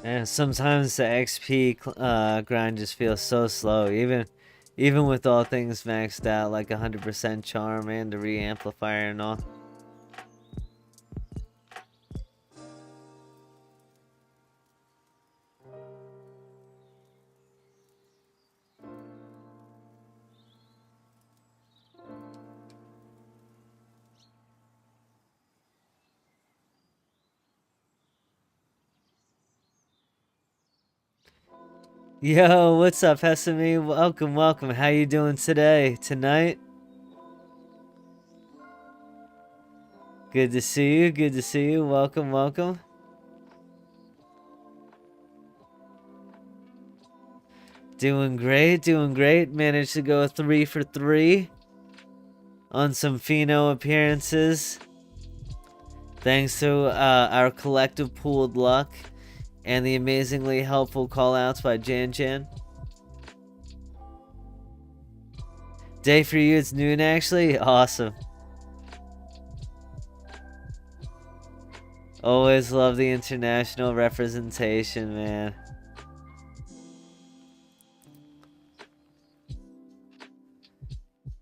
And sometimes the XP grind just feels so slow, even with all things maxed out, like 100% charm and the re-amplifier and all. Yo, what's up, Hesame? Welcome, welcome. How you doing today? Tonight? Good to see you. Good to see you. Welcome, welcome. Doing great, doing great. Managed to go 3 for 3 on some Pheno appearances. Thanks to our collective pooled luck and the amazingly helpful callouts by Jan Jan. Day for you, it's noon actually? Awesome. Always love the international representation, man.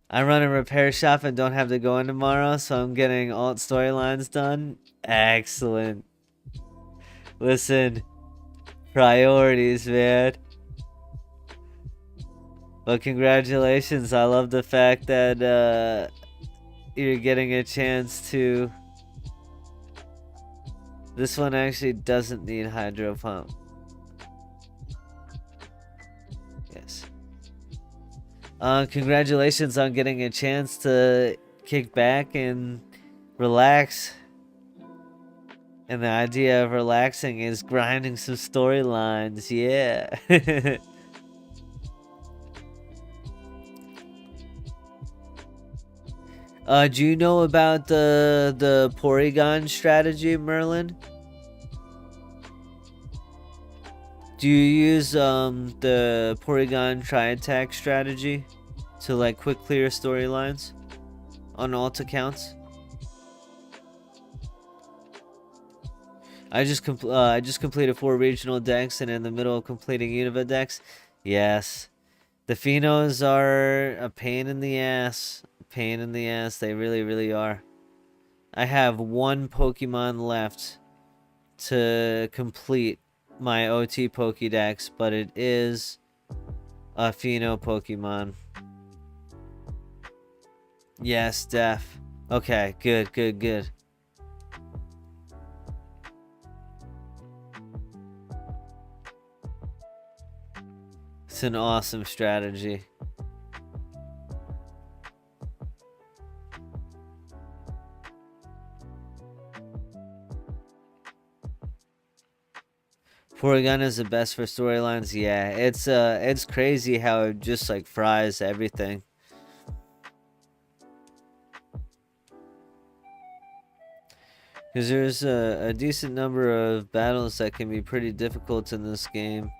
I run a repair shop and don't have to go in tomorrow, so I'm getting alt storylines done. Excellent. Listen, priorities, man. Well, congratulations. I love the fact that you're getting a chance to... This one actually doesn't need hydro pump. Yes. Congratulations on getting a chance to kick back and relax. And the idea of relaxing is grinding some storylines. Yeah. Do you know about the Porygon strategy, Merlin? Do you use the Porygon tri-attack strategy to like quick clear storylines on alt accounts? I just completed 4 regional decks and in the middle of completing Unova decks. Yes, the Phenos are a pain in the ass. Pain in the ass. They really, really are. I have 1 Pokemon left to complete my OT Pokedex, but it is a Pheno Pokemon. Yes, def. Okay, good, good, good. It's an awesome strategy. Porygon is the best for storylines. Yeah, it's crazy how it just like fries everything. Because there's a decent number of battles that can be pretty difficult in this game.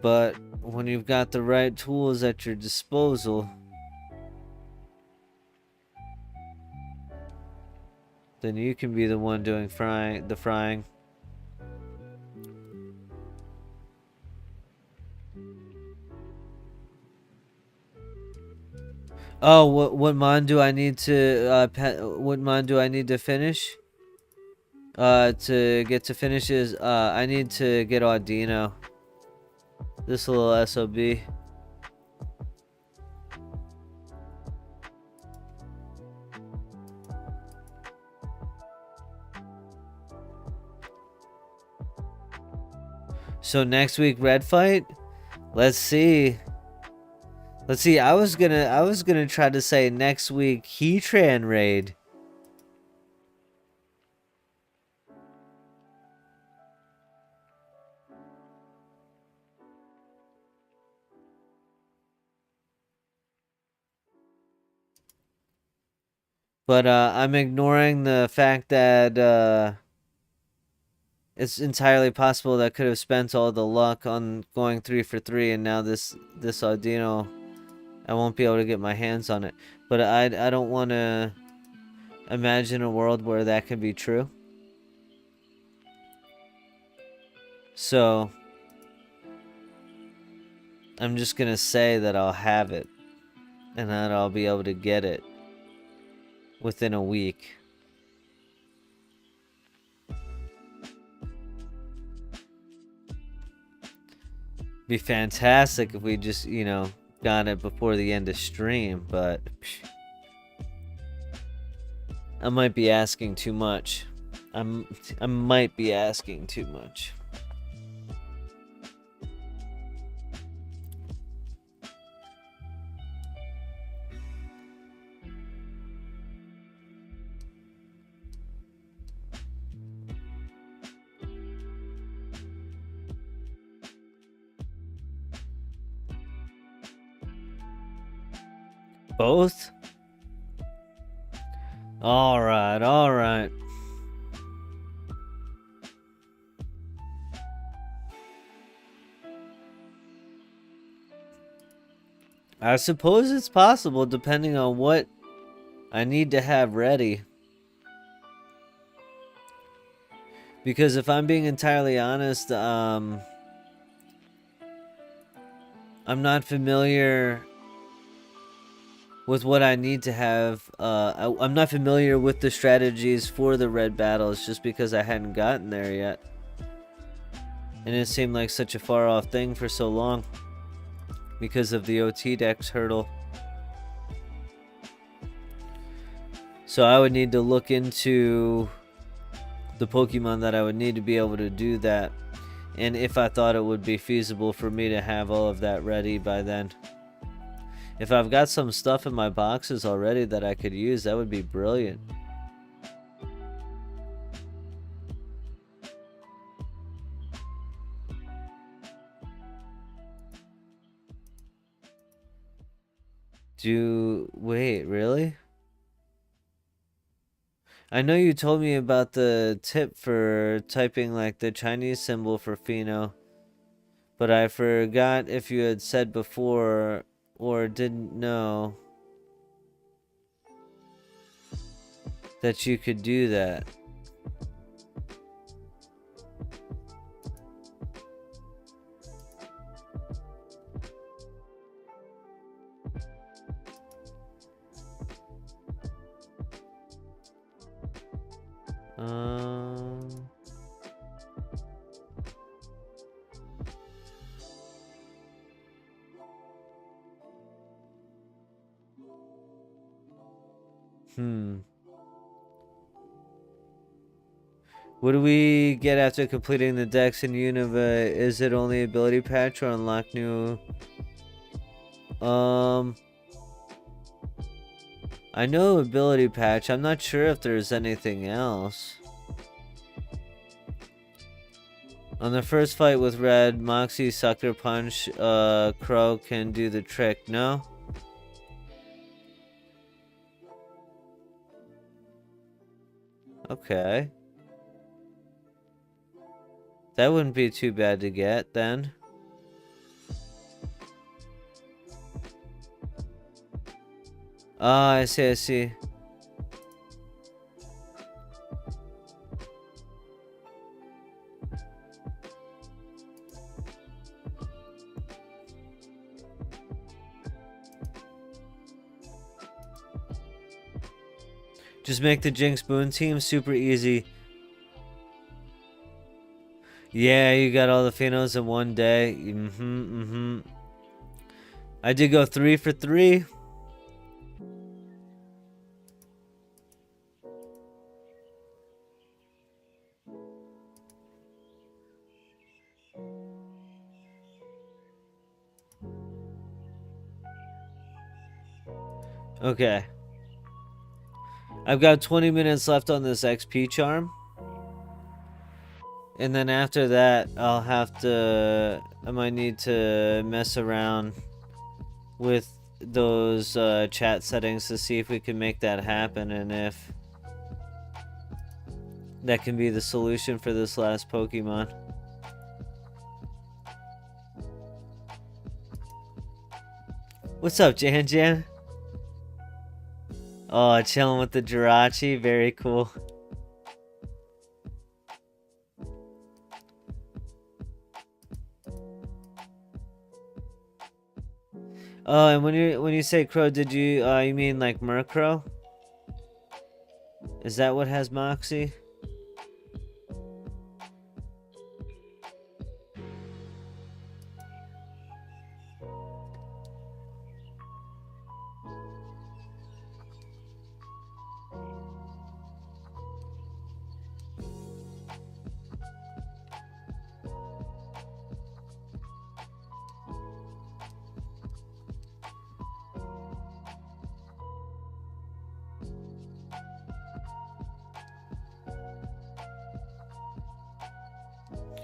But when you've got the right tools at your disposal, then you can be the one doing the frying. Oh, what mon do I need to what mon do I need to finish? To get to finishes, I need to get Audino. This little SOB. So next week, red fight. Let's see. Let's see. I was gonna try to say next week Heatran raid. But I'm ignoring the fact that it's entirely possible that I could have spent all the luck on going 3 for 3, and now this Audino, I won't be able to get my hands on it. But I don't want to imagine a world where that can be true. So I'm just gonna say that I'll have it, and that I'll be able to get it within a week. Be fantastic if we just, you know, got it before the end of stream, but I might be asking too much. I might be asking too much. Both? Alright, alright. I suppose it's possible depending on what I need to have ready. Because if I'm being entirely honest, I'm not familiar with what I need to have. I'm not familiar with the strategies for the red battles just because I hadn't gotten there yet. And it seemed like such a far off thing for so long because of the Pokédex hurdle. So I would need to look into the Pokemon that I would need to be able to do that, and if I thought it would be feasible for me to have all of that ready by then. If I've got some stuff in my boxes already that I could use, that would be brilliant. Wait, really? I know you told me about the tip for typing like the Chinese symbol for Pheno, but I forgot if you had said before or didn't know that you could do that. What do we get after completing the Dex in Unova? Is it only ability patch or unlock new? I know ability patch. I'm not sure if there's anything else. On the first fight with Red, Moxie Sucker Punch, Crow can do the trick. No? Okay. That wouldn't be too bad to get then. Ah, I see, I see. Just make the Jinx Boon team super easy. Yeah, you got all the Phenos in one day. I did go 3 for 3. Okay. I've got 20 minutes left on this XP charm. And then after that, I might need to mess around with those chat settings to see if we can make that happen and if that can be the solution for this last Pokemon. What's up, Jan Jan? Oh, chilling with the Jirachi. Very cool. Oh, and when you say crow, did you mean like Murkrow? Is that what has Moxie?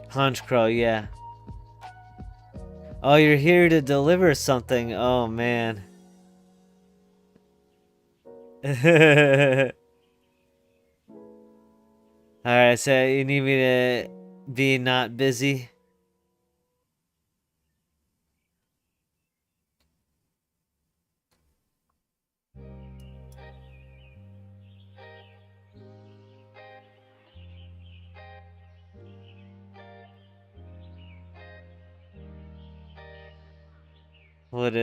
Honchcrow, yeah. Oh, you're here to deliver something. Oh, man. Alright, so you need me to be not busy? What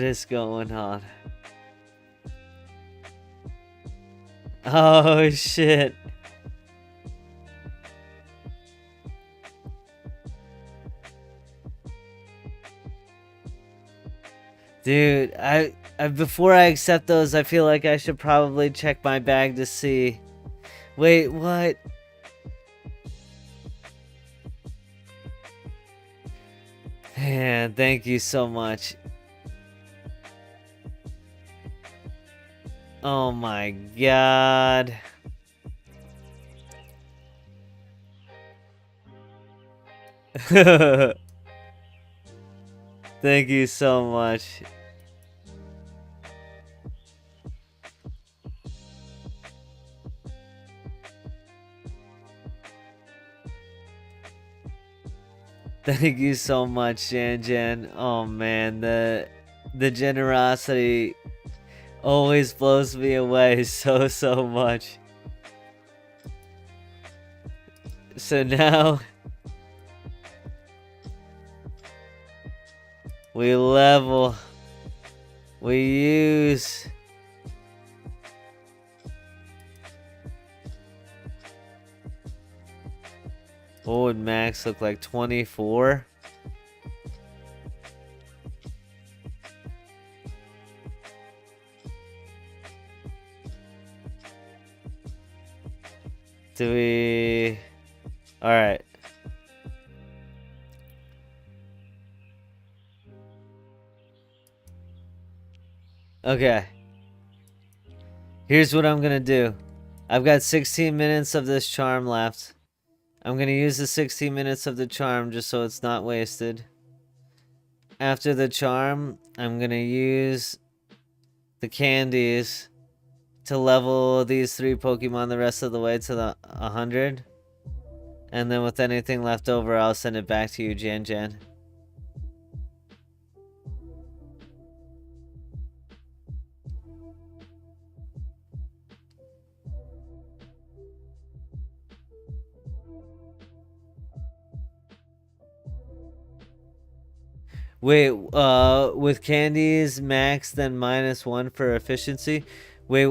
is going on? Oh shit. Dude, I before I accept those, I feel like I should probably check my bag to see. Wait, what? Man, thank you so much. Oh my god. Thank you so much. Thank you so much, Jan Jan. Oh man, the generosity always blows me away so much. So now we level. We use what would max look like? 24? Do we... Alright. Okay. Here's what I'm gonna do. I've got 16 minutes of this charm left. I'm gonna use the 16 minutes of the charm just so it's not wasted. After the charm, I'm gonna use the candies to level these 3 Pokemon the rest of the way to the 100. And then with anything left over, I'll send it back to you, Jan Jan. Wait, with candies max then -1 for efficiency. Wait,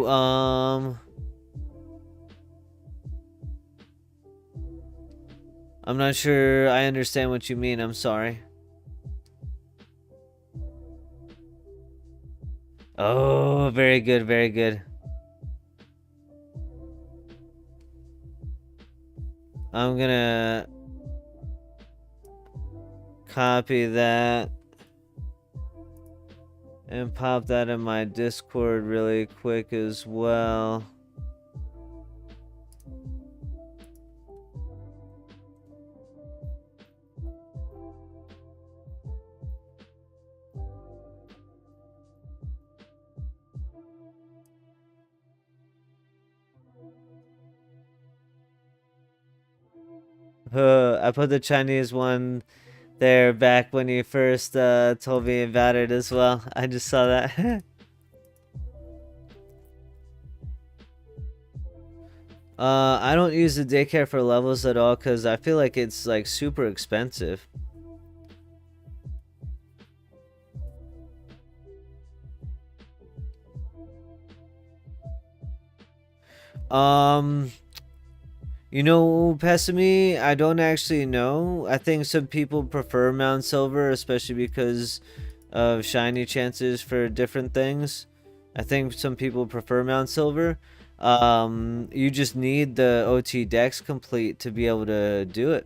I'm not sure I understand what you mean. I'm sorry. Oh, very good, very good. I'm gonna copy that and pop that in my Discord really quick as well. I put the Chinese one there back when you first told me about it as well. I just saw that. I don't use the daycare for levels at all because I feel like it's like super expensive. You know, Pessimy, I don't actually know. I think some people prefer Mount Silver, especially because of shiny chances for different things. I think some people prefer Mount Silver. You just need the OT Dex complete to be able to do it.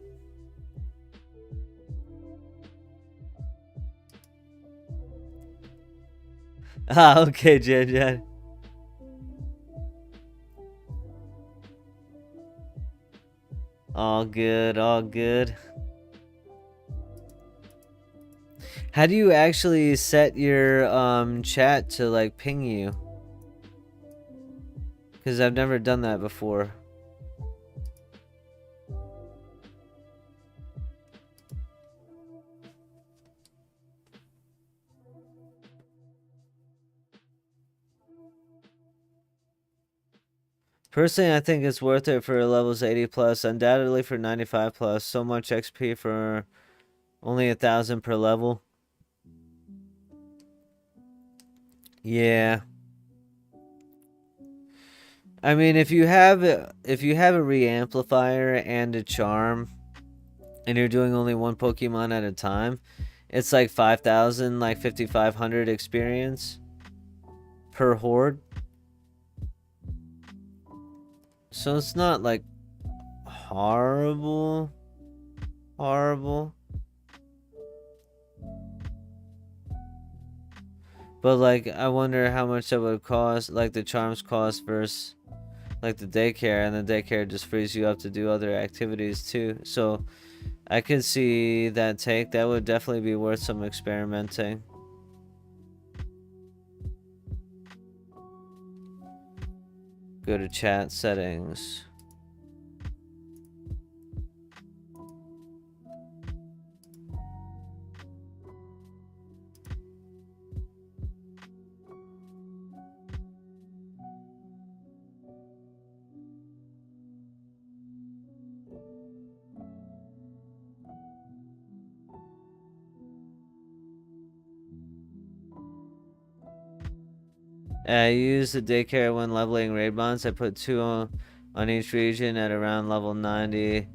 Ah, okay, Jen Jen. All good, all good. How do you actually set your chat to like ping you? Because I've never done that before. Personally, I think it's worth it for levels 80 plus, undoubtedly for 95 plus. So much XP for only 1,000 per level. Yeah. I mean, if you have a re-amplifier and a charm, and you're doing only one Pokemon at a time, it's like 5,000, like 5,500 experience per horde. So it's not like horrible. But like, I wonder how much that would cost, like the charms cost versus like the daycare, and the daycare just frees you up to do other activities too. So I could see that take. That would definitely be worth some experimenting. Go to chat settings. I use the daycare when leveling raid bonds. I put 2 on each region at around level 90.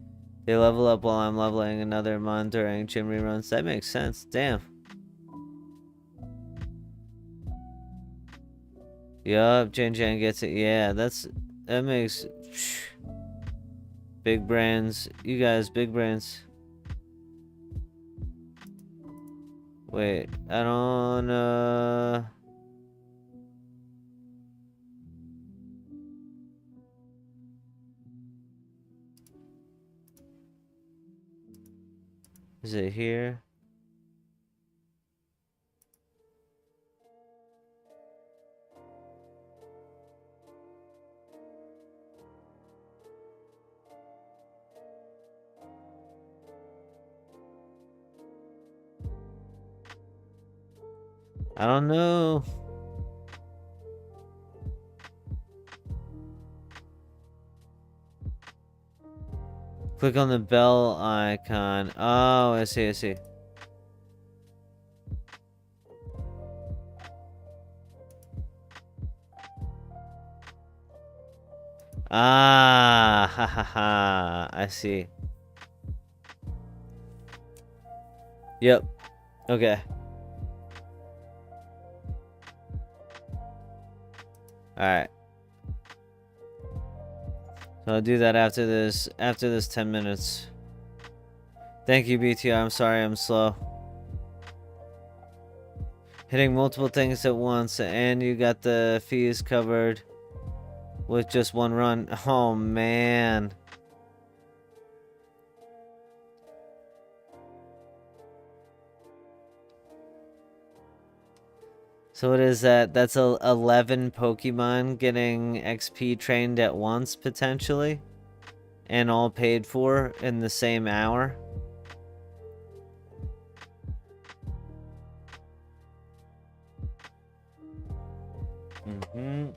They level up while I'm leveling another mon during gym reruns. That makes sense. Damn. Yup, Jen Jen gets it. Yeah, that makes big brands. You guys, big brands. Wait, I don't is it here? I don't know. Click on the bell icon. Oh, I see, I see. Ah, ha ha ha. I see. Yep. Okay. Alright. So I'll do that after this 10 minutes. Thank you, BTR. I'm sorry I'm slow. Hitting multiple things at once, and you got the fees covered with just one run. Oh, man. So what is that? That's 11 Pokemon getting XP trained at once, potentially? And all paid for in the same hour? Mm-hmm.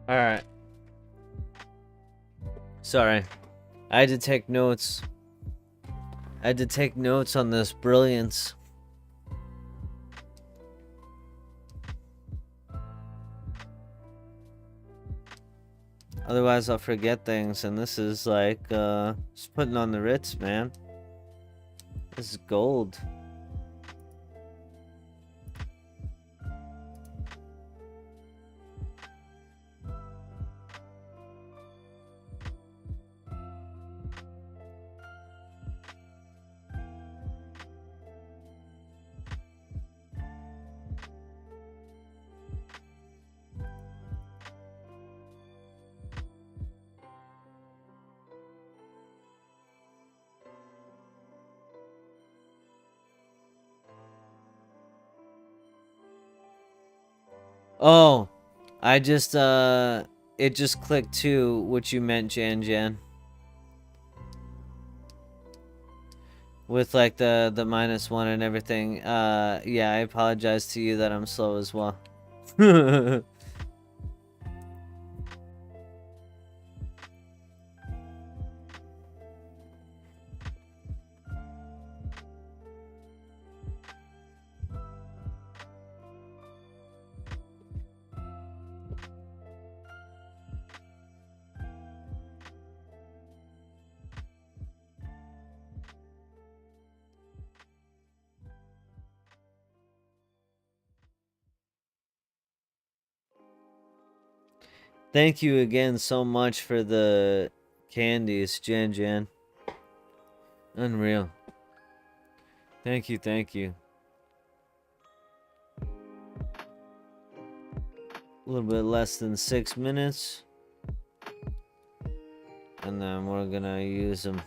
Alright. Sorry. I had to take notes. I had to take notes on this brilliance. Otherwise I'll forget things, and this is like, just putting on the Ritz, man. This is gold. Oh, I just, it just clicked to what you meant, Jan. With, like, the -1 and everything. Yeah, I apologize to you that I'm slow as well. Thank you again so much for the candies, Jan. Unreal. Thank you, thank you. A little bit less than 6 minutes. And then we're gonna use them.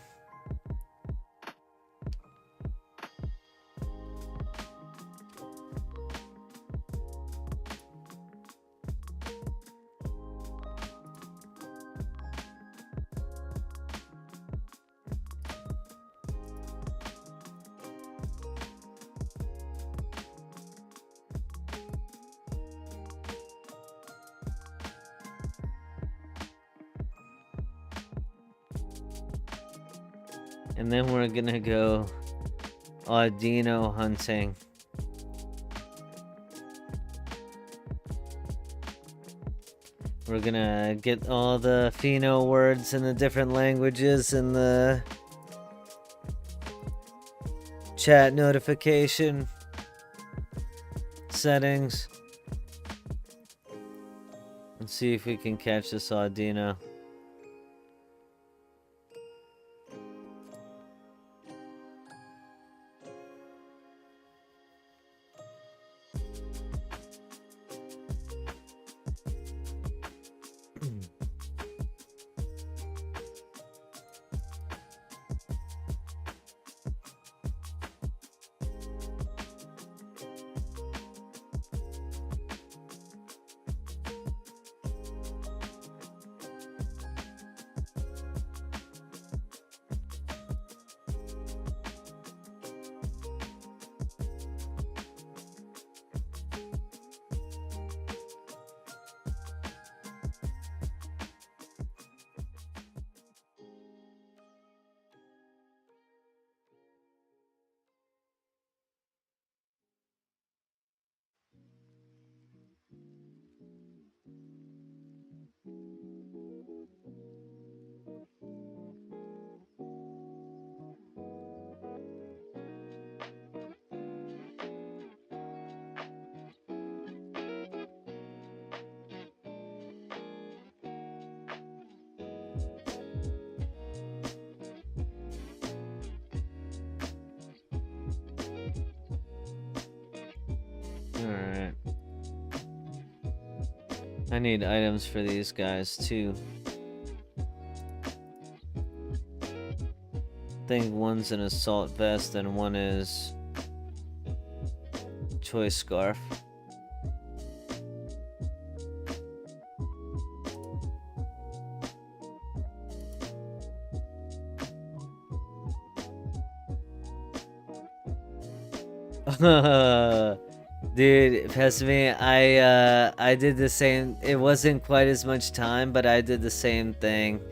And then we're gonna go Audino hunting. We're gonna get all the Pheno words in the different languages in the chat notification settings. Let's see if we can catch this Audino. I need items for these guys too. I think one's an assault vest and one is choice scarf. Dude, Pessimate, I did the same. It wasn't quite as much time, but I did the same thing.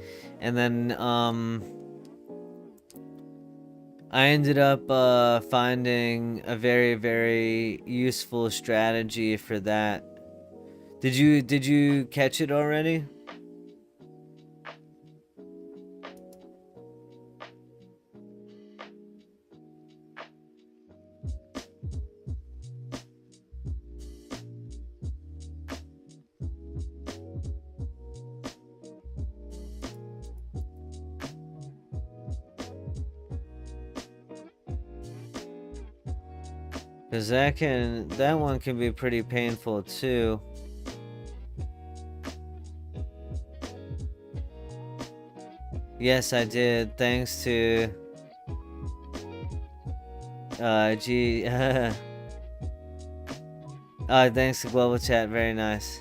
And then I ended up finding a very, very useful strategy for that. Did you catch it already? Cause that one can be pretty painful too. Yes, I did. Thanks to thanks to Global Chat. Very nice.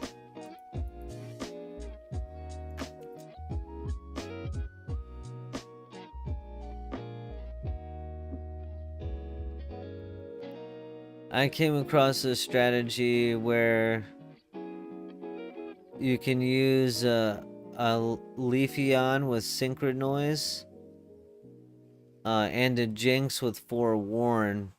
I came across a strategy where you can use a Leafeon with Synchronoise and a Jinx with Forewarn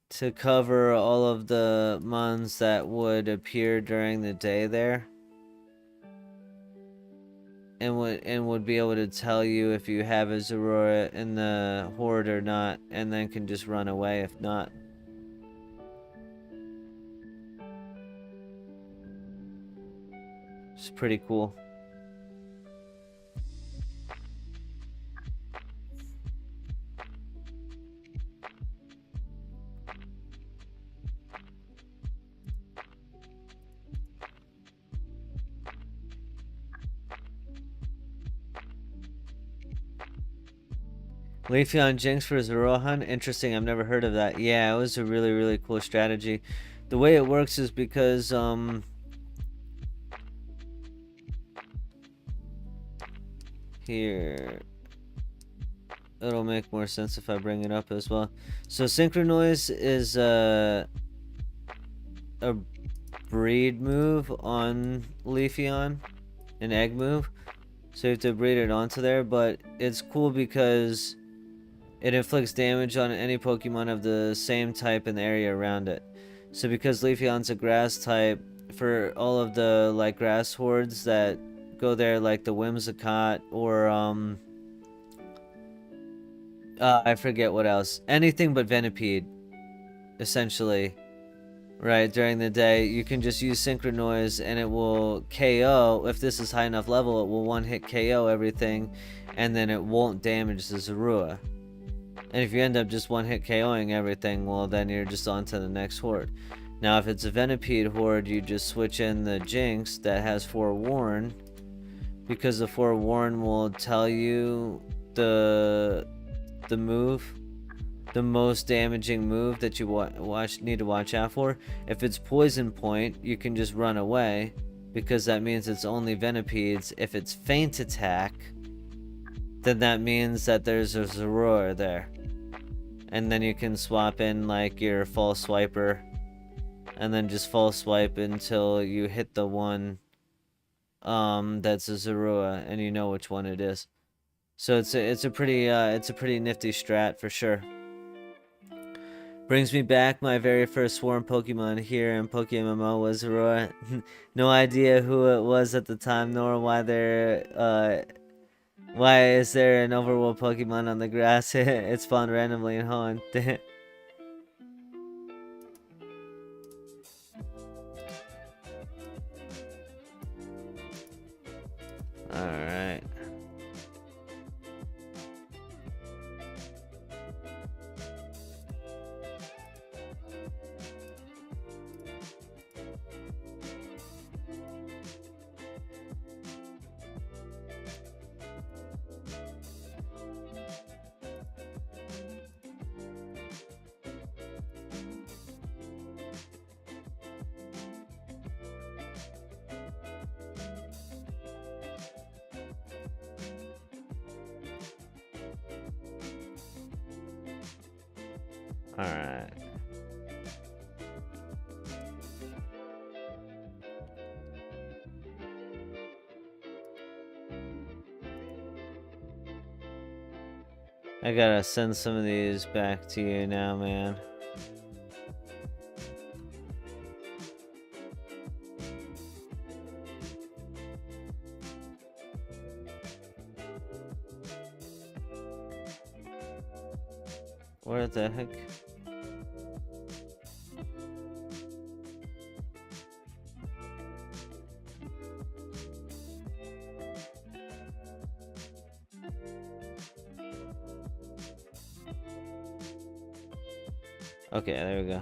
to cover all of the mons that would appear during the day there, and would be able to tell you if you have a Zorora in the horde or not, and then can just run away if not. It's pretty cool. Leafeon Jinx for Zorohan? Interesting, I've never heard of that. Yeah, it was a really, really cool strategy. The way it works is because, here, it'll make more sense if I bring it up as well. So Synchronoise is a breed move on Leafeon, an egg move. So you have to breed it onto there, but it's cool because it inflicts damage on any Pokemon of the same type in the area around it. So because Leafeon's a grass type, for all of the like grass hordes that go there, like the Whimsicott or I forget what else. Anything but Venipede, essentially. Right, during the day, you can just use Synchronoise and it will KO. If this is high enough level, it will one-hit KO everything, and then it won't damage the Zorua. And if you end up just one-hit KOing everything, well, then you're just on to the next horde. Now, if it's a Venipede horde, you just switch in the Jinx that has Forewarn, because the Forewarn will tell you the move, the most damaging move that you need to watch out for. If it's Poison Point, you can just run away, because that means it's only Venipedes. If it's Feint Attack, then that means that there's a Zorora there. And then you can swap in like your False Swiper, and then just False Swipe until you hit the one that's a Zorua, and you know which one it is. So it's a pretty nifty strat for sure. Brings me back, my very first swarm Pokemon here in PokéMMO was Zorua. No idea who it was at the time, nor why is there an overworld Pokemon on the grass? It spawned randomly in Holland. Alright. Alright. I gotta send some of these back to you now, man. Where the heck? Okay, there we go.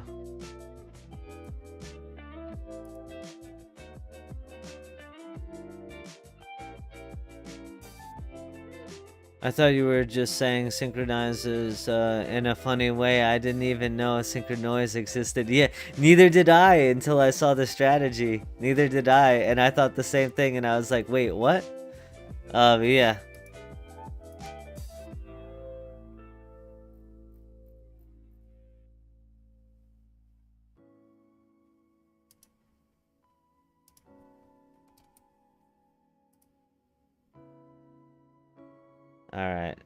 I thought you were just saying synchronizes in a funny way. I didn't even know synchronize existed. Yeah, neither did I until I saw the strategy. Neither did I, and I thought the same thing, and I was like, wait, what? Yeah. Alright.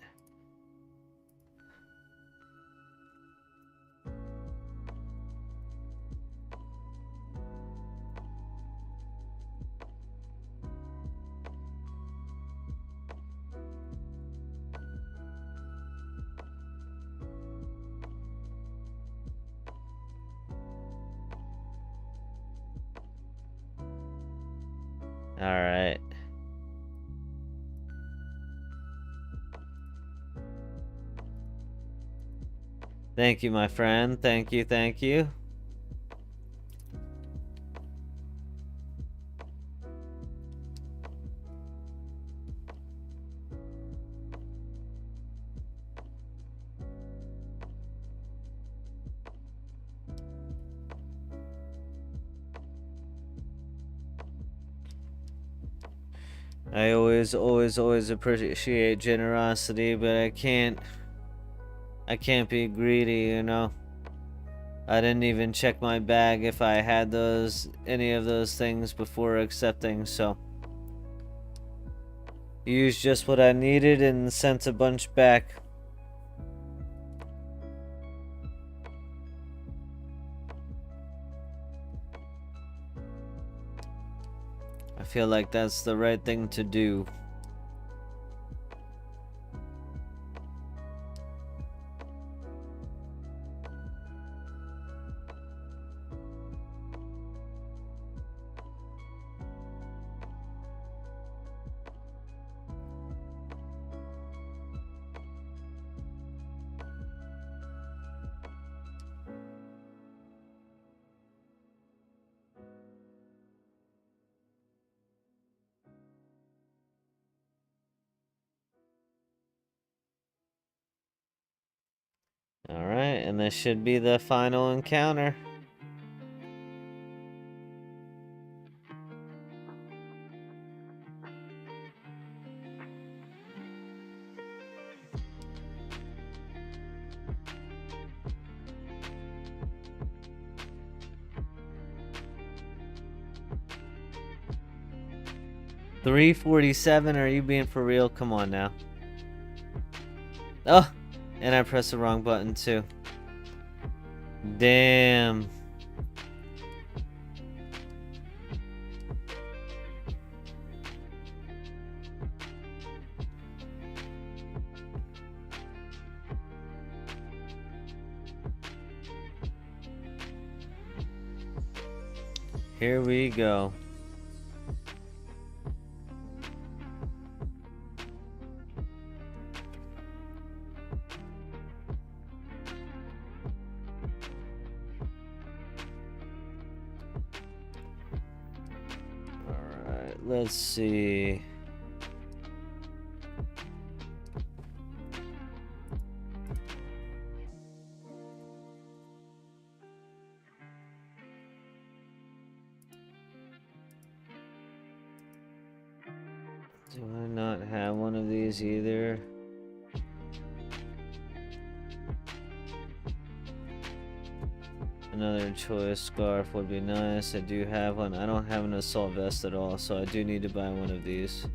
Alright. Thank you, my friend. Thank you, thank you. I always appreciate generosity, but I can't be greedy, you know? I didn't even check my bag if I had any of those things before accepting, so used just what I needed and sent a bunch back. I feel like that's the right thing to do. Alright, and this should be the final encounter. $347, are you being for real? Come on now. Oh! And I pressed the wrong button too. Damn. Here we go. Let's see. Do I not have one of these either? Another choice scarf would be nice. I do have one. I don't have an assault vest at all, so I do need to buy one of these.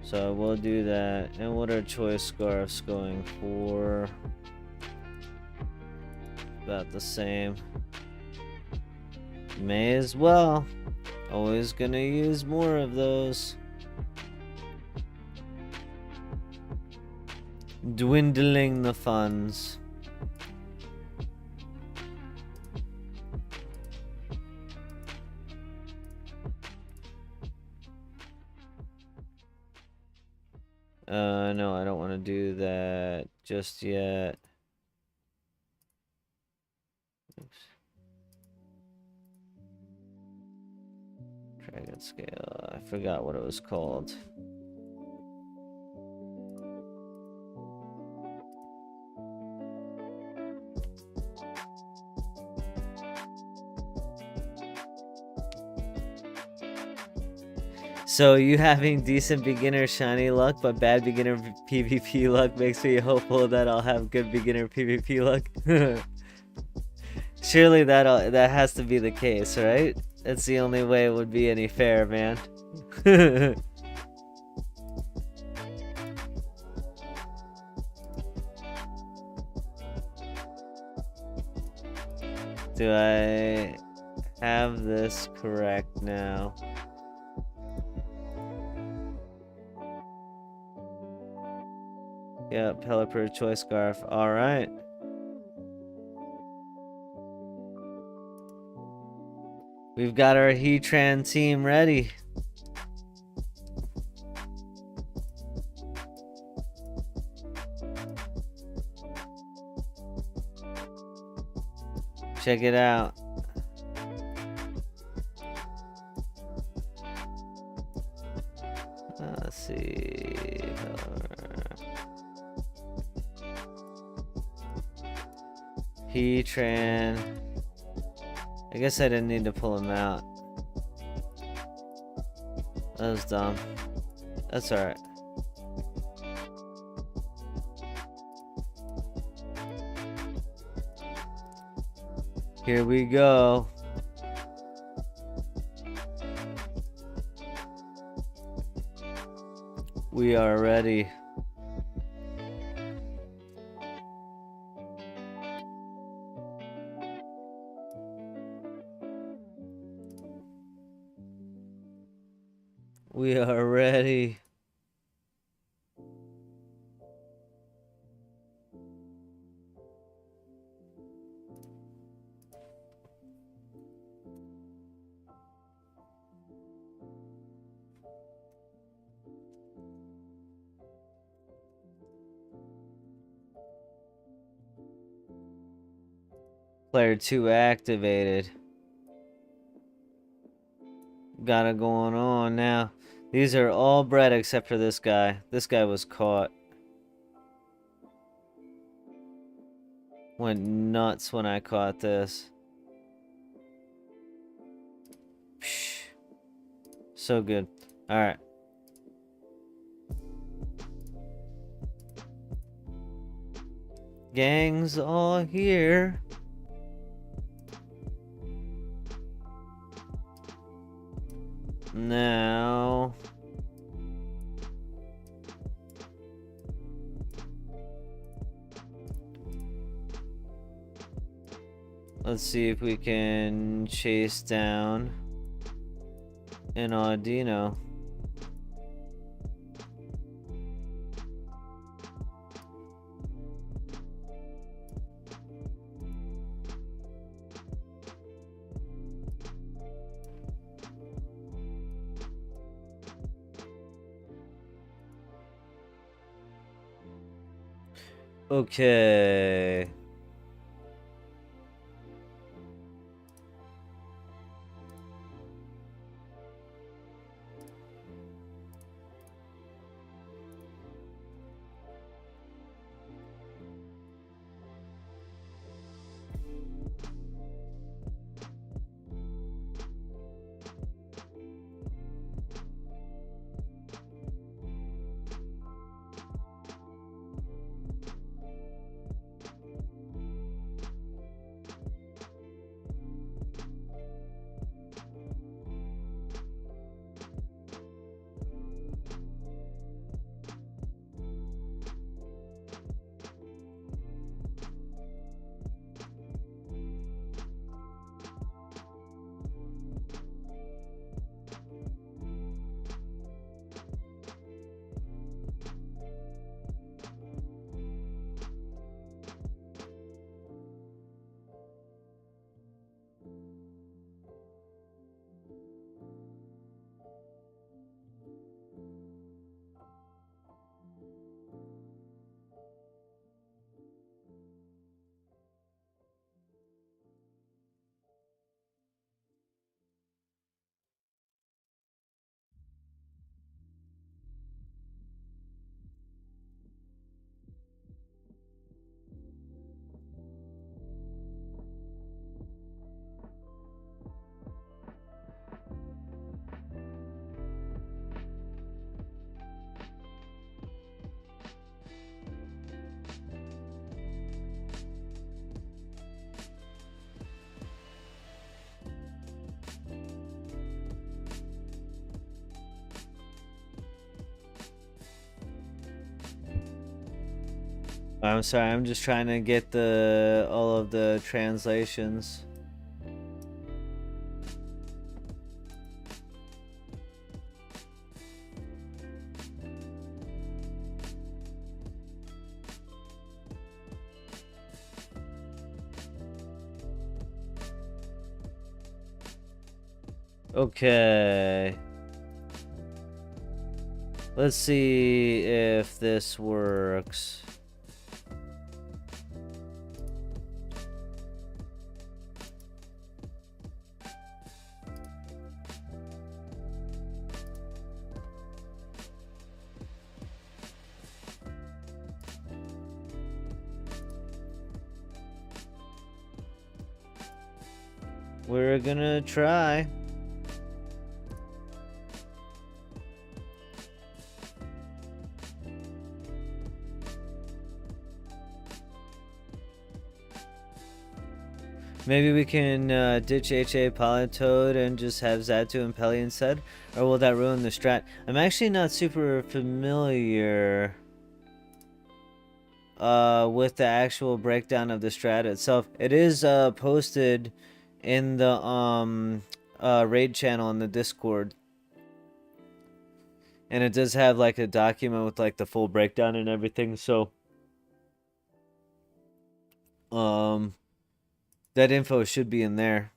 So I will do that. And what are choice scarves going for? About the same. May as well. Always gonna use more of those. Dwindling the funds. No, I don't want to do that just yet. Oops. Dragon scale. I forgot what it was called. So you having decent beginner shiny luck but bad beginner PvP luck makes me hopeful that I'll have good beginner PvP luck. Surely that has to be the case, right? That's the only way it would be any fair, man. Do I have this correct now? Yep, Pelipper choice scarf. Alright. We've got our Heatran team ready. Check it out. Let's see. Heatran. I guess I didn't need to pull him out. That was dumb. That's alright. Here we go. We are ready. We are ready. Player 2 activated. Got it going on now. These are all bred except for this guy. This guy was caught. Went nuts when I caught this. Psh. So good. Alright. Gang's all here. Now let's see if we can chase down an Audino. Okay. I'm sorry, I'm just trying to get the all of the translations. Okay. Let's see if this works. We're gonna try. Maybe we can ditch HA Politoed and just have Xatu and Pelly instead? Or will that ruin the strat? I'm actually not super familiar with the actual breakdown of the strat itself. It is posted in the raid channel in the Discord. And it does have like a document with like the full breakdown and everything, so that info should be in there.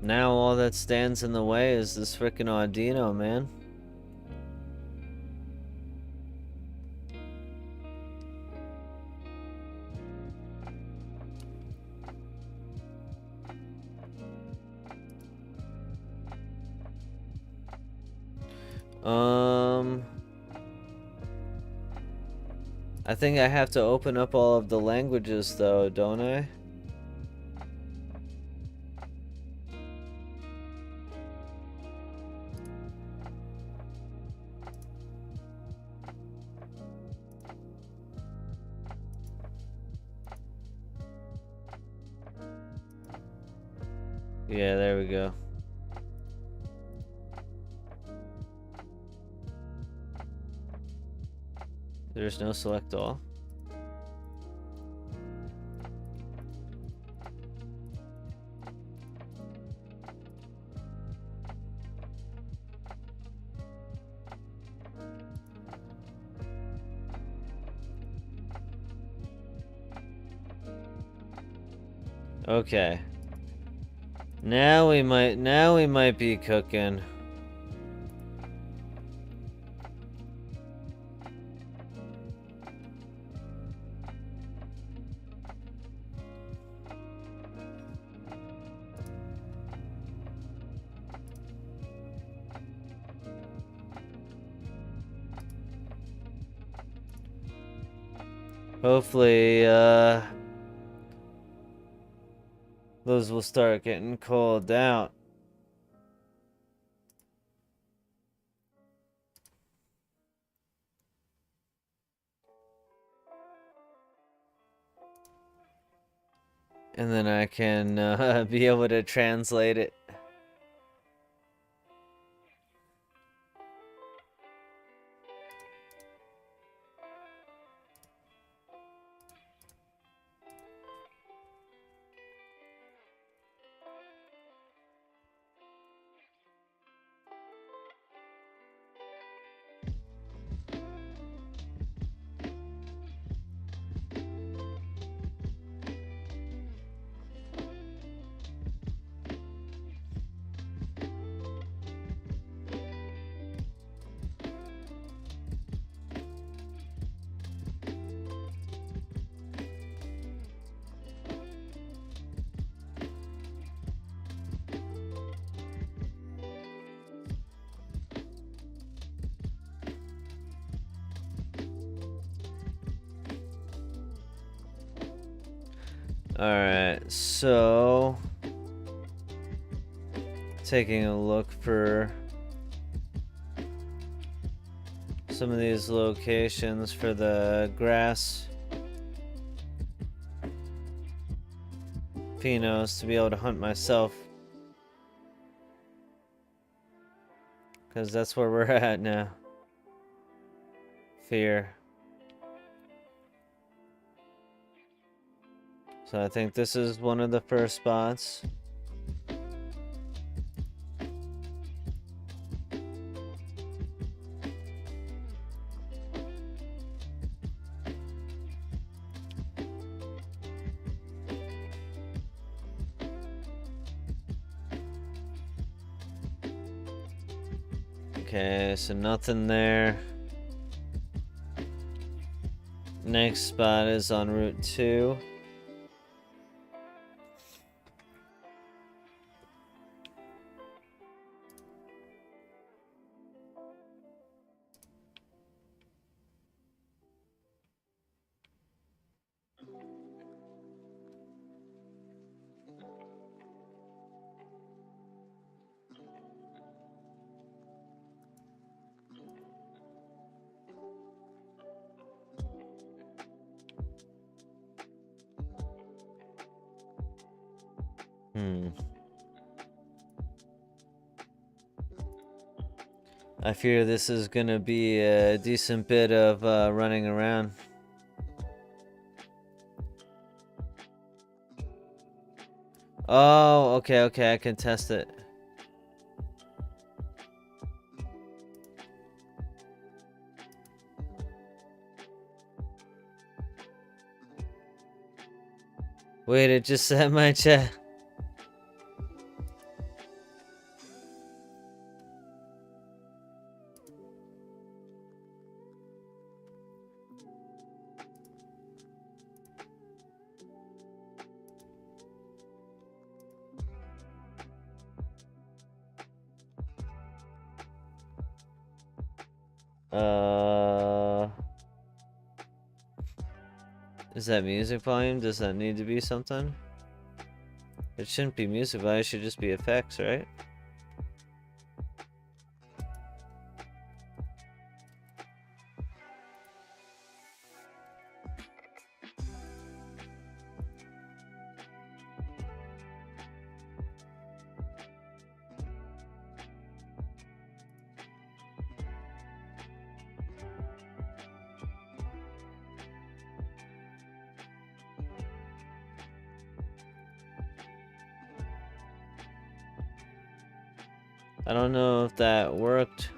Now all that stands in the way is this frickin' Audino, man. I think I have to open up all of the languages though, don't I? Yeah, there we go. There's no select all. Okay. Now we might be cooking. Hopefully, those will start getting called out. And then I can be able to translate it. Alright, so taking a look for some of these locations for the grass. Phenos to be able to hunt myself. Because that's where we're at now. Fear. So I think this is one of the first spots. Okay, so nothing there. Next spot is on Route 2. I fear this is gonna be a decent bit of running around. Oh, okay, I can test it. Wait, it just set my chat. Is that music volume? Does that need to be something? It shouldn't be music volume, it should just be effects, right? I don't know if that worked.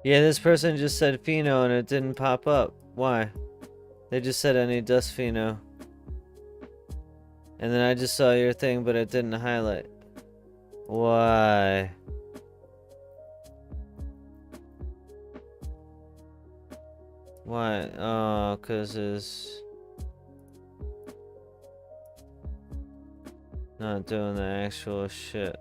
Yeah, this person just said Pheno and it didn't pop up. Why? They just said I need Dust Pheno. And then I just saw your thing, but it didn't highlight. Why? Why? Oh, 'cause it's not doing the actual shit.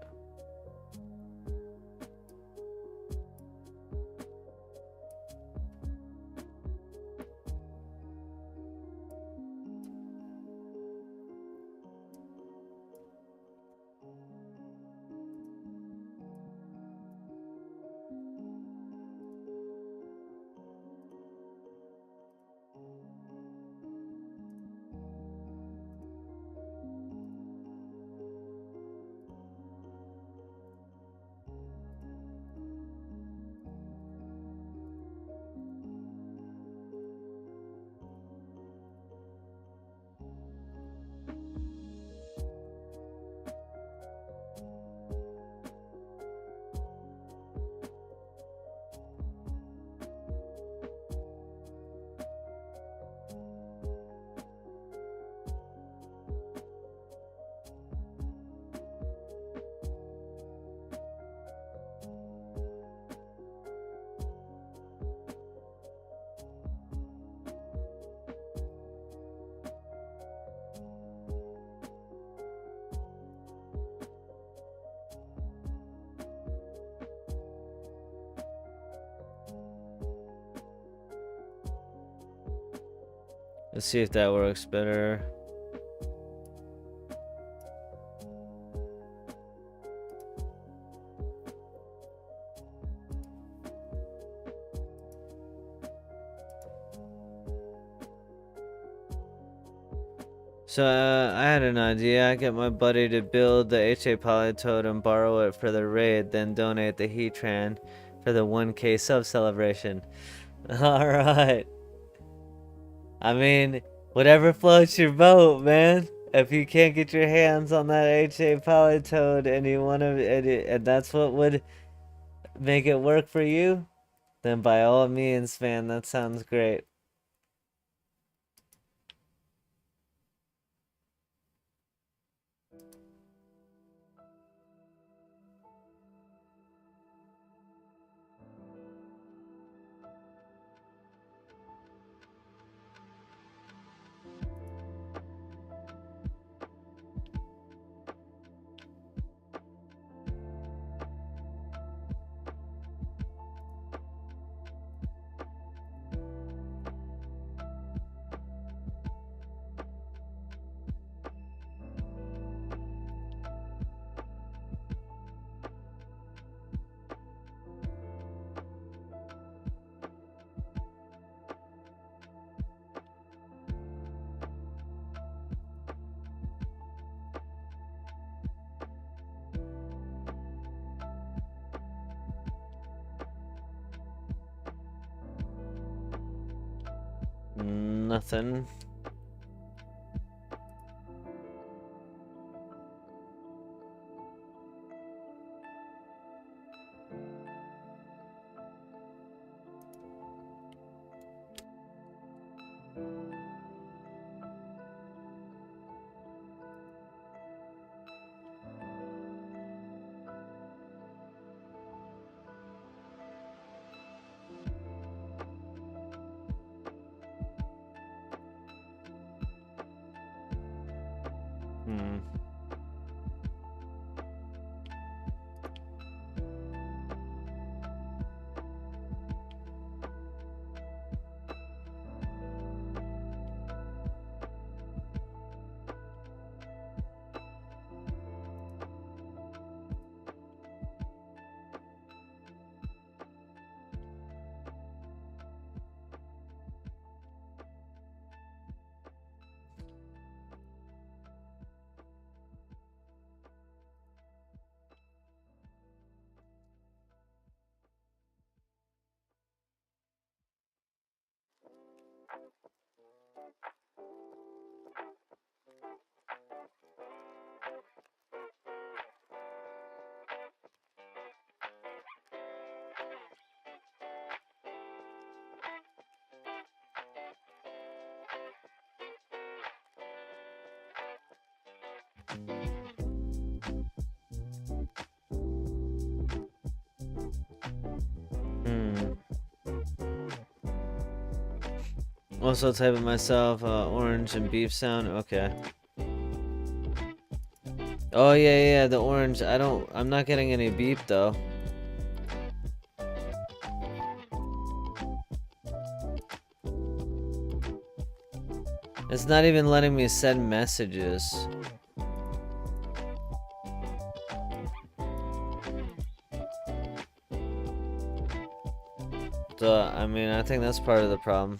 Let's see if that works better. So I had an idea. I get my buddy to build the HA Polytoad and borrow it for the raid, then donate the Heatran for the 1K sub celebration. Alright. I mean, whatever floats your boat, man. If you can't get your hands on that HA Polytoad and you want to, and that's what would make it work for you, then by all means, man, that sounds great. Nothing. Hmm. Also typing myself orange and beef sound. Okay. Oh yeah, the orange. I'm not getting any beep though. It's not even letting me send messages. So, I mean, I think that's part of the problem.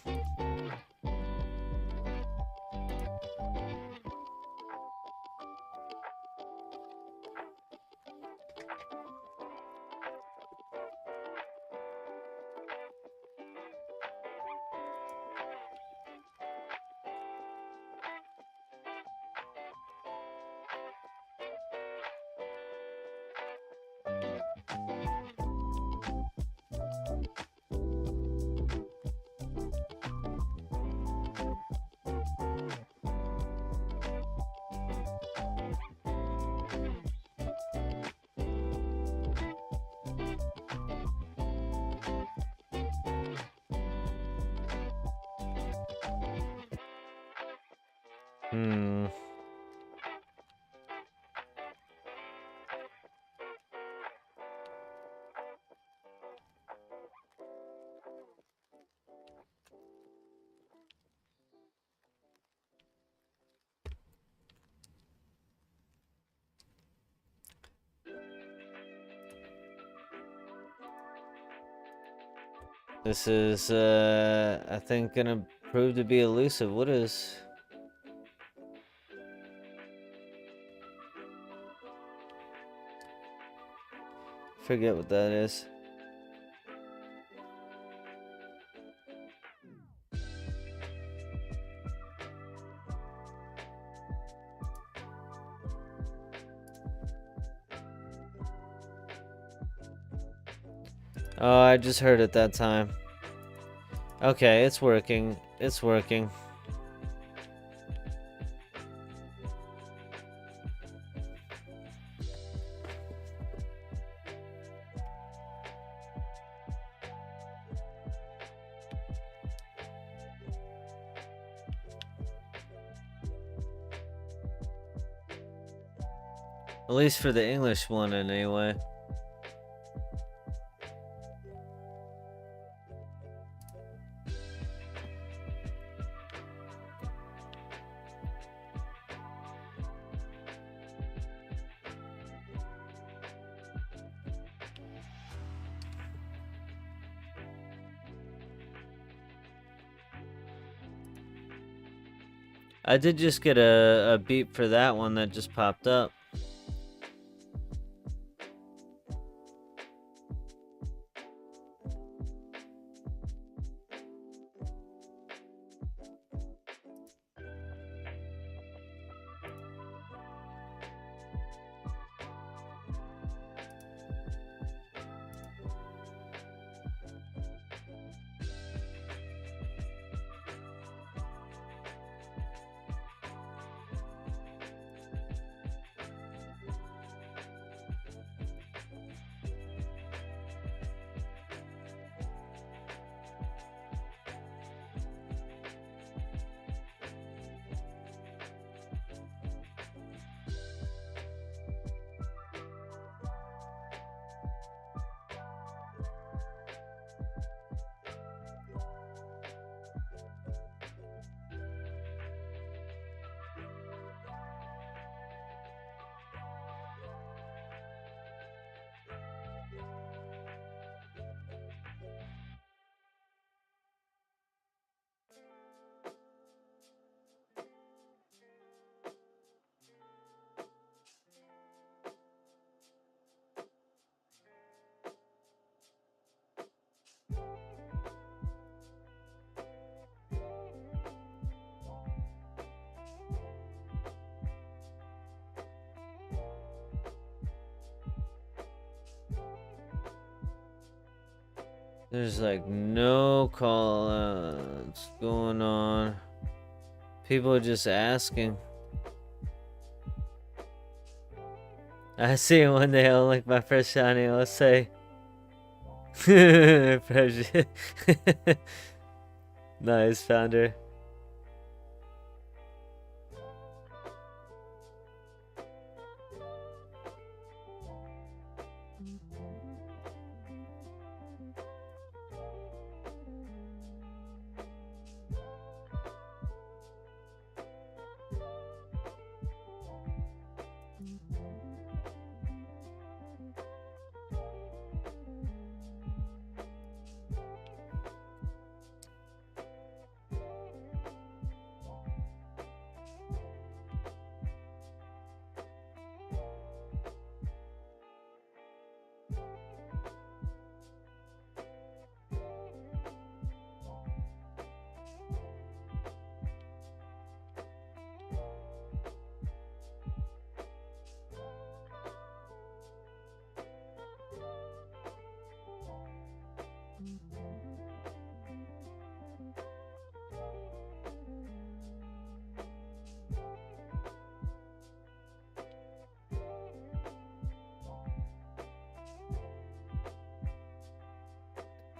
Hmm. This is, I think, gonna prove to be elusive. What is... Forget what that is. Oh, I just heard it that time. Okay, it's working. It's working. At least for the English one, anyway. I did just get a beep for that one that just popped up. There's like no call-outs going on. People are just asking. I see one day I'll like my first shiny, I'll say pressure. Nice, founder.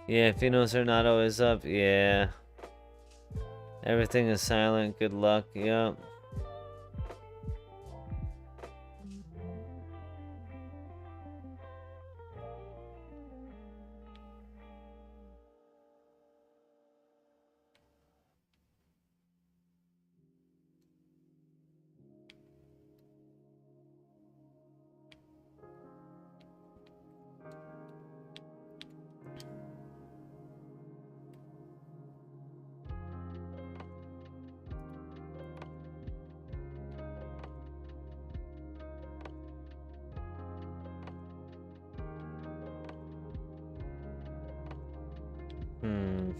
Yeah, Phenos are not always up. Yeah. Everything is silent. Good luck. Yup. Hmm.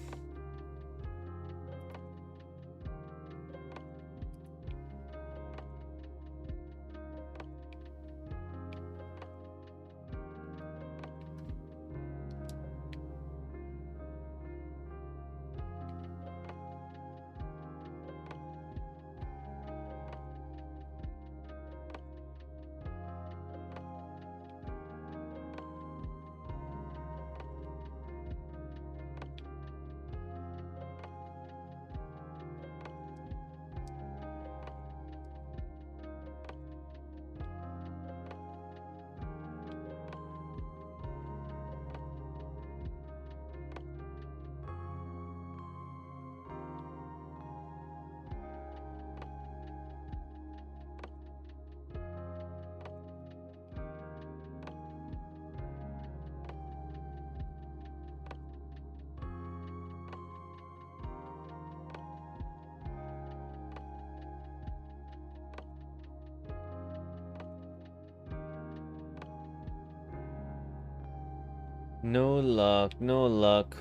No luck, no luck.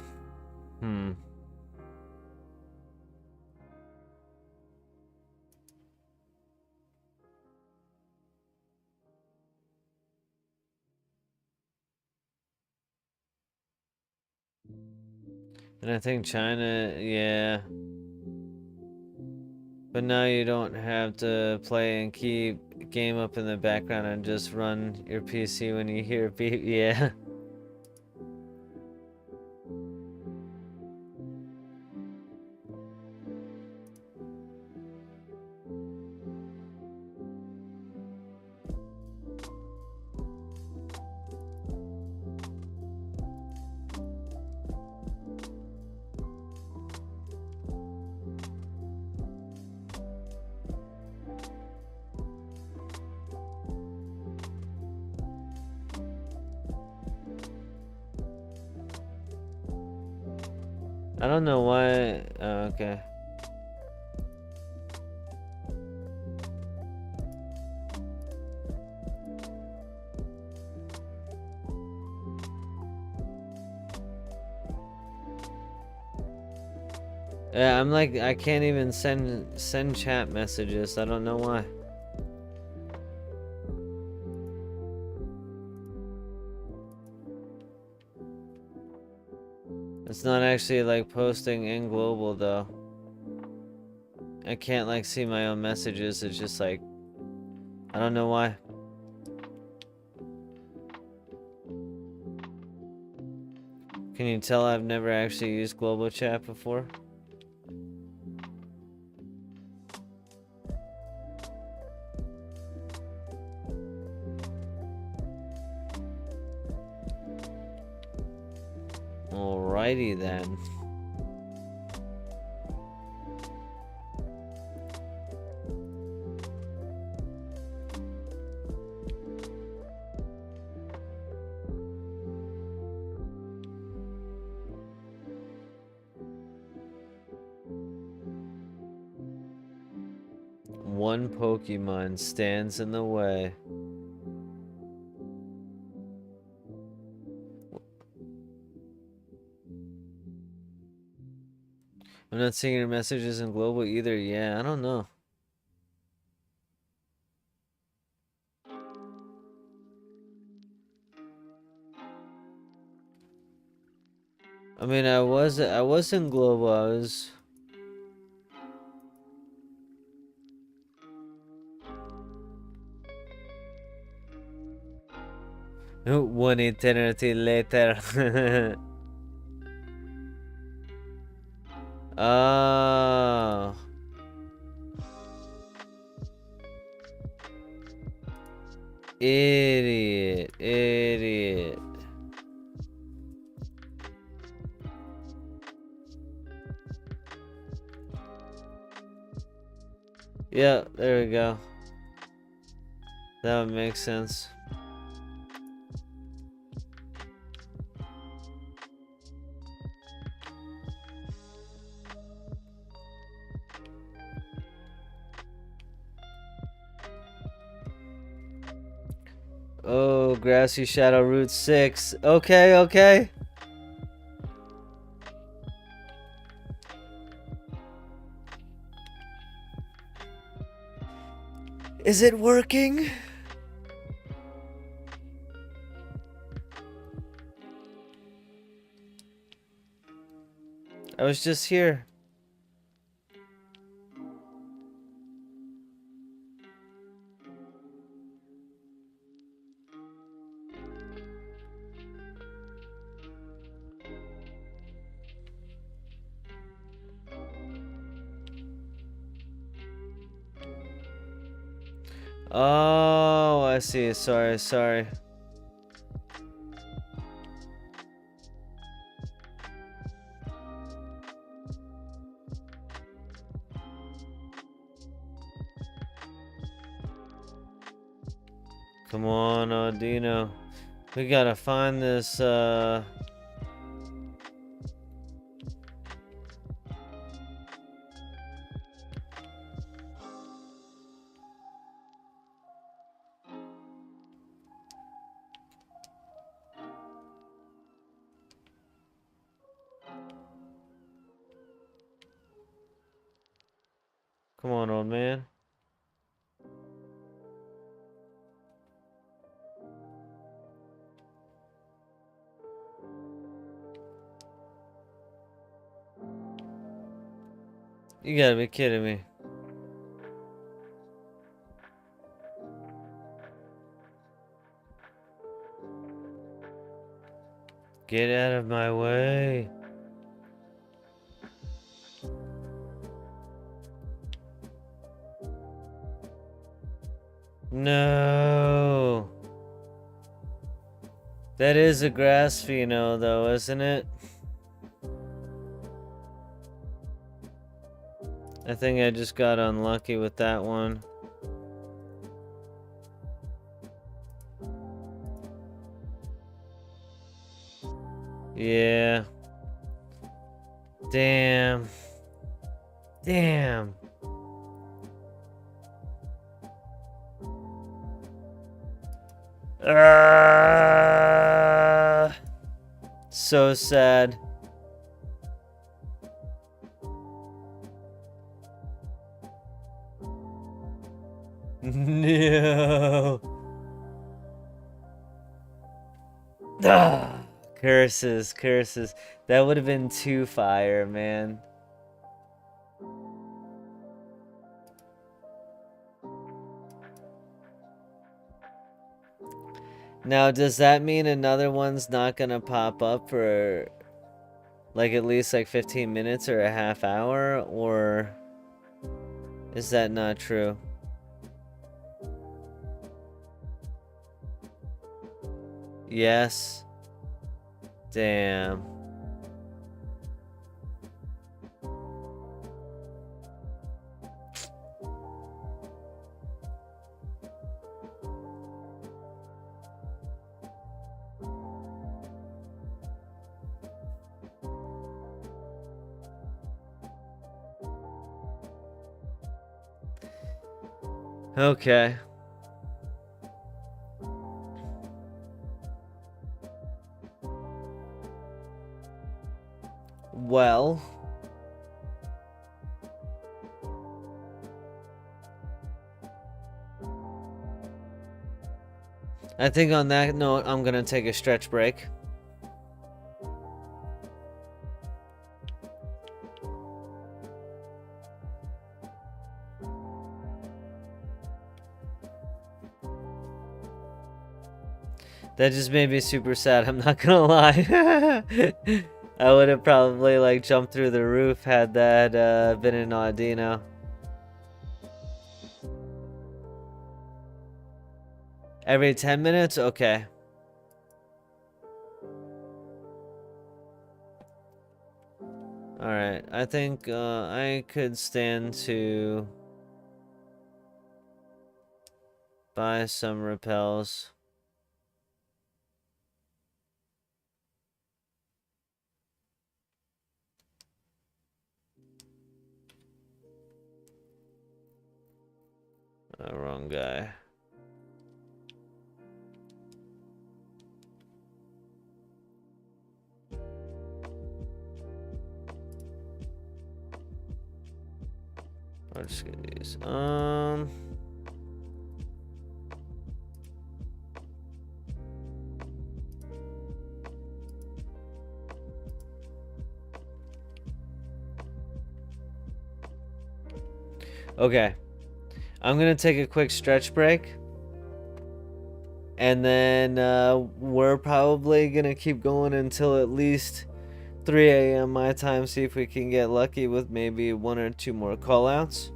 Hmm. And I think China, yeah. But now you don't have to play and keep game up in the background and just run your PC when you hear beep, yeah. I don't know why, oh, okay. Yeah, I'm like, I can't even send chat messages. I don't know why. It's not actually like posting in global though. I can't like see my own messages. It's just like, I don't know why. Can you tell I've never actually used global chat before? Alrighty then. One Pokemon stands in the way. I'm not seeing your messages in global either. Yeah, I don't know. I mean, I was in global. I was. One eternity later. Oh. Idiot. Idiot. Yeah, there we go. That would make sense. Oh, Grassy Shadow Route 6. Okay, okay. Is it working? I was just here. Oh, I see. Sorry. Come on, Audino. We gotta find this, Come on, old man. You gotta be kidding me. Get out of my way. No. That is a grass Pheno, though, isn't it? I think I just got unlucky with that one. Yeah. Damn. So sad. No. Curses. That would have been too fire, man. Now, does that mean another one's not gonna pop up for like at least like 15 minutes or a half hour, or is that not true? Yes. Damn. Okay. Well, I think on that note, I'm gonna take a stretch break. That just made me super sad, I'm not gonna lie. I would have probably like jumped through the roof had that been an Audino. Every 10 minutes? Okay. Alright, I think I could stand to buy some repels. Wrong guy. I'll just get these. Okay, I'm gonna take a quick stretch break, and then we're probably gonna keep going until at least 3 a.m. my time, see if we can get lucky with maybe 1 or 2 more callouts.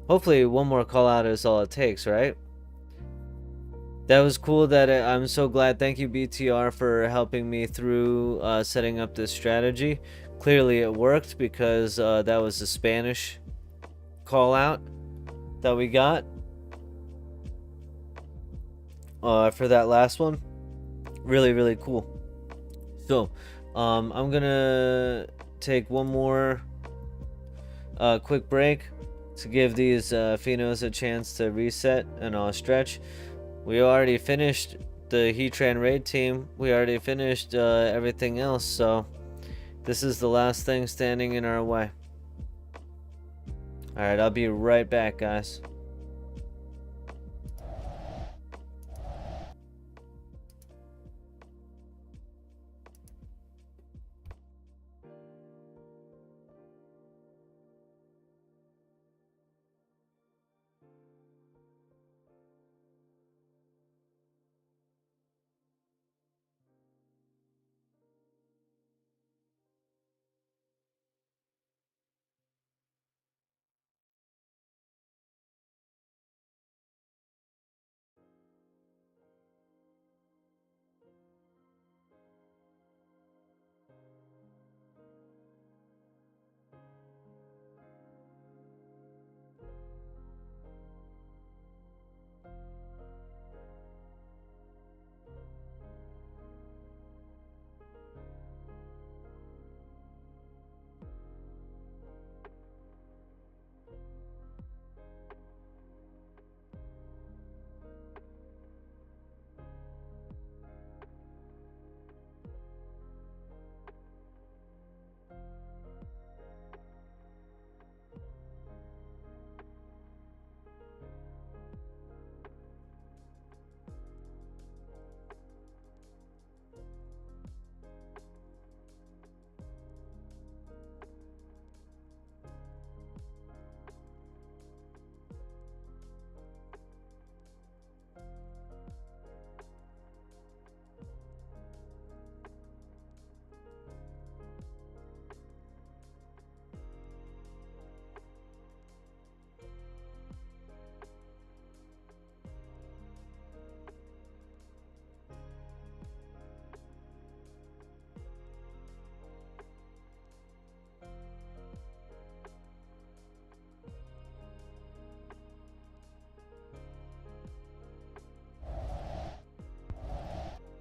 Hopefully 1 more callout is all it takes, right? That was cool. I'm so glad. Thank you, BTR, for helping me through setting up this strategy. Clearly it worked, because that was the Spanish callout that we got for that last one. Really cool. So I'm gonna take 1 more quick break to give these Phenos a chance to reset and stretch. We already finished the Heatran raid team. We already finished everything else, so this is the last thing standing in our way. Alright, I'll be right back, guys.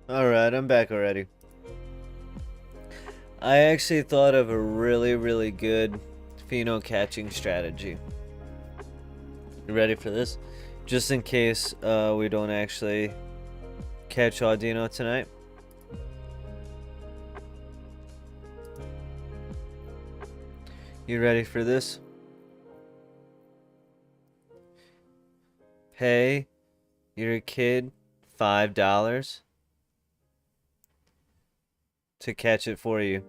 Alright, I'm back already. I actually thought of a really good Pheno catching strategy. You ready for this? Just in case we don't actually catch Audino tonight. You ready for this? Pay your kid $5 to catch it for you.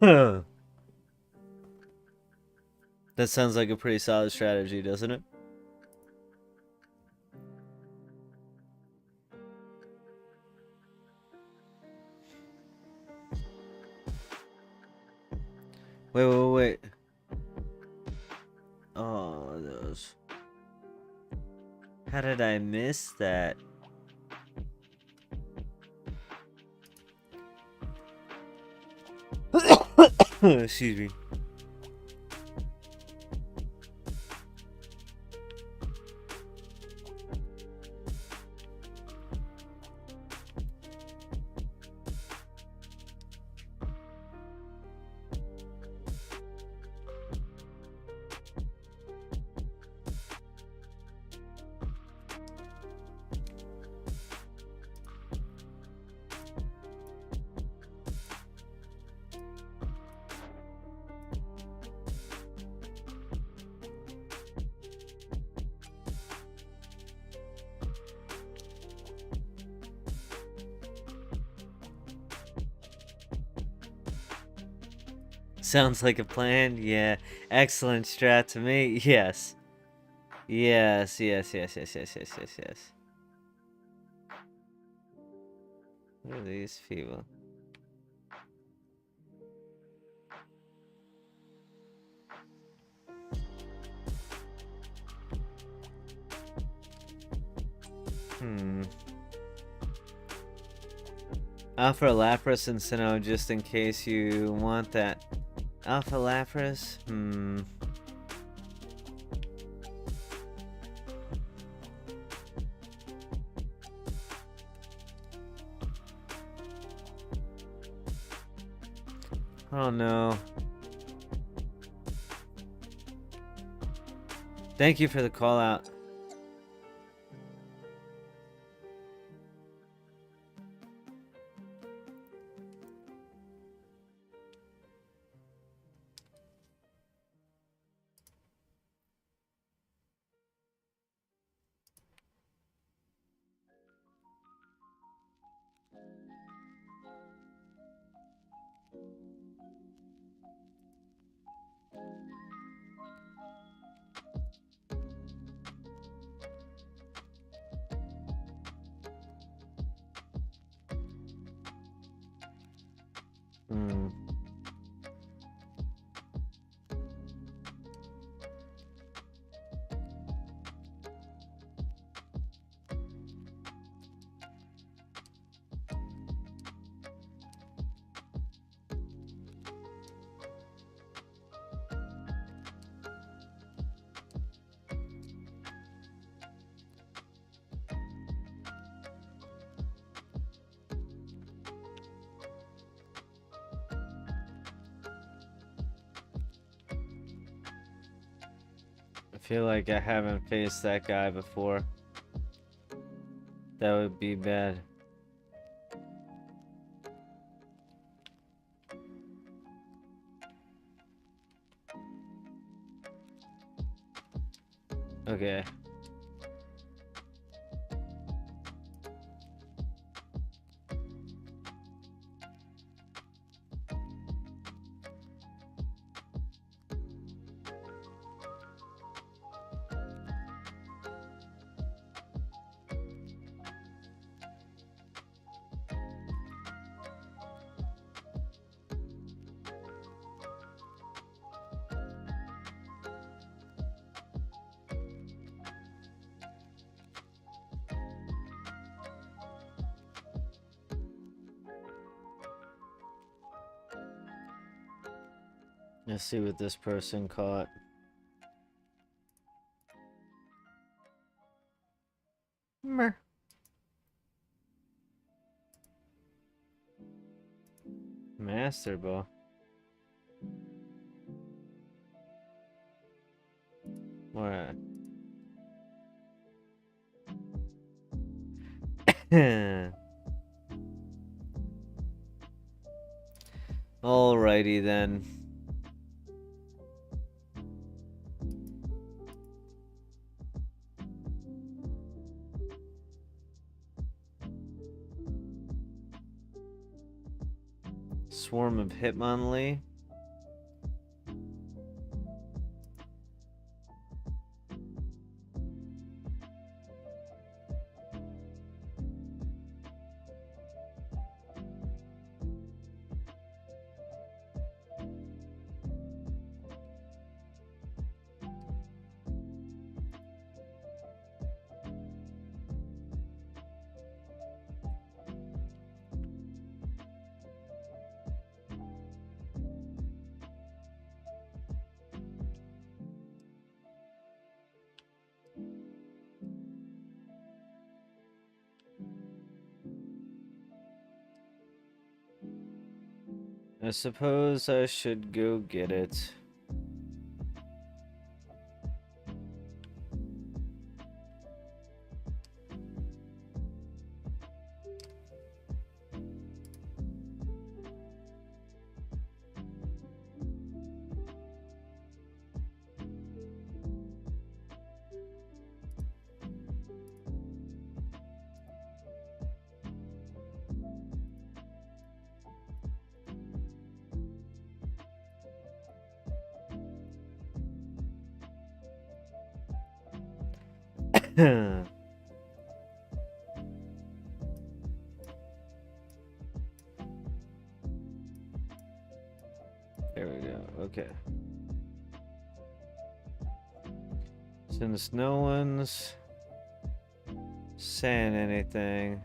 That sounds like a pretty solid strategy, doesn't it? Wait. Oh, those. How did I miss that? Excuse me. Sounds like a plan. Yeah. Excellent strat to me. Yes. Yes, yes, yes, yes, yes, yes, yes, yes. What are these people? Alpha Lapras and Sinnoh, just in case you want that. Alpha Lapras? Oh no. Thank you for the call out. I feel like I haven't faced that guy before. That would be bad. Okay. Let's see what this person caught. Mer. Master Ball. What? Alrighty then. Swarm of Hitmonlee. I suppose I should go get it. There we go. Okay. Since no one's saying anything.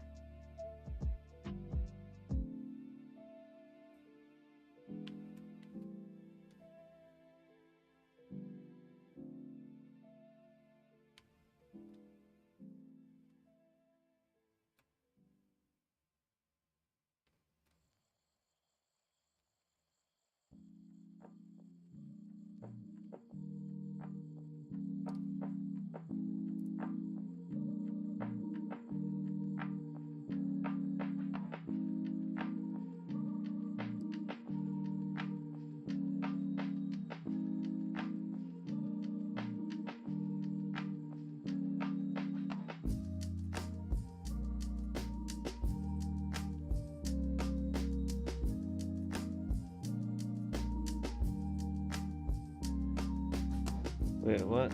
Wait, what?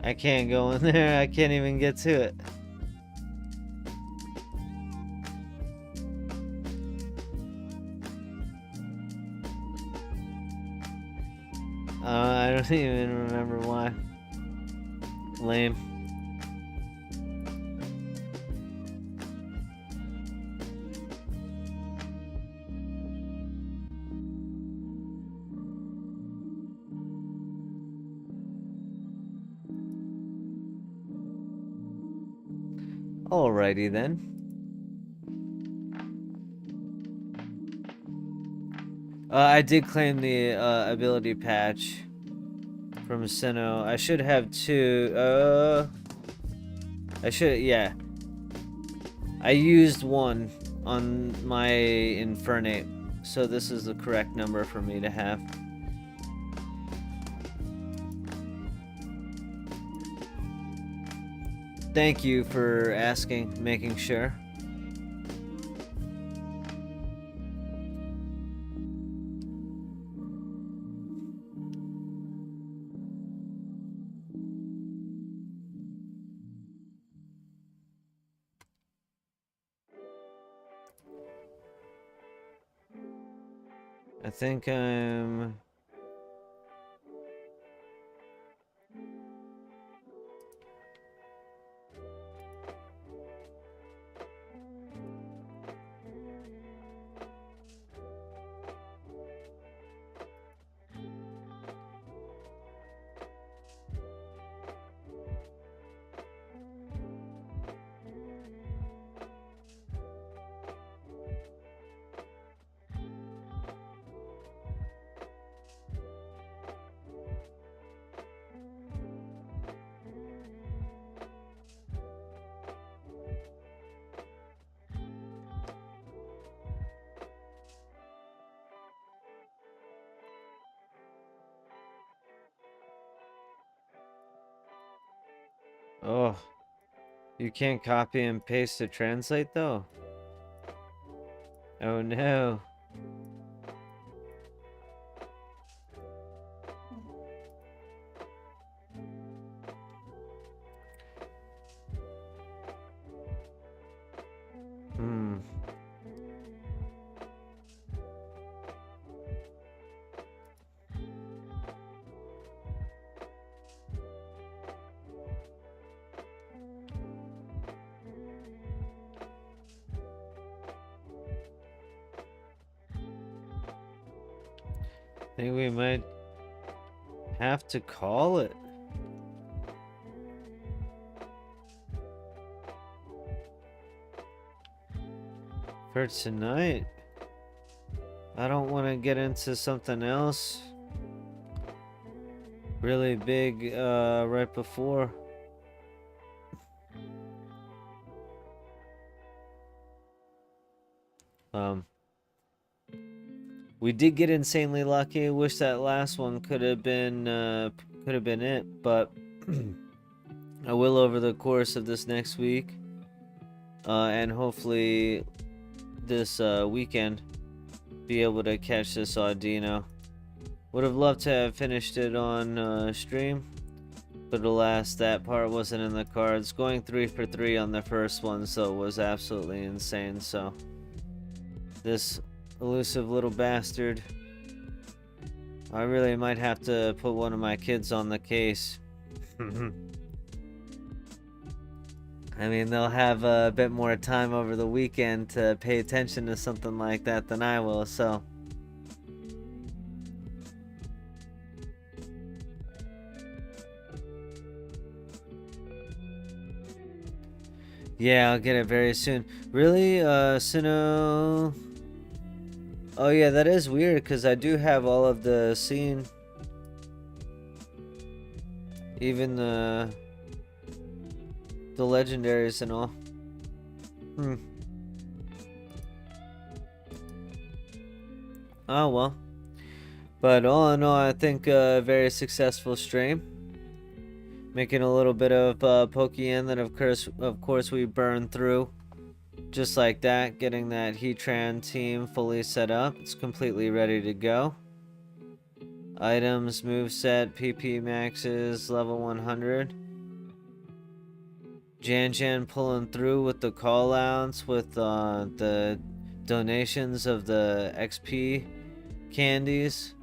I can't go in there. I can't even get to it. I don't even remember why. Lame. Alrighty then. I did claim the ability patch from Pheno. I should have two. Yeah. I used one on my Infernape, so this is the correct number for me to have. Thank you for asking, making sure. I think I'm... Oh, you can't copy and paste to translate though? Oh no. I think we might have to call it for tonight. I don't want to get into something else really big right before. We did get insanely lucky. Wish that last one could have been it, but I will over the course of this next week, and hopefully this weekend be able to catch this Audino. Would have loved to have finished it on stream, but alas, that part wasn't in the cards. Going 3 for 3 on the first one, so it was absolutely insane. So this elusive little bastard, I really might have to put one of my kids on the case. I mean, they'll have a bit more time over the weekend to pay attention to something like that than I will, so. Yeah, I'll get it very soon. Really? Pheno... Oh yeah, that is weird, because I do have all of the scene. Even the legendaries and all. Oh well. But all in all, I think a very successful stream. Making a little bit of Pokemon that of course we burned through. Just like that, getting that Heatran team fully set up. It's completely ready to go. Items, moveset, PP maxes, level 100. Jan pulling through with the callouts, with the donations of the XP candies.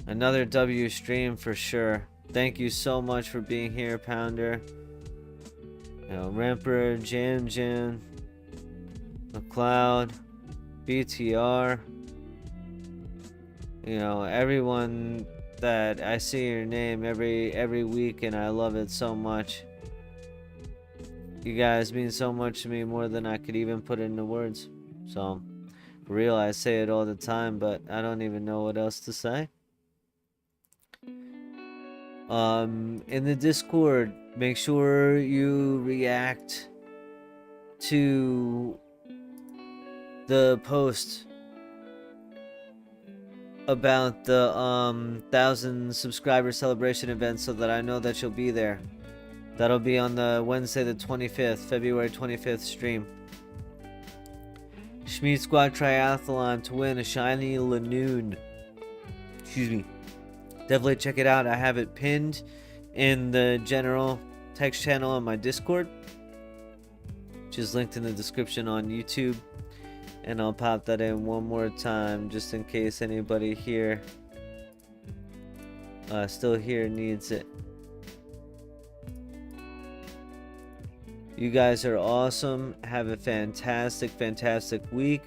Another W stream for sure. Thank you so much for being here, Pounder. You know, Ramper, Jan, McLeod, BTR. You know, everyone that I see your name every week, and I love it so much. You guys mean so much to me, more than I could even put into words. So, for real, I say it all the time, but I don't even know what else to say. In the Discord, make sure you react to the post about the 1,000 subscriber celebration event, so that I know that you'll be there. That'll be on the Wednesday the 25th, February 25th stream. Shmeaty Squad Triathlon to win a shiny Lanoon. Excuse me. Definitely check it out. I have it pinned in the general text channel on my Discord, which is linked in the description on YouTube. And I'll pop that in one more time, just in case anybody here still here needs it. You guys are awesome. Have a fantastic week.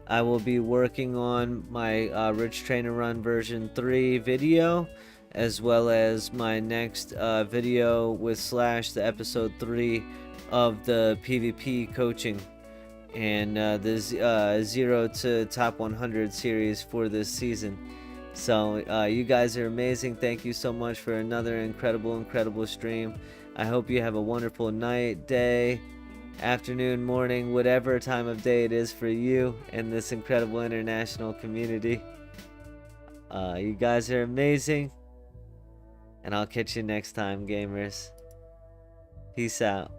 I will be working on my Rich Trainer Run version 3 video, as well as my next video with Slash, the episode 3 of the PvP coaching, and the 0 to top 100 series for this season. So you guys are amazing. Thank you so much for another incredible stream. I hope you have a wonderful night, day, afternoon, morning, whatever time of day it is for you in this incredible international community. You guys are amazing, and I'll catch you next time, gamers. Peace out.